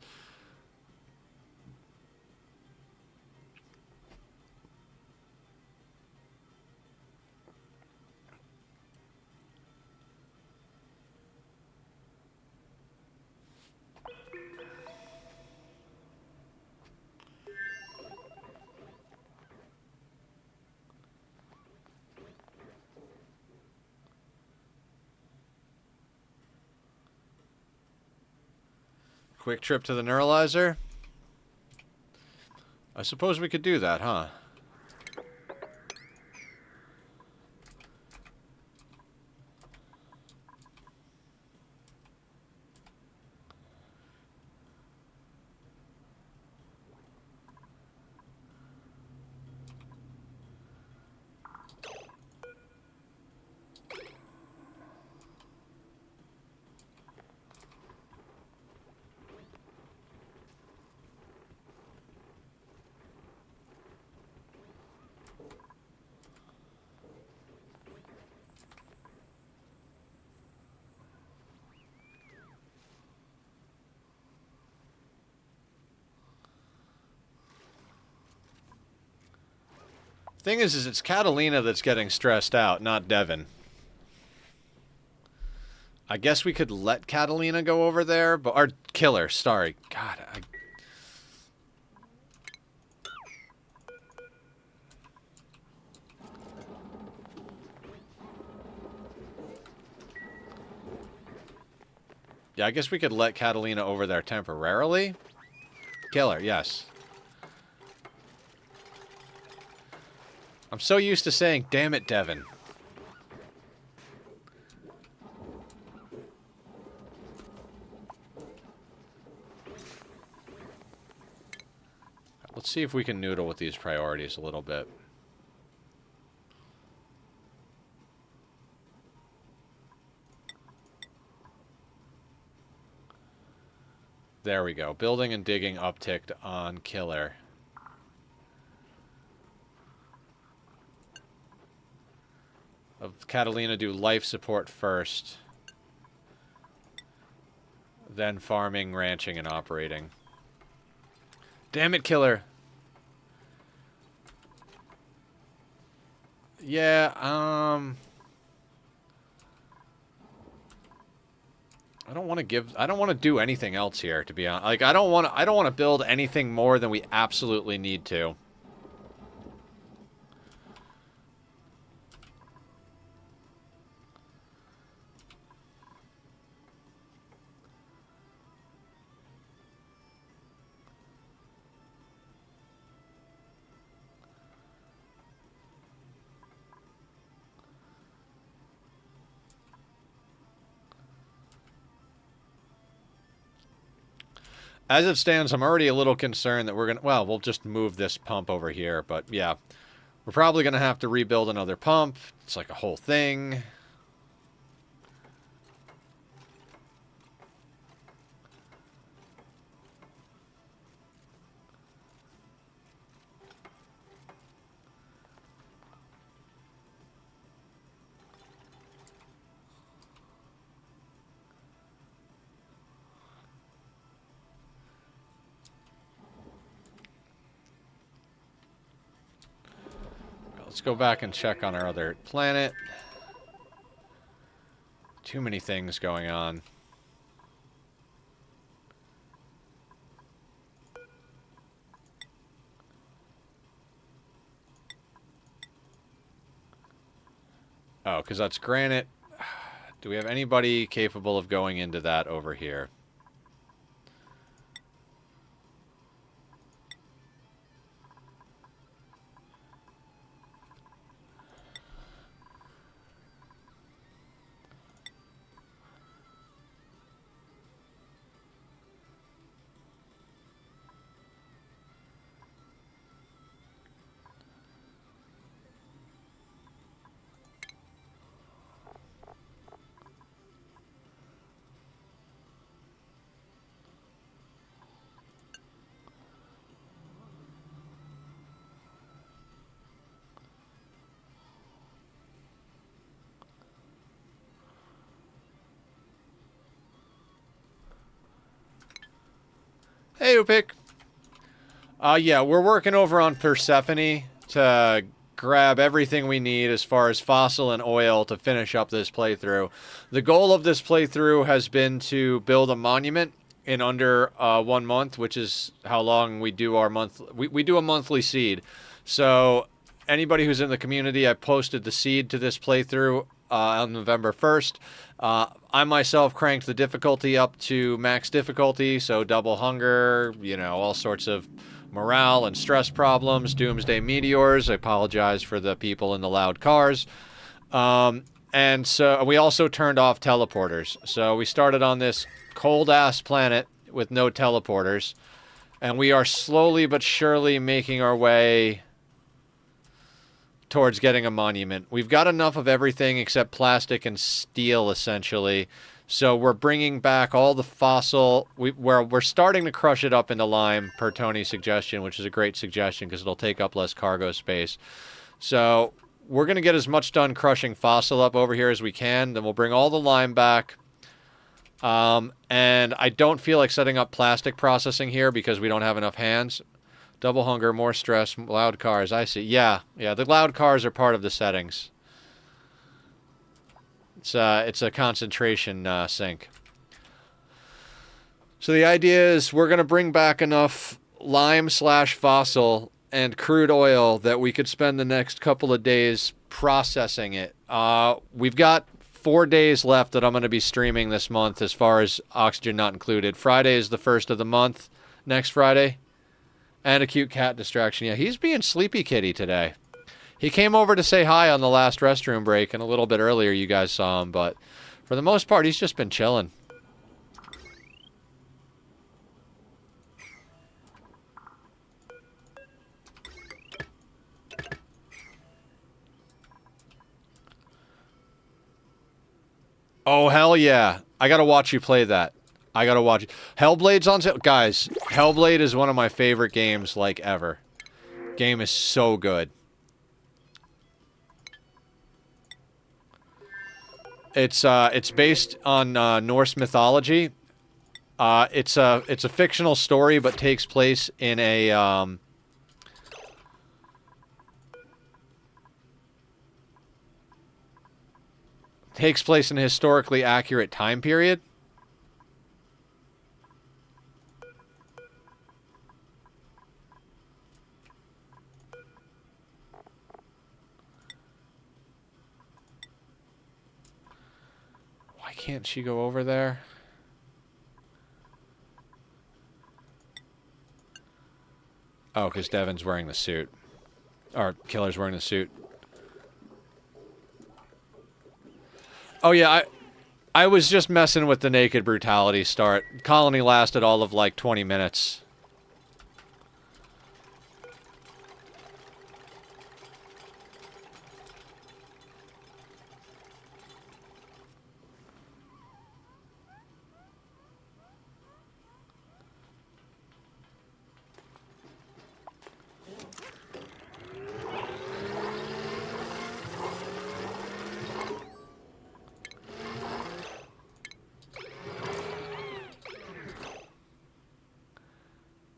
Quick trip to the neuralizer? I suppose we could do that, huh? Thing is it's Catalina that's getting stressed out, not Devin. I guess we could let Catalina go over there, but... Or Killer, sorry. God, Yeah, I guess we could let Catalina over there temporarily. Killer, yes. I'm so used to saying, damn it, Devin. Let's see if we can noodle with these priorities a little bit. There we go. Building and digging upticked on Killer. Of Catalina do life support first. Then farming, ranching, and operating. Damn it, Killer. Yeah, I don't want to do anything else here, to be honest. Like, I don't want to build anything more than we absolutely need to. As it stands, I'm already a little concerned that we're going to... Well, we'll just move this pump over here, but yeah. We're probably going to have to rebuild another pump. It's like a whole thing. Let's go back and check on our other planet. Too many things going on. Oh, because that's granite. Do we have anybody capable of going into that over here? Hey, Upik. Yeah, we're working over on Persephone to grab everything we need as far as fossil and oil to finish up this playthrough. The goal of this playthrough has been to build a monument in under 1 month, which is how long we do our month. We do a monthly seed. So anybody who's in the community, I posted the seed to this playthrough on November 1st. I myself cranked the difficulty up to max difficulty, so double hunger, you know, all sorts of morale and stress problems, doomsday meteors. I apologize for the people in the loud cars. And so we also turned off teleporters. So we started on this cold-ass planet with no teleporters. And we are slowly but surely making our way towards getting a monument. We've got enough of everything except plastic and steel, essentially. So we're bringing back all the fossil. We're starting to crush it up into lime, per Tony's suggestion, which is a great suggestion because it'll take up less cargo space. So we're going to get as much done crushing fossil up over here as we can. Then we'll bring all the lime back. And I don't feel like setting up plastic processing here because we don't have enough hands. Double hunger, more stress, loud cars. I see. Yeah, the loud cars are part of the settings. It's a concentration sink. So the idea is we're going to bring back enough lime/fossil and crude oil that we could spend the next couple of days processing it. We've got 4 days left that I'm going to be streaming this month as far as Oxygen Not Included. Friday is the first of the month, next Friday. And a cute cat distraction. Yeah, he's being sleepy kitty today. He came over to say hi on the last restroom break, and a little bit earlier you guys saw him, but for the most part, he's just been chilling. Oh, hell yeah. I gotta watch you play that. I gotta watch it. Hellblade's on sale. Guys, Hellblade is one of my favorite games, like, ever. Game is so good. It's based on Norse mythology. It's a fictional story, but takes place in a historically accurate time period. Why can't she go over there? Oh, because Devin's wearing the suit. Or Killer's wearing the suit. Oh, yeah, I was just messing with the naked brutality start. Colony lasted all of, like, 20 minutes.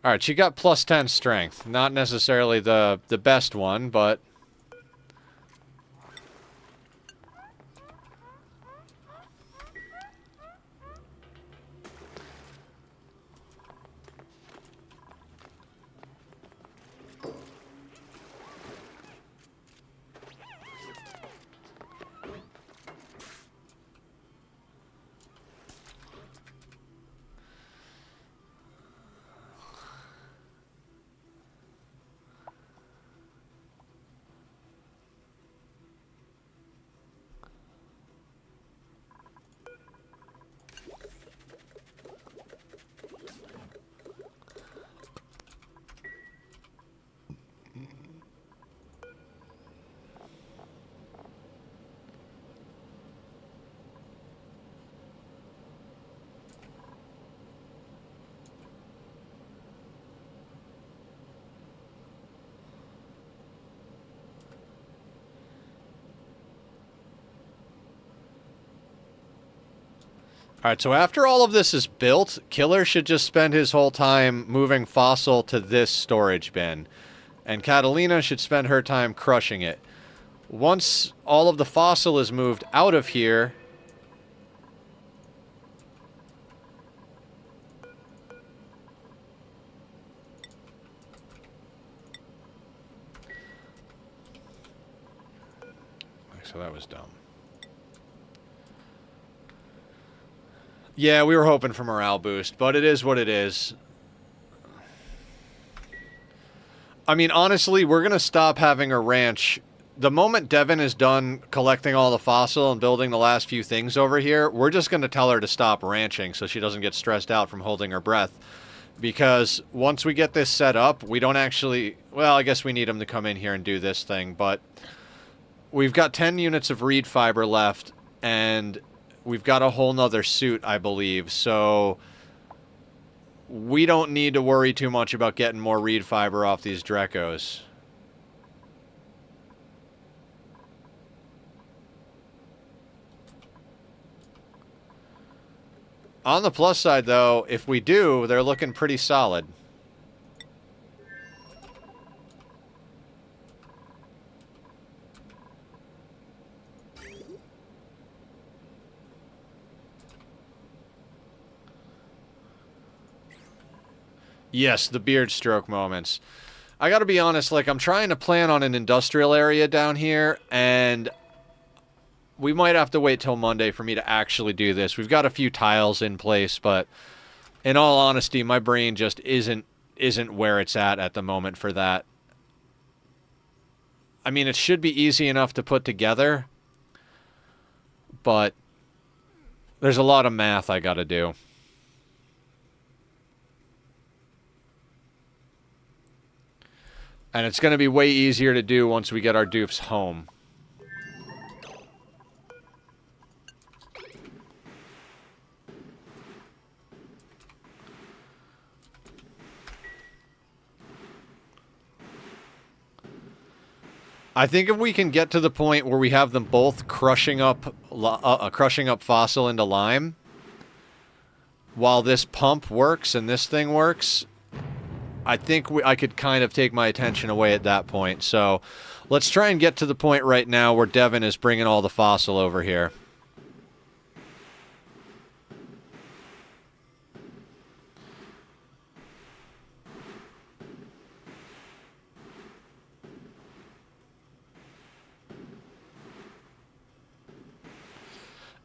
Alright, she got plus 10 strength. Not necessarily the best one, but... Alright, so after all of this is built, Killer should just spend his whole time moving Fossil to this storage bin. And Catalina should spend her time crushing it. Once all of the Fossil is moved out of here... So that was dumb. Yeah, we were hoping for morale boost, but it is what it is. I mean, honestly, we're going to stop having a ranch. The moment Devin is done collecting all the fossil and building the last few things over here, we're just going to tell her to stop ranching so she doesn't get stressed out from holding her breath. Because once we get this set up, we don't actually... Well, I guess we need him to come in here and do this thing, but... We've got 10 units of reed fiber left, and we've got a whole nother suit, I believe, so we don't need to worry too much about getting more reed fiber off these Drecos. On the plus side, though, if we do, they're looking pretty solid. Yes, the beard stroke moments. I gotta be honest, like, I'm trying to plan on an industrial area down here, and we might have to wait till Monday for me to actually do this. We've got a few tiles in place, but in all honesty, my brain just isn't where it's at the moment for that. I mean, it should be easy enough to put together, but there's a lot of math I gotta do. And it's going to be way easier to do once we get our dupes home. I think if we can get to the point where we have them both crushing up fossil into lime, while this pump works and this thing works... I think I could kind of take my attention away at that point. So let's try and get to the point right now where Devin is bringing all the fossil over here.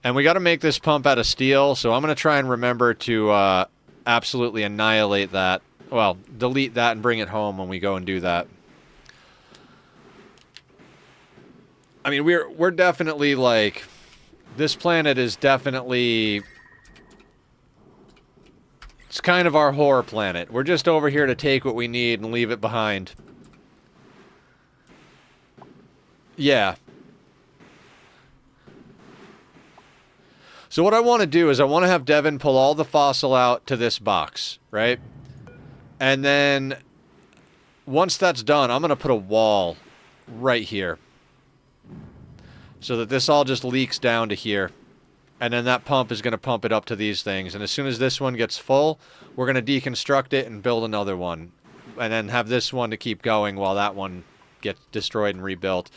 And we got to make this pump out of steel, so I'm going to try and remember to absolutely annihilate that. Well, delete that and bring it home when we go and do that. I mean, we're definitely, like... This planet is definitely... It's kind of our horror planet. We're just over here to take what we need and leave it behind. Yeah. So what I want to do is I want to have Devin pull all the fossil out to this box, right? And then, once that's done, I'm going to put a wall right here. So that this all just leaks down to here. And then that pump is going to pump it up to these things. And as soon as this one gets full, we're going to deconstruct it and build another one. And then have this one to keep going while that one gets destroyed and rebuilt.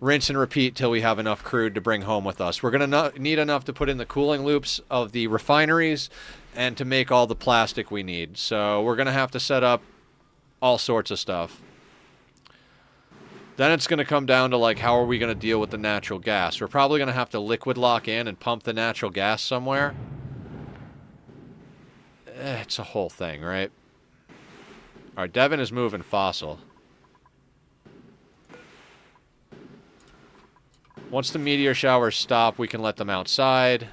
Rinse and repeat till we have enough crude to bring home with us. We're going to need enough to put in the cooling loops of the refineries and to make all the plastic we need. So we're going to have to set up all sorts of stuff. Then it's going to come down to, like, how are we going to deal with the natural gas? We're probably going to have to liquid lock in and pump the natural gas somewhere. It's a whole thing, right? Alright, Devin is moving fossil. Once the meteor showers stop, we can let them outside.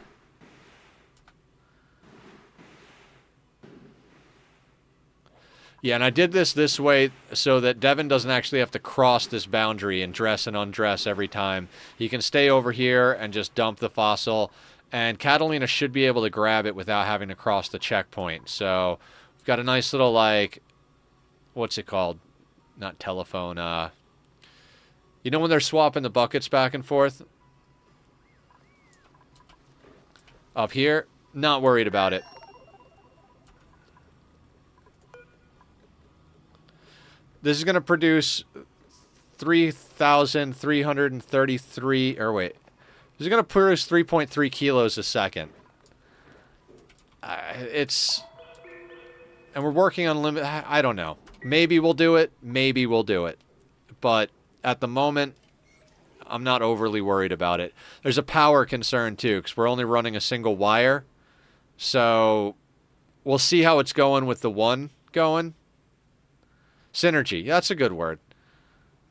Yeah, and I did this way so that Devin doesn't actually have to cross this boundary and dress and undress every time. He can stay over here and just dump the fossil, and Catalina should be able to grab it without having to cross the checkpoint. So we've got a nice little, like, what's it called? Not telephone, you know when they're swapping the buckets back and forth? Up here, Not worried about it. This is going to produce 3,333... Or wait. This is going to produce 3.3 kilos a second. It's... And we're working on limit... I don't know. Maybe we'll do it. Maybe we'll do it. But at the moment, I'm not overly worried about it. There's a power concern, too, because we're only running a single wire. So we'll see how it's going with the one going. Synergy. That's a good word.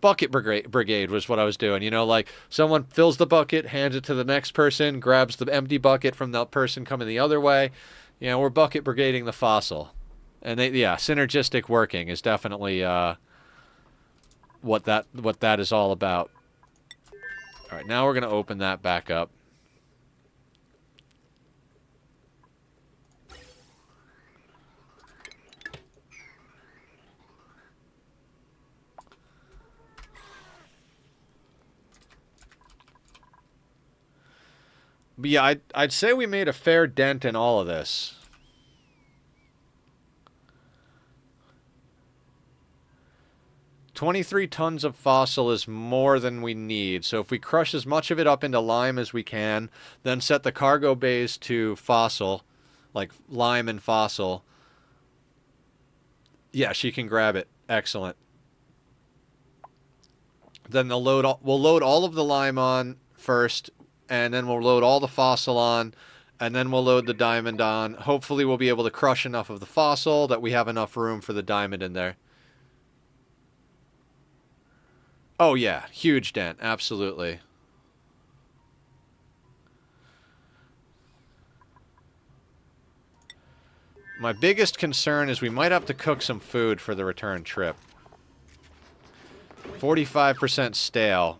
Bucket brigade was what I was doing. You know, like someone fills the bucket, hands it to the next person, grabs the empty bucket from the person coming the other way. You know, we're bucket brigading the fossil. And yeah, synergistic working is definitely what that is all about. All right, now we're going to open that back up. But yeah, I'd say we made a fair dent in all of this. "23 tons of fossil is more than we need. So if we crush as much of it up into lime as we can, then set the cargo bays to fossil, like lime and fossil." Yeah, she can grab it. Excellent. Then we'll load all of the lime on first, and then we'll load all the fossil on, and then we'll load the diamond on. Hopefully we'll be able to crush enough of the fossil that we have enough room for the diamond in there. Oh yeah, huge dent, absolutely. My biggest concern is we might have to cook some food for the return trip. 45% stale.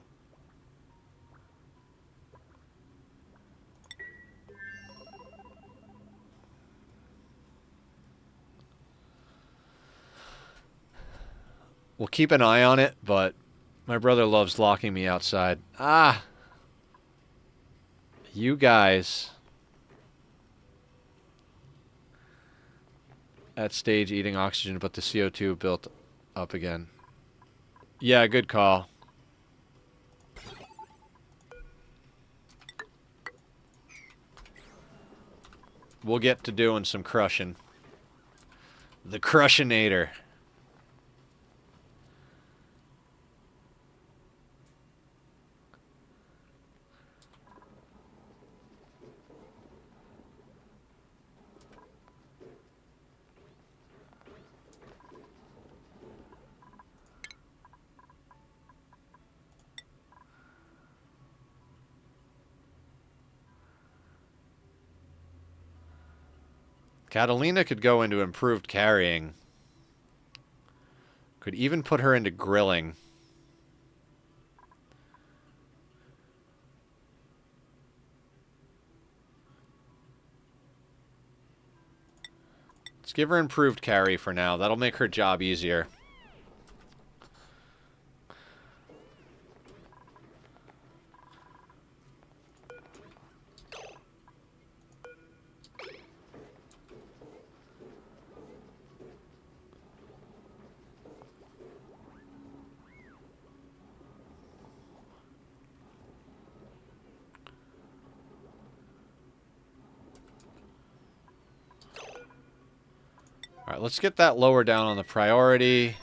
We'll keep an eye on it, but my brother loves locking me outside. Ah! You guys. At stage eating oxygen, but the CO2 built up again. Yeah, good call. We'll get to doing some crushing. The Crushinator. Catalina could go into improved carrying. Could even put her into grilling. Let's give her improved carry for now. That'll make her job easier. Alright, let's get that lower down on the priority.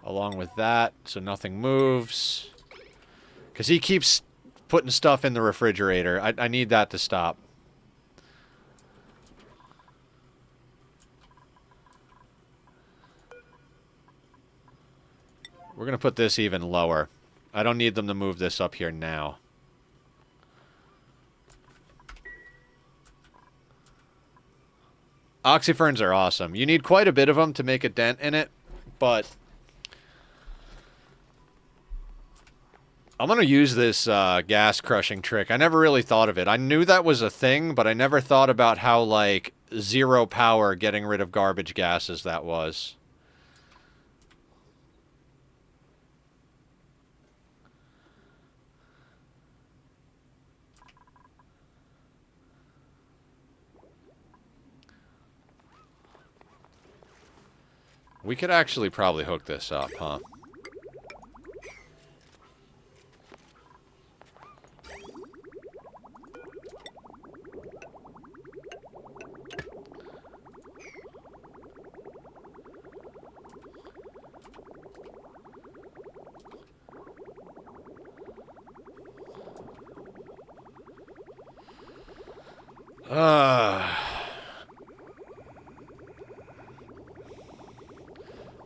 Along with that, so nothing moves. Because he keeps putting stuff in the refrigerator. I need that to stop. We're going to put this even lower. I don't need them to move this up here now. Oxyferns are awesome. You need quite a bit of them to make a dent in it, but I'm going to use this gas crushing trick. I never really thought of it. I knew that was a thing, but I never thought about how, like, zero power getting rid of garbage gases that was. We could actually probably hook this up, huh?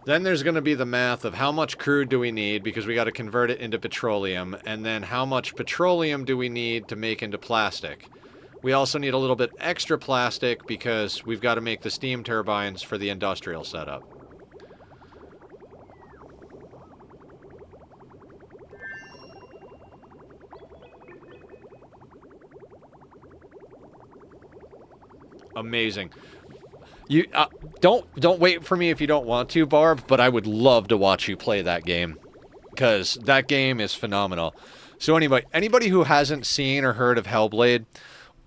Then there's going to be the math of how much crude do we need, because we got to convert it into petroleum, and then how much petroleum do we need to make into plastic. We also need a little bit extra plastic because we've got to make the steam turbines for the industrial setup. Amazing. You don't wait for me if you don't want to, Barb, but I would love to watch you play that game, because that game is phenomenal. So anyway, anybody who hasn't seen or heard of Hellblade,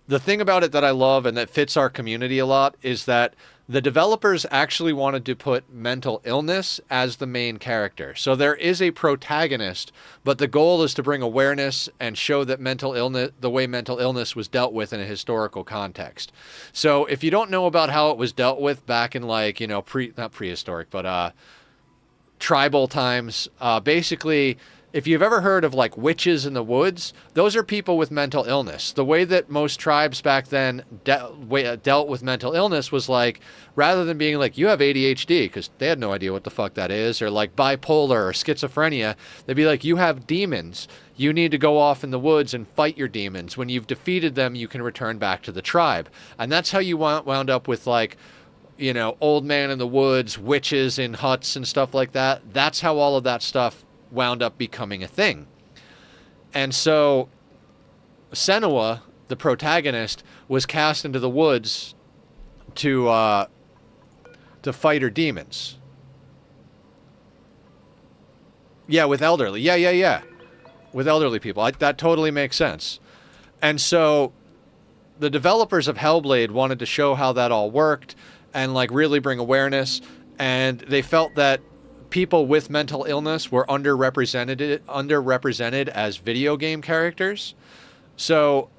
the thing about it that I love and that fits our community a lot is that the developers actually wanted to put mental illness as the main character. So there is a protagonist, but the goal is to bring awareness and show that mental illness, the way mental illness was dealt with in a historical context. So if you don't know about how it was dealt with back in, like, you know, not prehistoric, but tribal times, basically, if you've ever heard of, like, witches in the woods, those are people with mental illness. The way that most tribes back then dealt with mental illness was, like, rather than being like, you have ADHD, because they had no idea what the fuck that is, or, like, bipolar or schizophrenia, they'd be like, you have demons. You need to go off in the woods and fight your demons. When you've defeated them, you can return back to the tribe. And that's how you wound up with, like, you know, old man in the woods, witches in huts and stuff like that. That's how all of that stuff wound up becoming a thing. And so Senua, the protagonist, was cast into the woods to fight her demons. Yeah, with elderly. Yeah. With elderly people. That totally makes sense. And so the developers of Hellblade wanted to show how that all worked and, like, really bring awareness. And they felt that people with mental illness were underrepresented as video game characters. So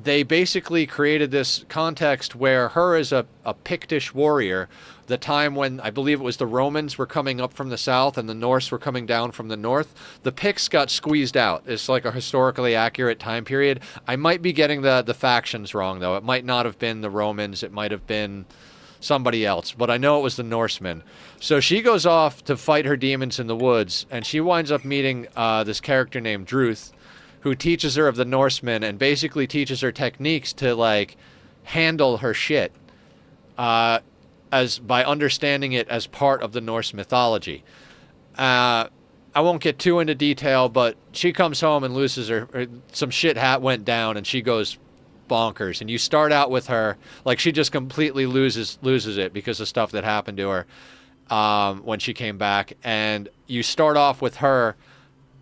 they basically created this context where her as a Pictish warrior, the time when I believe it was the Romans were coming up from the south and the Norse were coming down from the north, the Picts got squeezed out. It's like a historically accurate time period. I might be getting the factions wrong, though. It might not have been the Romans. It might have been somebody else, but I know it was the Norsemen. So she goes off to fight her demons in the woods, and she winds up meeting this character named Druth, who teaches her of the Norsemen and basically teaches her techniques to, like, handle her shit as by understanding it as part of the Norse mythology. I won't get too into detail, but she comes home and loses her. Some shit went down, and she goes bonkers. And you start out with her, like, she just completely loses it because of stuff that happened to her when she came back. And you start off with her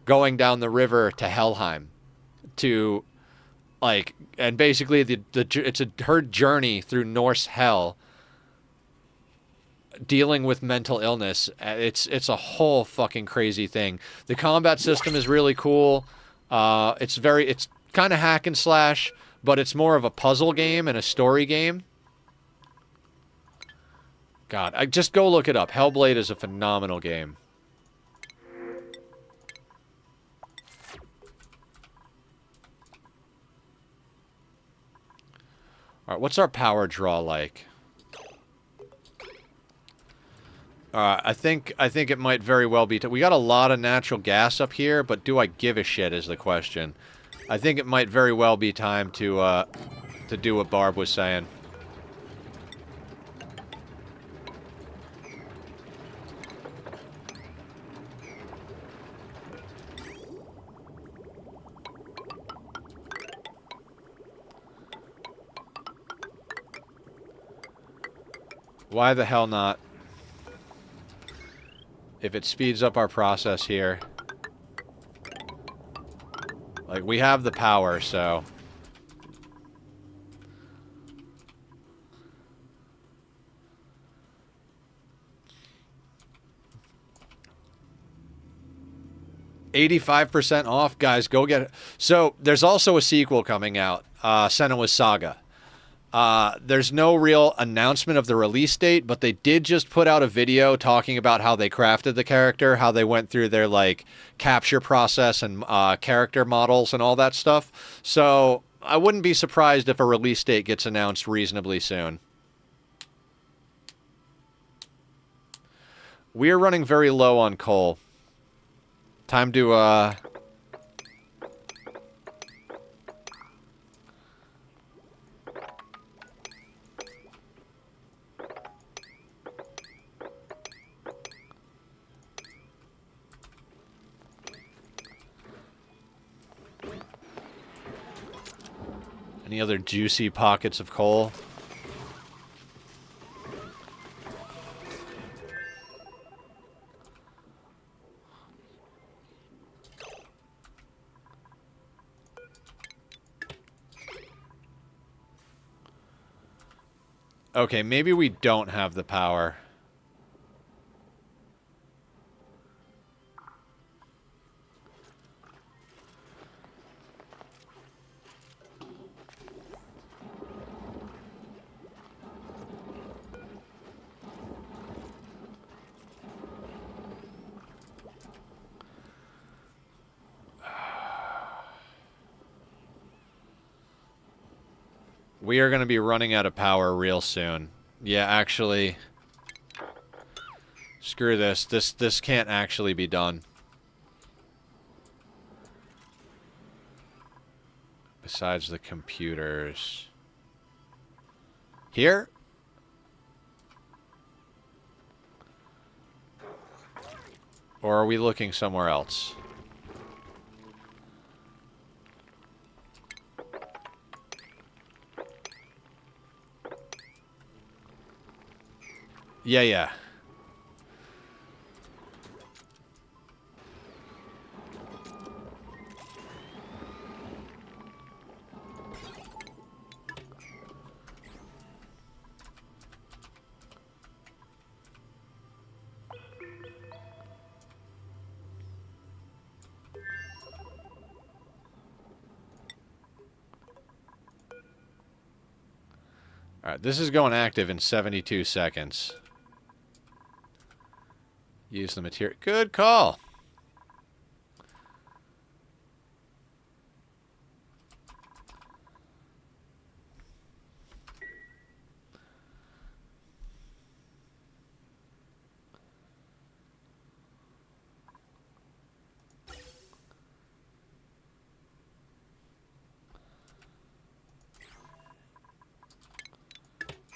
going down the river to Helheim to, like, and basically it's her journey through Norse hell, dealing with mental illness. It's a whole fucking crazy thing. The combat system is really cool. It's kind of hack and slash, but it's more of a puzzle game and a story game. God, I just go look it up. Hellblade is a phenomenal game. All right, what's our power draw like? I think it might very well be. We got a lot of natural gas up here, but do I give a shit is the question. I think it might very well be time to do what Barb was saying. Why the hell not? If it speeds up our process here. Like, we have the power, so... 85% off, guys. Go get it. So there's also a sequel coming out, Senua's Saga. There's no real announcement of the release date, but they did just put out a video talking about how they crafted the character, how they went through their like capture process and character models and all that stuff. So I wouldn't be surprised if a release date gets announced reasonably soon. We are running very low on coal. Time to any other juicy pockets of coal? Okay, maybe we don't have the power. We are going to be running out of power real soon. Yeah, actually, screw this. This can't actually be done. Besides the computers. Here? Or are we looking somewhere else? Yeah. Alright, this is going active in 72 seconds. Use the material. Good call.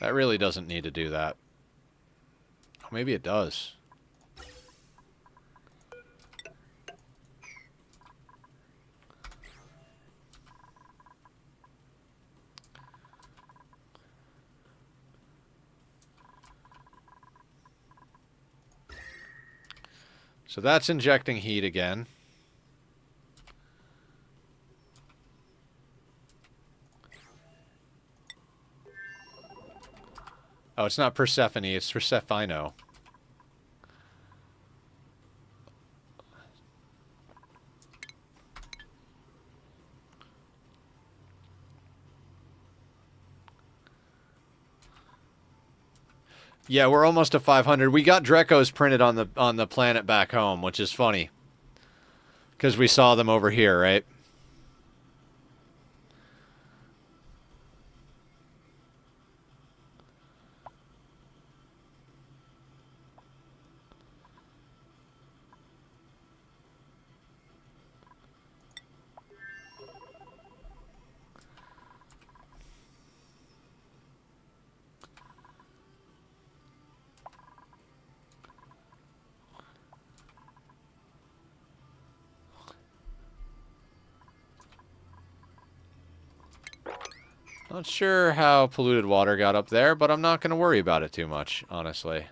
That really doesn't need to do that. Oh, maybe it does. So that's injecting heat again. Oh, it's not Persephone, it's Persephino. Yeah, we're almost to 500. We got Drecos printed on the planet back home, which is funny. Because we saw them over here, right? Not sure how polluted water got up there, but I'm not going to worry about it too much, honestly.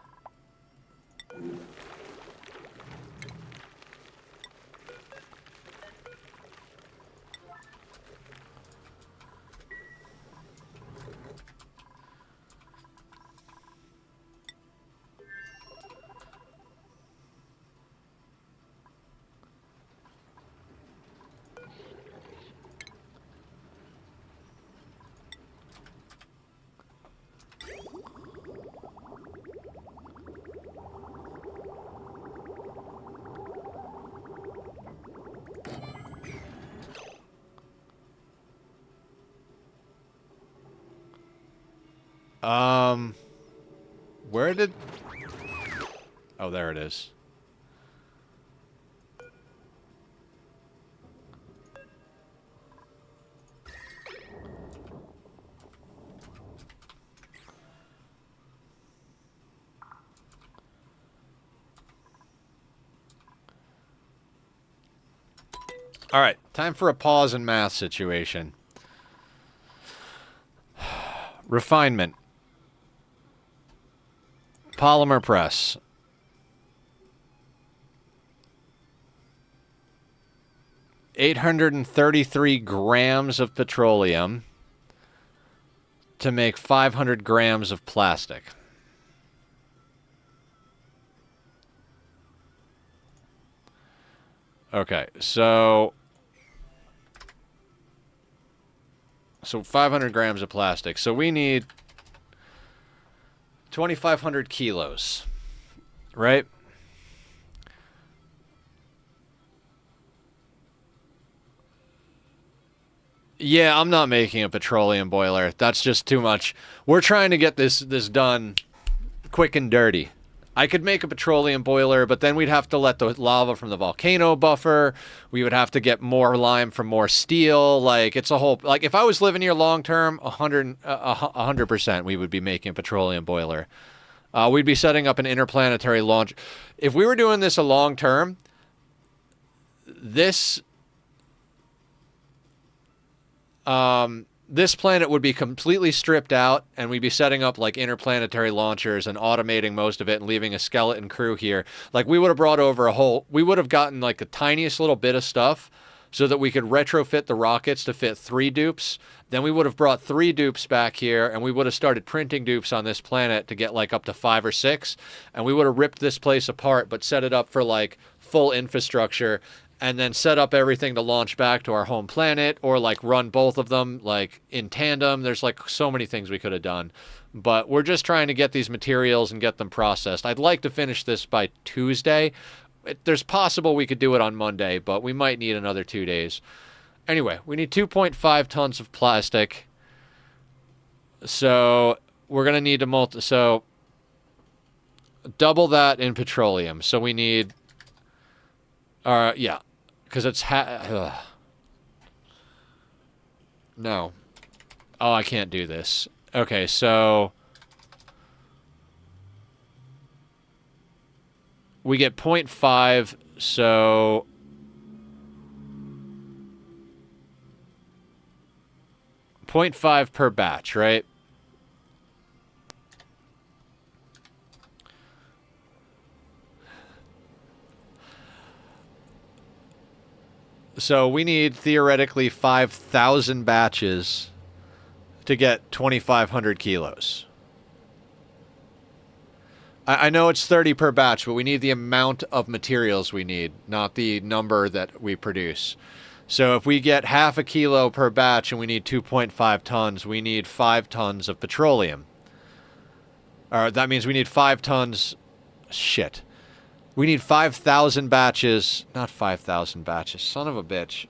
Where did... Oh, there it is. All right, time for a pause in math situation. Refinement. Polymer press. 833 grams of petroleum to make 500 grams of plastic. Okay, so 500 grams of plastic. So we need 2,500 kilos, right? Yeah, I'm not making a petroleum boiler. That's just too much. We're trying to get this done quick and dirty. I could make a petroleum boiler, but then we'd have to let the lava from the volcano buffer. We would have to get more lime from more steel. Like, it's a whole... Like, if I was living here long term, 100% we would be making a petroleum boiler. We'd be setting up an interplanetary launch. If we were doing this a long term, this this planet would be completely stripped out, and we'd be setting up like interplanetary launchers and automating most of it and leaving a skeleton crew here. Like, we would have brought over we would have gotten like the tiniest little bit of stuff so that we could retrofit the rockets to fit 3 dupes. Then we would have brought 3 dupes back here, and we would have started printing dupes on this planet to get like up to 5 or 6. And we would have ripped this place apart, but set it up for like full infrastructure, and then set up everything to launch back to our home planet, or like run both of them like in tandem. There's like so many things we could have done, but we're just trying to get these materials and get them processed. I'd like to finish this by Tuesday. There's possible we could do it on Monday, but we might need another 2 days. Anyway, we need 2.5 tons of plastic. So we're going to need to so double that in petroleum. So we need, yeah, because it's no. Oh, I can't do this. Okay, so we get 0.5, so 0.5 per batch, right? So we need theoretically 5,000 batches to get 2,500 kilos. I know it's 30 per batch, but we need the amount of materials we need, not the number that we produce. So if we get half a kilo per batch and we need 2.5 tons, we need 5 tons of petroleum. That means we need 5 tons... Shit. We need 5,000 batches... Not 5,000 batches. Son of a bitch.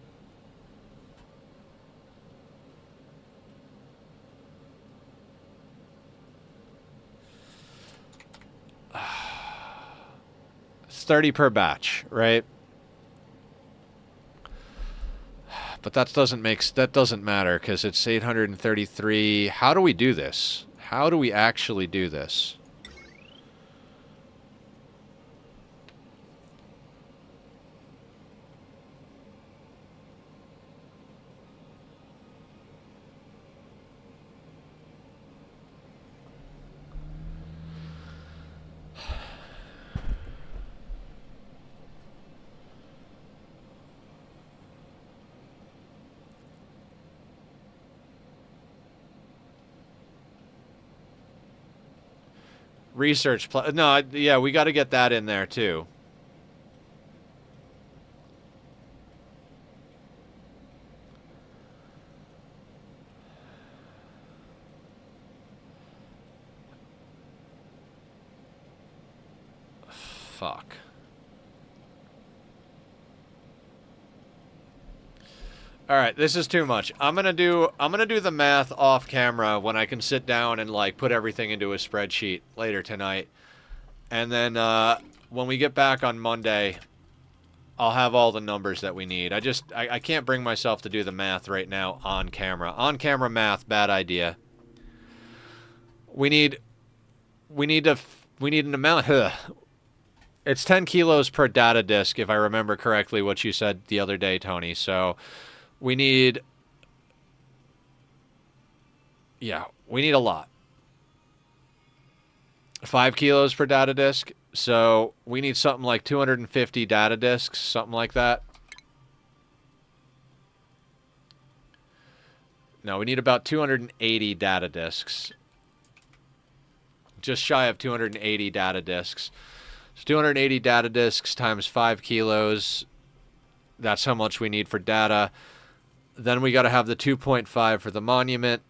It's 30 per batch, right? But that doesn't matter because it's 833. How do we do this? How do we actually do this? Research. No, yeah, we got to get that in there too. Fuck. All right, this is too much. I'm gonna do the math off camera when I can sit down and like put everything into a spreadsheet later tonight, and then when we get back on Monday, I'll have all the numbers that we need. I can't bring myself to do the math right now on camera. On camera math, bad idea. We need an amount. It's 10 kilos per data disk, if I remember correctly what you said the other day, Tony. So we need a lot. 5 kilos per data disk. So we need something like 250 data disks, something like that. No, we need about 280 data disks. Just shy of 280 data disks. So 280 data disks times 5 kilos. That's how much we need for data. Then we got to have the 2.5 for the monument.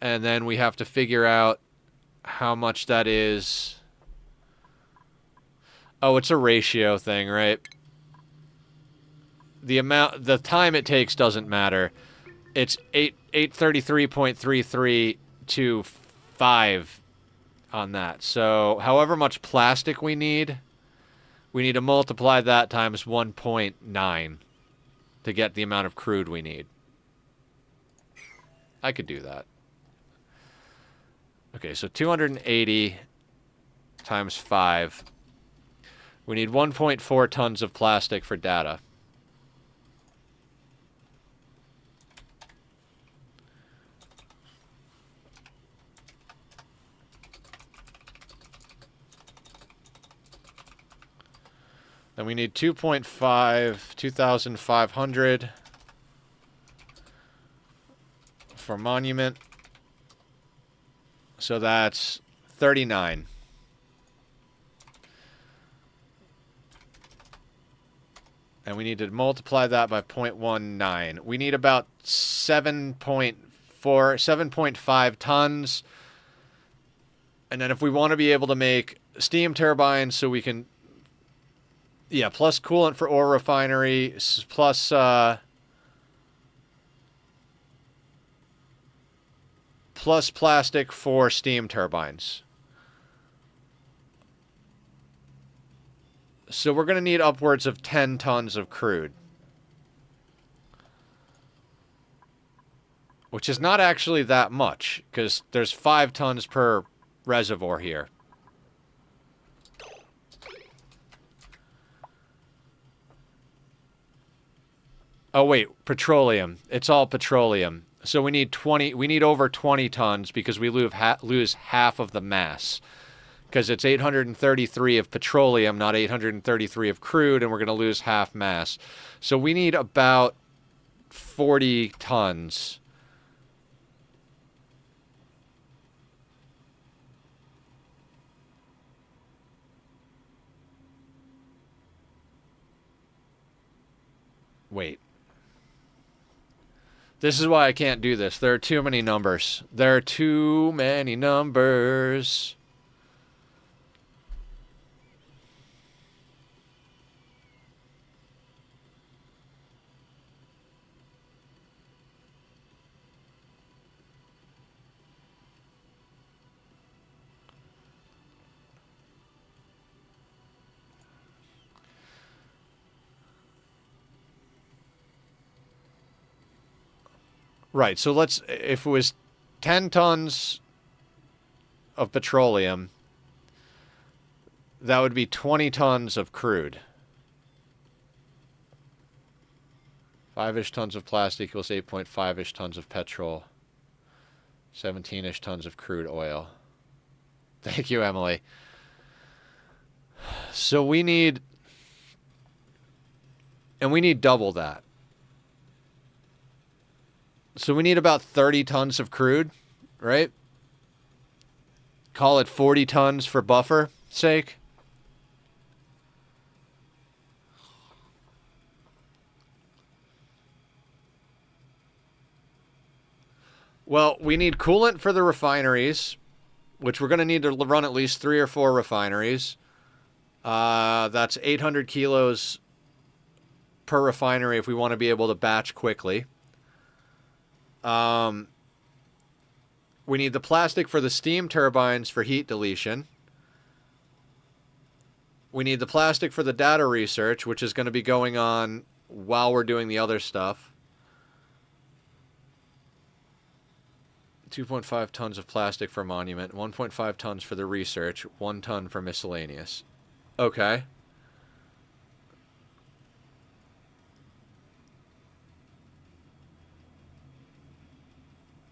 And then we have to figure out how much that is. Oh, it's a ratio thing, right? The time it takes doesn't matter. It's 833.33 to 5 on that. So, however much plastic we need to multiply that times 1.9 to get the amount of crude we need. I could do that. Okay, so 280 times 5. We need 1.4 tons of plastic for data. Then we need 2,500 for monument. So that's 39. And we need to multiply that by 0.19. We need about 7.5 tons. And then if we want to be able to make steam turbines so we can... Yeah, plus coolant for ore refinery, plus... plus plastic for steam turbines. So we're going to need upwards of 10 tons of crude. Which is not actually that much, because there's 5 tons per reservoir here. Oh wait, petroleum. It's all petroleum. So we need over 20 tons because we lose half of the mass. Because it's 833 of petroleum, not 833 of crude, and we're going to lose half mass. So we need about 40 tons. Wait. This is why I can't do this. There are too many numbers. There are too many numbers. Right, so if it was 10 tons of petroleum, that would be 20 tons of crude. 5-ish tons of plastic equals 8.5-ish tons of petrol. 17-ish tons of crude oil. Thank you, Emily. So we need double that. So we need about 30 tons of crude, right? Call it 40 tons for buffer sake. Well, we need coolant for the refineries, which we're going to need to run at least 3 or 4 refineries. That's 800 kilos per refinery if we want to be able to batch quickly. We need the plastic for the steam turbines for heat deletion. We need the plastic for the data research, which is going to be going on while we're doing the other stuff. 2.5 tons of plastic for monument, 1.5 tons for the research, 1 ton for miscellaneous. Okay.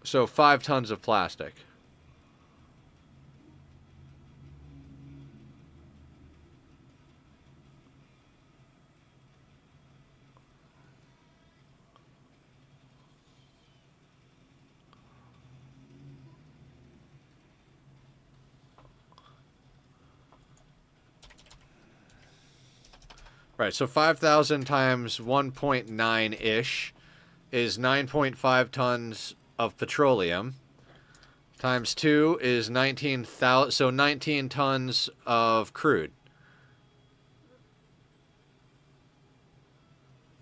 So 5 tons of plastic. Right, so 5,000 times 1.9-ish is 9.5 tons of petroleum. Times 2 is 19,000, so 19 tons of crude.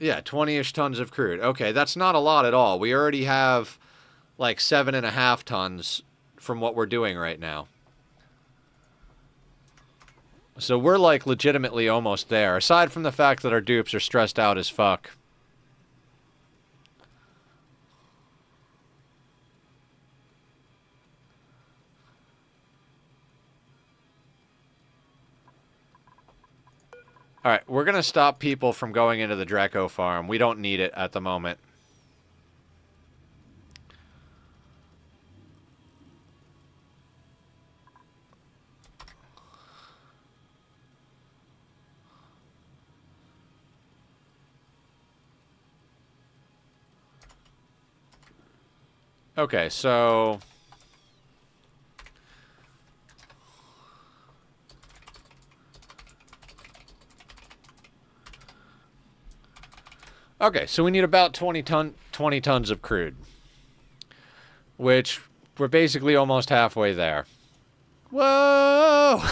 Yeah, 20-ish tons of crude. Okay, that's not a lot at all. We already have like 7.5 tons from what we're doing right now. So we're like legitimately almost there, aside from the fact that our dupes are stressed out as fuck. Alright, we're going to stop people from going into the Draco farm. We don't need it at the moment. Okay, so... Okay, so we need about 20 tons of crude. Which, we're basically almost halfway there. Whoa!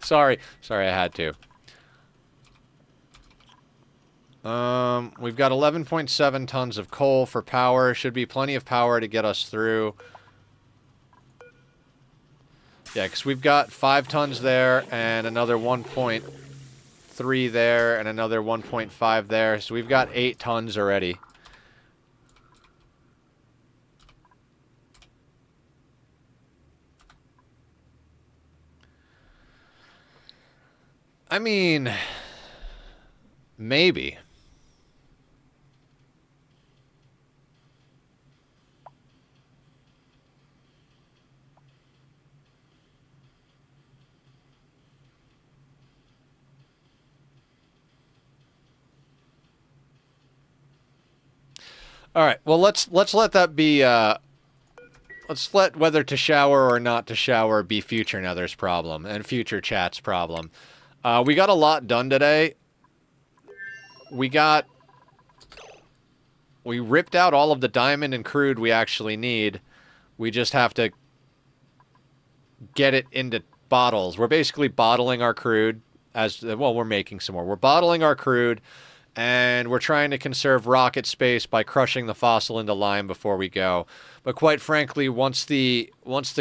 Sorry, I had to. We've got 11.7 tons of coal for power. Should be plenty of power to get us through. Yeah, because we've got 5 tons there and another 1.3 there and another 1.5 there. So we've got 8 tons already. I mean, maybe. All right. Well, let's let that be. Let's let whether to shower or not to shower be future Nether's problem and future chat's problem. We got a lot done today. We ripped out all of the diamond and crude we actually need. We just have to get it into bottles. We're basically bottling our crude as well. We're making some more. We're bottling our crude. And we're trying to conserve rocket space by crushing the fossil into lime before we go. But quite frankly, once the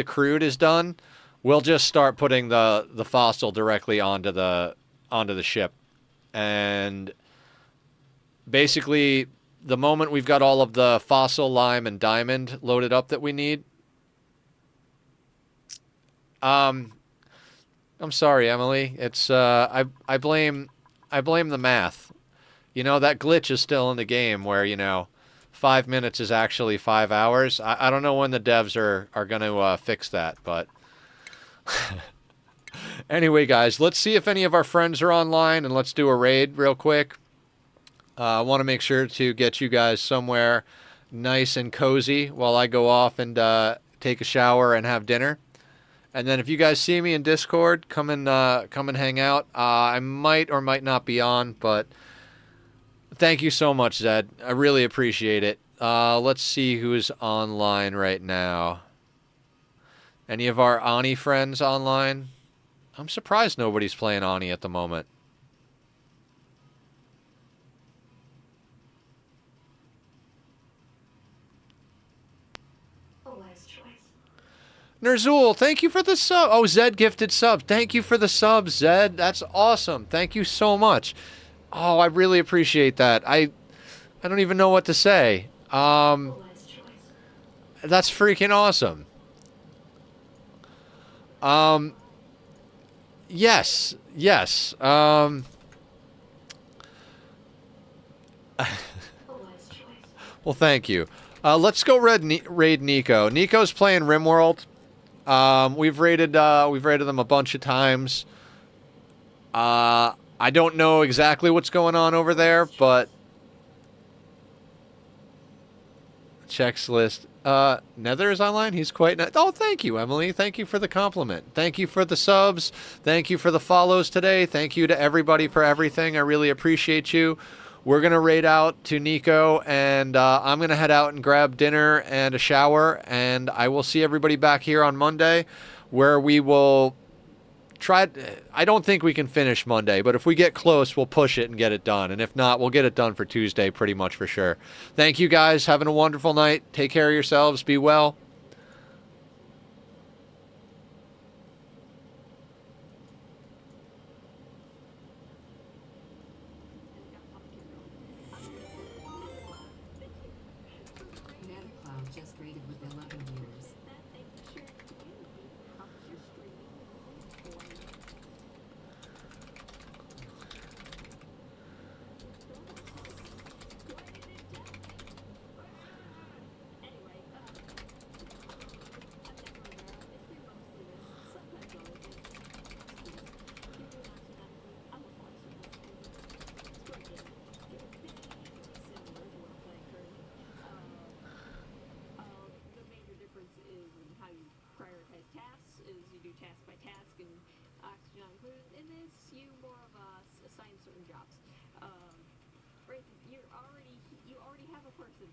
crude is done, we'll just start putting the fossil directly onto the ship. And basically, the moment we've got all of the fossil, lime, and diamond loaded up that we need. I'm sorry, Emily. It's I blame the math. You know, that glitch is still in the game where, 5 minutes is actually 5 hours. I don't know when the devs are going to fix that, but... Anyway, guys, let's see if any of our friends are online, and let's do a raid real quick. I want to make sure to get you guys somewhere nice and cozy while I go off and take a shower and have dinner. And then if you guys see me in Discord, come and hang out. I might or might not be on, but... Thank you so much, Zed. I really appreciate it. Let's see who's online right now. Any of our Ani friends online? I'm surprised nobody's playing Ani at the moment. Nerzul, thank you for the sub. Oh, Zed gifted sub. Thank you for the sub, Zed. That's awesome. Thank you so much. Oh, I really appreciate that. I don't even know what to say. That's freaking awesome. Yes, yes. Well, thank you. Let's go raid Nico. Nico's playing RimWorld. We've raided them a bunch of times. I don't know exactly what's going on over there, but checks list. Nether is online. He's quite nice. Oh, thank you, Emily. Thank you for the compliment. Thank you for the subs. Thank you for the follows today. Thank you to everybody for everything. I really appreciate you. We're going to raid out to Nico, and I'm going to head out and grab dinner and a shower, and I will see everybody back here on Monday, where we will try. I don't think we can finish Monday, but if we get close, we'll push it and get it done, and if not, we'll get it done for Tuesday pretty much for sure. Thank you, guys. Having a wonderful night. Take care of yourselves. Be well. Just rated with 11 viewers. Task by task, and oxygen included. In this, you more of assign certain jobs. Right, you already have a person.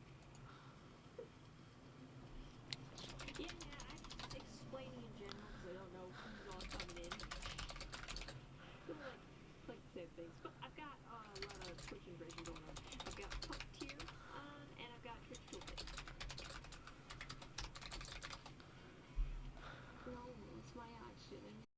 Yeah, I'm explaining in general because I don't know who's all coming in. So like the same things, but I've got a lot of Twitch integration going on. I've got Puppeteer on, and I've got Twitch Toolkit. No, it's my oxygen.